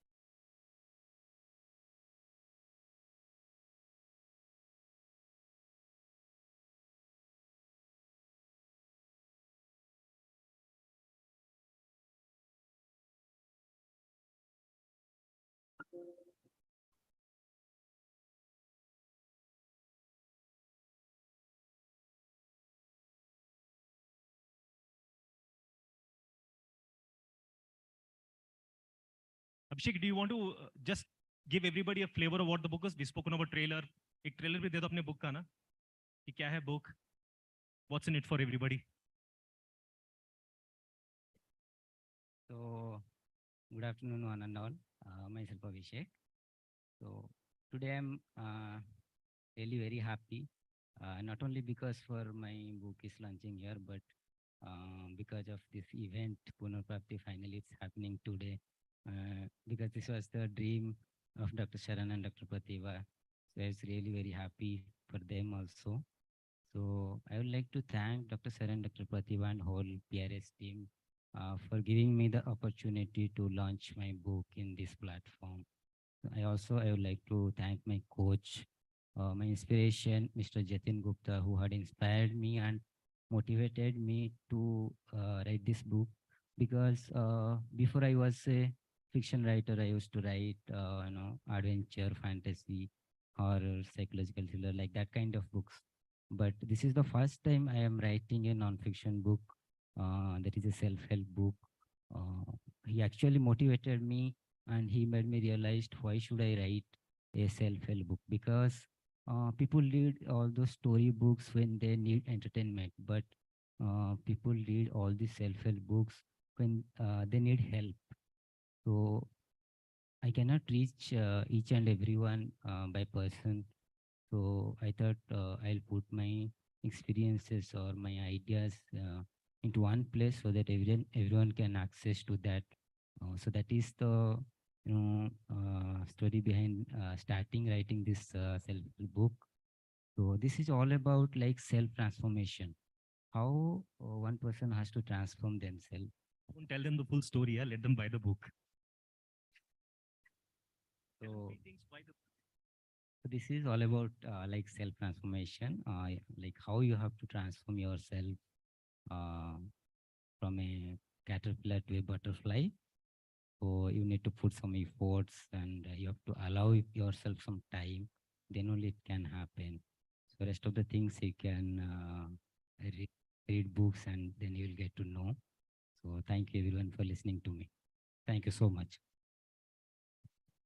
Abhishek, do you want to just give everybody a flavor of what the book is? We've spoken about trailer. एक trailer भी दे दो अपने book का ना कि क्या है book? What's in it for everybody? So, good afternoon, one and all. Myself Abhishek. So today I'm really very happy, not only because for my book is launching here, but because of this event, PUNARPRAAPTI, finally it's happening today. Because this was the dream of Dr. Sharan and Dr. Pratibha. So I was really very happy for them also. So I would like to thank Dr. Sharan, Dr. Pratibha and whole PRS team for giving me the opportunity to launch my book in this platform. I would like to thank my coach, my inspiration, Mr. Jatin Gupta, who had inspired me and motivated me to write this book. Because before I was a fiction writer, I used to write, adventure, fantasy, horror, psychological thriller, like that kind of books. But this is the first time I am writing a non-fiction book that is a self-help book. He actually motivated me and he made me realize why should I write a self-help book? Because people read all those story books when they need entertainment, but people read all these self-help books when they need help. So I cannot reach each and everyone by person. So I thought I'll put my experiences or my ideas into one place so that everyone can access to that. So that is the story behind starting writing this self-help book. So this is all about like self-transformation. How one person has to transform themselves. Don't tell them the full story. Yeah? Let them buy the book. So this is all about like self-transformation, like how you have to transform yourself from a caterpillar to a butterfly. So you need to put some efforts and you have to allow yourself some time, then only it can happen. So rest of the things you can read books and then you will get to know. So thank you everyone for listening to me. Thank you so much.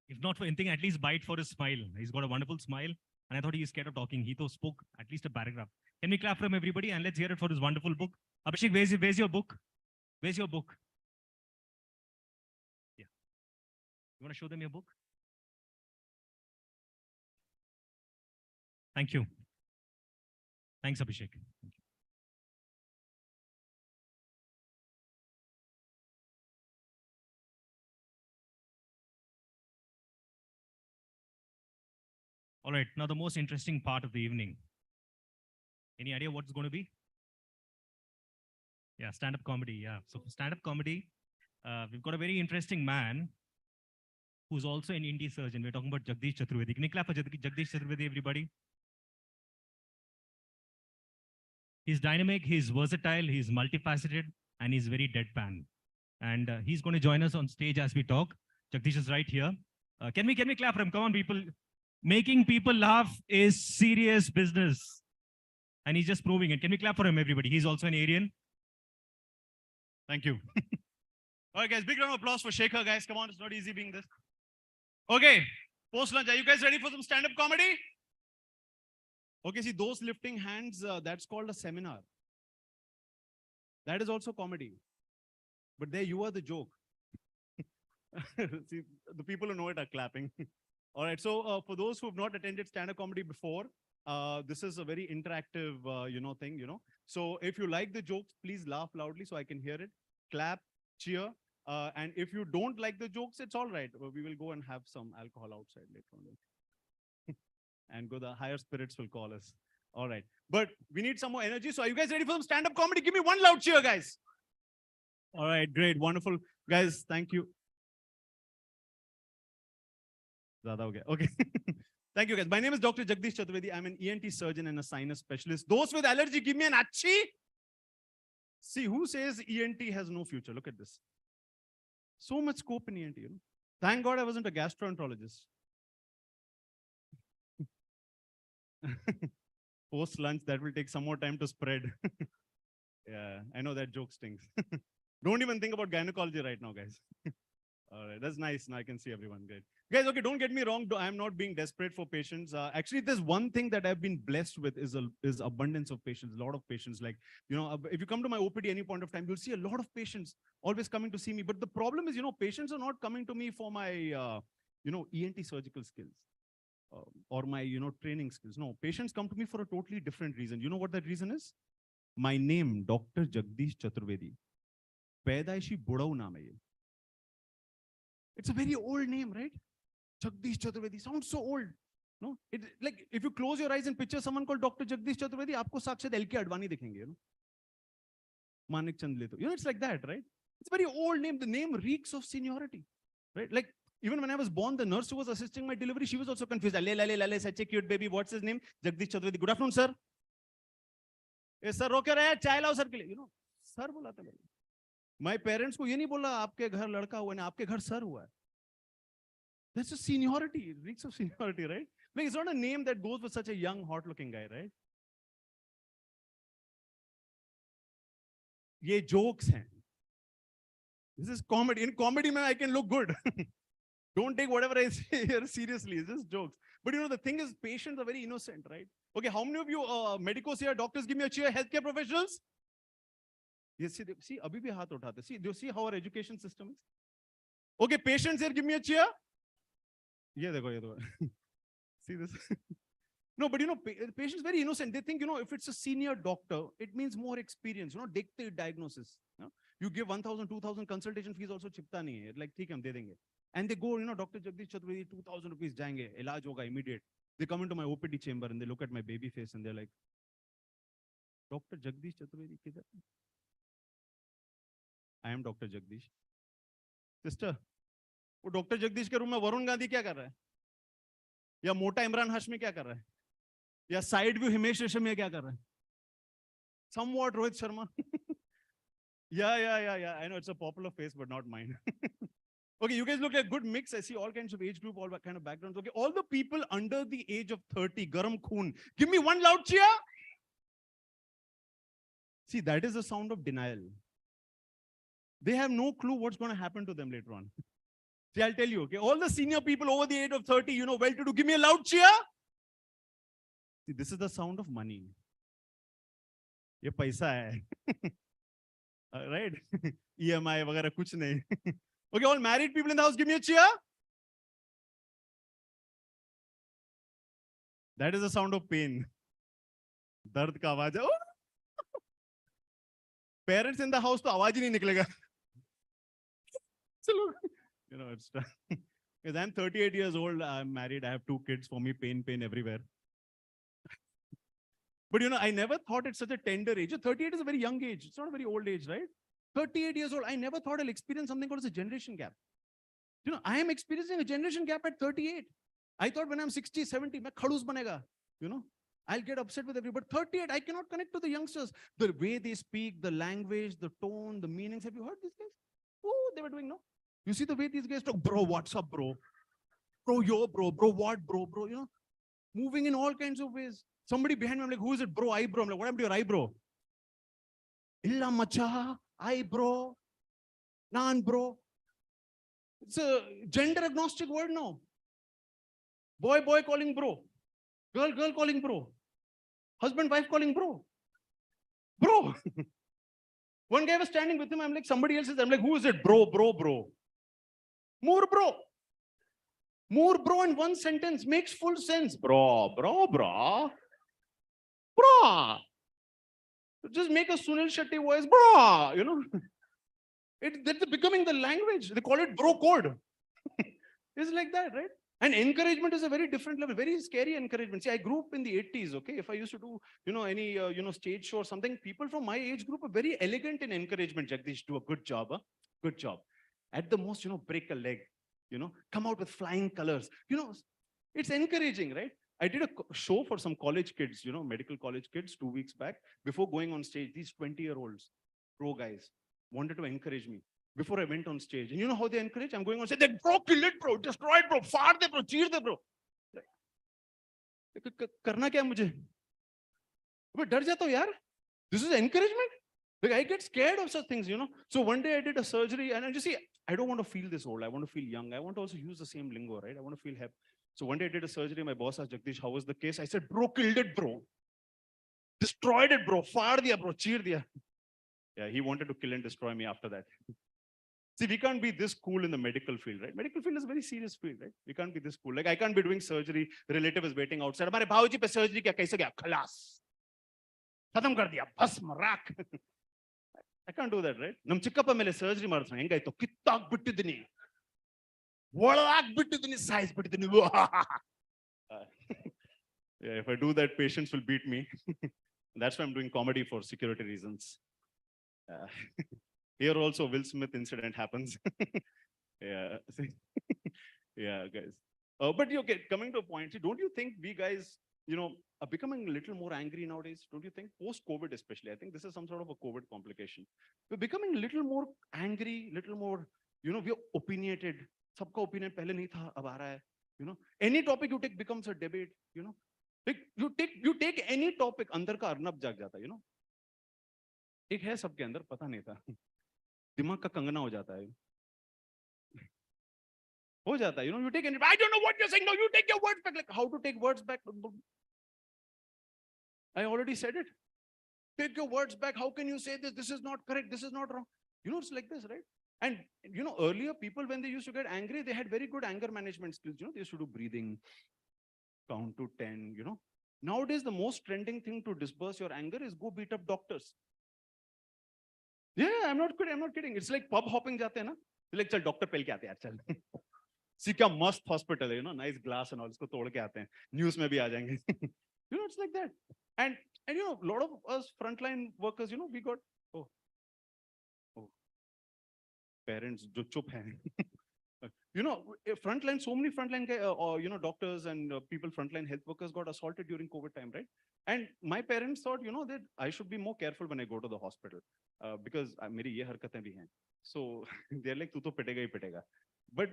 If not for anything, at least buy it for his smile. He's got a wonderful smile. And I thought he's scared of talking. He though spoke at least a paragraph. Can we clap from everybody? And let's hear it for his wonderful book. Abhishek, where's your book? Where's your book? Yeah. You want to show them your book? Thank you. Thanks, Abhishek. Thank you. All right, now the most interesting part of the evening. Any idea what it's going to be? Yeah, stand-up comedy. Yeah, so for stand-up comedy, we've got a very interesting man who's also an ENT surgeon. We're talking about Jagdish Chaturvedi. Can you clap for Jagdish Chaturvedi, everybody? He's dynamic, he's versatile, he's multifaceted, and he's very deadpan. And he's going to join us on stage as we talk. Jagdish is right here. Can we clap for him? Come on, people. Making people laugh is serious business. And he's just proving it. Can we clap for him, everybody? He's also an Aryan. Thank you. All right, guys, big round of applause for Shekhar, guys. Come on, it's not easy being this. Okay, post-lunch, are you guys ready for some stand-up comedy? Okay, see, those lifting hands, that's called a seminar. That is also comedy. But there you are the joke. See, the people who know it are clapping. All right, so for those who have not attended stand-up comedy before, this is a very interactive, thing, So if you like the jokes, please laugh loudly so I can hear it. Clap, cheer. And if you don't like the jokes, it's all right. We will go and have some alcohol outside later on. And the higher spirits will call us. All right. But we need some more energy. So are you guys ready for some stand-up comedy? Give me one loud cheer, guys. All right, great, wonderful. Guys, thank you. Okay. Thank you, guys. My name is Dr. Jagdish Chaturvedi. I'm an ENT surgeon and a sinus specialist. Those with allergy, give me an achhi. See, who says ENT has no future? Look at this. So much scope in ENT, Thank God I wasn't a gastroenterologist. Post lunch, that will take some more time to spread. Yeah, I know that joke stings. Don't even think about gynecology right now, guys. All right, that's nice. Now I can see everyone. Great. Guys, okay, don't get me wrong. I'm not being desperate for patients. Actually, there's one thing that I've been blessed with is abundance of patients, a lot of patients. Like, if you come to my OPD any point of time, you'll see a lot of patients always coming to see me. But the problem is, patients are not coming to me for my, ENT surgical skills. Or my, training skills. No, patients come to me for a totally different reason. You know what that reason is? My name, Dr. Jagdish Chaturvedi. Paidaishi Budau naam hai ye. It's a very old name, right? Jagdish Chaturvedi sounds so old. No, like if you close your eyes and picture someone called Dr. Jagdish Chaturvedi, aapko sakshat L.K. Advani dikhenge, Manik Chand Leto. It's like that, right? It's a very old name. The name reeks of seniority, right? Like even when I was born, the nurse who was assisting my delivery, she was also confused. Lale, such a cute baby. What's his name? Jagdish Chaturvedi. Good afternoon, sir. Yes, sir. Okay, rahe, chai lao, sir. Sir bulata hai. My parents को ये नहीं बोला आपके घर लड़का हुआ है, आपके घर सर हुआ है. That's a seniority, it reeks of seniority, right? Like it's not a name that goes with such a young, hot-looking guy, right? ये jokes हैं. This is comedy. In comedy, man, I can look good. Don't take whatever I say here seriously. It's just jokes. But the thing is, patients are very innocent, right? Okay, how many of you medicos here, doctors, give me a cheer, healthcare professionals? Yes, see, abhi bhi haath uthate. See, do you see how our education system is? Okay, patients here, give me a cheer. Yeah, dekho. See this? No, but patients very innocent. They think, if it's a senior doctor, it means more experience. Dekhte diagnosis. You give 1,000, 2,000 consultation fees also chipta nahi hai. Like, theek hai, hum de denge. And they go, Dr. Jagdish Chaturvedi, 2,000 rupees jayenge, ilaj hoga immediate. They come into my OPD chamber and they look at my baby face and they're like, Dr. Jagdish Chaturvedi kidhar? I am Dr. Jagdish. Sister, वो doctor Jagdish के room में वरुण गांधी क्या कर रहा है? या मोटा इमरान हाशमी क्या कर रहा है? या साइड व्यू हिमेश रेशमिया क्या कर रहा है? Somewhat Rohit Sharma. Yeah. I know it's a popular face, but not mine. Okay, you guys look like a good mix. I see all kinds of age group, all kind of backgrounds. Okay, all the people under the age of 30, Garam Khoon. Give me one loud cheer. See, that is the sound of denial. They have no clue what's going to happen to them later on. See, I'll tell you, okay, all the senior people over the age of 30, well-to-do, give me a loud cheer. See, this is the sound of money. Ye paisa hai. Right? EMI, vagara, kuch nahi. Okay, all married people in the house, give me a cheer. That is the sound of pain. Dard ka awaaz hai. Parents in the house, to awaaz hi nahi niklega. It's because I'm 38 years old, I'm married, I have 2 kids. For me, pain everywhere. But I never thought it's such a tender age. 38 is a very young age. It's not a very old age, right? 38 years old, I never thought I'll experience something called as a generation gap. You know, I am experiencing a generation gap at 38. I thought when I'm 60, 70, main khadus banega, you know, I'll get upset with everybody. But 38, I cannot connect to the youngsters. The way they speak, the language, the tone, the meanings. Have you heard these guys? Oh, they were doing, no? You see the way these guys talk, bro, what's up, bro? Bro, yo, bro, what, bro, you know, moving in all kinds of ways. Somebody behind me, I'm like, who is it, bro? Eyebrow. I'm like, what happened to your eyebrow? Illa macha, eyebrow, nan, bro. It's a gender agnostic word now. Boy calling bro. Girl calling bro. Husband, wife calling bro. Bro. One guy was standing with him. I'm like, somebody else is. I'm like, who is it? Bro. More bro. More bro in one sentence makes full sense. Bro. Just make a Sunil Shetty voice. Bro. You know. That's becoming the language. They call it bro code. It's like that, right? And encouragement is a very different level, very scary encouragement. See, I grew up in the 80s, okay? If I used to do, you know, any, stage show or something, people from my age group are very elegant in encouragement. Jagdish, do a good job, huh? Good job. At the most, break a leg, come out with flying colors. It's encouraging, right? I did a show for some college kids, medical college kids 2 weeks back. Before going on stage, these 20-year-olds, pro guys, wanted to encourage me. Before I went on stage, and you know how they encourage? I'm going on stage, bro, kill it, bro, destroy it, bro, fire it, bro, cheer it, bro. Karna kya mujhe? But dar jata hu yaar. This is encouragement. Like I get scared of such things, So one day I did a surgery, and you see, I don't want to feel this old. I want to feel young. I want to also use the same lingo, right? I want to feel happy. So one day I did a surgery. My boss asked Jagdish, how was the case? I said, bro, killed it, bro. Destroyed it, bro. Fire diya, bro. Cheer diya. Yeah, he wanted to kill and destroy me after that. See, we can't be this cool in the medical field, right? Medical field is a very serious field, right? We can't be this cool. Like I can't be doing surgery. Relative is waiting outside. Hamare bhauji pe surgery kya kaise gaya? Khalas. Khatam kar diya. Bhasm rak. I can't do that, right? Nam chikkappa mele surgery ಮಾಡ್ತಾರೆ ಹೆಂಗಾಯ್ತು ಕಿತ್ತಾಕ್ ಬಿಟ್ಟಿದ್ದೀನಿ ಒಳಗಾಕ್ ಬಿಟ್ಟಿದ್ದೀನಿ size ಬಿಟ್ಟಿದ್ದೀನಿ Yeah, if I do that, patients will beat me. That's why I'm doing comedy for security reasons. Here also, Will Smith incident happens. Yeah, yeah, guys. But okay, coming to a point, see, don't you think we guys, are becoming a little more angry nowadays? Don't you think? Post-COVID especially, I think this is some sort of a COVID complication. We're becoming a little more angry, little more, we're opinionated. Sabka opinion pehle nahi tha, ab aa raha hai. Any topic you take becomes a debate, Like you take any topic, अंदर का अर्नब जाग जाता है, एक है सबके अंदर, पता नहीं था, दिमाग का कंगना हो जाता है, you take any, I don't know what you're saying, no, you take your words back. Like how to take words back? I already said it. Take your words back. How can you say this? This is not correct. This is not wrong. It's like this, right? And earlier people, when they used to get angry, they had very good anger management skills. They used to do breathing, count to 10, Nowadays, the most trending thing to disperse your anger is go beat up doctors. Yeah, I'm not kidding. It's like pub hopping jate na. Like, chal doctor pel ke aate yaar, chal. See kya mast hospital hai, nice glass and all, isko tod ke aate hain. News mein bhi aa jayenge. It's like that. And a lot of us frontline workers, we got, parents jo chup hain. Frontline, so many frontline, doctors and people, frontline health workers got assaulted during COVID time, right? And my parents thought, that I should be more careful when I go to the hospital because meri ye harkatein bhi hain. So they're like, tu to pitega hi pitega. But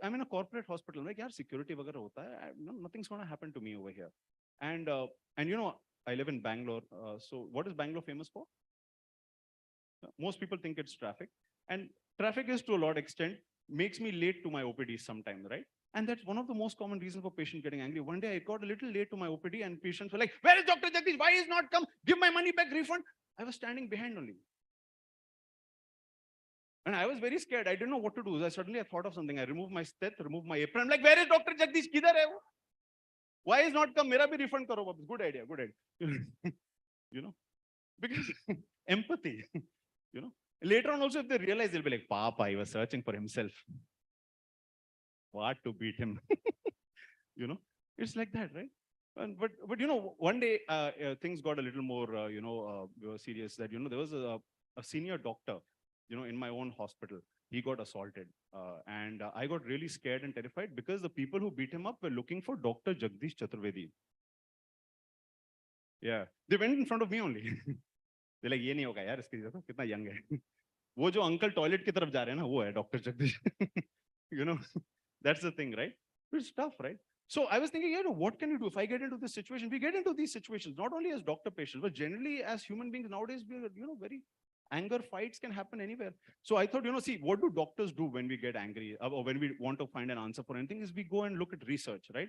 I'm in a corporate hospital. I'm like, yaar, security वगैरह होता है. Nothing's going to happen to me over here. And I live in Bangalore. So what is Bangalore famous for? Most people think it's traffic, and traffic is to a lot extent makes me late to my OPD sometimes, right? And that's one of the most common reasons for patient getting angry. One day I got a little late to my OPD and patients were like, where is Dr. Jagdish? Why is not come? Give my money back, refund. I was standing behind only. And I was very scared. I didn't know what to do. I thought of something. I removed my steth, removed my apron. I'm like, where is Dr. Jagdish? Kidhar hai wo? Why is not come? Mera bhi refund karo. Good idea, good idea. Because empathy, Later on also, if they realize, they'll be like, Papa, he was searching for himself. What to beat him? It's like that, right? But one day things got a little more, serious. That there was a senior doctor, in my own hospital. he got assaulted. And I got really scared and terrified because the people who beat him up were looking for Dr. Jagdish Chaturvedi. Yeah, they went in front of me only. They're like, ये नहीं होगा यार, इसकी देखो कितना young है. वो जो uncle toilet की तरफ जा रहे हैं ना, वो है Dr. Jagdish. You know, that's the thing, right? It's tough, right? So I was thinking, you know, what can you do if I get into this situation? We get into these situations, not only as doctor patients, but generally as human beings nowadays, we are, you know, very anger fights can happen anywhere. So I thought, you know, see, what do doctors do when we get angry or when we want to find an answer for anything is we go and look at research, right?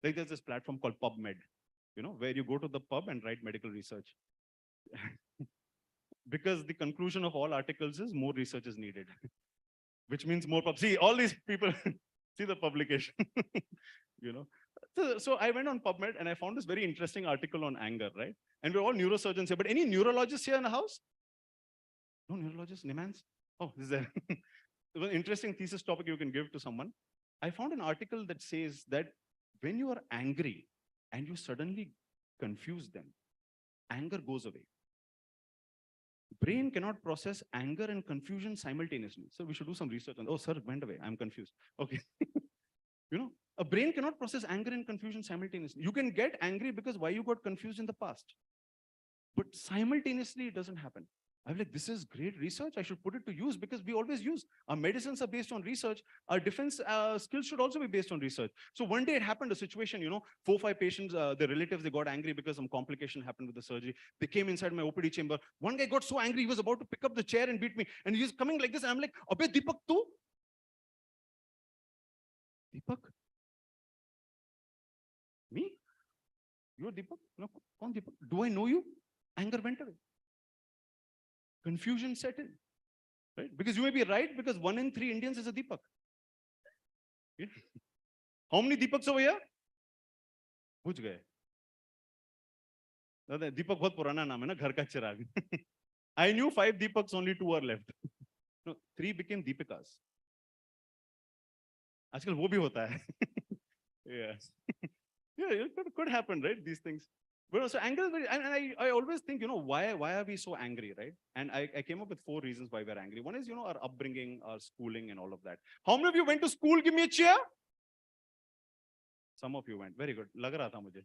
Like there's this platform called PubMed, you know, where you go to the pub and write medical research. Because the conclusion of all articles is more research is needed, which means more pub. See, all these people, see the publication, you know. So I went on PubMed and I found this very interesting article on anger, right? And we're all neurosurgeons here, but any neurologists here in the house? No neurologists, Nimans? Oh, is there? It was an interesting thesis topic you can give to someone. I found an article that says that when you are angry and you suddenly confuse them, anger goes away. Brain cannot process anger and confusion simultaneously. So we should do some research on, oh, sir, it went away. I'm confused. Okay. You know, a brain cannot process anger and confusion simultaneously. You can get angry because why you got confused in the past. But simultaneously, it doesn't happen. I'm like, this is great research. I should put it to use because we always use. Our medicines are based on research. Our defense skills should also be based on research. So one day it happened, a situation, you know, 4 or 5 patients, their relatives, they got angry because some complication happened with the surgery. They came inside my OPD chamber. One guy got so angry, he was about to pick up the chair and beat me. And he was coming like this. And I'm like, Abbe Deepak, tu? Deepak? Me? You're Deepak? No, kaun Deepak? Do I know you? Anger went away. Confusion set in, right? Because you may be right, because 1 in 3 Indians is a Deepak. Yeah. How many Deepaks over here? पूछ गए. Deepak बहुत पुराना नाम है ना, घर का चिराग. I knew 5 Deepaks, only 2 are left. No, 3 became Deepikas. आजकल वो भी होता है. Yeah. Yeah, it could happen, right? These things. But also anger is very, and I always think, you know, why are we so angry, right? And I came up with 4 reasons why we're angry. One is, you know, our upbringing, our schooling and all of that. How many of you went to school? Give me a cheer. Some of you went. Very good. Lag raha tha mujhe.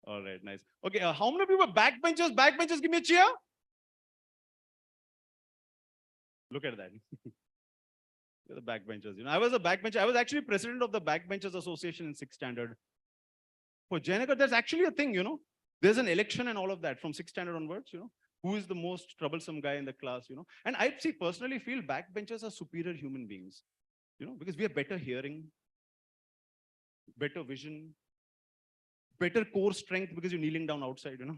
All right, nice. Okay, how many of you were backbenchers? Backbenchers, give me a cheer. Look at that. You're the backbenchers. You know, I was a backbencher. I was actually president of the Backbenchers Association in 6th standard. For Jayankar, there's actually a thing, you know. There's an election and all of that from 6th standard onwards, you know. Who is the most troublesome guy in the class, you know. And I personally feel backbenchers are superior human beings, you know, because we have better hearing, better vision, better core strength because you're kneeling down outside, you know.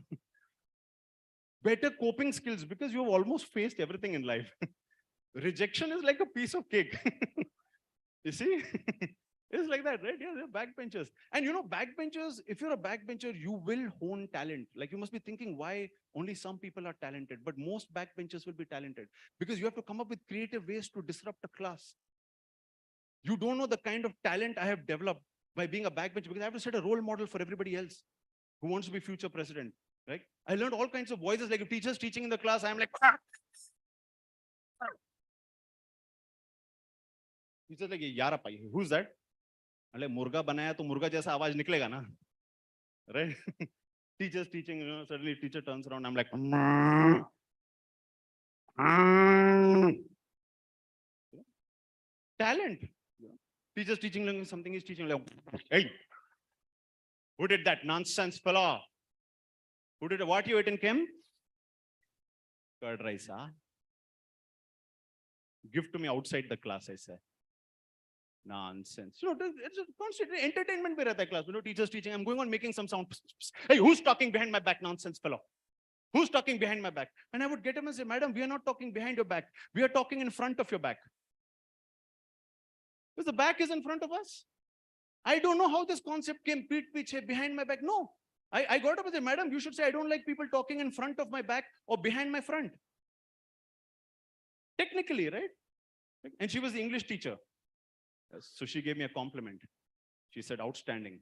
Better coping skills because you have almost faced everything in life. Rejection is like a piece of cake. You see? It's like that, right? Yeah, they're backbenchers. And you know, backbenchers, if you're a backbencher, you will hone talent. Like you must be thinking why only some people are talented, but most backbenchers will be talented because you have to come up with creative ways to disrupt a class. You don't know the kind of talent I have developed by being a backbencher because I have to set a role model for everybody else who wants to be future president, right? I learned all kinds of voices, like if teachers teaching in the class, I'm like, teachers like, yara pai, who's that? like मुर्गा बनाया तो मुर्गा जैसा आवाज निकलेगा ना, right? Teachers teaching, you know, suddenly teacher turns around, I'm like, talent. Teachers teaching something is teaching like, hey, who did that nonsense fellow? Who did what you ate in Kim? Curd rice, huh? Give to me outside the class, I say. Nonsense. You know, it's constantly entertainment by class. You know, teachers teaching. I'm going on making some sound. Hey, who's talking behind my back? Nonsense fellow. Who's talking behind my back? And I would get him and say, madam, we are not talking behind your back. We are talking in front of your back. Because the back is in front of us. I don't know how this concept came, behind my back. No. I got up and said, madam, you should say, I don't like people talking in front of my back or behind my front. Technically, right? And she was the English teacher. So she gave me a compliment. She said, outstanding.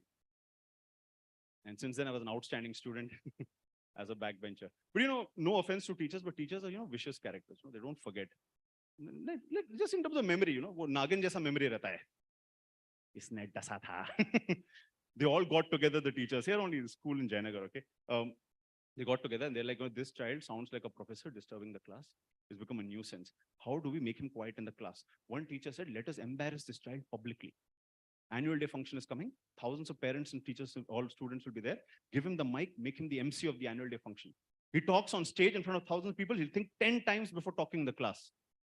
And since then, I was an outstanding student as a backbencher. But you know, no offense to teachers, but teachers are, you know, vicious characters. You know, they don't forget. Just in terms of memory, you know, वो नागिन जैसा memory रहता है. इसने डसा था. They all got together, the teachers here only in school in Jayanagar, okay? They got together and they're like, oh, this child sounds like a professor disturbing the class. He's become a nuisance. How do we make him quiet in the class? One teacher said, let us embarrass this child publicly. Annual day function is coming. Thousands of parents and teachers, all students will be there. Give him the mic, make him the MC of the annual day function. He talks on stage in front of thousands of people. He'll think 10 times before talking in the class.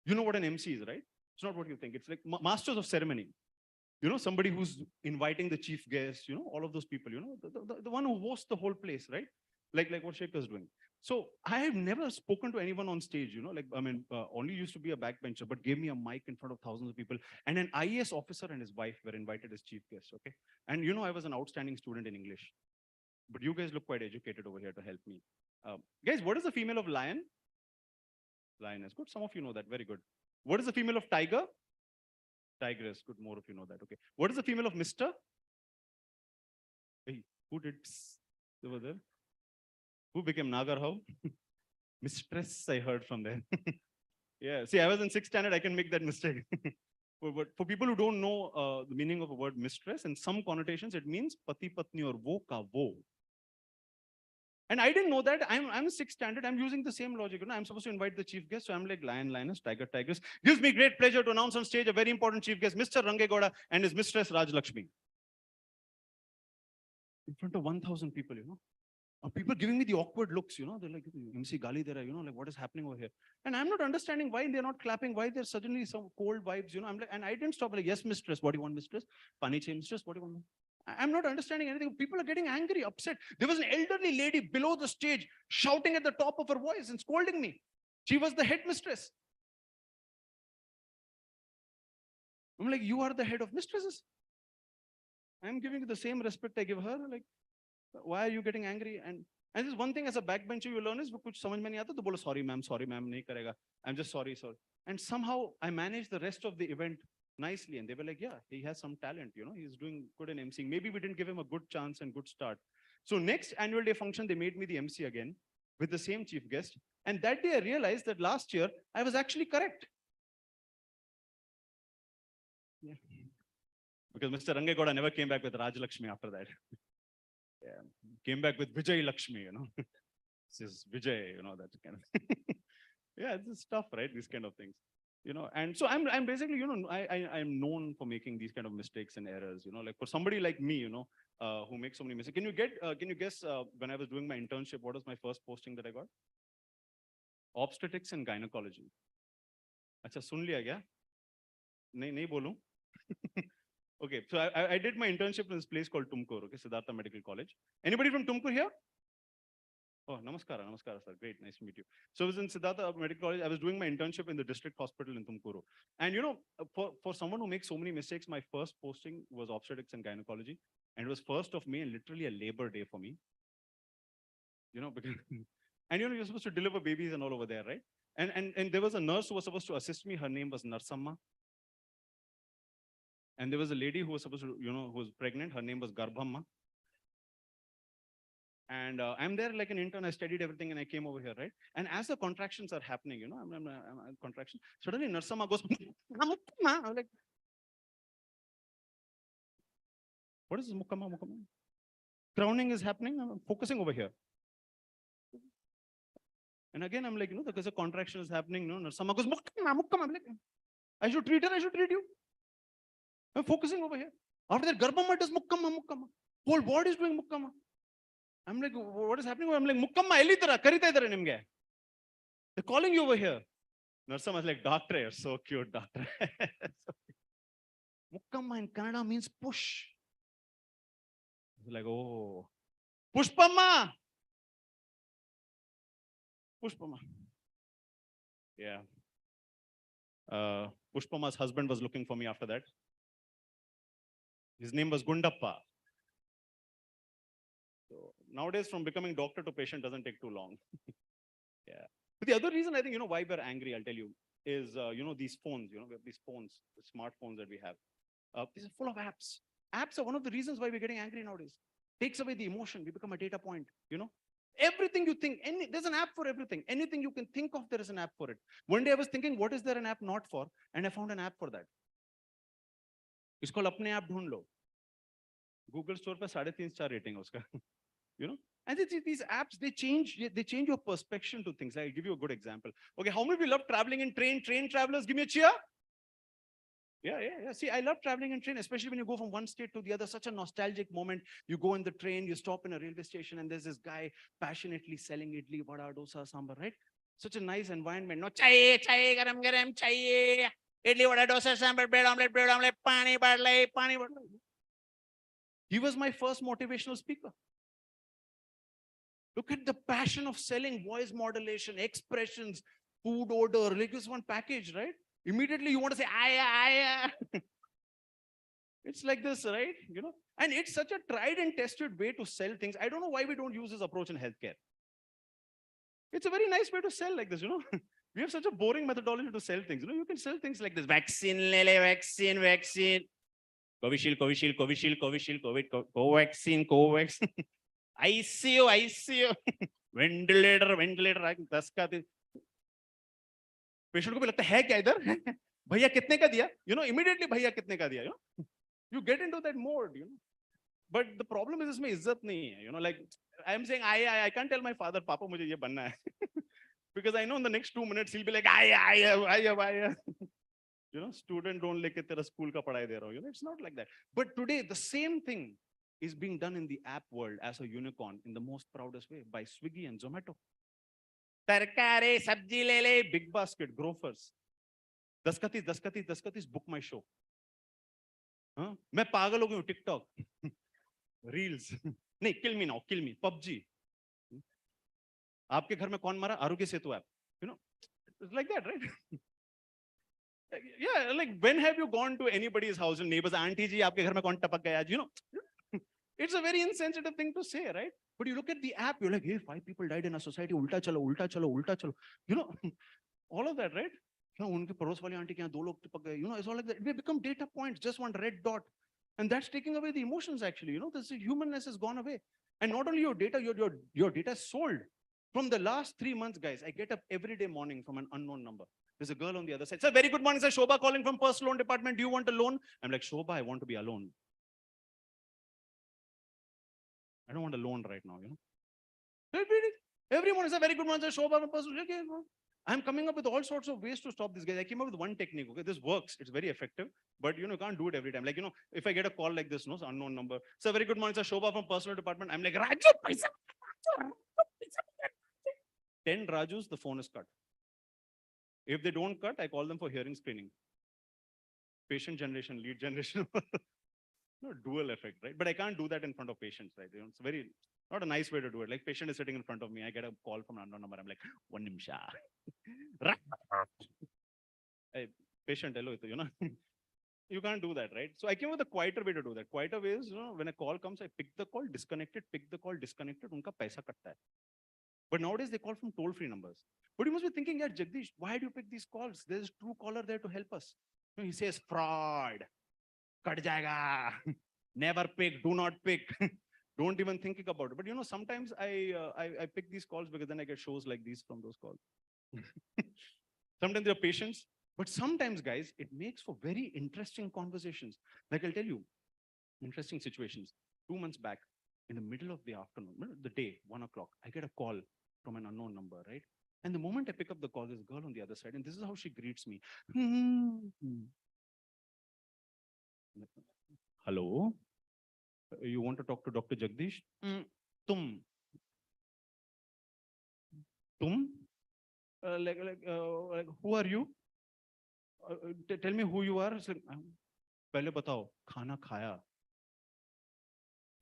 You know what an MC is, right? It's not what you think. It's like masters of ceremony. You know, somebody who's inviting the chief guest, you know, all of those people, you know, the one who hosts the whole place, right? Like what Shekhar is doing. So I have never spoken to anyone on stage, you know, like, I mean, only used to be a backbencher, but gave me a mic in front of thousands of people. And an IAS officer and his wife were invited as chief guests, okay? And you know, I was an outstanding student in English. But you guys look quite educated over here to help me. Guys, what is the female of lion? Lioness, good. Some of you know that, very good. What is the female of tiger? Tigress, good, more of you know that, okay. What is the female of Mr.? Hey, who did over there? Who became Nagarhau? Mistress, I heard from there. Yeah, see, I was in 6th standard, I can make that mistake. But for people who don't know the meaning of the word mistress, in some connotations, it means pati patni or wo ka wo. And I didn't know that. I'm 6th standard. I'm using the same logic. You know, I'm supposed to invite the chief guest. So I'm like lion, lioness, tiger, tigress. Gives me great pleasure to announce on stage a very important chief guest, Mr. Rangegoda and his mistress Raj Lakshmi. In front of 1,000 people, you know. People giving me the awkward looks, you know. They're like, MC Gali Dera, you know, like what is happening over here? And I'm not understanding why they're not clapping, why there's suddenly some cold vibes, you know. I'm like, and I didn't stop like, yes, mistress, what do you want, mistress? Paniche, mistress, what do you want? I'm not understanding anything. People are getting angry, upset. There was an elderly lady below the stage shouting at the top of her voice and scolding me. She was the headmistress. I'm like, you are the head of mistresses. I'm giving you the same respect I give her. Like, why are you getting angry? And this one thing as a backbencher you learn is, kuch samajh mein nahi aata to bolo sorry ma'am, nahi karega. I'm just sorry, sir. And somehow I managed the rest of the event nicely. And they were like, yeah, he has some talent, you know, he's doing good in emceeing. Maybe we didn't give him a good chance and good start. So next annual day function, they made me the MC again with the same chief guest. And that day I realized that last year I was actually correct. Yeah. Because Mr. Rangegoda never came back with Raj Lakshmi after that. Yeah. Came back with Vijay Lakshmi, you know. This is Vijay, you know, that kind of. Yeah, it's tough, right? These kind of things. You know, and so I'm basically, you know, I'm known for making these kind of mistakes and errors, you know, like for somebody like me, you know, who makes so many mistakes. Can you guess when I was doing my internship, what was my first posting that I got? Obstetrics and gynecology. Acha, sun liya kya? Nahi bolu. Okay, so I did my internship in this place called Tumkur, okay, Siddhartha Medical College. Anybody from Tumkur here? Oh, namaskara, sir. Great, nice to meet you. So I was in Siddhartha Medical College. I was doing my internship in the district hospital in Tumkuru. And you know, for someone who makes so many mistakes, my first posting was obstetrics and gynecology. And it was 1st of May and literally a labor day for me. You know, because, and you know, you're supposed to deliver babies and all over there, right? And there was a nurse who was supposed to assist me. Her name was Narsamma. And there was a lady who was supposed to, you know, who was pregnant. Her name was Garbhamma. And I'm there like an intern. I studied everything and I came over here, right? And as the contractions are happening, you know, I'm contraction. Suddenly Narsama goes, I'm like, what is this Mukama? Crowning is happening. I'm focusing over here. And again, I'm like, you know, because a contraction is happening, you know, Narsama goes, Mukama. I'm like, I should treat her, I should treat you. I'm focusing over here. After that, Garbhamma does Mukama. Whole body is doing Mukama. I'm like, what is happening? I'm like, Mukkamma, elitara, karita idare nimge. They're calling you over here. Narsama was like, doctor, you're so cute, doctor. Mukkamma in Kannada means push. Like, oh, Pushpamma. Pushpamma. Yeah. Pushpamma's husband was looking for me after that. His name was Gundappa. So nowadays, from becoming doctor to patient doesn't take too long. Yeah. But the other reason I think, you know, why we're angry, I'll tell you, is, you know, these phones, you know, we have these phones, the smartphones that we have. These are full of apps. Apps are one of the reasons why we're getting angry nowadays. Takes away the emotion. We become a data point, you know. Everything you think, there's an app for everything. Anything you can think of, there is an app for it. One day I was thinking, what is there an app not for? And I found an app for that. It's called Apne Aap Dhoond Lo. Google Store पे 3.5 rating है उसका. You know, and these apps, they change your perspective to things. I'll give you a good example. Okay, how many of you love traveling in train? Train travelers, give me a cheer. Yeah. See, I love traveling in train, especially when you go from one state to the other. Such a nostalgic moment. You go in the train, you stop in a railway station, and there's this guy passionately selling idli, vada, dosa, sambar, right? Such a nice environment. No, chahiye, garam, chahiye. Idli, vada, dosa, sambar, bread omelette, pani, barley. He was my first motivational speaker. Look at the passion of selling, voice modulation, expressions, food order, like this one package, right? Immediately you want to say, aya. It's like this, right? You know, and it's such a tried and tested way to sell things. I don't know why we don't use this approach in healthcare. It's a very nice way to sell like this, you know. We have such a boring methodology to sell things. You know, you can sell things like this. Vaccine, vaccine. Covishield, COVID, Covaxin. ICU. Ventilator. Patient को भी लगता है क्या इधर? भैया कितने का दिया? You know, immediately भैया कितने का दिया? You get into that mode, you know. But the problem is इसमें इज्जत नहीं है. You know, like I'm saying, I can't tell my father, Papa, मुझे ये बनना है. Because I know in the next 2 minutes he'll be like, I. You know, student don't लेके तेरा school का पढ़ाई दे रहा हूँ. You know, it's not like that. But today the same thing is being done in the app world as a unicorn in the most proudest way by Swiggy and Zomato. Tarkare, sabji lele, big basket, grofers. Daskatis, book my show. मैं पागल हो गई हूँ TikTok, Reels. नहीं, kill me now, PUBG. आपके घर में कौन मारा? Aarogya Setu app. You know, it's like that, right? Yeah, like when have you gone to anybody's house and neighbors, auntie ji, आपके घर में कौन टपक गया? You know, it's a very insensitive thing to say, right? But you look at the app, you're like, hey, 5 people died in a society. Ulta chalo. You know, all of that, right? You know, उनके पड़ोस वाली aunty के यहाँ 2 लोग टपक गए. You know, it's all like that. We become data points, just one red dot. And that's taking away the emotions actually. You know, this humanness has gone away. And not only your data, your data is sold. From the last 3 months, guys, I get up every day morning from an unknown number. There's a girl on the other side. Sir, very good morning, sir. Shobha calling from personal loan department. Do you want a loan? I'm like, Shobha, I want to be alone. I don't want a loan right now, you know. Every morning, sir, very good morning, sir. Shobha from personal. Okay, I'm coming up with all sorts of ways to stop these guys. I came up with one technique. Okay, this works. It's very effective, but you know, you can't do it every time. Like, you know, if I get a call like this, no, unknown number. Sir, very good morning, sir. Shobha from personal department. I'm like, Raju, paisa. 10 Rajus, the phone is cut. If they don't cut, I call them for hearing screening. Patient generation, lead generation. No, dual effect, right? But I can't do that in front of patients, right? You know, it's very, not a nice way to do it. Like patient is sitting in front of me. I get a call from an unknown number. I'm like, 1 nimsha. Hey, patient, hello, you know. You can't do that, right? So I came with a quieter way to do that. Quieter way is, you know, when a call comes, I pick the call, disconnected, unka paisa katta hai. But nowadays they call from toll-free numbers. But you must be thinking, yeah, Jagdish, why do you pick these calls? There's a true caller there to help us. You know, he says, fraud, cut jayega, never pick, do not pick. Don't even think about it. But you know, sometimes I pick these calls because then I get shows like these from those calls. Sometimes there are patients, but sometimes, guys, it makes for very interesting conversations. Like I'll tell you, interesting situations. 2 months back, in the middle of the afternoon, the day, 1 o'clock, I get a call from an unknown number, right? And the moment I pick up the call, there's a girl on the other side, and this is how she greets me. Hello? You want to talk to Dr. Jagdish? Tum? Like, who are you? Tell me who you are. It's like, pehle batao, khana khaya.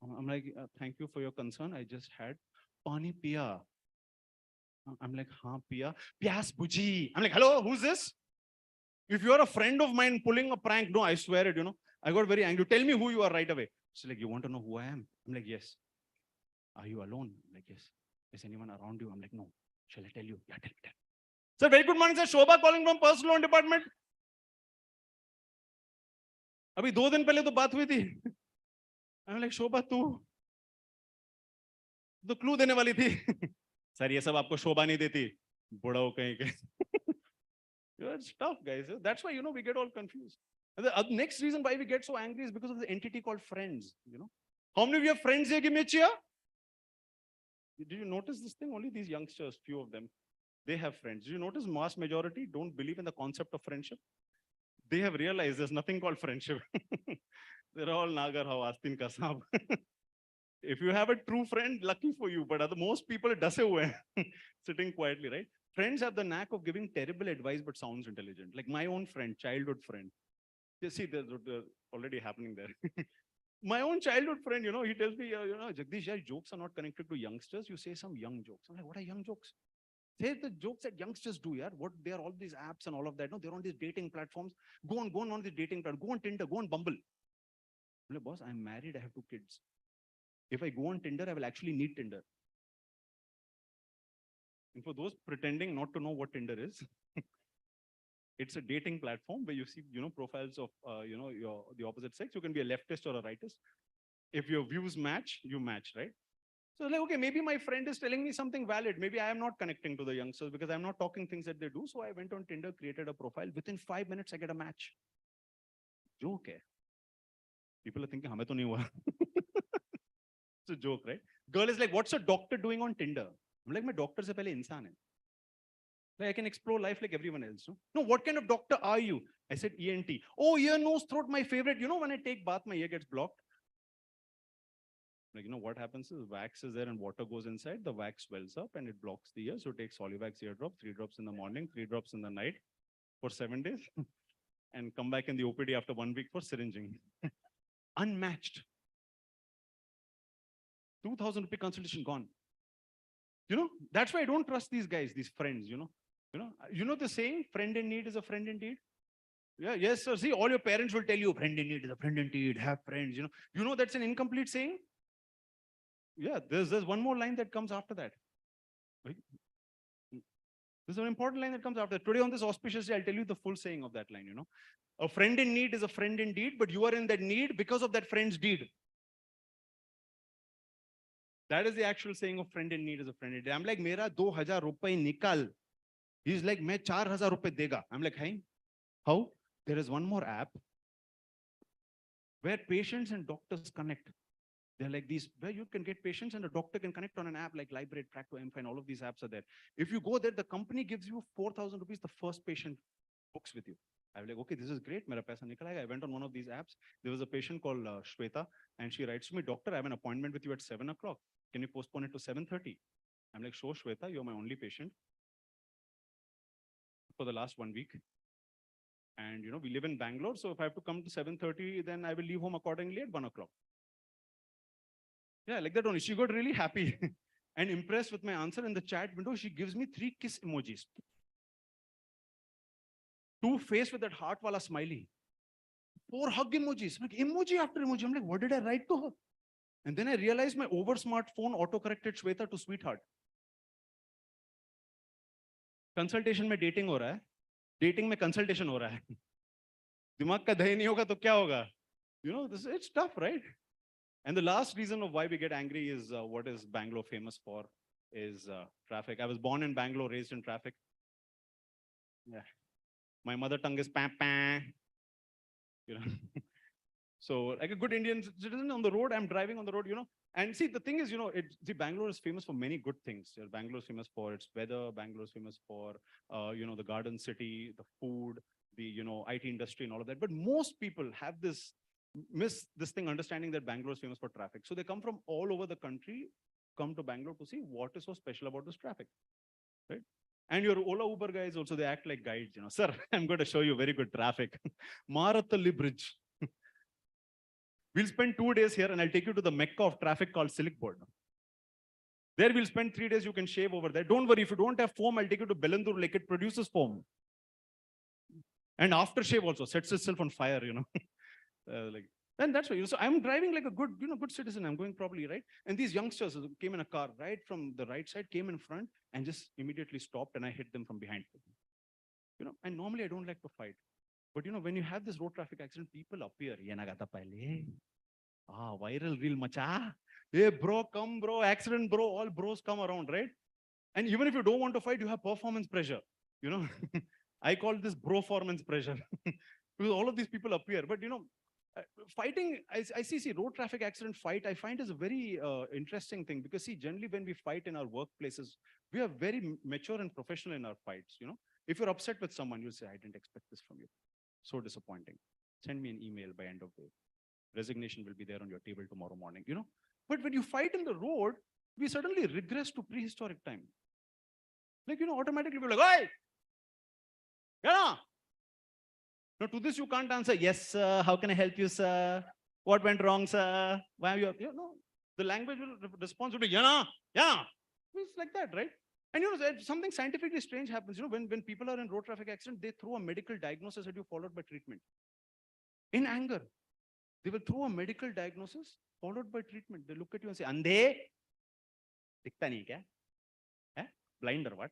I'm like, thank you for your concern. I just had pani piya. I'm like, haan piya. Pyas bujhi. I'm like, hello, who's this? If you're a friend of mine pulling a prank, no, I swear it, you know. I got very angry. Tell me who you are right away. She's like, you want to know who I am? I'm like, yes. Are you alone? I'm like, yes. Is anyone around you? I'm like, no. Shall I tell you? Yeah, tell me. Sir, very good morning, sir. Shobha calling from personal loan department. अभी 2 दिन पहले तो बात हुई थी. I'm like, Shobha, तू तो clue देने वाली थी सर ये सब आपको शोभा नहीं देती बुढ़ा हो कहीं के It's tough, guys. That's why, we get all confused. And the next reason why we get so angry is because of the entity called friends, How many of you have friends here? Give me a cheer. Did you notice this thing? Only these youngsters, few of them, they have friends. Did you notice mass majority don't believe in the concept of friendship? They have realized there's nothing called friendship. They're all Nagar Hawastin Kasab. If you have a true friend, lucky for you. But most people dase hue sitting quietly, right? Friends have the knack of giving terrible advice, but sounds intelligent. Like my own friend, childhood friend. You see, they're already happening there. My own childhood friend, he tells me, Jagdish, yeah, jokes are not connected to youngsters. You say some young jokes. I'm like, what are young jokes? Say the jokes that youngsters do, yeah. What they are, all these apps and all of that. No, they're on these dating platforms. Go on the dating platform. Go on Tinder. Go on Bumble. I'm like, boss, I'm married. I have 2 kids. If I go on Tinder, I will actually need Tinder. And for those pretending not to know what Tinder is, it's a dating platform where you see, profiles of, the opposite sex. You can be a leftist or a rightist. If your views match, you match, right? So like, okay, maybe my friend is telling me something valid. Maybe I am not connecting to the youngsters because I'm not talking things that they do. So I went on Tinder, created a profile. Within 5 minutes, I get a match. Joke, hai. People are thinking, hame to nahi hua. It's a joke, right? Girl is like, what's a doctor doing on Tinder? I'm like, my doctor se pehle insaan hai. Like I can explore life like everyone else. No, what kind of doctor are you? I said ENT. Oh, ear, nose, throat, my favorite. When I take bath, my ear gets blocked. Like, what happens is wax is there and water goes inside. The wax swells up and it blocks the ear. So take Solivax eardrop, 3 drops in the morning, 3 drops in the night for 7 days. And come back in the OPD after 1 week for syringing. Unmatched. 2,000 rupee consultation gone. That's why I don't trust these guys, these friends, You know the saying, friend in need is a friend indeed? Yeah, yes, sir. See, all your parents will tell you, friend in need is a friend indeed, have friends, You know that's an incomplete saying? Yeah, there's one more line that comes after that. Right? There's an important line that comes after. Today on this auspicious day, I'll tell you the full saying of that line, A friend in need is a friend indeed, but you are in that need because of that friend's deed. That is the actual saying of friend in need is a friend in need. I'm like, mera 2,000 rupai nikal. He's like, main 4,000 rupai dega. I'm like, hey, how? There is one more app where patients and doctors connect. They're like these, where you can get patients and a doctor can connect on an app like Librate, Tracto, M-Fine, all of these apps are there. If you go there, the company gives you 4,000 rupees, the first patient books with you. I was like, okay, this is great. Mera paisa nikal aega. I went on one of these apps. There was a patient called Shweta, and she writes to me, doctor, I have an appointment with you at 7 o'clock. Can you postpone it to 7:30? I'm like, sure, Shweta, you're my only patient for the last 1 week. And, we live in Bangalore. So if I have to come to 7:30, then I will leave home accordingly at 1 o'clock. Yeah, like that only. She got really happy and impressed with my answer. In the chat window, she gives me 3 kiss emojis. 2 face with that heart wala smiley. 4 hug emojis. I'm like, emoji after emoji. I'm like, what did I write to her? And then I realized my over-smart phone auto-corrected Shweta to sweetheart. Consultation में dating हो रहा है. Dating में consultation हो रहा है. दिमाग का दही नहीं होगा तो क्या होगा? It's tough, right? And the last reason of why we get angry is what is Bangalore famous for is traffic. I was born in Bangalore, raised in traffic. Yeah. My mother tongue is pa. So like a good Indian citizen on the road, I'm driving on the road, And see, the thing is, Bangalore is famous for many good things. Bangalore is famous for its weather. Bangalore is famous for, the garden city, the food, the, IT industry and all of that. But most people have miss this thing, understanding that Bangalore is famous for traffic. So they come from all over the country, come to Bangalore to see what is so special about this traffic, right? And your Ola Uber guys also, they act like guides, Sir, I'm going to show you very good traffic. Marathalli Bridge. We'll spend 2 days here and I'll take you to the Mecca of traffic called Silicboard. There we'll spend 3 days, you can shave over there. Don't worry, if you don't have foam, I'll take you to Belandur Lake, it produces foam. And aftershave also sets itself on fire, And that's why, so I'm driving like a good, good citizen. I'm going properly, right? And these youngsters came in a car right from the right side, came in front and just immediately stopped and I hit them from behind. And normally I don't like to fight. But when you have this road traffic accident, people appear. Viral reel macha. Hey, bro, come, bro, accident, bro, all bros come around, right? And even if you don't want to fight, you have performance pressure, you know. I call this broformance pressure because all of these people appear. But, you know, fighting, I see road traffic accident fight, I find is a very interesting thing because see, generally when we fight in our workplaces, we are very mature and professional in our fights, you know. If you're upset with someone, you'll say, I didn't expect this from you. So disappointing. Send me an email by end of day. Resignation will be there on your table tomorrow morning, you know. But when you fight in the road, we suddenly regress to prehistoric time. Like, you know, automatically we're like, hey, yeah. Now to this you can't answer, yes, sir, how can I help you, sir? What went wrong, sir? Why are you know, the language will response will be, yeah. It's like that, right? And you know, something scientifically strange happens, you know, when people are in road traffic accident, they throw a medical diagnosis at you followed by treatment. In anger, they will throw a medical diagnosis followed by treatment. They look at you and say, Andhe, dikhta nahi kya? Blind or what?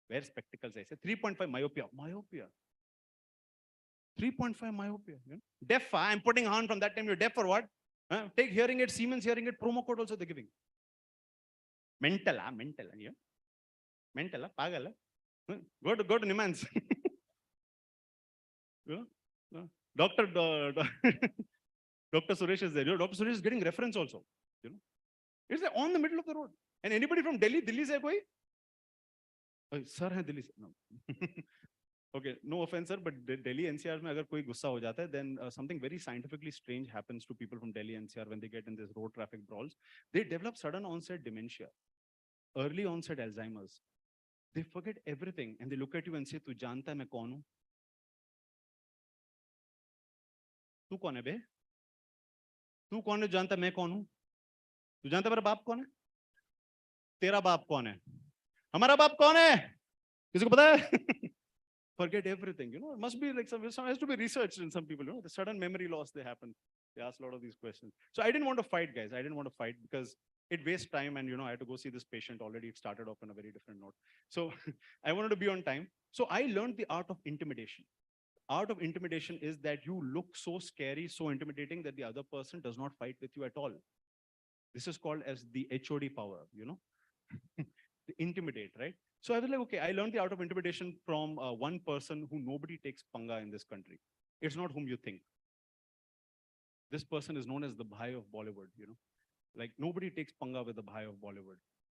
Wear spectacles. I say 3.5 myopia. 3.5 myopia. You know? Deaf. I'm putting on from that time. You're deaf or what? Take hearing aid, Siemens hearing aid, promo code also they're giving. Mental. Yeah? Mental. Pagal. Go to Nimans. You know? Dr. Suresh is there. You know, Dr. Suresh is getting reference also. You know, it's like on the middle of the road. And anybody from Delhi se koi? Sir, hai Delhi se. No. Okay, no offense, sir, but Delhi NCR mein agar koi gussa ho jata hai, then something very scientifically strange happens to people from Delhi NCR when they get in this road traffic brawls. They develop sudden onset dementia, early onset Alzheimer's. They forget everything and they look at you and say, "Tu janta hai main kaun hu? Tu kaun hai be? Tu kaun hai janta main kaun hu? Tu janta mera baap kaun hai? Tera baap kaun hai? Hamara baap kaun hai? Kisi ko pata hai?" Forget everything, you know. It must be like some has to be researched in some people, you know, the sudden memory loss they happen. They ask a lot of these questions. So I didn't want to fight, guys. I didn't want to fight because it wastes time and, you know, I had to go see this patient already. It started off on a very different note. So I wanted to be on time. So I learned the art of intimidation. Art of intimidation is that you look so scary, so intimidating that the other person does not fight with you at all. This is called as the HOD power, you know, the intimidate, right? So I was like, okay, I learned the art of intimidation from one person who nobody takes panga in this country. It's not whom you think. This person is known as the Bhai of Bollywood, you know, like nobody takes panga with the Bhai of Bollywood,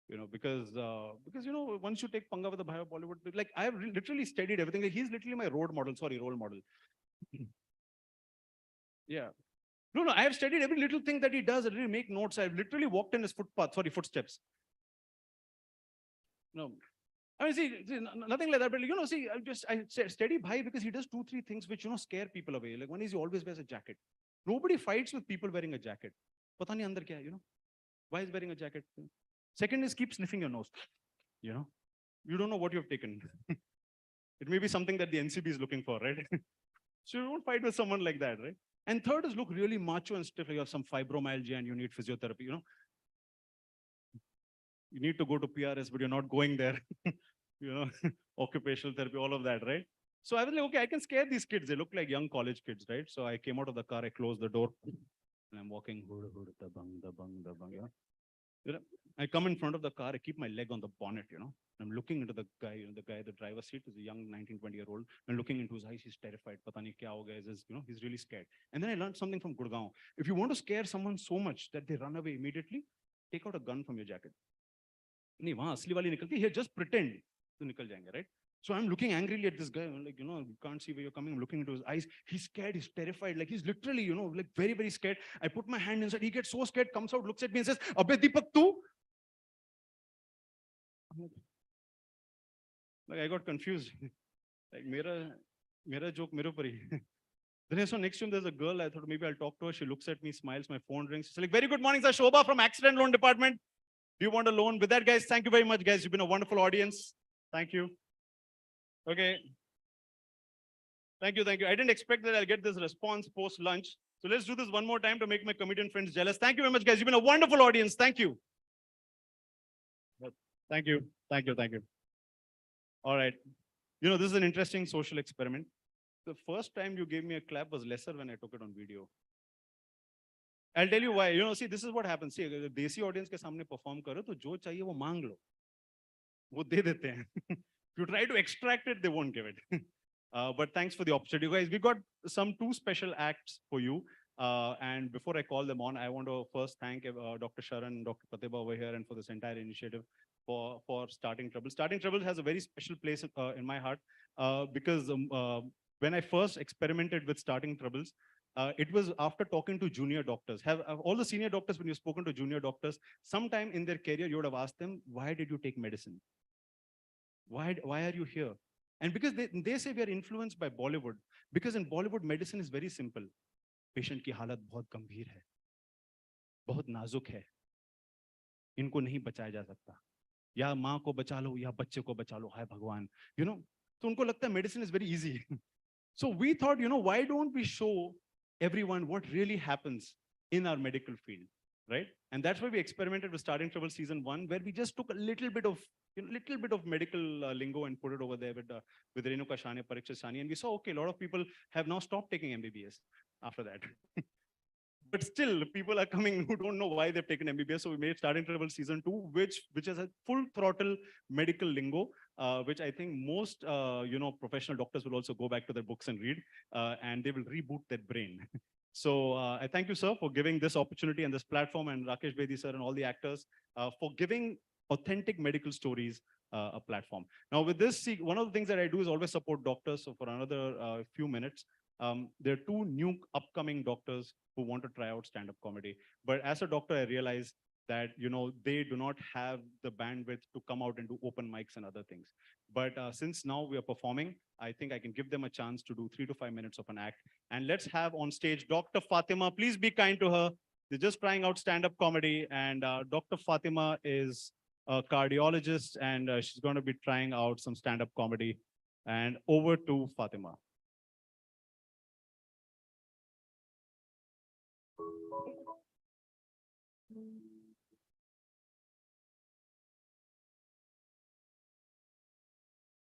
you know, because you know, once you take panga with the Bhai of Bollywood, like I have literally studied everything. Like, he's literally my role model. Yeah. No, I have studied every little thing that he does. I really make notes. I've literally walked in his footsteps. No. I mean, see, nothing like that, but you know, see, I study Bhai because he does 2-3 things which, you know, scare people away. Like, one is he always wears a jacket. Nobody fights with people wearing a jacket. Pata nahi andar kya hai, you know? Why is wearing a jacket? Second is keep sniffing your nose. You know, you don't know what you've taken. It may be something that the NCB is looking for, right? So you don't fight with someone like that, right? And third is look really macho and stiff. Like you have some fibromyalgia and you need physiotherapy, you know? You need to go to PRS, but you're not going there. You know, occupational therapy, all of that, right? So I was like, okay, I can scare these kids. They look like young college kids, right? So I came out of the car, I closed the door, and I'm walking, da bang, you know? I come in front of the car, I keep my leg on the bonnet, you know? I'm looking into the guy, you know, the driver's seat is a young 19, 20-year-old. I'm looking into his eyes, he's terrified. Pata nahi kya ho gaya is, you know, he's really scared. And then I learned something from Gurgaon. If you want to scare someone so much that they run away immediately, take out a gun from your jacket. Nahi, wahan asli wali nikalti, here just pretend to nikal jayenge, right? So I'm looking angrily at this guy. I'm like, you know, you can't see where you're coming. I'm looking into his eyes. He's scared. He's terrified. Like he's literally, you know, like very, very scared. I put my hand inside. He gets so scared, comes out, looks at me and says, "Abbe Deepak, tu?" Like I got confused. Like mera joke mero par hi. Then I saw next to him, there's a girl. I thought maybe I'll talk to her. She looks at me, smiles. My phone rings. She's like, "Very good morning, sir. Shobha from Accident Loan Department. Do you want a loan?" With that, guys, thank you very much, guys. You've been a wonderful audience. Thank you. Okay. Thank you. I didn't expect that I'll get this response post lunch. So let's do this one more time to make my comedian friends jealous. Thank you very much, guys. You've been a wonderful audience. Thank you. Thank you. All right. You know, this is an interesting social experiment. The first time you gave me a clap was lesser when I took it on video. I'll tell you why. You know, see, this is what happens. See, अगर देसी audience के सामने perform करो तो जो चाहिए वो मांग लो, वो दे देते हैं. If you try to extract it, they won't give it. But thanks for the opportunity, guys. We got two special acts for you. And before I call them on, I want to first thank Dr. Sharan and Dr. Pratibha over here and for this entire initiative for Starting Trouble. Starting Trouble has a very special place in my heart because when I first experimented with Starting Troubles, it was after talking to junior doctors. Have all the senior doctors, when you've spoken to junior doctors, sometime in their career, you would have asked them, why did you take medicine? Why are you here? And because they say we are influenced by Bollywood, because in Bollywood, medicine is very simple. Patient की हालत बहुत गंभीर है, बहुत नाजुक है, इनको नहीं बचाया जा सकता, या माँ को बचा लो या बच्चे को बचा लो, हाय भगवान, you know, तो उनको लगता है medicine is very easy. So we thought, you know, why don't we show everyone what really happens in our medical field, right? And that's why we experimented with Starting Trouble season 1, where we just took a little bit of medical lingo and put it over there with Renuka Shani, Parikshit Shani, and we saw, okay, a lot of people have now stopped taking MBBS after that. But still, people are coming who don't know why they've taken MBBS. So we made Starting Trouble season 2, which has a full throttle medical lingo, which I think most professional doctors will also go back to their books and read, and they will reboot their brain. So I thank you, sir, for giving this opportunity and this platform, and Rakesh Bedi, sir, and all the actors for giving authentic medical stories a platform. Now with this, see, one of the things that I do is always support doctors. So for another few minutes, there are 2 new upcoming doctors who want to try out stand-up comedy. But as a doctor, I realize that, you know, they do not have the bandwidth to come out and do open mics and other things. But since now we are performing, I think I can give them a chance to do 3 to 5 minutes of an act. And let's have on stage Dr. Fatima. Please be kind to her. They're just trying out stand-up comedy. And Dr. Fatima is a cardiologist, and she's going to be trying out some stand-up comedy. And over to Fatima.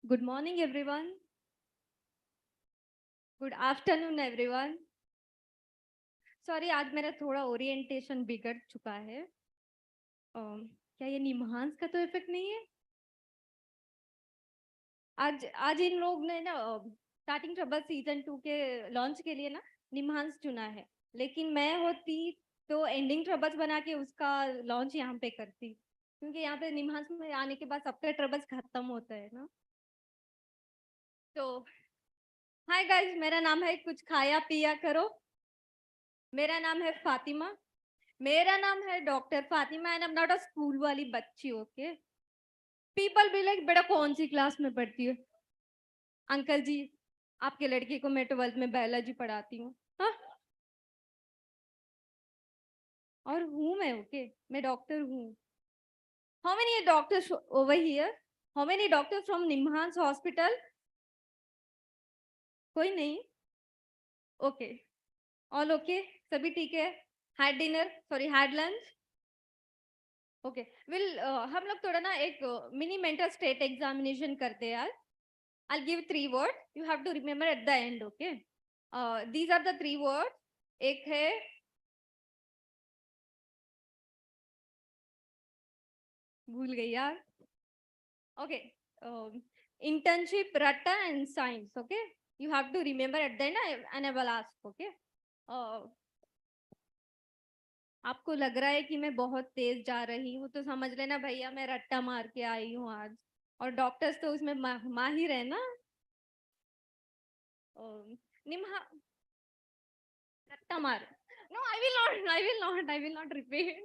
Good morning, everyone. Good afternoon, everyone. Sorry, आज मेरा थोड़ा orientation बिगड़ चुका है. क्या ये निमहांस का तो इफेक्ट नहीं है? आज इन लोग ने ना स्टार्टिंग ट्रबल सीजन 2 के लॉन्च के लिए ना निमहांस चुना है, लेकिन मैं होती तो एंडिंग ट्रबल्स बना के उसका लॉन्च यहाँ पे करती, क्योंकि यहाँ पे निमहांस में आने के बाद सबके ट्रबल्स खत्म होता है ना. तो हाय गाइस, मेरा नाम है कुछ खाया पिया करो. मेरा नाम है फातिमा. मेरा नाम है doctor Fatima and I am not a school वाली बच्ची. ओके, पीपल बी लाइक, बेटा कौन सी क्लास में पढ़ती है? अंकल जी, आपके लड़की को मैं 12th में बायोलॉजी पढ़ाती हूँ. हाँ, और हूँ मैं. ओके, मैं डॉक्टर हूँ. How many doctors over here? How many doctors from NIMHANS hospital? कोई नहीं. ओके, ऑल ओके, सभी ठीक है. Had dinner, sorry had lunch. Okay, will हम लोग थोड़ा ना एक मिनी मेंटल स्टेट एग्जामिनेशन करते हैं यार. I'll give 3 words. You have to remember at the end, okay? These are the 3 words. एक है भूल गई यार. Okay, internship, ratta and science. Okay, you have to remember at the end and I will ask. Okay. आपको लग रहा है कि मैं बहुत तेज जा रही हूँ तो समझ लेना भैया, मैं रट्टा मार के आई हूँ आज. और डॉक्टर्स तो उसमें माहिर है ना. निम्हा रट्टा मार. No, I will not repeat.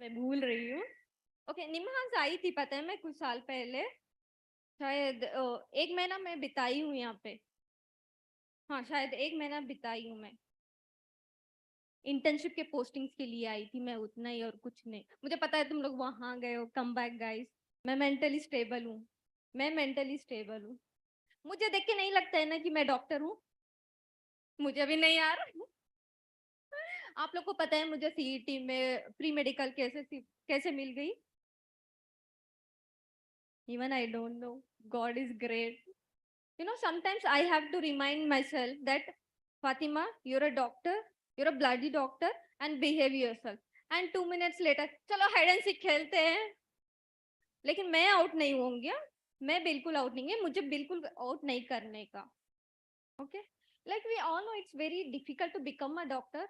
मैं भूल रही हूँ. ओके, निम्हांस आई थी पता है, मैं कुछ साल पहले, शायद 1 महीना मैं बिताई हूँ यहाँ पे. हाँ, शायद 1 महीना बिताई हूँ मैं. इंटर्नशिप के पोस्टिंग्स के लिए आई थी मैं, उतना ही और कुछ नहीं. मुझे पता है तुम लोग वहां गए हो. Come back guys. मैं मेंटली स्टेबल हूँ. मुझे देख के नहीं लगता है ना कि मैं डॉक्टर हूँ. मुझे भी नहीं यार. आप लोग को पता है मुझे सीईटी में प्री मेडिकल कैसे मिल गई? Even I don't know. God is great. Sometimes I have to remind myself that Fatima, you're a doctor, you're a bloody doctor, and behave yourself. And 2 minutes later, चलो hide and seek खेलते हैं. लेकिन मैं out नहीं होंगी, मैं बिल्कुल out नहीं है, मुझे बिल्कुल आउट नहीं करने का. Okay, like we all know it's very difficult to become a doctor,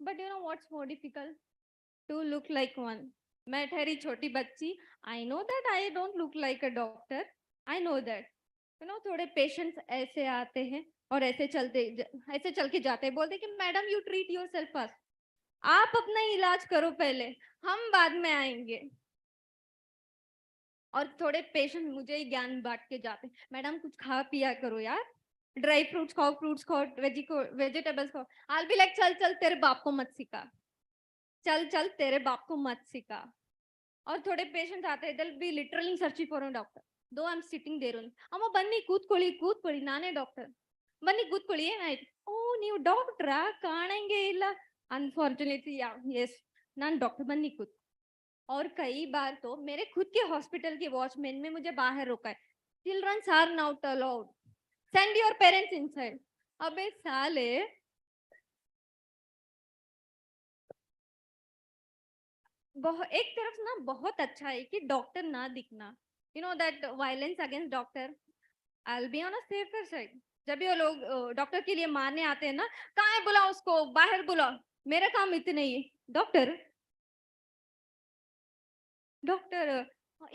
but you know what's more difficult? To look like one. मैं ठहरी छोटी बच्ची. I know that I don't look like a doctor. I know that. थोड़े patients ऐसे आते हैं और ऐसे चल के जाते हैं, बोलते कि madam you treat yourself first. आप अपना इलाज करो पहले, हम बाद में आएंगे. और थोड़े पेशेंट मुझे ही ज्ञान बांट के जाते हैं, मैडम कुछ खा पिया करो यार, ड्राई फ्रूट्स खाओ, वेजिटेबल्स खाओ. I'll be like चल तेरे बाप को मत सिखा, चल तेरे बाप को मत सिखा. और थोड़े पेशेंट्स आते हैं, they'll be literally searching for a doctor. Though I'm sitting there only. ಅಮ್ಮ ಬನ್ನಿ ಕೂತ್ಕೊಳ್ಳಿ ನಾನೇ ಡಾಕ್ಟರ್. ಬನ್ನಿ ಕೂತ್ಕೊಳ್ಳಿ ಏನಾಯ್ತು? ಓ ನೀವು ಡಾಕ್ಟ್ರಾ, ಕಾಣಂಗೆ ಇಲ್ಲ. Unfortunately, yeah, yes, ನಾನು ಡಾಕ್ಟರ್, ಬನ್ನಿ ಕೂತ್. और कई बार तो मेरे खुद के हॉस्पिटल के वॉचमैन में मुझे बाहर रोका है. Childrens are not allowed, send your parents inside. अबे साले, एक तरफ ना बहुत अच्छा है कि डॉक्टर ना दिखना. That violence against doctor, I will be on a safer side. जब ये लोग डॉक्टर के लिए मारने आते हैं ना, कहाँ है, बुलाओ उसको, बाहर बुलाओ, मेरा काम इतने ही. डॉक्टर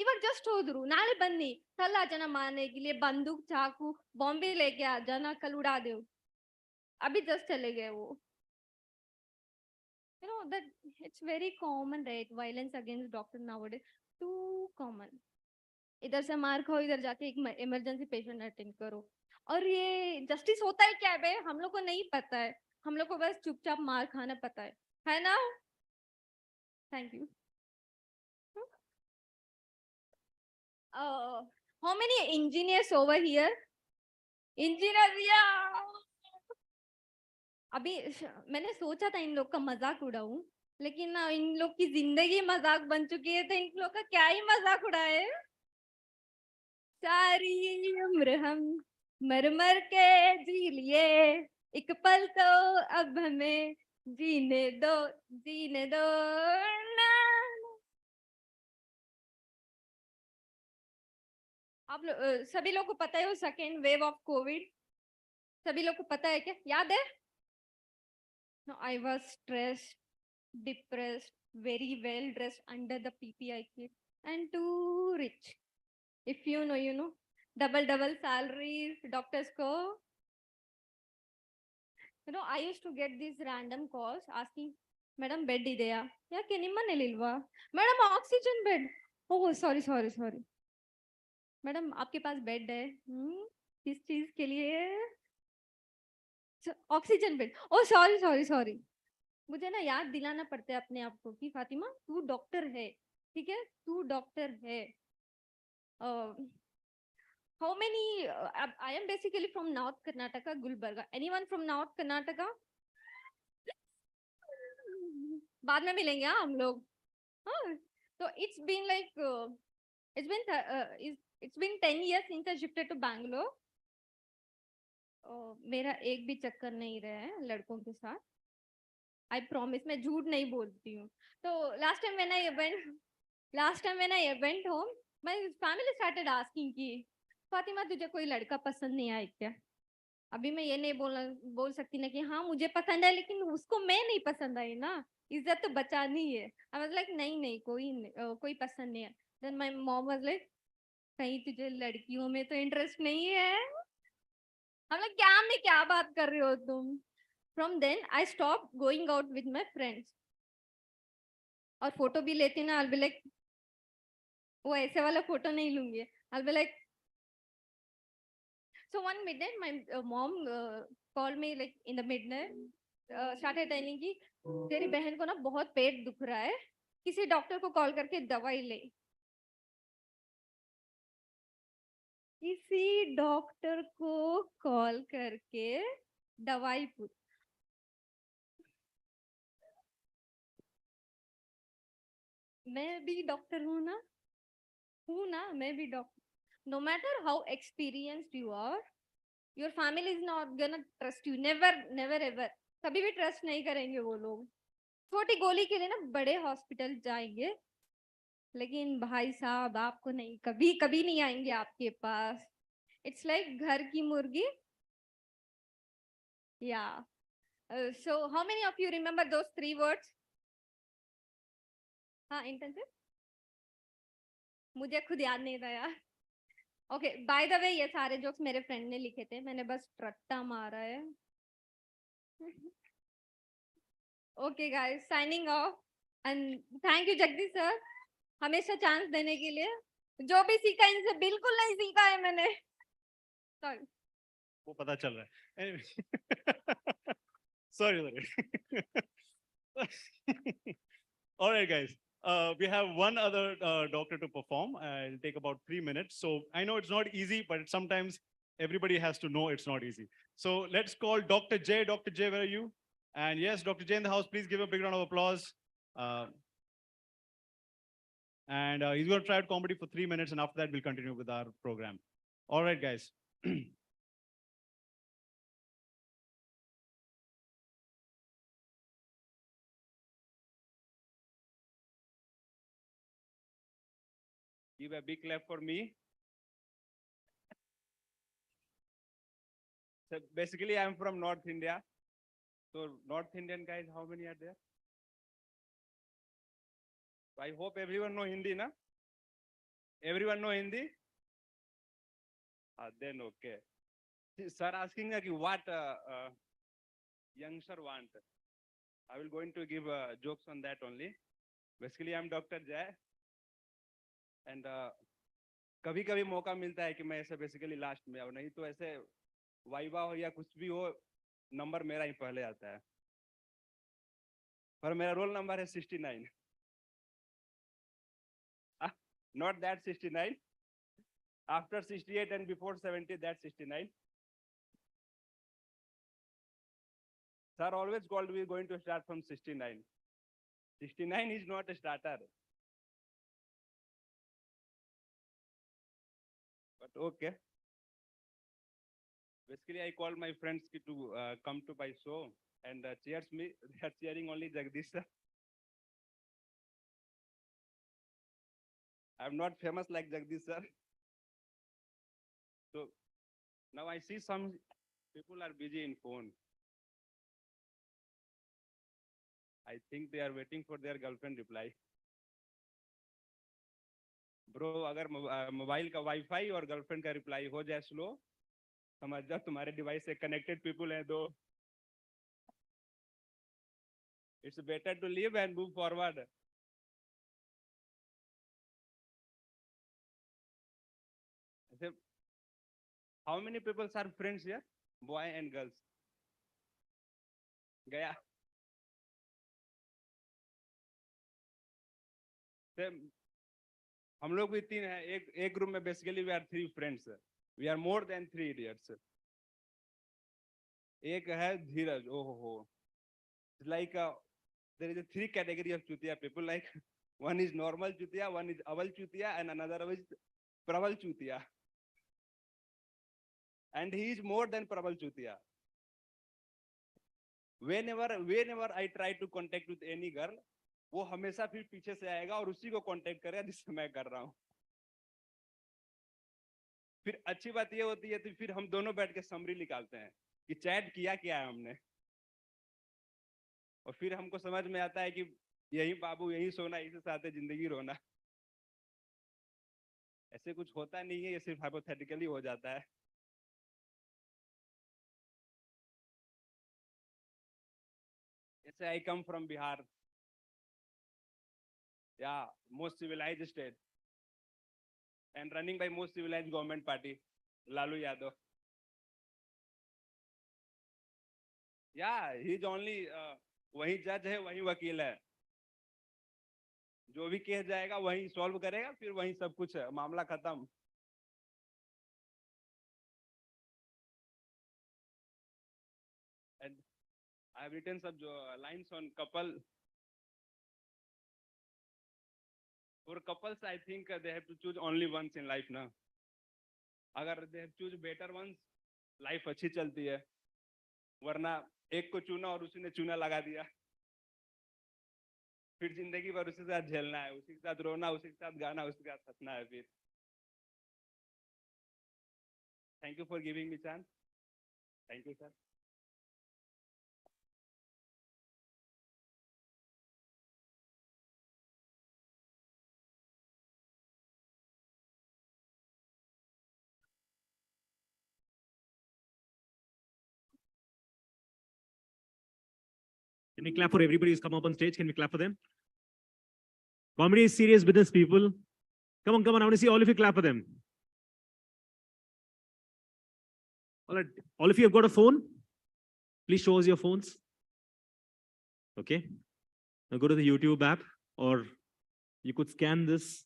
इವಾಗ जस्ट ಹೋದ್ರು, ನಾಳೆ ಬನ್ನಿ, ಕಲ್ आ जाना मारने के लिए, बंदूक चाकू बॉम्बे लेके आ जाना, कल उड़ा दो. अभी जस्ट चले गए वो. That it's very common, right? Violence against doctor nowadays, too common. इधर से मार खाओ, इधर जाके एक इमरजेंसी पेशेंट अटेंड करो. और ये जस्टिस होता है क्या बे, हम लोग को नहीं पता है. हम लोग को बस चुपचाप मार खाना पता है ना? Thank you. How many engineers over here? Engineers, yeah. अभी मैंने सोचा था इन लोग का मजाक उड़ाऊं, लेकिन ना इन लोग की जिंदगी मजाक बन चुकी है, तो इन लोग का क्या ही मजाक उड़ाए. सारी उम्र हम मर मर के जी लिए, एक पल तो अब हमें जीने दो ना. आप सभी लोग को पता है वो सेकेंड वेव ऑफ कोविड, सभी लोग को पता है क्या, याद है? No, I was stressed, depressed, very well dressed under the PPI kit, and too rich. If you know, double salaries, doctors go. I used to get these random calls asking, Madam, bed idea? Yeah, kenimma nelilva. Madam, oxygen bed. Oh, sorry. Madam, आपके पास bed है? किस चीज के लिए? Oxygen bed. Oh sorry. मुझे ना याद दिलाना पड़ता है अपने आप को कि फातिमा तू डॉक्टर है, ठीक है, तू डॉक्टर है. How many? I am basically from North Karnataka, Gulbarga. Anyone from North Karnataka? बाद में मिलेंगे हम लोग. So it's been like it's been 10 years since I shifted to Bangalore. मेरा एक भी चक्कर नहीं रहा है लड़कों के साथ. I promise, मैं झूठ नहीं बोलती हूँ. तो last time when I went home, my family started asking कि फातिमा तुझे कोई लड़का पसंद नहीं आया क्या? अभी मैं ये नहीं बोल सकती ना कि हाँ मुझे पसंद है, लेकिन उसको मैं नहीं पसंद आई ना, इज्जत तो बचानी है. I was like नहीं कोई पसंद नहीं है. Then my mom was like, कहीं तुझे लड़कियों में तो इंटरेस्ट नहीं है? हम लोग क्या बात कर रहे हो तुम? From then I stopped going out with my friends. और फोटो भी लेती ना, I'll be like, वो ऐसे वाला फोटो नहीं लूंगी. I'll be like, so one midnight my mom called me like in the midnight, started telling कि तेरी बहन को ना बहुत पेट दुख रहा है, किसी डॉक्टर को कॉल करके दवाई ले. किसी डॉक्टर को कॉल करके दवाई पूछ. मैं भी डॉक्टर हूँ ना, मैं भी doctor. No matter how experienced you are, Your family is not gonna trust you. Never, never ever. कभी भी trust नहीं करेंगे वो लोग. छोटी गोली के लिए ना बड़े हॉस्पिटल जाएंगे, लेकिन भाई साहब आपको नहीं, कभी कभी नहीं आएंगे आपके पास. It's like घर की मुर्गी. Yeah. So how many of you remember those 3 words? हाँ, intensive? मुझे खुद याद नहीं था यार. Okay, by the way, ये सारे jokes मेरे friend ने लिखे थे, मैंने बस रट्टा मारा है. Okay guys, signing off. And thank you Jagdish sir, हमेशा chance देने के लिए. जो भी सीखा इनसे बिल्कुल नहीं सीखा है मैंने. Sorry. वो पता चल रहा है. Anyway. Sorry. All right, guys. We have one other doctor to perform. It'll take about 3 minutes. So I know it's not easy, but sometimes everybody has to know it's not easy. So let's call Dr. J. Dr. J, where are you? And yes, Dr. J in the house, please give a big round of applause. And he's going to try out comedy for 3 minutes, and after that, we'll continue with our program. All right, guys. Give a big clap for me. So basically, I'm from North India. So North Indian guys, how many are there? I hope everyone know Hindi, na? Everyone know Hindi? Then okay. Sir asking what youngster want. I will going to give jokes on that only. Basically, I'm Dr. Jay. And कभी कभी मौका मिलता है कि मैं ऐसे basically last में आऊँ, नहीं तो ऐसे वाइवा हो या कुछ भी हो, नंबर मेरा ही पहले आता है. पर मेरा रोल नंबर है 69. Not that 69. After 68 and before 70, that's 69. Sir always called we going to start from 69. 69 is not a starter. But okay. Basically, I called my friends to come to my show and cheers me. They are cheering only Jagdish sir. I'm not famous like Jagdish sir. So now I see some people are busy in phone. I think they are waiting for their girlfriend reply. Bro अगर mobile का wifi और girlfriend का reply हो जाए slow, समझ जाओ तुम्हारे device से कनेक्टेड पीपल हैं दो. It's better to live and move forward. How many people are friends here? Boy and girls. गया. हम लोग भी 3 हैं, एक रूम में. Basically we are 3 friends. We are more than 3 idiots. एक है धीरज. ओहो, like there is 3 category of चूतिया people. Like one is normal चूतिया, one is अवल चूतिया, and another is प्रबल चूतिया. And he is more than प्रबल चूतिया. Whenever I try to contact with any girl, वो हमेशा फिर पीछे से आएगा और उसी को कांटेक्ट करेगा जिससे मैं कर रहा हूँ. फिर अच्छी बात ये होती है तो फिर हम दोनों बैठ के समरी निकालते हैं कि चैट किया क्या है हमने. और फिर हमको समझ में आता है कि यही बाबू, यही सोना, इसी साथ है जिंदगी रोना. ऐसे कुछ होता नहीं है, ये सिर्फ हाइपोथेटिकली हो जाता है. ऐसे I come from Bihar. Yeah, most civilized state. And running by most civilized government party, Lalu Yadav. Yeah, he's only वही जज है, वही वकील है. जो भी केस जाएगा वही सॉल्व करेगा, फिर वही सब कुछ है, मामला खत्म. And I have written some lines on couple. For couples, I think they have to choose only once in life now. Agar they have choose better ones, life अच्छी चलती है, वरना एक को चुना और उसी ने चूना लगा दिया, फिर जिंदगी भर उसी के साथ झेलना है, उसी के साथ रोना, उसी के साथ गाना, उसी के साथ हंसना है फिर। Thank you for giving me chance. Thank you sir. Can we clap for everybody who's come up on stage? Can we clap for them? Comedy is serious business, people. Come on, come on. I want to see all of you clap for them. All right. All of you have got a phone? Please show us your phones. Okay. Now go to the YouTube app, or you could scan this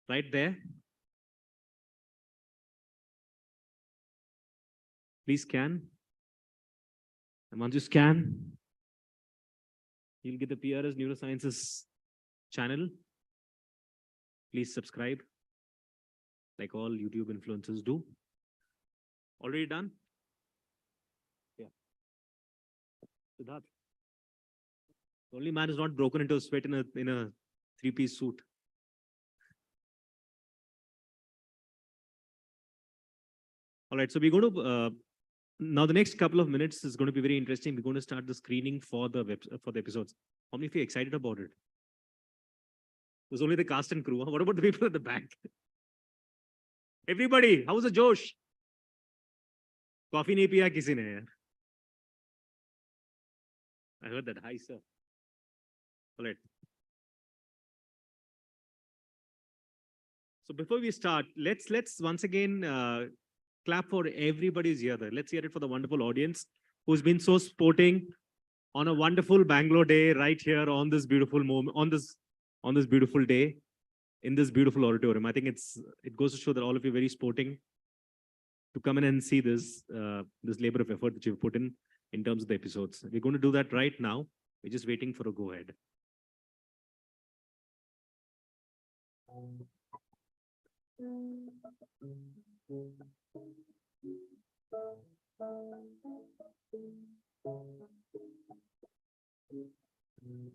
right there. Please scan. And once you scan, you'll get the PRS Neurosciences channel. Please subscribe, like all YouTube influencers do. Already done? Yeah. Siddharth. The only man who's not broken into a sweat in a three-piece suit. All right, so we're going to now the next couple of minutes is going to be very interesting. We're going to start the screening for the episodes. How many of you are excited about it? It was only the cast and crew. Huh? What about the people at the back? Everybody, how's the Josh? Coffee nahi piya kisi ne yaar. I heard that. Hi, sir. All right. So before we start, let's once again clap for everybody who's here. Let's hear it for the wonderful audience who's been so sporting on a wonderful Bangalore day right here on this beautiful moment, on this beautiful day in this beautiful auditorium. I think it goes to show that all of you are very sporting to come in and see this this labor of effort that you've put in terms of the episodes. We're going to do that right now. We're just waiting for a go ahead.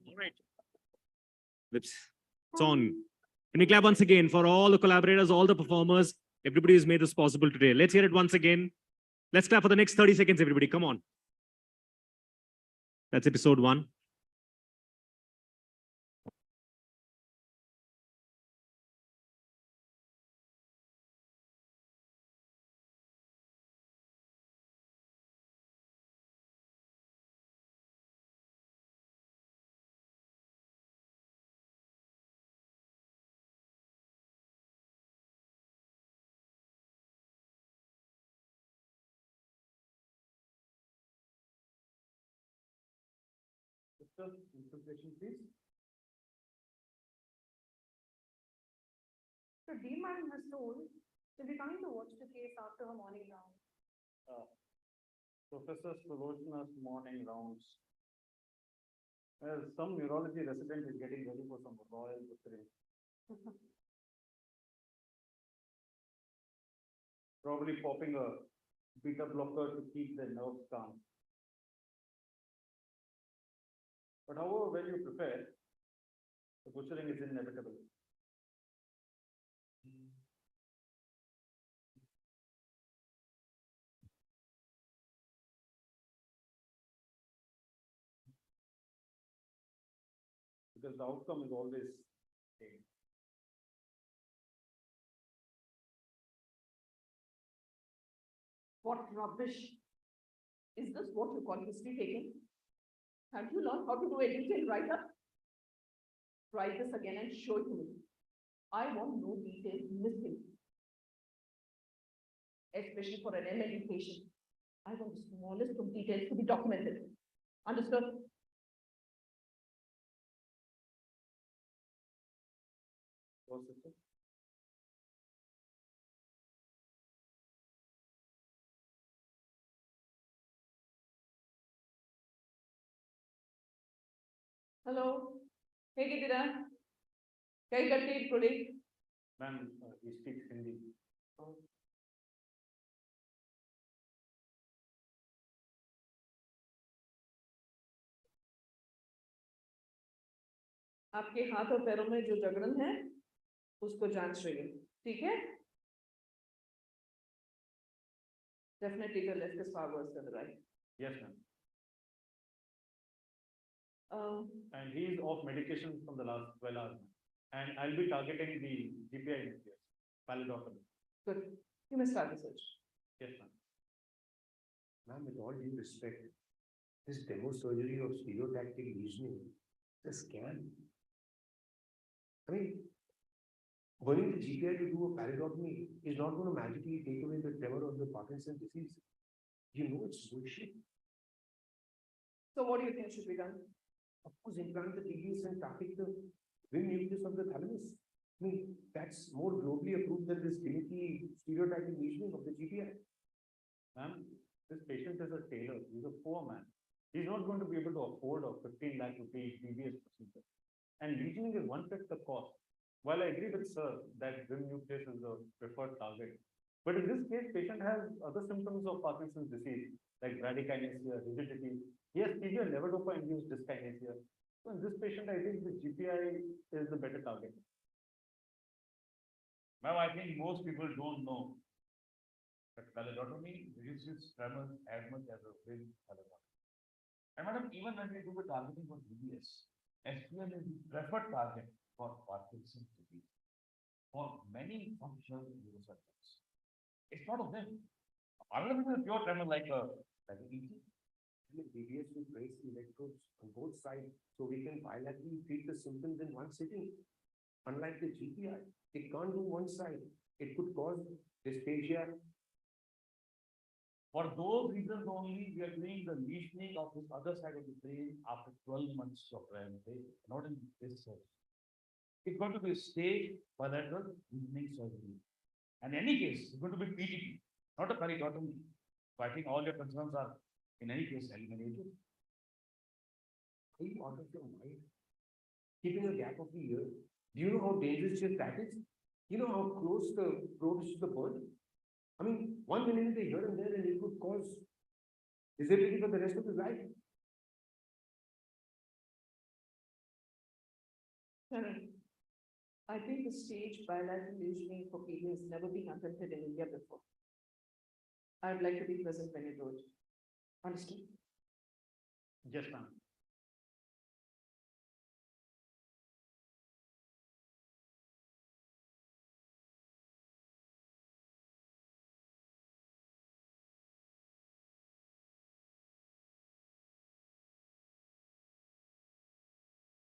All right. It's on. Can we clap once again for all the collaborators, all the performers, everybody who's made this possible today? Let's hear it once again. Let's clap for the next 30 seconds, everybody. Come on. That's episode 1. Invocation, please. So D-Man has told she'll be coming to watch the case after her morning round. Professor Sulochana's morning rounds. Well, some neurology resident is getting ready for some royal victory. Probably popping a beta blocker to keep the nerves calm. But however well you prepare, the butchering is inevitable. Because the outcome is always pain. What rubbish? Is this what you call history taking? Have you learned how to do a detailed write-up? Try this again and show it to me. I want no details missing. Especially for an MLD patient. I want the smallest of details to be documented. Understood? Hello. ಹೇಗಿದ್ದೀರಾ? ಕೈ ಕಟ್ಟಿ ಇಟ್ಕೊಳ್ಳಿ. Ma'am, he speaks Hindi. आपके हाथ और पैरों में जो जगड़न है उसको जांच रही है, ठीक है? Definitely the left is far worse than the right. Yes, ma'am. Uh, And he is off medication from the last 12 hours. And I'll be targeting the GPI nucleus, palidotomy. Good. You may start research. Yes, ma'am. Ma'am, with all due respect, this demo surgery of stereotactic lesioning is a scam. I mean, going to GPI to do a palidotomy is not going to magically take away the tremor of the Parkinson's disease. You know it's bullshit. So what do you think should be done? Of course, implant the TBS and traffic the wing nucleus of the thalamus. I mean, that's more globally approved than this gimmicky stereotactic lesioning of the GPI. Ma'am, this patient is a tailor. He's a poor man. He's not going to be able to afford a 15 lakh rupee TBS procedure. And lesioning is one-fifth the cost. While I agree with sir that wing nucleus is the preferred target, but in this case, patient has other symptoms of Parkinson's disease like bradykinesia, rigidity. He has severe levodopa-induced dyskinesia. So in this patient, I think the GPI is the better target. Ma'am, I think most people don't know that palidotomy reduces tremors as much as a wing palidotomy. And madam, even when we do the targeting for DBS, SPL is the preferred target for Parkinson's disease for many functional neurosurgeons. It's not of them. Another is a pure tremor like an ET. DBS will trace the electrodes on both sides, so we can bilaterally treat the symptoms in one sitting. Unlike the GPI, it can't do one side. It could cause dysphagia. For those reasons only, we are doing the lesioning of this other side of the brain after 12 months of rehabilitation, not in this surgery. It's going to be a stage bilateral lesioning surgery. And in any case, it's going to be PTT, not a palidotomy. So I think all your concerns are, in any case, eliminated. Are you out of your mind? Keeping a gap of a year. Do you know how dangerous that is? You know how close the probe is to the bird? I mean, 1 millimeter here and there, and it could cause disability for the rest of his life. Sharon, I think the stage bilateral lesioning for people has never been attempted in India before. I would like to be present when you do it. Understood? Yes, ma'am.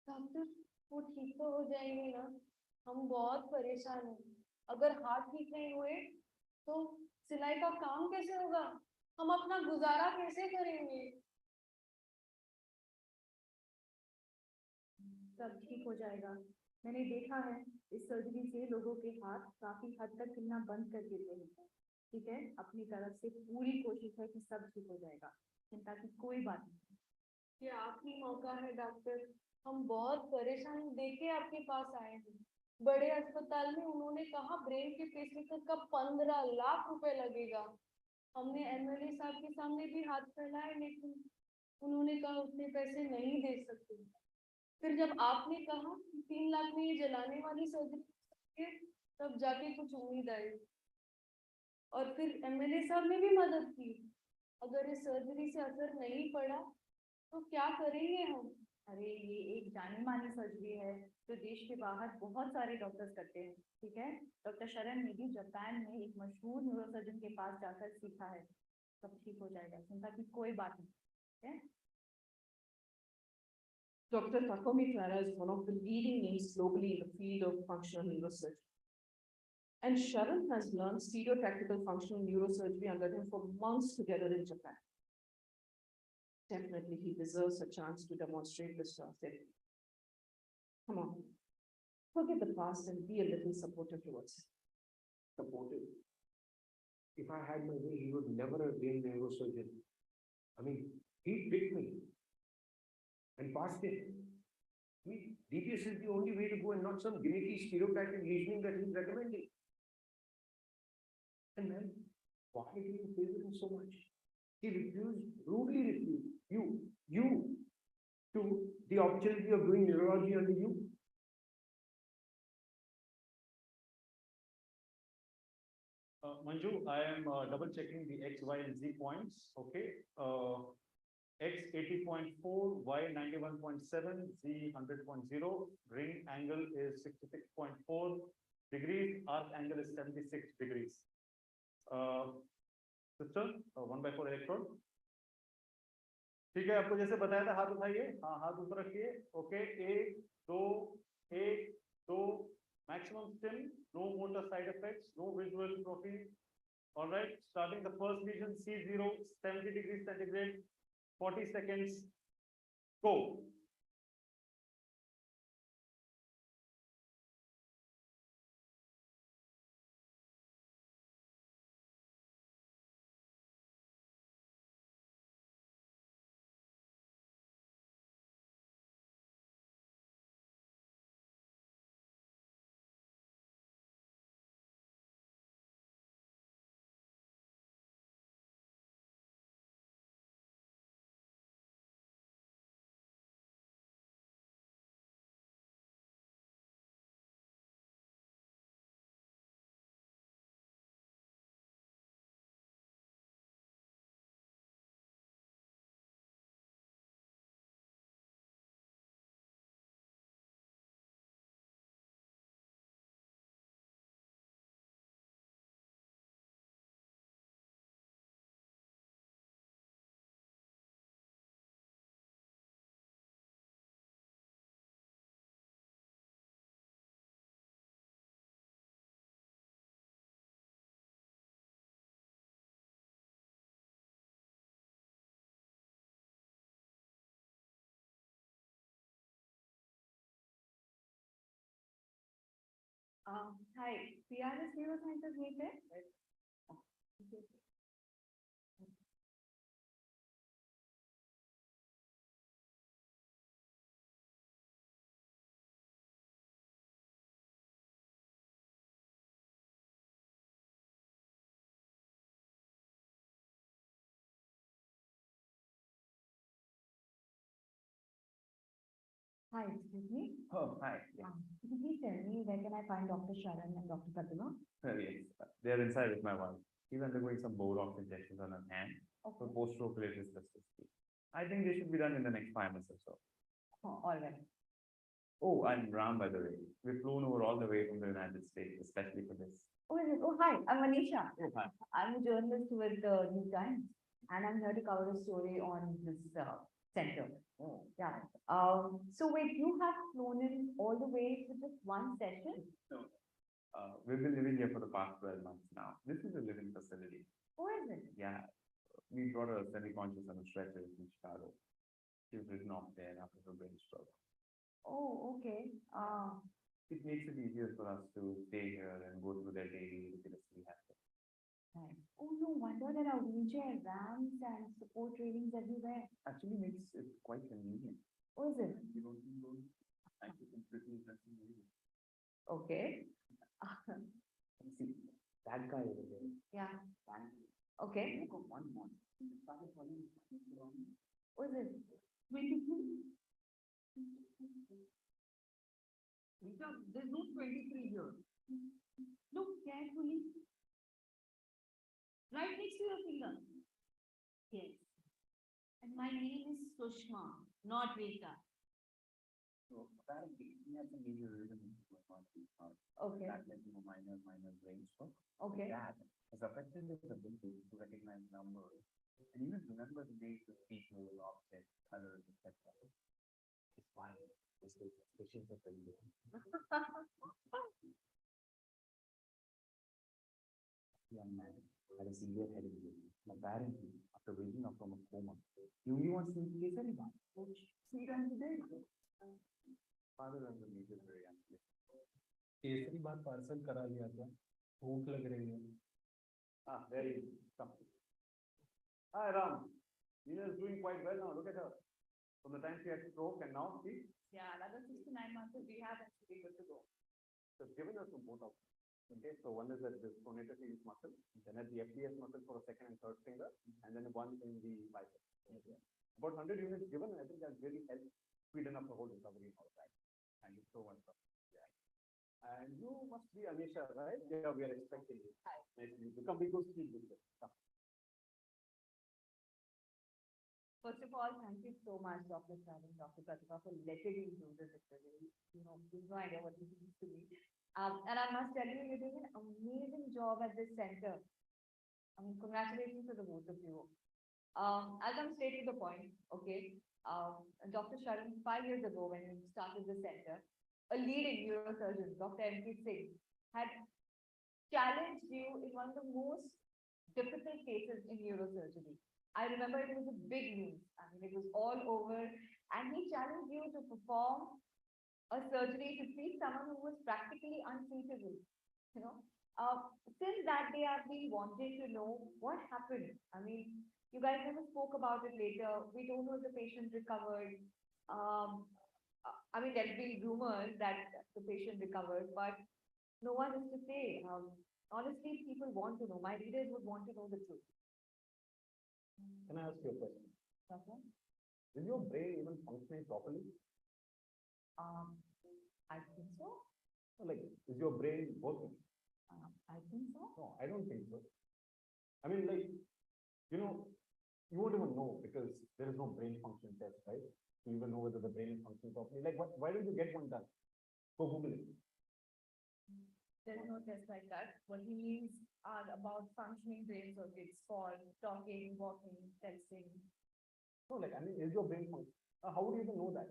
Doctor वो ठीक तो हो जाएंगे ना? हम बहुत परेशान हैं। अगर हाथ ठीक नहीं हुए तो सिलाई का काम कैसे होगा? हम अपना गुजारा कैसे करेंगे? सब ठीक हो जाएगा। मैंने देखा है इस सर्जरी से लोगों के हाथ काफी हद तक हिलना बंद कर देते हैं। ठीक है, अपनी तरफ से पूरी कोशिश है कि सब ठीक हो जाएगा। चिंता की कोई बात नहीं। ये आखिरी मौका है डॉक्टर। हम बहुत परेशान देख के आपके पास आए हैं। बड़े अस्पताल में उन्होंने कहा ब्रेन के पेसमेकर का 15 लाख रुपए लगेगा। हमने एमएलए साहब के सामने भी हाथ फैलाए, लेकिन उन्होंने कहा उतने पैसे नहीं दे सकते। फिर जब आपने कहा कि 3 लाख में ये जलाने वाली सर्जरी है, तब जाके कुछ उम्मीद आई। और फिर एमएलए साहब ने भी मदद की। अगर इस सर्जरी से असर नहीं पड़ा तो क्या करेंगे हम? अरे ये एक जानी मानी सर्जरी है जो देश के बाहर बहुत सारे डॉक्टर्स करते हैं। ठीक है, डॉक्टर शरण ने भी जापान में एक मशहूर न्यूरोसर्जन के पास जाकर सीखा है। सब ठीक हो जाएगा, चिंता की कोई बात नहीं है। Dr. Takomi Clara is one of the leading names globally in the field of functional neurosurgery. And Sharan has learned stereotactical functional neurosurgery under him for months together in Japan. Definitely, he deserves a chance to demonstrate this to us. Come on, forget the past and be a little supportive towards him. Supportive. If I had my way, he would never have been a neurosurgeon. I mean, he picked me and passed it. I mean, DBS is the only way to go and not some gimmicky stereotactic reasoning that he's recommending. And then, why did you favor him so much? He refused, rudely refused, you to the opportunity of doing neurology under you? Manju, I am double checking the X, Y, and Z points. Okay. X 80.4, Y 91.7, Z 100.0. Ring angle is 66.4 degrees. Arc angle is 76 degrees. Sister, 1/4 electrode. ठीक है, आपको जैसे बताया था, हाथ उठाइए, हाँ हाथ ऊपर रखिए. Okay, 1 2 maximum still, no motor side effects, no visual trophy. All right, starting the first lesion, C0, 70 degrees centigrade, 40 seconds, go. Hi, PRS Neurosciences meet है? Hi, excuse me. Oh, hi. Yeah. Could you please tell me where can I find Dr. Sharan and Dr. Pratibha? Yes, they're inside with my wife. She's undergoing some Botox injections on her hand for post-stroke spasticity. I think they should be done in the next 5 months or so. Oh, all right. Oh, I'm Ram, by the way. We've flown over all the way from the United States, especially for this. Oh, is it? Oh, hi, I'm Manisha. Oh, hi. I'm a journalist with the New Times, and I'm here to cover a story on this center. Oh. Yeah. So wait, you have flown in all the way to just one session? No. We've been living here for the past 12 months now. This is a living facility. Oh, is it? Yeah. We brought a semi-conscious on a stretcher from Chicago. She was written off there after her brain stroke. Oh, okay. It makes it easier for us to stay here and go through their daily rehab. Right. Oh, no wonder there are wheelchair ramps and support railings everywhere. Actually makes it quite convenient. Oh, is it? You don't need those pretty interesting areas. Okay. See, that guy over there. Yeah. Okay. Look at one more. What is it? Wait, there's no 23 here. Look carefully. Right next to your finger. Yes. And my name is Sushma, not Veka. So apparently he has a major rhythm going on in his heart. Okay. That led to a minor brain stroke. Okay. That has affected his ability to recognize numbers and even remember the names of people, objects, colors, etc. It's why this is suspicious of very good. Young man had a severe head injury. And apparently, after waking up from a coma, he only wants to replace anyone. 3 times a day. Father runs a major very amply. तीसरी बार parcel करा लिया था, भूख लग रही है. Ah, very comfortable. Hi, Ram. Nina is doing quite well now. Look at her. From the time she had stroke and now, see? Yeah, another 6 to 9 months of rehab and she'll be good to go. So given us some both options. Okay, so one is at this pronator teres muscle, then at the FDS muscle for a second and third finger, and then one in the bicep. Okay. About 100 units given, I think that really helped speeden up the whole recovery and all that. Thank you so much. Yeah. And you must be Anisha, right? Yeah, we are expecting you. Hi. Nice to meet you. Come, we go speak with you. Come. First of all, thank you so much, Dr. Sharon, Dr. Pratibha, for letting me do this interview. You've no idea what this means to me. And I must tell you, you're doing an amazing job at this center. I mean, congratulations to the both of you. I'll come straight to the point, okay? Dr. Sharon, 5 years ago, when we started the center, a leading neurosurgeon, Dr. M.K. Singh, had challenged you in one of the most difficult cases in neurosurgery. I remember it was a big news. I mean, it was all over, and he challenged you to perform a surgery to treat someone who was practically unsuitable. You know, since that day, I've been wanting to know what happened. I mean, you guys never spoke about it later. We don't know if the patient recovered. I mean, there's been rumors that the patient recovered, but no one is to say. Honestly, people want to know. My readers would want to know the truth. Can I ask you a question? Okay. Is your brain even functioning properly? I think so. Like, is your brain working? I think so. No, I don't think so. I mean, like, you won't even know because there is no brain function test, right? To even know whether the brain is functioning properly. Like, why don't you get one done? Go Google it. There's no test like that. What he means are about functioning brain circuits for talking, walking, texting. No, like, I mean, is your brain functioning? How would you even know that?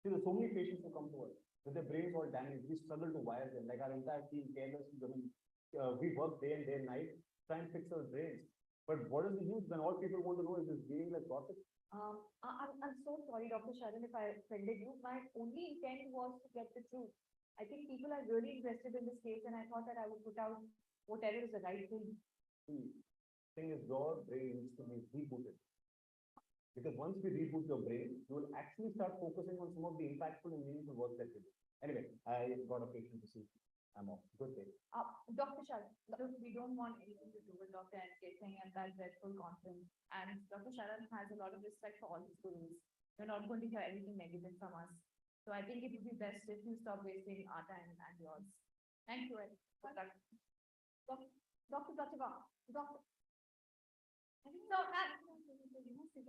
See, there's so many patients who come to us with their brains all damaged. We struggle to wire them. Like our entire team, careless, we work day and night, try and fix our brains. But what is the use when all people want to know is this meaningless gossip? I'm so sorry, Dr. Sharon, if I offended you. My only intent was to get the truth. I think people are really interested in this case, and I thought that I would put out whatever is the right thing. See, thing is, your brain needs to be rebooted. Because once we reboot your brain, you will actually start focusing on some of the impactful and meaningful work that you do. Anyway, I got a patient to see. I'm off. Good day. Dr. Sharon, look, we don't want anything to do with Dr. M.K. Singh and that dreadful conference. And Dr. Sharon has a lot of respect for all his gurus. You're not going to hear anything negative from us. So I think it would be best if you stop wasting our time and yours. Thank you. Dr. Pratibha, Dr. Stop, ma'am.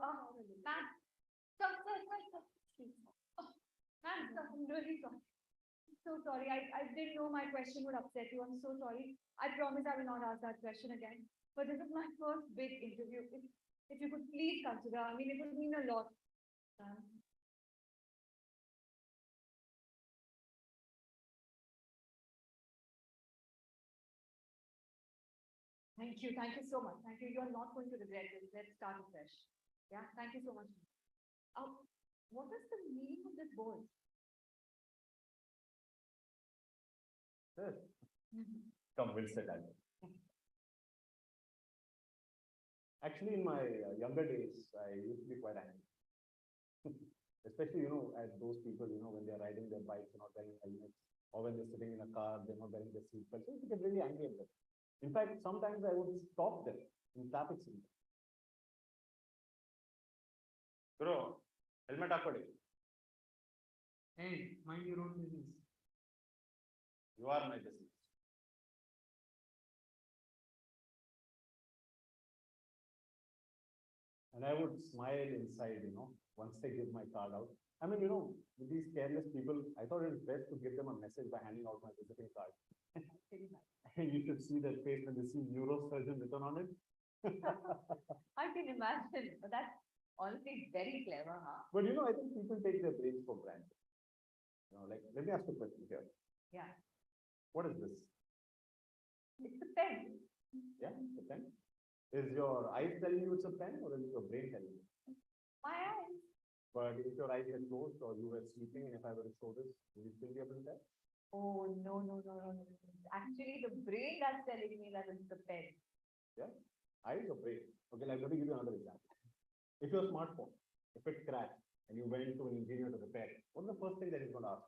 Ma'am. Stop. Ma'am, stop. I'm really sorry. So sorry. I didn't know my question would upset you. I'm so sorry. I promise I will not ask that question again. But this is my first big interview. If you could please consider, I mean, it would mean a lot. Thank you so much. Thank you. You're not going to regret this. Let's start afresh. Yeah, thank you so much. What is the meaning of this board? Good. Come, we'll sit down. Actually, in my younger days, I used to be quite angry. Especially, at those people, when they're riding their bikes, they're not wearing helmets, or when they're sitting in a car, they're not wearing their seatbelt. So you get really angry at them. In fact, sometimes I would stop them in traffic signals. Bro, helmet hakkodi. Hey, mind your own business. You are my business. And I would smile inside, once they give my card out. I mean, with these careless people, I thought it was best to give them a message by handing out my visiting card. And you should see their face when they see neurosurgeon written on it. I can imagine, but that's honestly very clever, huh? But I think people take their brains for granted. Like, let me ask you a question here. Yeah. What is this? It's a pen. Yeah, it's a pen. Is your eyes telling you it's a pen, or is your brain telling you? My eyes. But if your eyes were closed or you were sleeping, and if I were to show this, would you still be able to tell? Oh, no. Actually, the brain that's telling me that it's the pen. Yeah? Eyes or brain? Okay, let me give you another example. If your smartphone, if it crashed and you went to an engineer to repair it, what's the first thing that he's going to ask?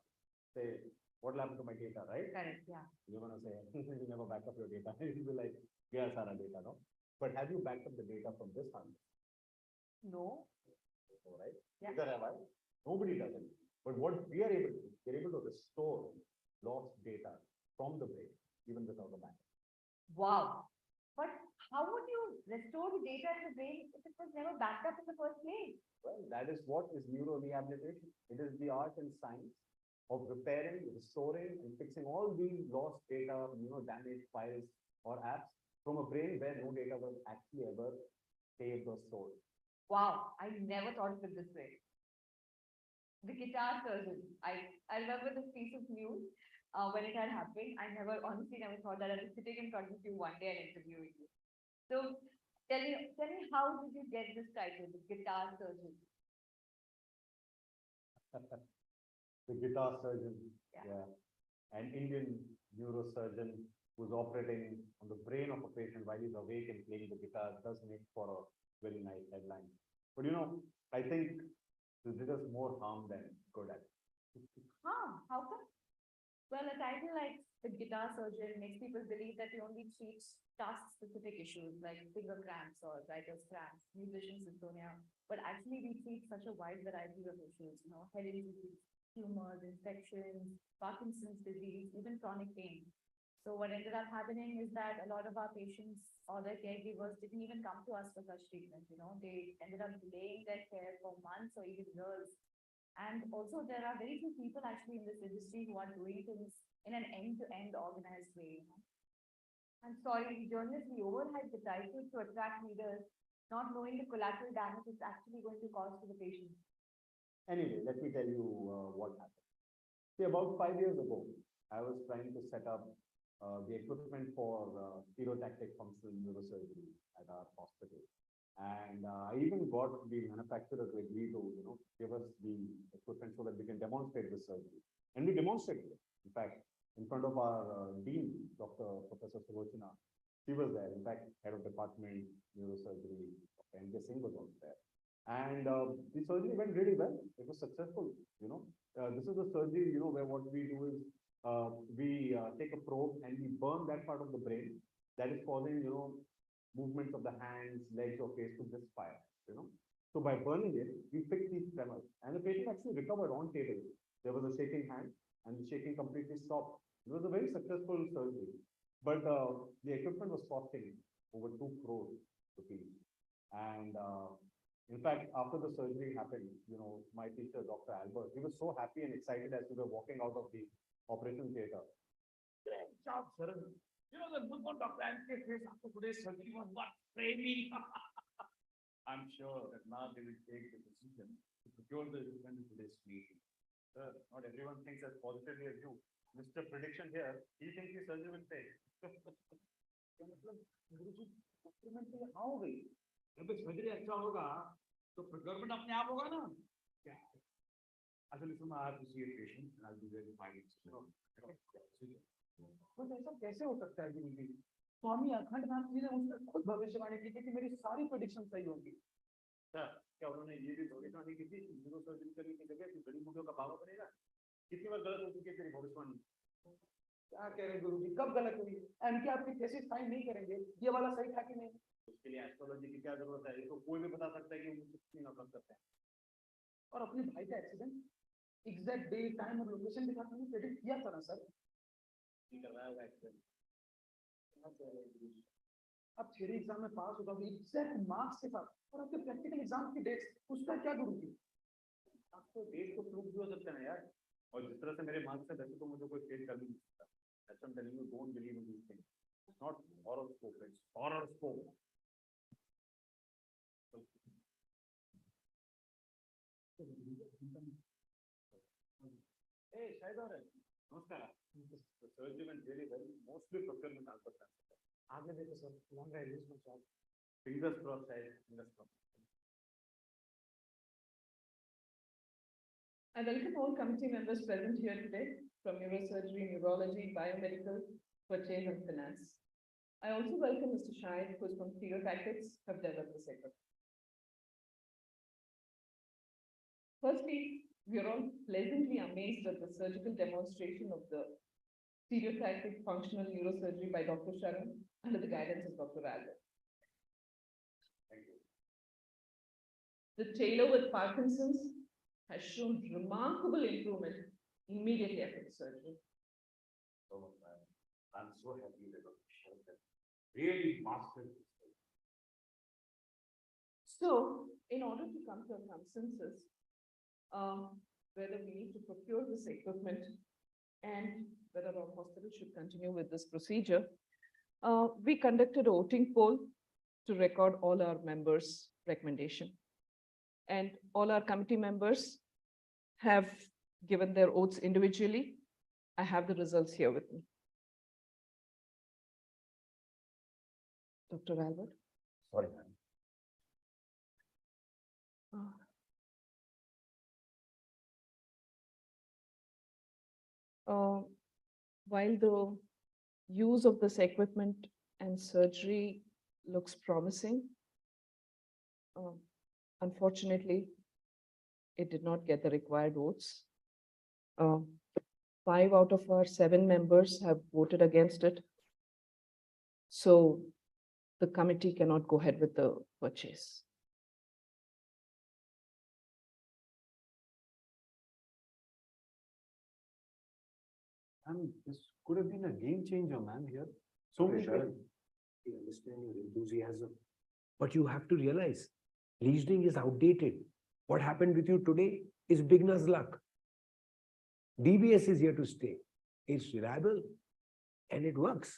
Say, what happened to my data, right? Correct, yeah. You're going to say, you never back up your data. He'll be like, yeah, Sara data, no? But have you backed up the data from this hard disk? No. know, right? Yeah. Neither have I. Nobody does it. But what we are able to do, we're able to restore lost data from the brain, even without a map. Wow. But how would you restore the data in the brain if it was never backed up in the first place? Well, that is what is neuro-rehabilitation. It is the art and science of repairing, restoring, and fixing all these lost data, damaged files or apps from a brain where no data was actually ever saved or stored. Wow, I never thought of it this way. The guitar surgeon. I remember this piece of news when it had happened. I honestly never thought that I was sitting in front of you one day and interviewing you. So tell me how did you get this title, the guitar surgeon? The guitar surgeon, Yeah. an Indian neurosurgeon who's operating on the brain of a patient while he's awake and playing the guitar does make for a very nice headline. But I think this does more harm than good at. How come? Well, a title like the guitar surgeon makes people believe that we only treat task-specific issues like finger cramps or writer's cramps, musician's insomnia. But actually, we treat such a wide variety of issues, head injuries, tumors, infections, Parkinson's disease, even chronic pain. So what ended up happening is that a lot of our patients or their caregivers didn't even come to us for such treatment. They ended up delaying their care for months or even years. And also there are very few people actually in this industry who are doing things in an end-to-end organized way. I'm sorry, journalists, we overhype the title to attract readers, not knowing the collateral damage it's actually going to cause to the patient. Anyway, let me tell you what happened. See, about 5 years ago, I was trying to set up the equipment for stereotactic functional neurosurgery at our hospital. And I even got the manufacturer to agree to, give us the equipment so that we can demonstrate this surgery. And we demonstrated it. In fact, in front of our dean, Professor Sulochana, she was there. In fact, head of department neurosurgery, Dr. N.K. Singh was also there. And the surgery went really well. It was successful. This is a surgery, where what we do is we take a probe and we burn that part of the brain that is causing, movements of the hands, legs, or face to this fire, So by burning it, we fix these tremors. And the patient actually recovered on table. There was a shaking hand and the shaking completely stopped. It was a very successful surgery. But the equipment was costing over 2 crore rupees. And in fact, after the surgery happened, my teacher, Dr. Albert, he was so happy and excited as we were walking out of the operation theater. Great job, sir. The look on Dr. N.K. face after today's surgery was what framing. I'm sure that now they will take the decision to procure the equipment in today's meeting. Sir, not everyone thinks as positively as you. Mr. Prediction here, he thinks his surgery will fail. Guruji, experiment में how गई? जब surgery अच्छा होगा, तो procurement अपने आप होगा ना? क्या? Actually, from I have to see a patient, and I'll be very fine. बस ऐसा कैसे हो सकता है गुरुजी? स्वामी अखंडनाथ जी ने उसने खुद भविष्यवाणी की थी कि मेरी सारी प्रेडिक्शन सही होंगी। सर, क्या उन्होंने ये भी भविष्यवाणी की थी कि न्यूरो सर्जरी करने की जगह गरीब बूढ़ों का बाबा बनेगा? कितनी बार गलत हो चुकी है तेरी भविष्यवाणी? क्या कह रहे गुरुजी? कब गलत हुई? एंड क्या आपकी थीसिस साइन नहीं करेंगे? ये वाला सही था कि नहीं? उसके लिए एस्ट्रोलॉजी की क्या जरूरत है? इसको कोई भी बता सकता है कि वो कितनी नकल करते हैं। और अपने भाई का एक्सीडेंट एग्जैक्ट डे, टाइम और लोकेशन के साथ मैंने प्रेडिक्ट किया था ना सर। अब थ्योरी एग्जाम में पास होगा तो एग्जैक्ट मार्क्स के साथ और आपके प्रैक्टिकल एग्जाम की डेट्स उसका क्या गुरुजी? आपको डेट को प्रूव भी हो सकता है यार। और जिस तरह से मेरे मार्क्स है वैसे तो मुझे कोई फेल कर भी नहीं सकता। That's why I'm telling you, don't believe in these things. It's not horoscope, it's horoscope. Hey, Shaidar, namaskar. The surgery went really well. Mostly procurement answer. आगे देखो सर, लॉन्ग है इसमें चार. Fingers crossed, fingers crossed. I welcome all committee members present here today from neurosurgery, neurology, biomedical, purchase and finance. I also welcome Mr. Shahid, who is from stereotactics, have developed the sector. Firstly, we are all pleasantly amazed at the surgical demonstration of the stereotactic functional neurosurgery by Dr. Sharan under the guidance of Dr. Albert. The tailor with Parkinson's has shown remarkable improvement immediately after the surgery. Oh, man. I'm so happy that Dr. Sharan really mastered this. So, in order to come to a consensus, whether we need to procure this equipment and whether our hospital should continue with this procedure, we conducted a voting poll to record all our members' recommendation. And all our committee members have given their oaths individually. I have the results here with me. Dr. Albert? Sorry, ma'am. While the use of this equipment and surgery looks promising, unfortunately, it did not get the required votes. 5 out of our 7 members have voted against it. So the committee cannot go ahead with the purchase. This could have been a game changer, man, here. So many Sharan, I understand your enthusiasm, but you have to realize, leasing is outdated. What happened with you today is beginner's luck. DBS is here to stay. It's reliable and it works.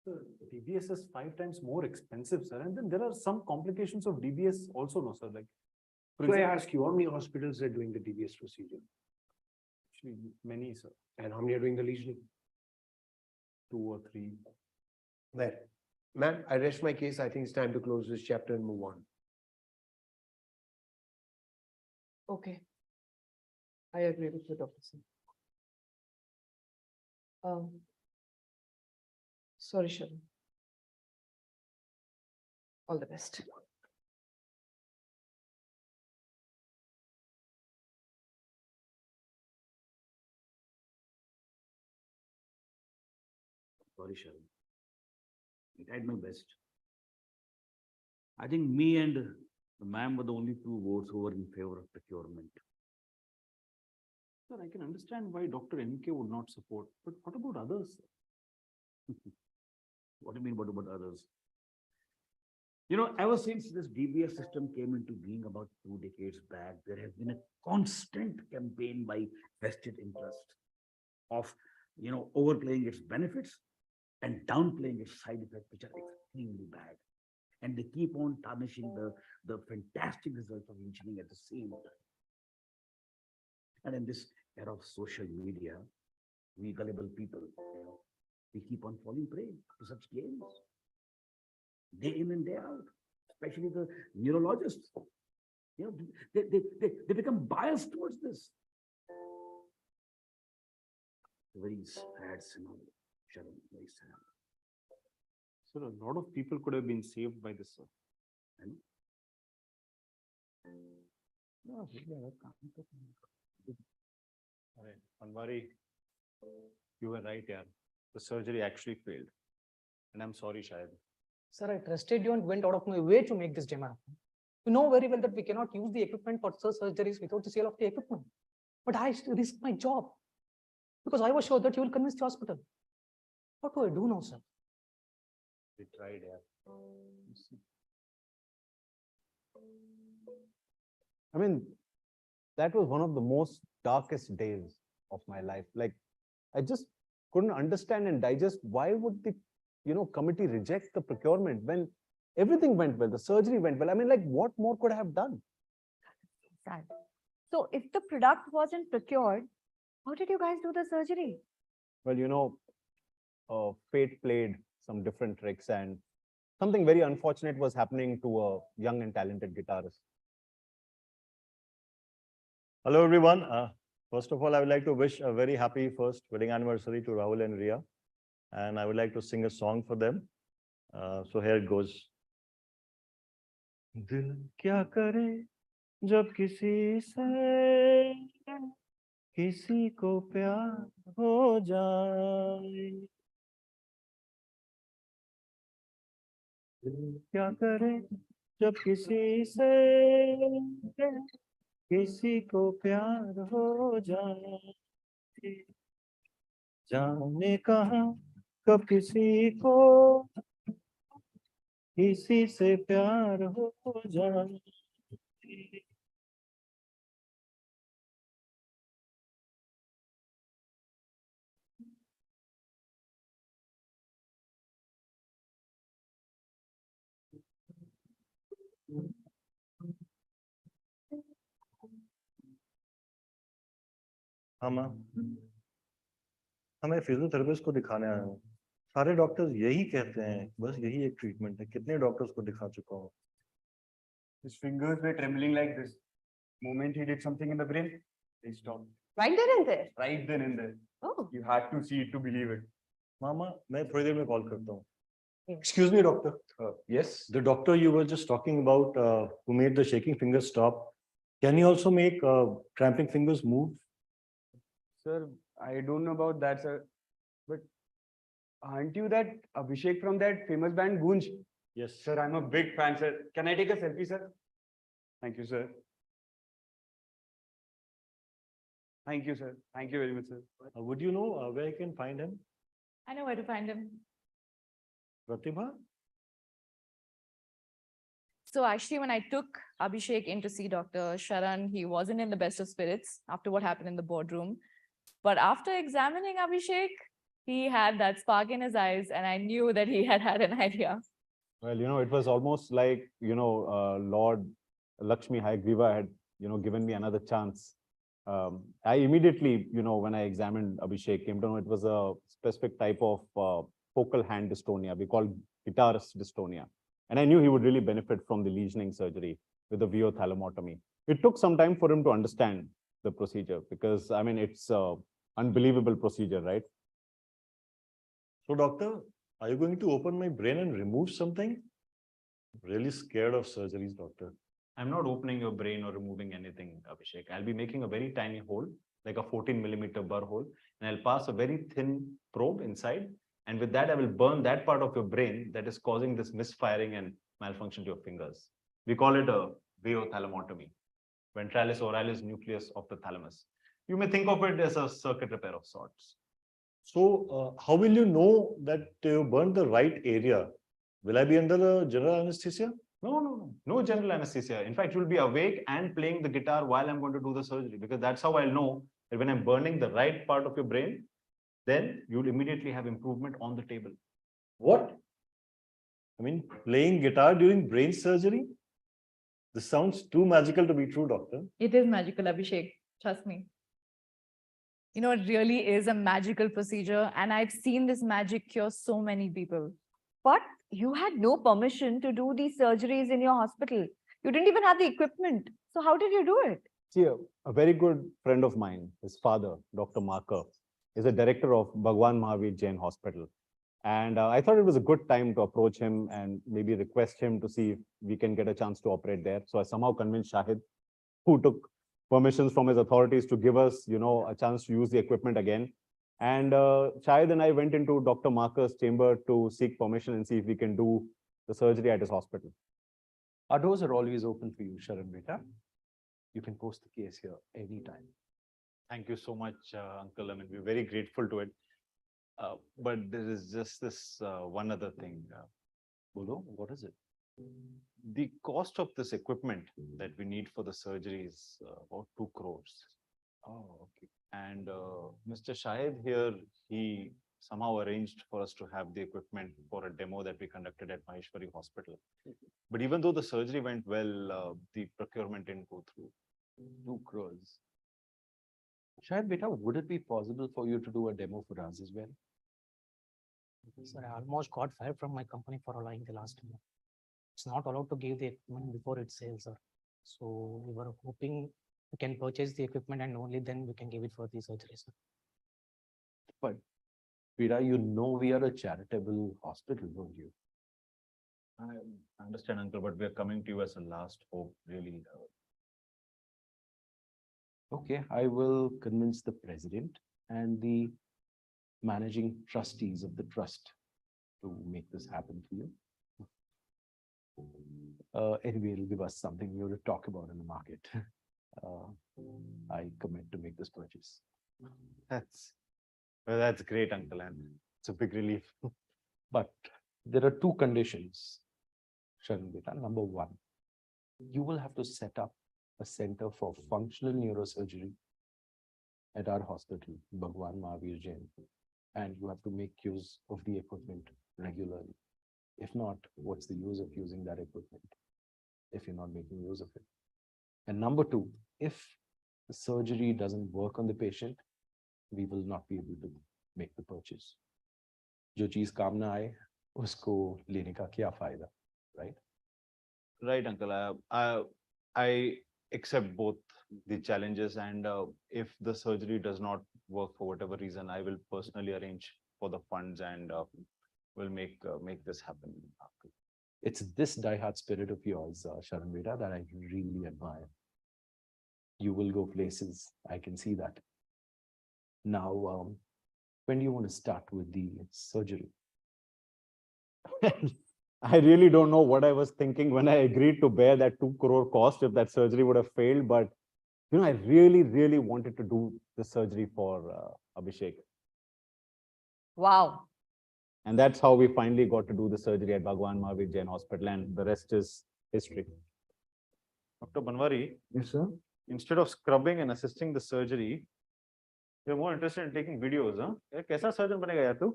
Sir, DBS is 5 times more expensive, sir. And then there are some complications of DBS also, no, sir. Like, for So I example, ask you, how many hospitals are doing the DBS procedure? actually many, sir. And how many are doing the leasing? 2 or 3. There. Ma'am, I rest my case. I think it's time to close this chapter and move on. Okay. I agree with you, Dr. Singh. Sorry, Sharan. All the best. Sorry, Sharan. I tried my best. I think me and the ma'am were the only 2 votes who were in favor of procurement. Sir, I can understand why Dr. MK would not support, but what about others? What do you mean, what about others? You know, ever since this DBS system came into being about 2 decades back, there has been a constant campaign by vested interest of, overplaying its benefits and downplaying its side effects, which are extremely bad. And they keep on tarnishing the fantastic results of engineering at the same time. And in this era of social media, we gullible people, we keep on falling prey to such games. Day in and day out, especially the neurologists. They become biased towards this. Very sad scenario, Sharan, very sad. Sir, a lot of people could have been saved by this, sir. And Panwari, you were right, yeah. The surgery actually failed. And I'm sorry, Shahid. Sir, I trusted you and went out of my way to make this demo happen. You know very well that we cannot use the equipment for surgeries without the sale of the equipment. But I risked my job because I was sure that you will convince the hospital. What do I do now, sir? We tried, yeah. I mean, that was one of the most darkest days of my life. Like, I just couldn't understand and digest why would the committee reject the procurement when everything went well, the surgery went well. I mean, like, what more could I have done? Sad. So if the product wasn't procured, how did you guys do the surgery? Well, fate played some different tricks and something very unfortunate was happening to a young and talented guitarist. Hello, everyone. First of all, I would like to wish a very happy first wedding anniversary to Rahul and Ria. And I would like to sing a song for them. So here it goes. Dil kya kare jab kisi se kisi ko pyar ho jaye. Dil kya kare जब किसी से किसी को प्यार हो जाए, जाने कहाँ कब किसी को किसी से प्यार हो जाए। हाँ माँ, हमें फिजियोथेरेपिस्ट को दिखाने आया हूँ। सारे डॉक्टर्स यही कहते हैं, बस यही एक ट्रीटमेंट है। कितने डॉक्टर्स को दिखा चुका हूँ। His fingers were trembling like this. Moment he did something in the brain, they stopped. Right then and there. Right then and there. Oh. You had to see it to believe it. मामा, मैं थोड़ी देर में call करता हूँ। Excuse me, doctor. Yes. The doctor you were just talking about, who made the shaking fingers stop, can he also make cramping fingers move? Sir, I don't know about that, sir. But aren't you that Abhishek from that famous band Gunj? Yes. Sir, I'm a big fan, sir. Can I take a selfie, sir? Thank you, sir. Thank you, sir. Thank you very much, sir. Would you know where I can find him? I know where to find him. Pratibha? So actually, when I took Abhishek in to see Dr. Sharan, he wasn't in the best of spirits after what happened in the boardroom. But after examining Abhishek, he had that spark in his eyes, and I knew that he had had an idea. Well, it was almost like, Lord Lakshmi Hayagriva had, given me another chance. I immediately, when I examined Abhishek, came to know it was a specific type of focal hand dystonia. We call guitarist dystonia. And I knew he would really benefit from the lesioning surgery with the viothalamotomy. It took some time for him to understand the procedure because, I mean, it's an unbelievable procedure, right? So, doctor, are you going to open my brain and remove something? I'm really scared of surgeries, doctor. I'm not opening your brain or removing anything, Abhishek. I'll be making a very tiny hole, like a 14mm burr hole, and I'll pass a very thin probe inside. And with that, I will burn that part of your brain that is causing this misfiring and malfunction to your fingers. We call it a viothalamotomy, ventralis oralis nucleus of the thalamus. You may think of it as a circuit repair of sorts. So, how will you know that you burned the right area? Will I be under general anesthesia? No general anesthesia. In fact, you'll be awake and playing the guitar while I'm going to do the surgery, because that's how I'll know that when I'm burning the right part of your brain, then you'll immediately have improvement on the table. What? I mean, playing guitar during brain surgery? This sounds too magical to be true, doctor. It is magical, Abhishek. Trust me. It really is a magical procedure, and I've seen this magic cure so many people. But you had no permission to do these surgeries in your hospital. You didn't even have the equipment. So how did you do it? See, a very good friend of mine, his father, Dr. Marker, is a director of Bhagwan Mahavir Jain Hospital. And I thought it was a good time to approach him and maybe request him to see if we can get a chance to operate there. So I somehow convinced Shahid, who took permissions from his authorities to give us, a chance to use the equipment again. And Shahid and I went into Dr. Marker's chamber to seek permission and see if we can do the surgery at his hospital. Our doors are always open for you, Sharan Beta. You can post the case here anytime. Thank you so much, Uncle. I mean, we're very grateful to it. But there is just this one other thing. Bolo, what is it? The cost of this equipment that we need for the surgery is about 2 crores. Oh, okay. And Mr. Shahid here, he somehow arranged for us to have the equipment for a demo that we conducted at Maheshwari Hospital. But even though the surgery went well, the procurement didn't go through. 2 crores. Shahid Beta, would it be possible for you to do a demo for us as well? Sir, I almost got fired from my company for allowing the last month. It's not allowed to give the equipment before it sales, sir. So we were hoping we can purchase the equipment and only then we can give it for the surgery, sir. But Beta, you know we are a charitable hospital, don't you? I understand, Uncle, but we are coming to you as a last hope, really. Okay, I will convince the president and the managing trustees of the trust to make this happen for you. Anyway, it'll give us something new to talk about in the market. I commit to make this purchase. That's great, Uncle, and it's a big relief. But there are two conditions, Sharan Beta. Number one, you will have to set up a center for functional neurosurgery at our hospital, Bhagwan Mahavir Jain, and you have to make use of the equipment regularly. If not, what's the use of using that equipment if you're not making use of it? And number two, if the surgery doesn't work on the patient, we will not be able to make the purchase. जो चीज काम ना आए, उसको लेने का क्या फायदा, right? Right, Uncle. I accept both the challenges, and if the surgery does not work for whatever reason, I will personally arrange for the funds and will make this happen. It's this diehard spirit of yours, Sharan Beta, that I really admire. You will go places, I can see that. Now, when do you want to start with the surgery? I really don't know what I was thinking when I agreed to bear that 2 crore cost if that surgery would have failed, but you know, I really wanted to do the surgery for Abhishek. Wow. And that's how we finally got to do the surgery at Bhagwan Mahavir Jain Hospital, and the rest is history. Dr. Banwari, Yes, sir. instead of scrubbing and assisting the surgery, you're more interested in taking videos, huh? कैसा surgeon बनेगा यार तू?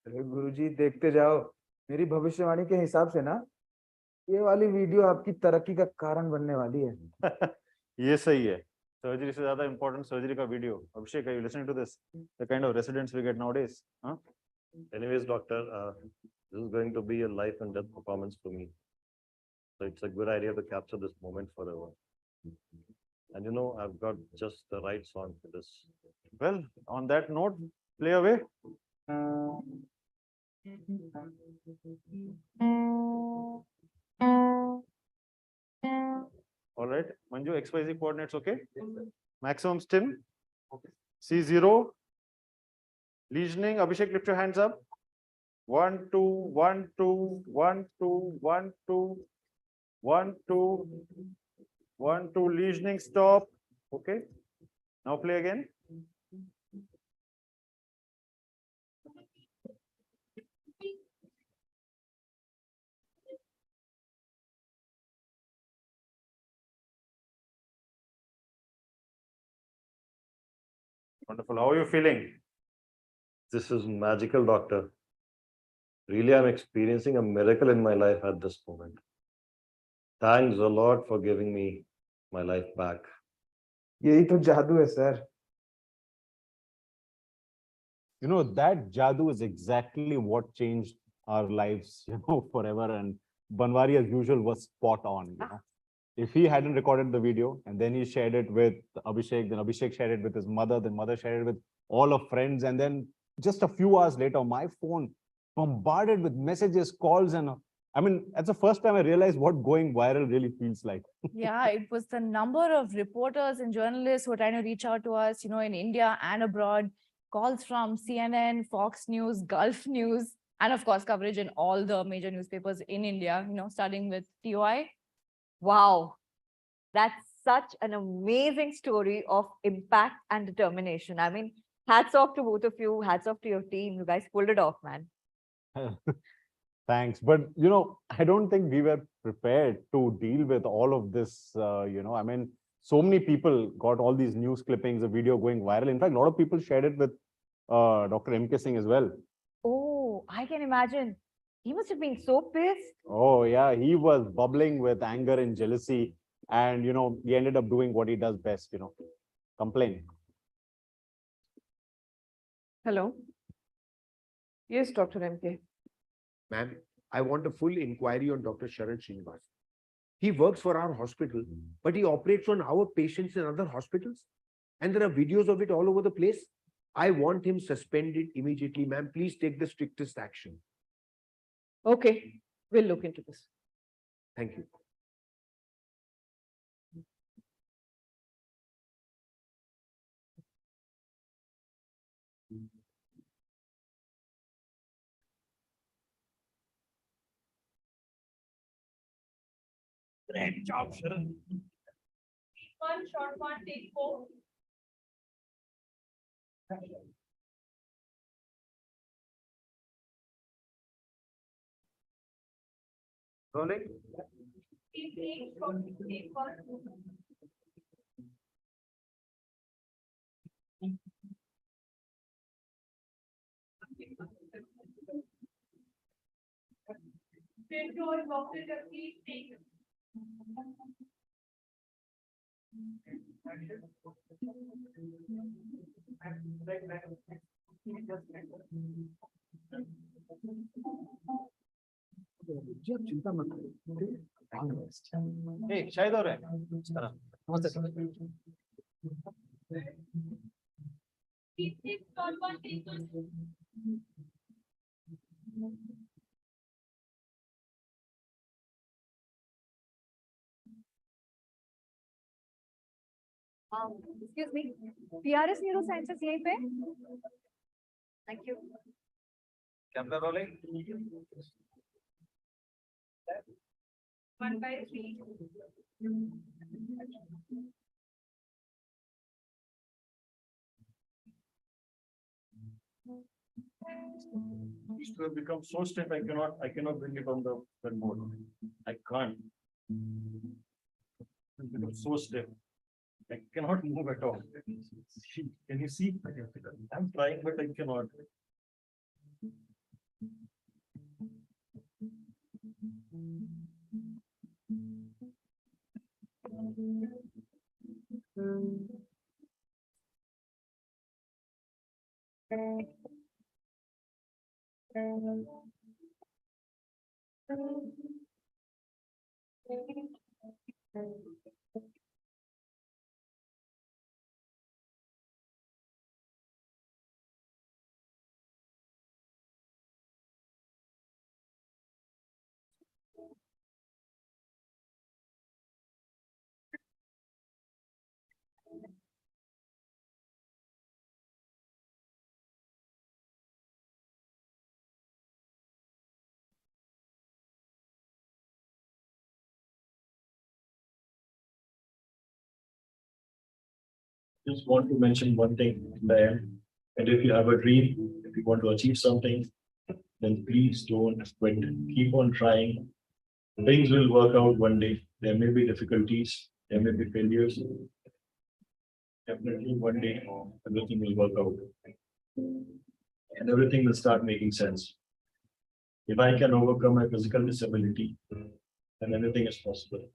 अरे गुरुजी देखते जाओ, मेरी भविष्यवाणी के हिसाब से ना ये वाली वीडियो आपकी तरक्की का कारण बनने वाली है। ये सही है। Surgery से ज़्यादा important surgery का video. Abhishek, are you listening to this? The kind of residents we get nowadays, huh? Anyways, doctor, this is going to be a life and death performance for me. So it's a good idea to capture this moment forever. And you know, I've got just the right song for this. Well, on that note, play away. All right, Manju, XYZ coordinates, okay? Maximum stim. C0. Lesioning. Abhishek, lift your hands up. 1, 2, 1, 2, 1, 2, 1, 2, 1, 2, 1, 2. Lesioning, stop. Okay. Now play again. Wonderful. How are you feeling? This is magical, doctor. Really, I'm experiencing a miracle in my life at this moment. Thanks a lot for giving me my life back. यही तो जादू है sir. You know, that jadoo is exactly what changed our lives, you know, forever. And Banwari, as usual, was spot on, you know. If he hadn't recorded the video and then he shared it with Abhishek, then Abhishek shared it with his mother, then mother shared it with all of friends. And then just a few hours later, my phone bombarded with messages, calls, and I mean, that's the first time I realized what going viral really feels like. Yeah, it was the number of reporters and journalists who were trying to reach out to us, you know, in India and abroad, calls from CNN, Fox News, Gulf News, and of course, coverage in all the major newspapers in India, you know, starting with TOI. Wow. That's such an amazing story of impact and determination. I mean, hats off to both of you. Hats off to your team. You guys pulled it off, man. Thanks. But, you know, I don't think we were prepared to deal with all of this, you know, I mean, so many people got all these news clippings, a video going viral. In fact, a lot of people shared it with Dr. M.K. Singh as well. Oh, I can imagine. He must have been so pissed. Oh, yeah, he was bubbling with anger and jealousy. And, you know, he ended up doing what he does best, you know, complain. Hello. Yes, Dr. MK. Ma'am, I want a full inquiry on Dr. Sharan Srinivas. He works for our hospital, but he operates on our patients in other hospitals. And there are videos of it all over the place. I want him suspended immediately, ma'am. Please take the strictest action. Okay, we'll look into this. Thank you. Great job, Sharon. One short one, take 4. Rolling. Take 1. चिंता मत करो। Hey, शायद हो रहा है। नमस्ते sir. Excuse me, PRS Neurosciences यहीं पे? Thank you. Camera rolling. 1/3. It will become so stiff, I cannot bring it on the board. I can't. It will become so stiff. I cannot move at all. Can you see? I'm trying, but I cannot. Just want to mention one thing there. And if you have a dream, if you want to achieve something, then please don't quit. Keep on trying. Things will work out one day. There may be difficulties, there may be failures. Definitely one day everything will work out. And everything will start making sense. If I can overcome my physical disability, then anything is possible.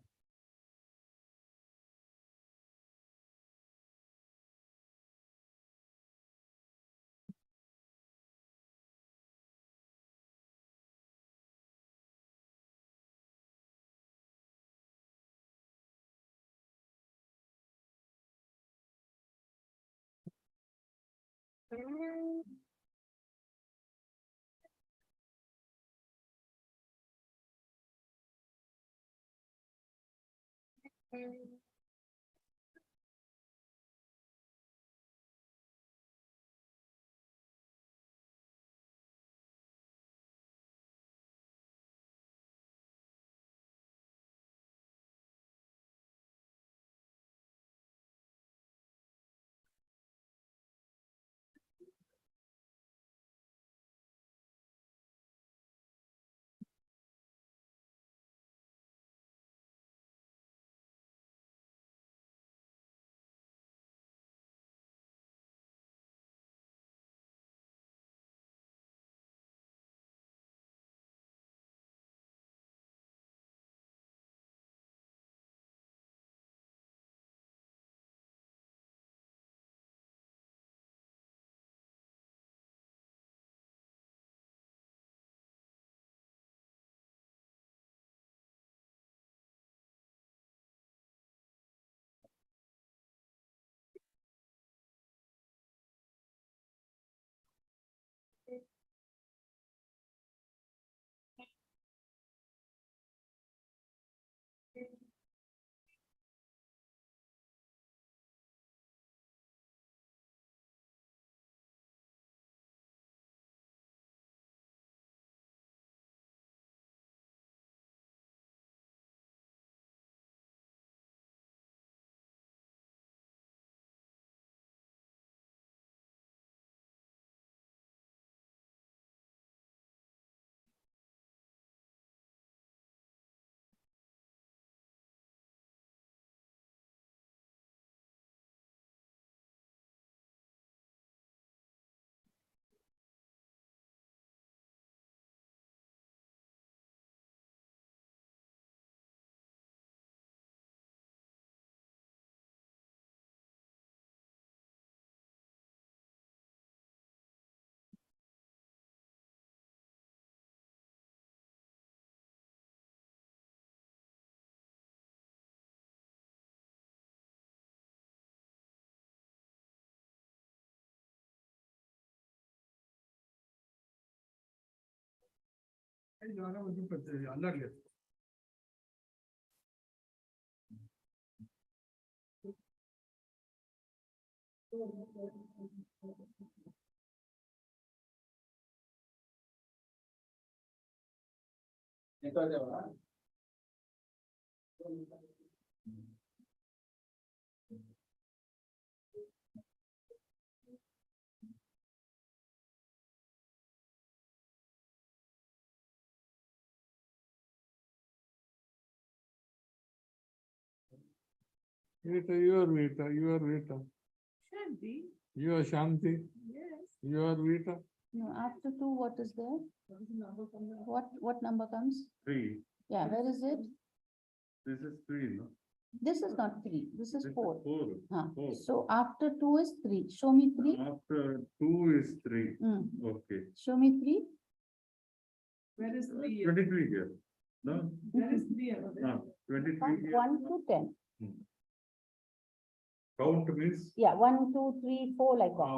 Vita, you are Vita, you are Vita. Shanti. You are Shanti, Yes. you are Vita. No, after two, what is there? What number comes? 3. Yeah, where is it? This is 3, no? This is not three, this is This is four. 4. Huh. 4. So after two is three. Show me three. After 2 is 3. Mm. Okay. Show me three. Where is 3? 23 here. No? Where is 3? 23 Count here. 1 to 10. Count means Yeah, 1, 2, 3, 4 like that.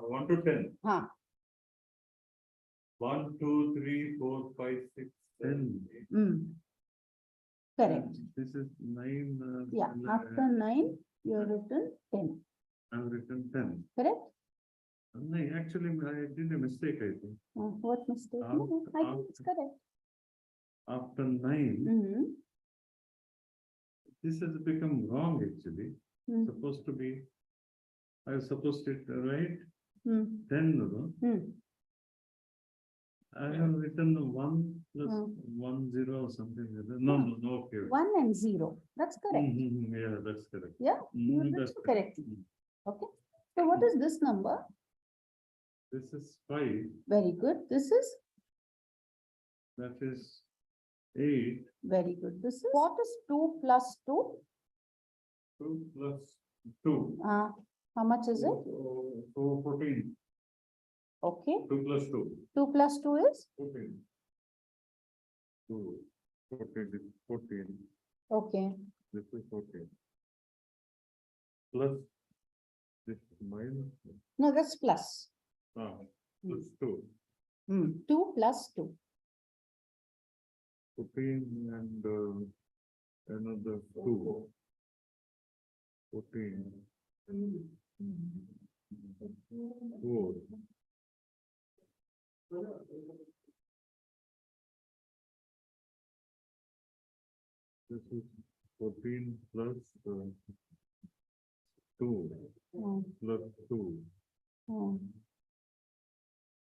1 to 10. Huh. 1, 2, 3, 4, 5, 6, 10. Mm. Correct. This is 9. Yeah, after 9, you have written 10. I've written 10. Correct? No, actually, I did a mistake, I think. What mistake? No, I think it's correct. After 9, Mm-hmm. this has become wrong, actually. Mm. Supposed to be, I was supposed to write Mm. 10, no? Mm. I have written 1 plus Mm. 1, 0 or something like that. No, no, okay. 1 and 0. That's correct. Yeah, that's correct. Yeah, you have That's written correctly. Okay. So what is this number? This is 5, Very good. This is that is 8, very good. This is what is 2 plus 2? 2 plus 2. How much is it? So 14. Okay. 2 plus 2. 2 plus 2 is? 14. 2, 14 is 14. Okay. This is 14. Plus this is minus. No, that's plus. Plus 2. 2 plus 2. 14 and another 2. 14. 4. This is 14 plus 2 plus 2.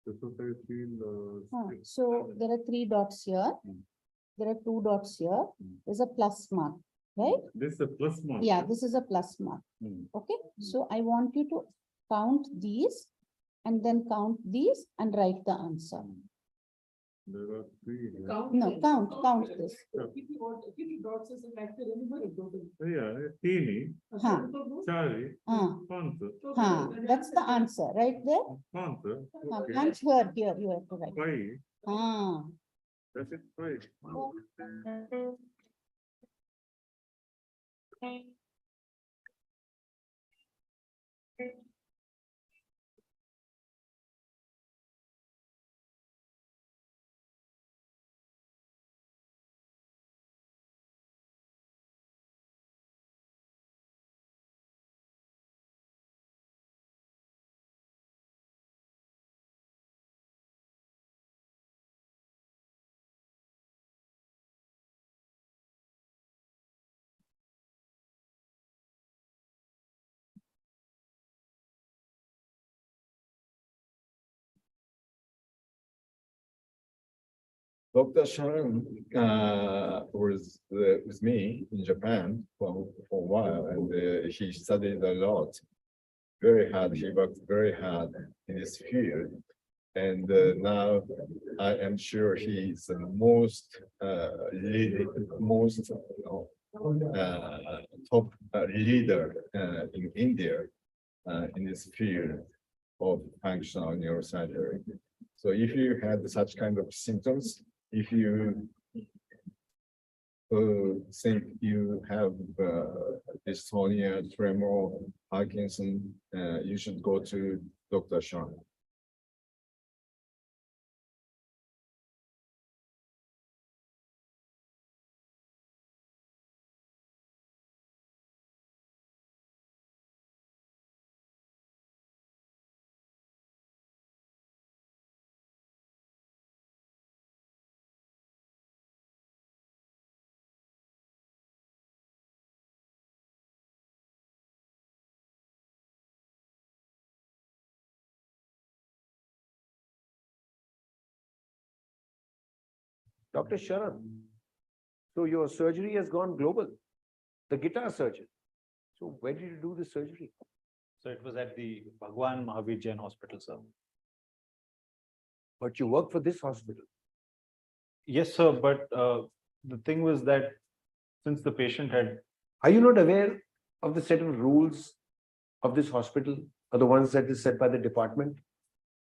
This is what I feel. So there are 3 dots here. There are 2 dots here. There's a plus mark, right? This is a plus mark. Yeah, this is a plus mark. Okay. So I want you to count these and then count these and write the answer. There are 3 here. No, count this. Yeah, Teeny, Chari, Panther. That's the answer, right there. Panther. Punch here, you have to write. 5. That's it, 5. Dr. Sharon was with me in Japan for a while, and he studied a lot, very hard. He worked very hard in this field, and now I am sure he is the most top leader in India in this field of functional neurosurgery. So if you had such kind of symptoms, if you think you have dystonia, tremor, Parkinson, you should go to Dr. Sharon. Dr. Sharan, so your surgery has gone global, the guitar surgeon. So where did you do the surgery? So it was at the Bhagwan Mahavir Jain Hospital, sir. But you work for this hospital. Yes, sir, but the thing was that since the patient had, Are you not aware of the set of rules of this hospital or the ones that is set by the department?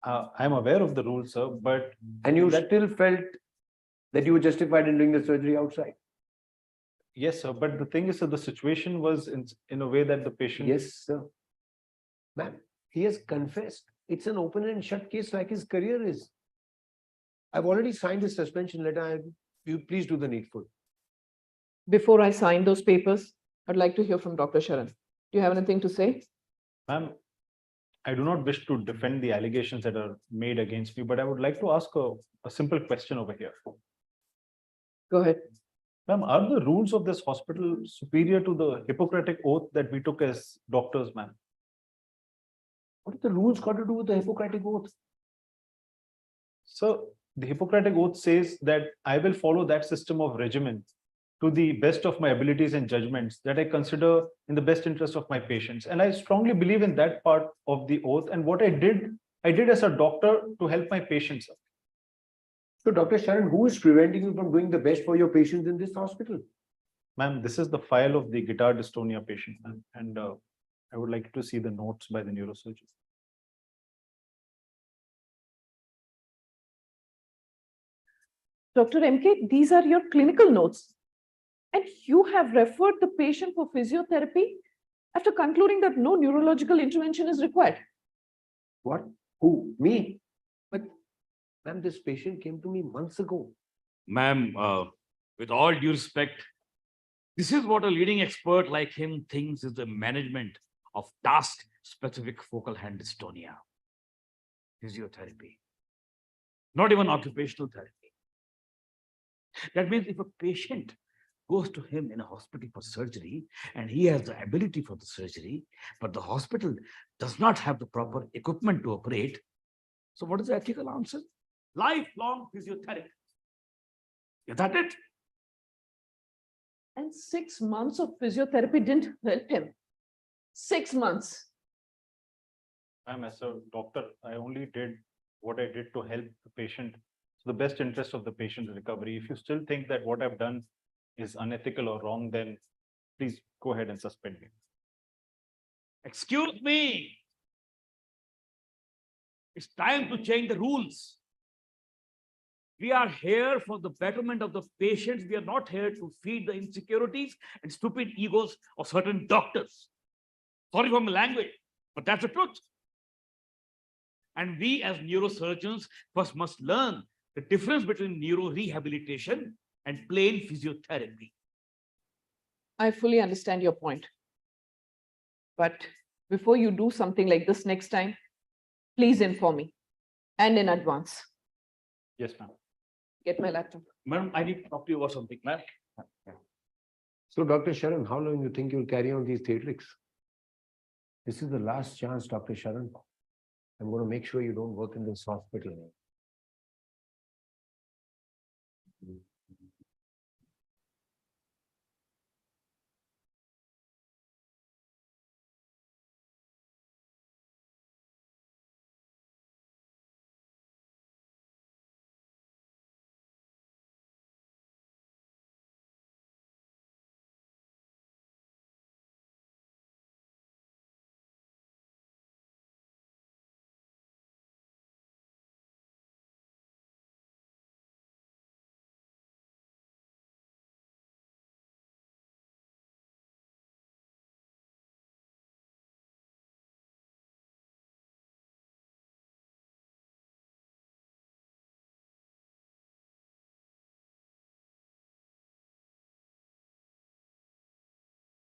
I'm aware of the rules, sir, but And you still felt that you were justified in doing the surgery outside? yes, sir, but the thing is, sir, the situation was in a way that the patient. Yes, sir. Ma'am, he has confessed. It's an open and shut case like his career is. I've already signed his suspension letter. You please do the needful. Before I sign those papers, I'd like to hear from Dr. Sharan. Do you have anything to say? Ma'am, I do not wish to defend the allegations that are made against me, but I would like to ask a simple question over here. Go ahead. Ma'am, are the rules of this hospital superior to the Hippocratic oath that we took as doctors, ma'am? What have the rules got to do with the Hippocratic oath? So the Hippocratic oath says that I will follow that system of regimen to the best of my abilities and judgments that I consider in the best interest of my patients. And I strongly believe in that part of the oath. And what I did as a doctor to help my patients. So, Dr. Sharan, who is preventing you from doing the best for your patients in this hospital? Ma'am, this is the file of the guitar dystonia patient, ma'am, and I would like to see the notes by the neurosurgeon. Dr. MK, these are your clinical notes. And you have referred the patient for physiotherapy after concluding that no neurological intervention is required. What? Who? Me? But, ma'am, this patient came to me months ago. Ma'am, with all due respect, this is what a leading expert like him thinks is the management of task-specific focal hand dystonia. Physiotherapy. Not even occupational therapy. That means if a patient goes to him in a hospital for surgery and he has the ability for the surgery, but the hospital does not have the proper equipment to operate, so what is the ethical answer? Lifelong physiotherapy. Is that it? And 6 months of physiotherapy didn't help him. 6 months. Ma'am, as a doctor, I only did what I did to help the patient. So the best interest of the patient's recovery. If you still think that what I've done is unethical or wrong, then please go ahead and suspend me. Excuse me. It's time to change the rules. We are here for the betterment of the patients. We are not here to feed the insecurities and stupid egos of certain doctors. Sorry for my language, but that's the truth. And we as neurosurgeons first must learn the difference between neuro-rehabilitation and plain physiotherapy. I fully understand your point. But before you do something like this next time, please inform me and in advance. Yes, ma'am. Get my laptop. Madam, I need to talk to you about something, ma'am. So, Dr. Sharan, how long do you think you'll carry on these theatrics? This is the last chance, Dr. Sharan. I'm going to make sure you don't work in this hospital.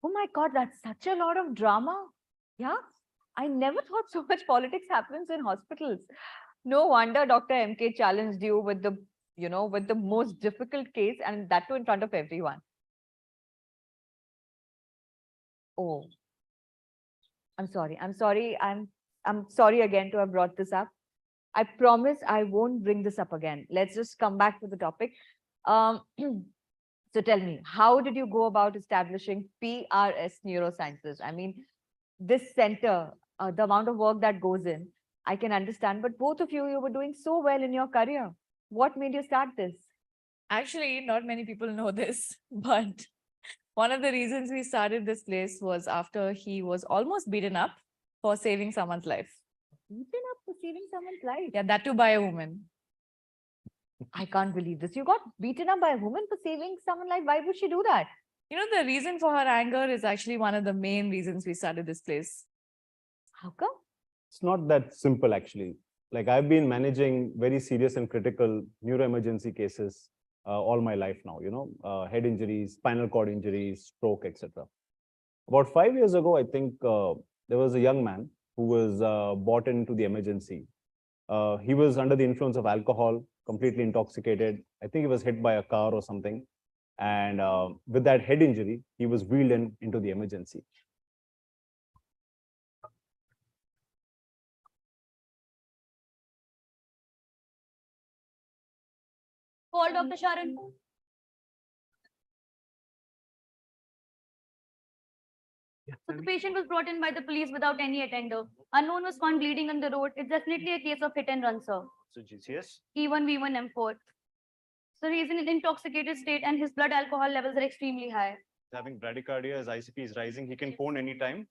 Oh my God, that's such a lot of drama. Yeah, I never thought so much politics happens in hospitals. No wonder Dr. MK challenged you with the, with the most difficult case, and that too in front of everyone. Oh, I'm sorry. I'm sorry. I'm sorry again to have brought this up. I promise I won't bring this up again. Let's just come back to the topic. So tell me, how did you go about establishing PRS Neurosciences? I mean, this center, the amount of work that goes in, I can understand, but both of you, you were doing so well in your career. What made you start this? Actually, not many people know this, but one of the reasons we started this place was after he was almost beaten up for saving someone's life. Beaten up for saving someone's life? Yeah, that too by a woman. I can't believe this. You got beaten up by a woman for saving someone's life. Why would she do that? You know, the reason for her anger is actually one of the main reasons we started this place. How come? It's not that simple, actually. Like, I've been managing very serious and critical neuro-emergency cases all my life now, head injuries, spinal cord injuries, stroke, etc. About 5 years ago, I think there was a young man who was brought into the emergency. He was under the influence of alcohol, completely intoxicated. I think he was hit by a car or something. And with that head injury, he was wheeled into the emergency. Call Dr. Sharan. So the patient was brought in by the police without any attender. Unknown was found bleeding on the road. It's definitely a case of hit and run, sir. So GCS? E1, V1, M4. So he's in an intoxicated state and his blood alcohol levels are extremely high. Having bradycardia, his ICP is rising. He can phone anytime.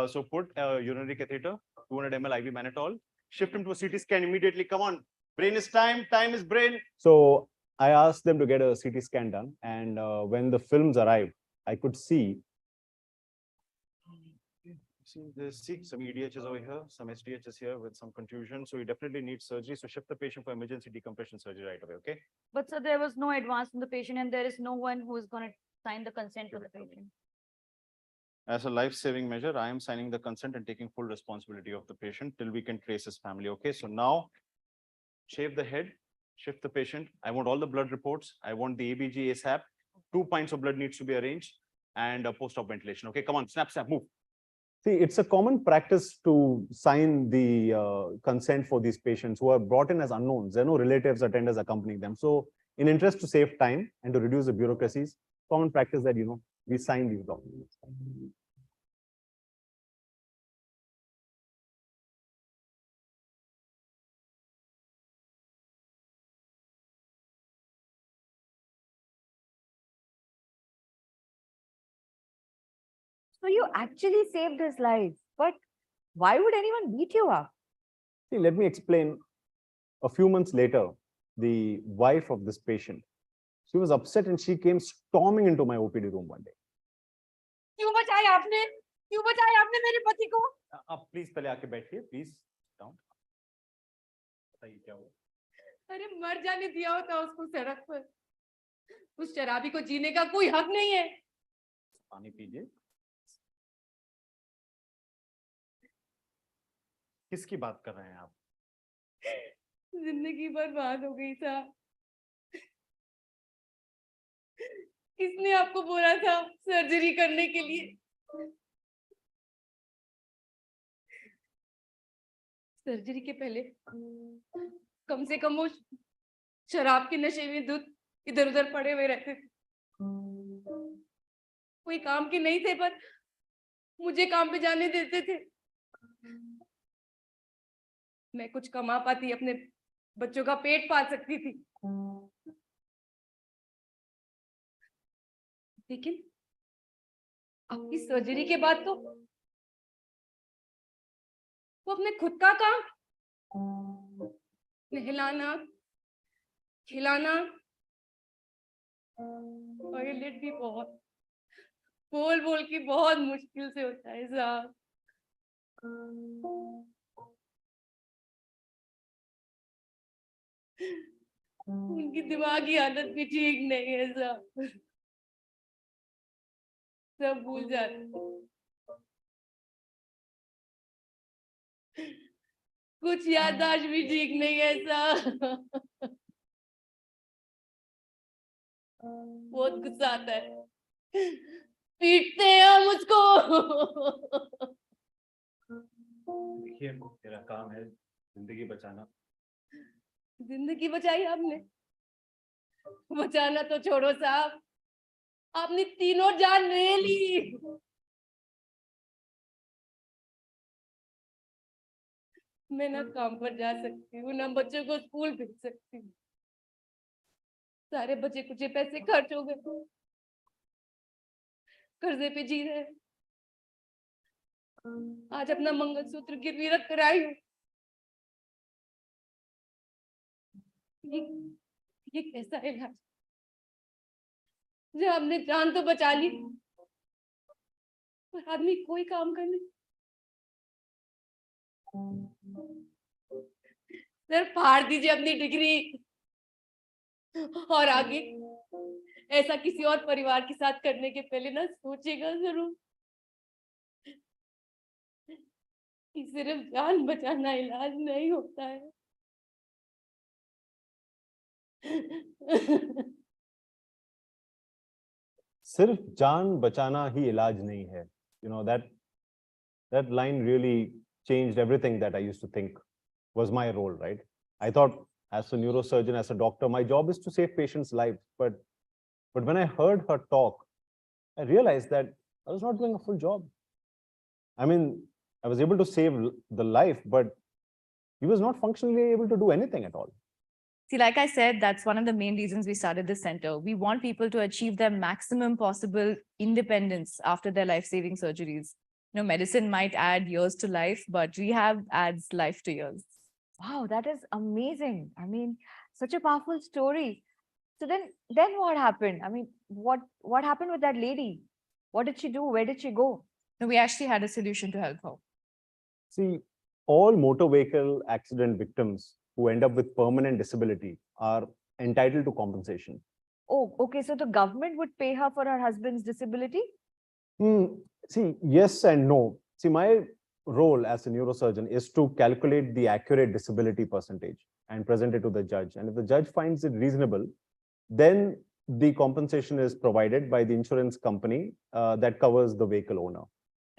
So put a urinary catheter, 200 ml IV mannitol, shift him to a CT scan immediately. Come on, brain is time is brain. So I asked them to get a CT scan done. And when the films arrived, I could see some EDHs over here, some SDHs here with some contusion. So you definitely need surgery. So shift the patient for emergency decompression surgery right away, okay? But sir, there was no advance from the patient and there is no one who is going to sign the consent to the patient. As a life-saving measure, I am signing the consent and taking full responsibility of the patient till we can trace his family, okay? So now, shave the head, shift the patient. I want all the blood reports. I want the ABG ASAP. 2 pints of blood needs to be arranged and a post-op ventilation, okay? Come on, snap, move. See, it's a common practice to sign the consent for these patients who are brought in as unknowns. There are no relatives, attenders accompanying them. So in interest to save time and to reduce the bureaucracies, common practice that, we sign these documents. So you actually saved his life, but why would anyone beat you up? See, let me explain. A few months later, the wife of this patient, she was upset and she came storming into my OPD room one day. क्यों बचाया आपने? क्यों बचाया आपने मेरे पति को? आप प्लीज पहले आके बैठिए, प्लीज डाउन. बताइए क्या हुआ? अरे मर जाने दिया होता उसको सड़क पर. उस शराबी को जीने का कोई हक नहीं है. पानी पीजिए. किसकी बात कर रहे हैं आप? जिंदगी बर्बाद हो गई था. किसने आपको बोला था सर्जरी करने के लिए? सर्जरी के पहले कम से कम वो शराब के नशे में दूध इधर उधर पड़े हुए रहते थे. कोई काम के नहीं थे पर मुझे काम पे जाने देते थे. मैं कुछ कमा पाती, अपने बच्चों का पेट पाल सकती थी. लेकिन आपकी सर्जरी के बाद तो वो अपने खुद का काम, नहलाना, खिलाना, टॉयलेट भी बहुत बोल बोल के बहुत मुश्किल से होता है साहब. उनकी दिमागी हालत भी ठीक नहीं है साहब. सब भूल जाते. कुछ याददाश्त भी ठीक नहीं है साहब. बहुत गुस्सा आता है. पीटते हैं मुझको. देखिए, मेरा काम है जिंदगी बचाना. जिंदगी बचाई आपने. बचाना तो छोड़ो साहब, आपने तीनों जान ले ली। मैं ना काम पर जा सकती हूँ, ना बच्चों को स्कूल भेज सकती हूँ। सारे बचे कुचे पैसे खर्च हो गए, कर्जे पे जी रहे हैं। आज अपना मंगलसूत्र गिरवी रख कर आई हूँ। ये कैसा इलाज, जो हमने जान तो बचा ली पर आदमी कोई काम करने। सर फाड़ दीजिए अपनी डिग्री और आगे ऐसा किसी और परिवार के साथ करने के पहले ना सोचेगा जरूर कि सिर्फ जान बचाना इलाज नहीं होता है। सिर्फ जान बचाना ही इलाज नहीं है. That line really changed everything that I used to think was my role, right? I thought as a neurosurgeon, as a doctor, my job is to save patients' lives. But when I heard her talk, I realized that I was not doing a full job. I mean, I was able to save the life, but he was not functionally able to do anything at all. See, like I said, that's one of the main reasons we started this center. We want people to achieve their maximum possible independence after their life-saving surgeries. Medicine might add years to life, but rehab adds life to years. Wow, that is amazing. I mean, such a powerful story. So then what happened? I mean, what happened with that lady? What did she do? Where did she go? No, we actually had a solution to help her. See, all motor vehicle accident victims who end up with permanent disability are entitled to compensation. Oh, okay. So the government would pay her for her husband's disability? See, yes and no. See, my role as a neurosurgeon is to calculate the accurate disability percentage and present it to the judge. And if the judge finds it reasonable, then the compensation is provided by the insurance company that covers the vehicle owner.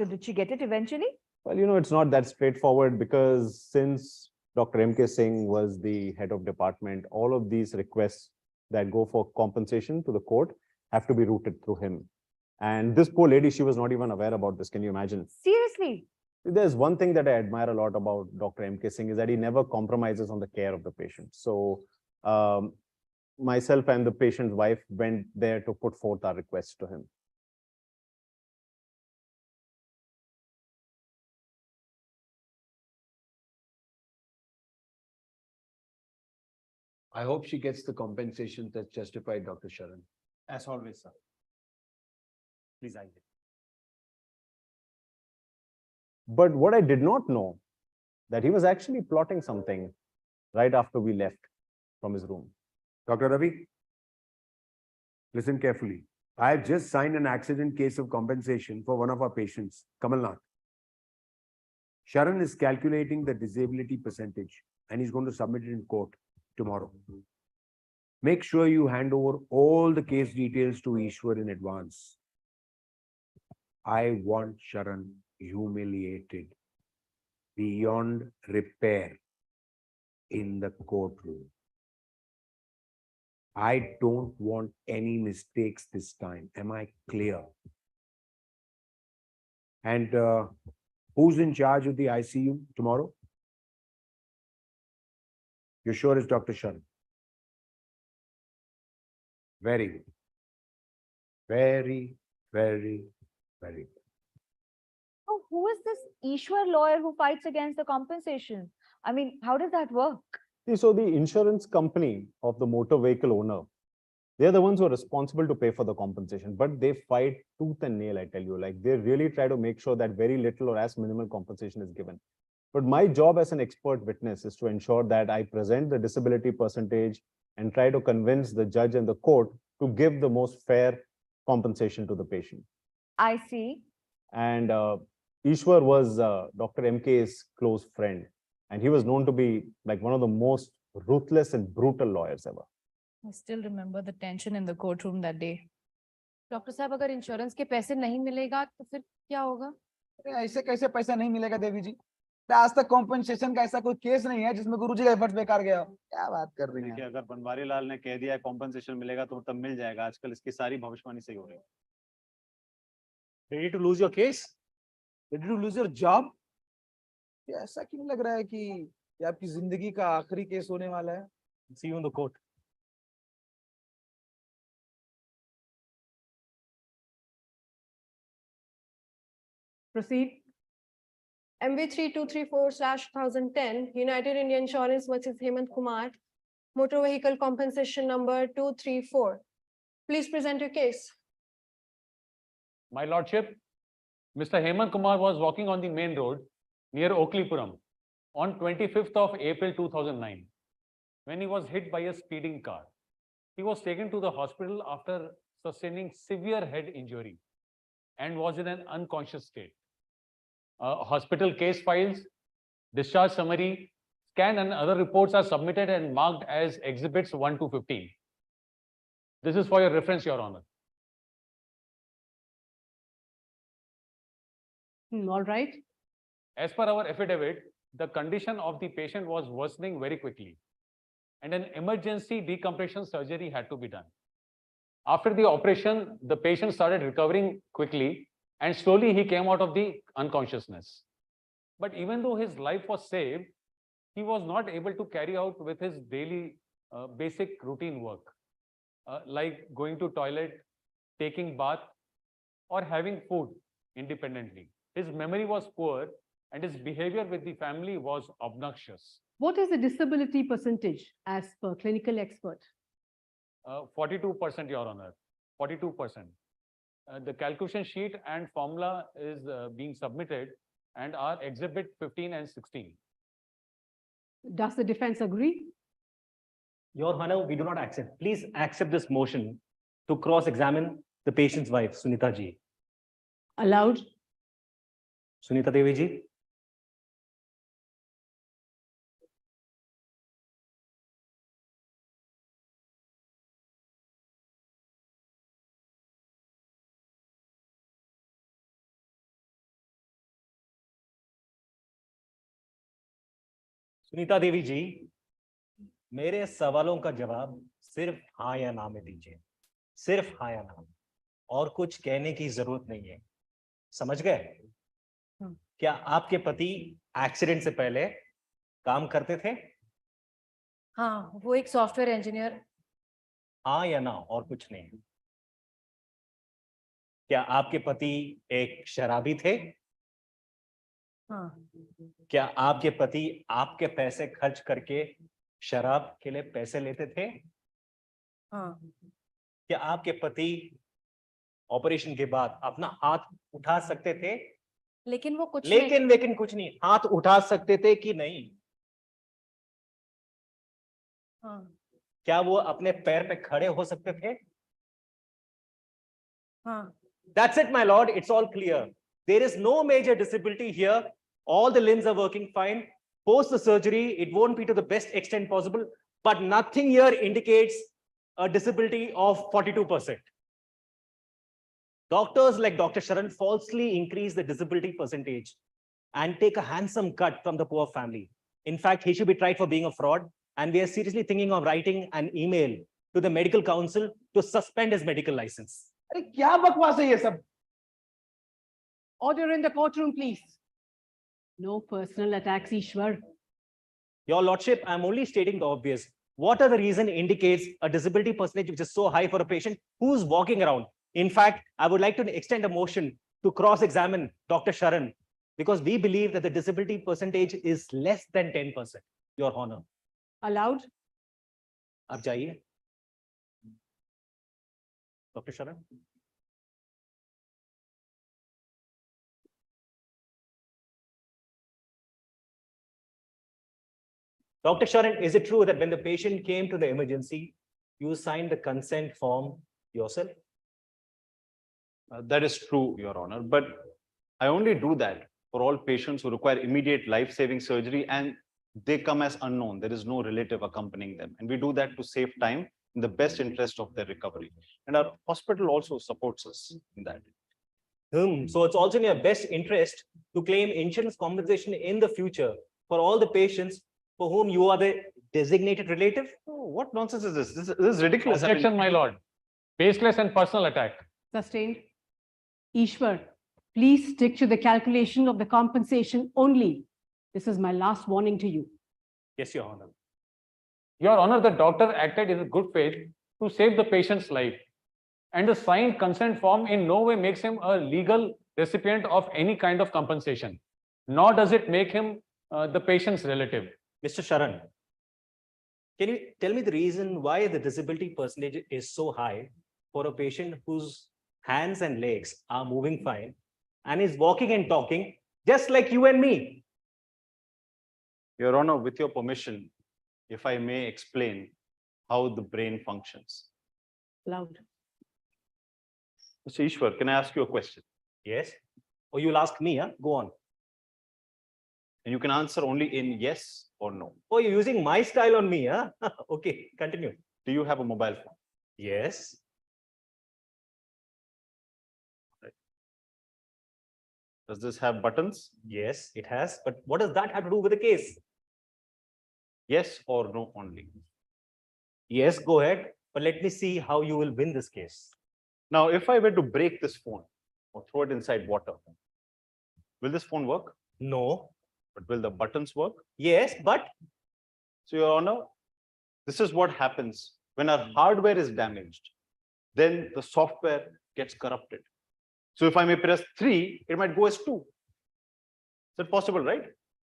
So did she get it eventually? Well, it's not that straightforward because since Dr. M.K. Singh was the head of department, all of these requests that go for compensation to the court have to be routed through him. And this poor lady, she was not even aware about this. Can you imagine? Seriously? There's one thing that I admire a lot about Dr. M.K. Singh is that he never compromises on the care of the patient. So myself and the patient's wife went there to put forth our request to him. I hope she gets the compensation that's justified, Dr. Sharan. As always, sir. Please, I get. But what I did not know, that he was actually plotting something right after we left from his room. Dr. Ravi, listen carefully. I have just signed an accident case of compensation for one of our patients, Kamalnath. Sharan is calculating the disability percentage and he's going to submit it in court tomorrow. Make sure you hand over all the case details to Ishwar in advance. I want Sharan humiliated beyond repair in the courtroom. I don't want any mistakes this time. Am I clear? And who's in charge of the ICU tomorrow? You're sure it's Dr. Sharan? Very good. Very, very, very good. Oh, who is this Ishwar lawyer who fights against the compensation? I mean, how does that work? See, so the insurance company of the motor vehicle owner, they're the ones who are responsible to pay for the compensation, but they fight tooth and nail, I tell you. Like, they really try to make sure that very little or as minimal compensation is given. But my job as an expert witness is to ensure that I present the disability percentage and try to convince the judge and the court to give the most fair compensation to the patient. I see. And Ishwar was Dr. M.K.'s close friend. And he was known to be like one of the most ruthless and brutal lawyers ever. I still remember the tension in the courtroom that day. Doctor साहब, अगर insurance के पैसे नहीं मिलेगा तो फिर क्या होगा? ऐसे कैसे पैसा नहीं मिलेगा देवी जी? आज तक कॉम्पनसेशन का ऐसा कोई केस नहीं है जिसमें गुरुजी का एफर्ट बेकार गया हो। क्या बात कर रही देखिए हैं? अगर बनवारी लाल ने कह दिया है कॉम्पनसेशन मिलेगा तो तब मिल जाएगा। आजकल इसकी सारी भविष्यवाणी सही हो रही है। Ready to lose your case? Ready to lose your job? ऐसा क्यों लग रहा है कि ये आपकी जिंदगी का आखिरी केस होने वाला है? See you in the court. Proceed. MV 3234/2010, United India Insurance versus Hemant Kumar, motor vehicle compensation number 234. Please present your case. My lordship, Mr. Hemant Kumar was walking on the main road near Oakleypuram on 25th of April 2009 when he was hit by a speeding car. He was taken to the hospital after sustaining severe head injury and was in an unconscious state. Hospital case files, discharge summary, scan and other reports are submitted and marked as exhibits 1 to 15. This is for your reference, Your Honor. All right. As per our affidavit, the condition of the patient was worsening very quickly and an emergency decompression surgery had to be done. After the operation, the patient started recovering quickly and slowly he came out of the unconsciousness. But even though his life was saved, he was not able to carry out with his daily basic routine work, like going to toilet, taking bath, or having food independently. His memory was poor and his behavior with the family was obnoxious. What is the disability percentage as per clinical expert? 42%, Your Honor, 42%. The calculation sheet and formula is being submitted and are exhibit 15 and 16. Does the defense agree? Your Honor, we do not accept. Please accept this motion to cross-examine the patient's wife, Sunita ji. Allowed. Sunita Devi ji. Sunita Devi ji, मेरे सवालों का जवाब सिर्फ हाँ या ना में दीजिए। सिर्फ हाँ या ना, और कुछ कहने की जरूरत नहीं है। समझ गए? क्या आपके पति एक्सीडेंट से पहले काम करते थे? हाँ, वो एक सॉफ्टवेयर इंजीनियर। हाँ या ना, और कुछ नहीं। क्या आपके पति एक शराबी थे? हाँ। क्या आपके पति आपके पैसे खर्च करके शराब के लिए पैसे लेते थे? हाँ। क्या आपके पति ऑपरेशन के बाद अपना हाथ उठा सकते थे? लेकिन वो कुछ लेकिन कुछ नहीं, हाथ उठा सकते थे कि नहीं? हाँ। क्या वो अपने पैर पे खड़े हो सकते थे? हाँ। That's it, my lord. It's all clear. There is no major disability here. All the limbs are working fine. Post the surgery, it won't be to the best extent possible, but nothing here indicates a disability of 42%. Doctors like Dr. Sharan falsely increase the disability percentage and take a handsome cut from the poor family. In fact, he should be tried for being a fraud, and we are seriously thinking of writing an email to the medical council to suspend his medical license. अरे क्या बकवास है ये सब? Order in the courtroom, please. No personal attacks, Ishwar. Your Lordship, I'm only stating the obvious. What are the reason indicates a disability percentage which is so high for a patient who's walking around? In fact, I would like to extend a motion to cross-examine Dr. Sharan because we believe that the disability percentage is less than 10%, Your Honor. Allowed. आप जाइए. Dr. Sharan. Dr. Sharan, is it true that when the patient came to the emergency, you signed the consent form yourself? That is true, Your Honor, but I only do that for all patients who require immediate life-saving surgery and they come as unknown. There is no relative accompanying them. And we do that to save time in the best interest of their recovery. And our hospital also supports us in that. So it's also in your best interest to claim insurance compensation in the future for all the patients for whom you are the designated relative. Oh, what nonsense is this? This is ridiculous. Objection, my lord. Baseless and personal attack. Sustained. Ishwar, please stick to the calculation of the compensation only. This is my last warning to you. Yes, Your Honor. Your Honor, the doctor acted in good faith to save the patient's life. And the signed consent form in no way makes him a legal recipient of any kind of compensation, nor does it make him the patient's relative. Mr. Sharan, can you tell me the reason why the disability percentage is so high for a patient whose hands and legs are moving fine and is walking and talking just like you and me? Your Honor, with your permission, if I may explain how the brain functions. Loud. Mr. Ishwar, can I ask you a question? Yes. Or you'll ask me, huh? Go on. And you can answer only in yes or no. Oh, you're using my style on me, huh? Okay, continue. Do you have a mobile phone? Yes. Right. Does this have buttons? Yes, it has. But what does that have to do with the case? Yes or no only? Yes, go ahead. But let me see how you will win this case. Now, if I were to break this phone or throw it inside water, will this phone work? No. But will the buttons work? Yes, but. So, Your Honor, this is what happens when our hardware is damaged. Then the software gets corrupted. So if I may press 3, it might go as 2. Is that possible, right?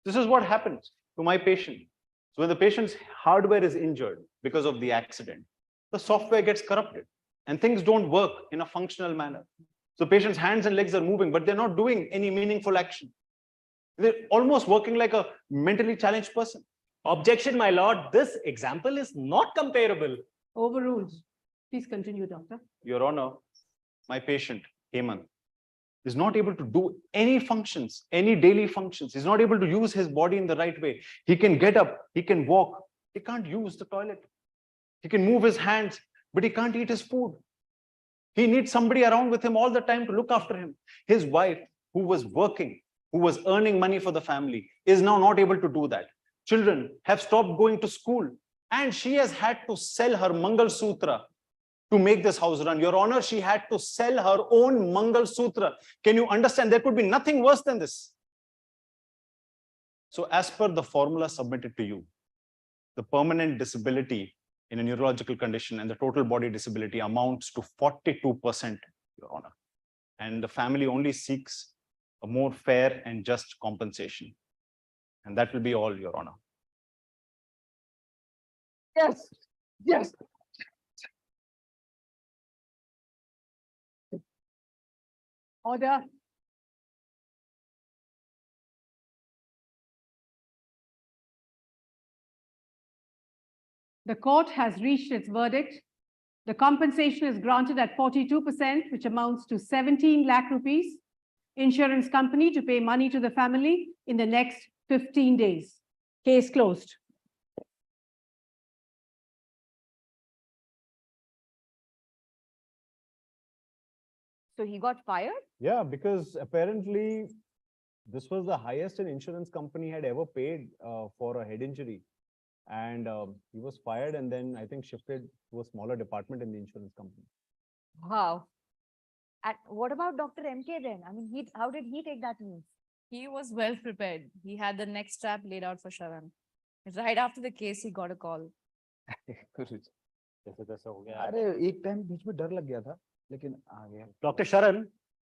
This is what happens to my patient. So when the patient's hardware is injured because of the accident, the software gets corrupted and things don't work in a functional manner. So patient's hands and legs are moving, but they're not doing any meaningful action. They're almost working like a mentally challenged person. Objection, my lord. This example is not comparable. Overruled. Please continue, doctor. Your Honor, my patient, Hemant, is not able to do any functions, any daily functions. He's not able to use his body in the right way. He can get up, he can walk. He can't use the toilet. He can move his hands, but he can't eat his food. He needs somebody around with him all the time to look after him. His wife, who was working, who was earning money for the family, is now not able to do that. Children have stopped going to school, and she has had to sell her Mangal Sutra to make this house run. Your Honor, she had to sell her own Mangal Sutra. Can you understand? There could be nothing worse than this. So as per the formula submitted to you, the permanent disability in a neurological condition and the total body disability amounts to 42%, Your Honor. And the family only seeks a more fair and just compensation. And that will be all, Your Honor. Yes, yes. Order. The court has reached its verdict. The compensation is granted at 42%, which amounts to 17 lakh rupees. Insurance company to pay money to the family in the next 15 days. Case closed. So he got fired? Yeah, because apparently this was the highest an insurance company had ever paid for a head injury. And he was fired and then I think shifted to a smaller department in the insurance company. Wow. And what about Dr. MK then? I mean, how did he take that news? He was well prepared. He had the next step laid out for Sharan. Right after the case, he got a call. अरे एक time बीच में डर लग गया था लेकिन आ गया. Dr. Sharan,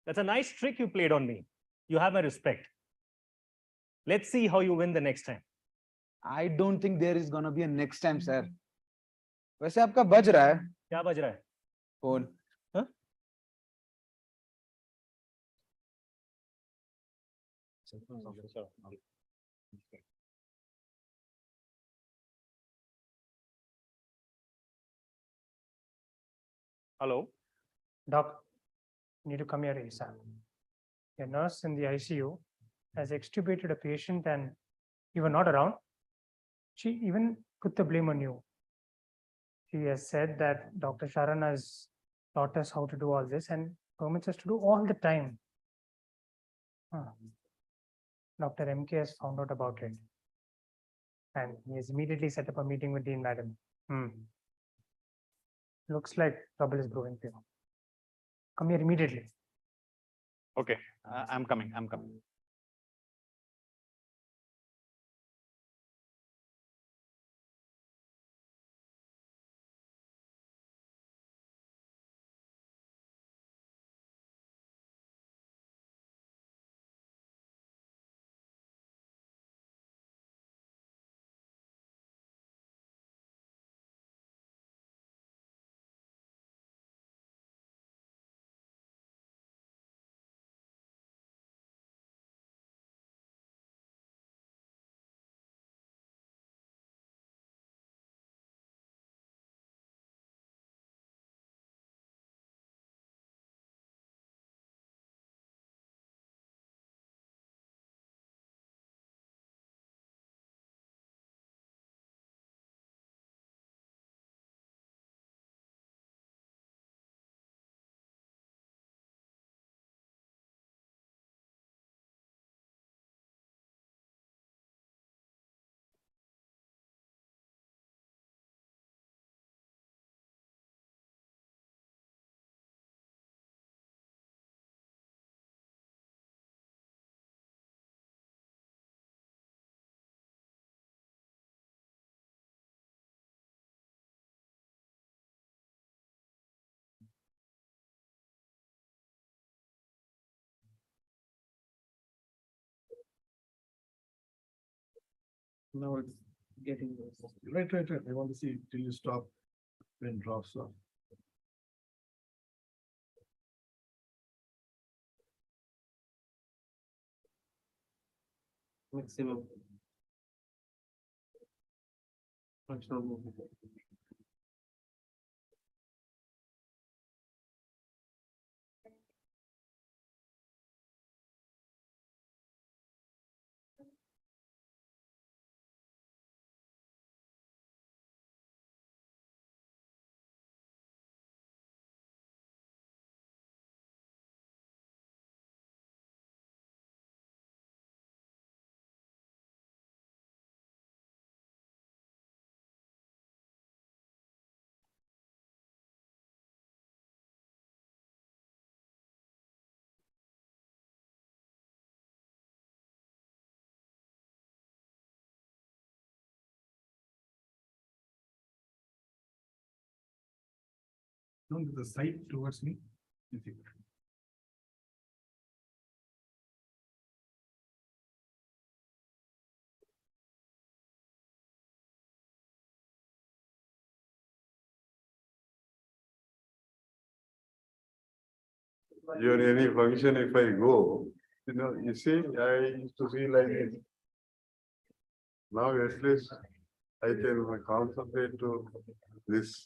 that's a nice trick you played on me. You have my respect. Let's see how you win the next time. I don't think there is gonna be a next time, sir. वैसे आपका बज रहा है? क्या बज रहा है? Phone. हाँ? Hello. Doc, you need to come here ASAP. A nurse in the ICU has extubated a patient and you were not around. She even put the blame on you. She has said that Dr. Sharan has taught us how to do all this and permits us to do all the time. Dr. MK has found out about it. And he has immediately set up a meeting with Dean Madam. Looks like trouble is brewing for you. Come here immediately. Okay, I'm coming. Now it's getting worse. Right. I want to see till you stop when drops off. Maximum. Functional movement. Don't the side towards me. During any function, if I go, you see, I used to feel like this. Now at least I can concentrate to this.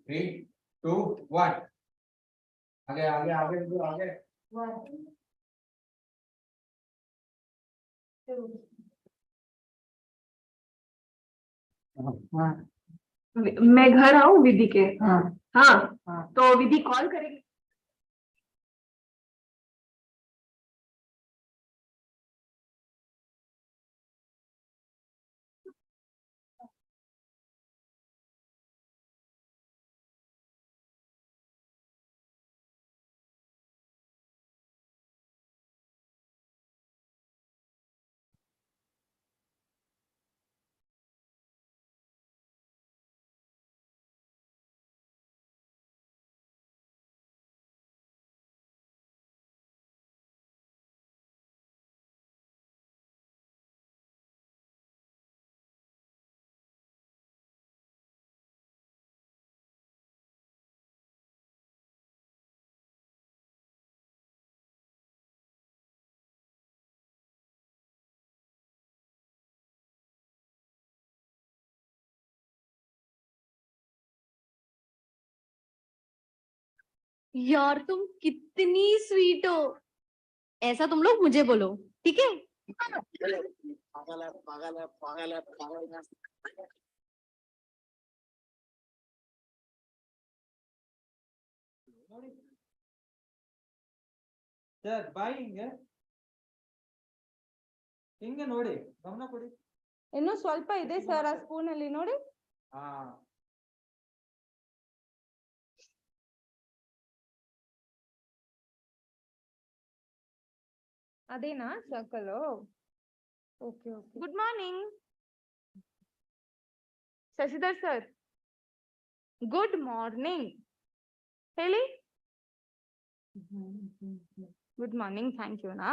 Three, two, one. आगे. मैं घर आऊँ विधि के? हाँ, तो विधि call करेगी। यार तुम कितनी स्वीट हो, ऐसा तुम लोग मुझे बोलो, ठीक है? ಸರ್ ಬಾಯಿ ಹಿಂಗೆ ನೋಡಿ ಗಮನ ಕೊಡಿ. ಇನ್ನು ಸ್ವಲ್ಪ ಇದೆ ಸರ್ ಆ ಸ್ಪೂನ್ ಅಲ್ಲಿ ನೋಡಿ. ಹಾ ಅದೇನಾ circle? Okay okay. Good morning. Shashidhar sir. Good morning. ಹೇಳಿ. Good morning, thank you ನಾ.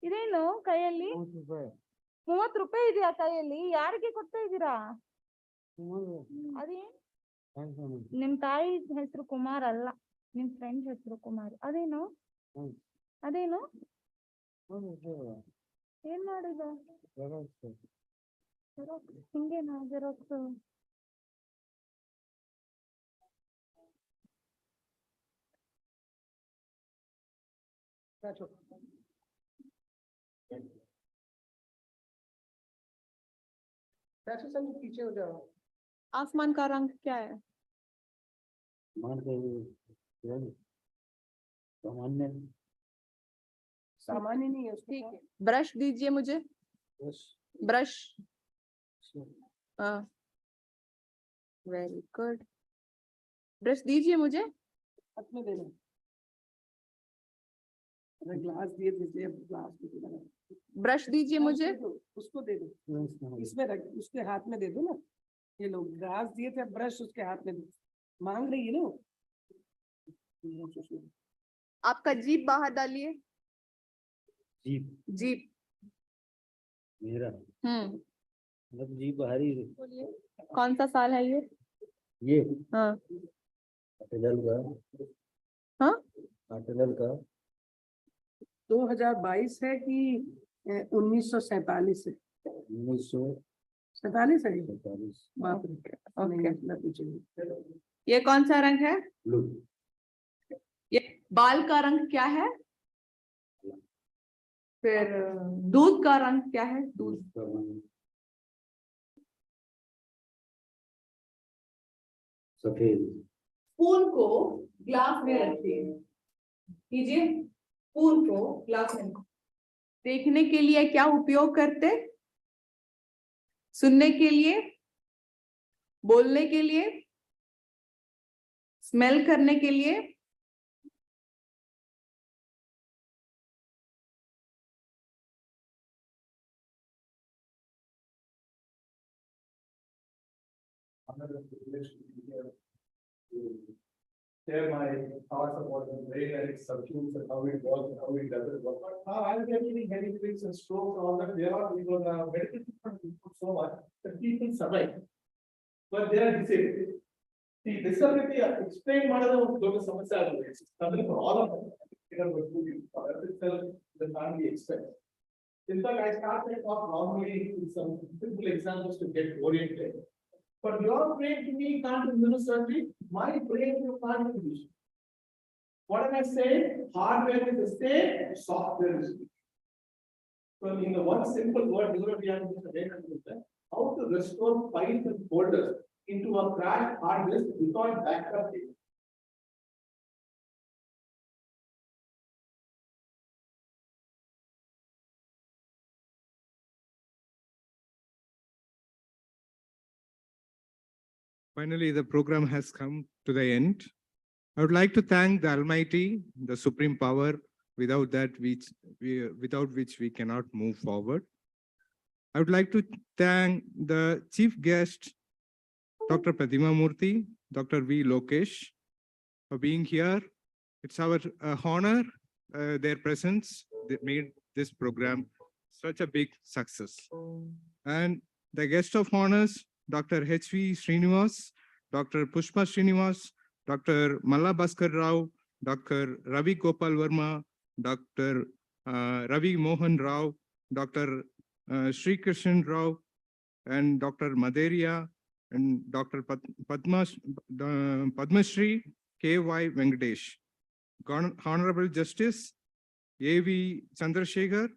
ಇದೇನು ಕೈಯಲ್ಲಿ? 30 ರೂಪಾಯಿ ಇದೆಯಾ ಕೈಯಲ್ಲಿ? ಯಾರಿಗೆ ಕೊಡ್ತಾ ಇದ್ದೀರಾ? ಅದೇ ನಿಮ್ ತಾಯಿ ಹೆಸರು ಕುಮಾರ್ ಅಲ್ಲ, ನಿಮ್ ಫ್ರೆಂಡ್ ಹೆಸರು ಕುಮಾರ್. ಅದೇನು ಅದೇನು ಏನ್ ಮಾಡಿದ? ಹಿಂಗೇನಾ ಜೆರಾಕ್ಸ್? पीछे हो जाओ. आसमान का रंग क्या है? सामान्य सामान्य नहीं है. ठीक है, ब्रश दीजिए मुझे. ब्रश. हाँ, वेरी गुड. ब्रश दीजिए मुझे. अपने दे दो. ग्लास दिए दीजिए. ग्लास ब्रश दीजिए मुझे. उसको दे दो. इसमें रख, उसके हाथ में दे दो ना. ये लोग ग्लास दिए थे, ब्रश उसके हाथ में दो. मांग रही है ना. आपका जीप बाहर डालिए. Jeep jeep. मेरा मतलब जीप बाहरी. कौन सा साल है ये? ये हाँ. अटल का. हाँ, अटल का 2022 है कि 1947 है? 1947 है. बाप रे. ओके. पूछे ये कौन सा रंग है? ब्लू. ये बाल का रंग क्या है? फिर दूध का रंग क्या है? दूध. सफेद. स्पून को ग्लास में रखिए. कीजिए. स्पून को ग्लास में. देखने के लिए क्या उपयोग करते? सुनने के लिए, बोलने के लिए, स्मेल करने के लिए. Share my thoughts about the brain and its subdues and how it works and how it doesn't work. But now I'm getting headaches and strokes and all that. There are people medical people so much that people survive, but they are disabled. See, disability explain ಮಾಡೋದು ಒಂದು ದೊಡ್ಡ ಸಮಸ್ಯೆ ಆಗಿದೆ. Something for all of us. Itself the family expects. In fact, I started off normally with some simple examples to get oriented. But your brain to me can't do universally. My brain you can't do this. What am I saying? Hardware is the same, software is. So in the one simple word, neuro-rehabilitation, how to restore files and folders into a crashed hard disk without backup data. Finally, the program has come to the end. I would like to thank the Almighty, the Supreme Power, without which we cannot move forward. I would like to thank the chief guest, Dr. Pratima Murthy, Dr. V. Lokesh, for being here. It's our honor, their presence that made this program such a big success. And the guest of honors, Dr. H.V. Srinivas, Dr. Pushpa Srinivas, Dr. Malla Bhaskar Rao, Dr. Ravi Gopal Verma, Dr. Ravi Mohan Rao, Dr. Sri Krishan Rao, and Dr. Maderia, and Dr. Padmashri K.Y. Venkatesh. Honorable Justice A.V. Chandrasekhar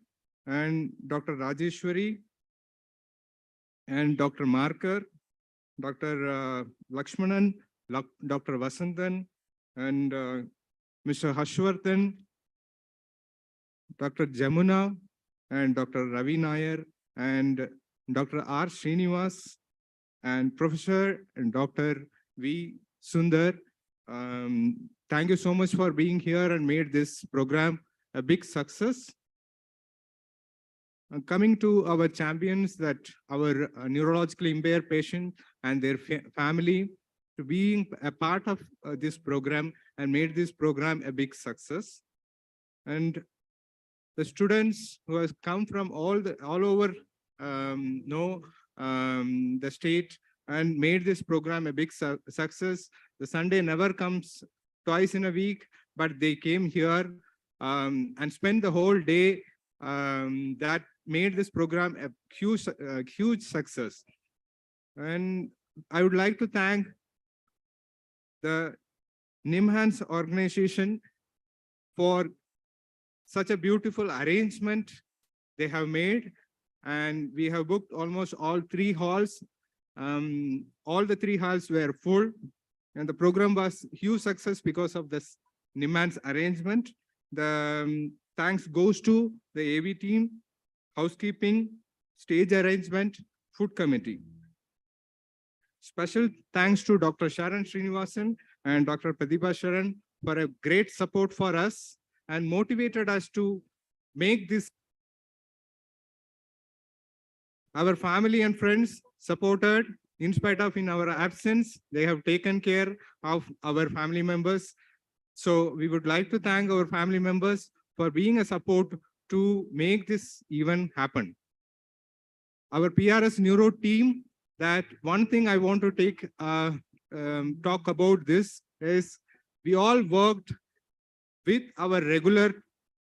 and Dr. Rajeshwari and Dr. Marker, Dr. Lakshmanan, Dr. Vasantan, and Mr. Harshvardhan, Dr. Jamuna, and Dr. Ravi Nair, and Dr. R. Srinivas, and Professor and Dr. V. Sundar. Thank you so much for being here and made this program a big success. Coming to our champions, that our neurologically impaired patient and their family, to being a part of this program and made this program a big success. And the students who have come from all over the state and made this program a big success. The Sunday never comes twice in a week, but they came here and spent the whole day. That made this program a huge success. And I would like to thank the NIMHANS organization for such a beautiful arrangement they have made. And we have booked almost all 3 halls. All the 3 halls were full, and the program was huge success because of this NIMHANS arrangement. The thanks goes to the AV team, housekeeping, stage arrangement, food committee. Special thanks to Dr. Sharan Srinivasan and Dr. Pratibha Sharan for a great support for us and motivated us to make this. Our family and friends supported in spite of in our absence. They have taken care of our family members. So we would like to thank our family members for being a support to make this event happen. Our PRS Neuro team, that one thing I want to talk about this is we all worked with our regular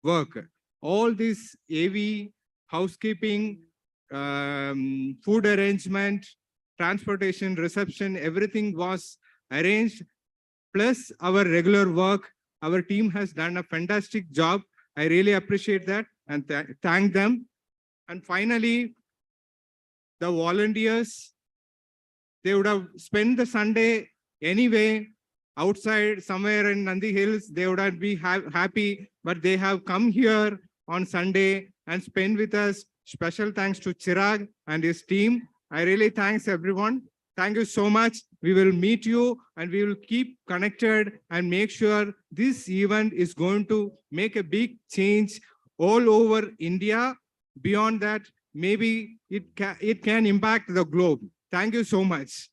work. All this AV, housekeeping, food arrangement, transportation, reception, everything was arranged. Plus our regular work, our team has done a fantastic job. I really appreciate that and thank them. And finally, the volunteers, they would have spent the Sunday anyway outside somewhere in Nandi Hills. They would not be happy, but they have come here on Sunday and spend with us. Special thanks to Chirag and his team. I really thanks everyone. Thank you so much. We will meet you and we will keep connected and make sure this event is going to make a big change all over India. Beyond that, maybe it can impact the globe. Thank you so much.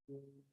Mm-hmm.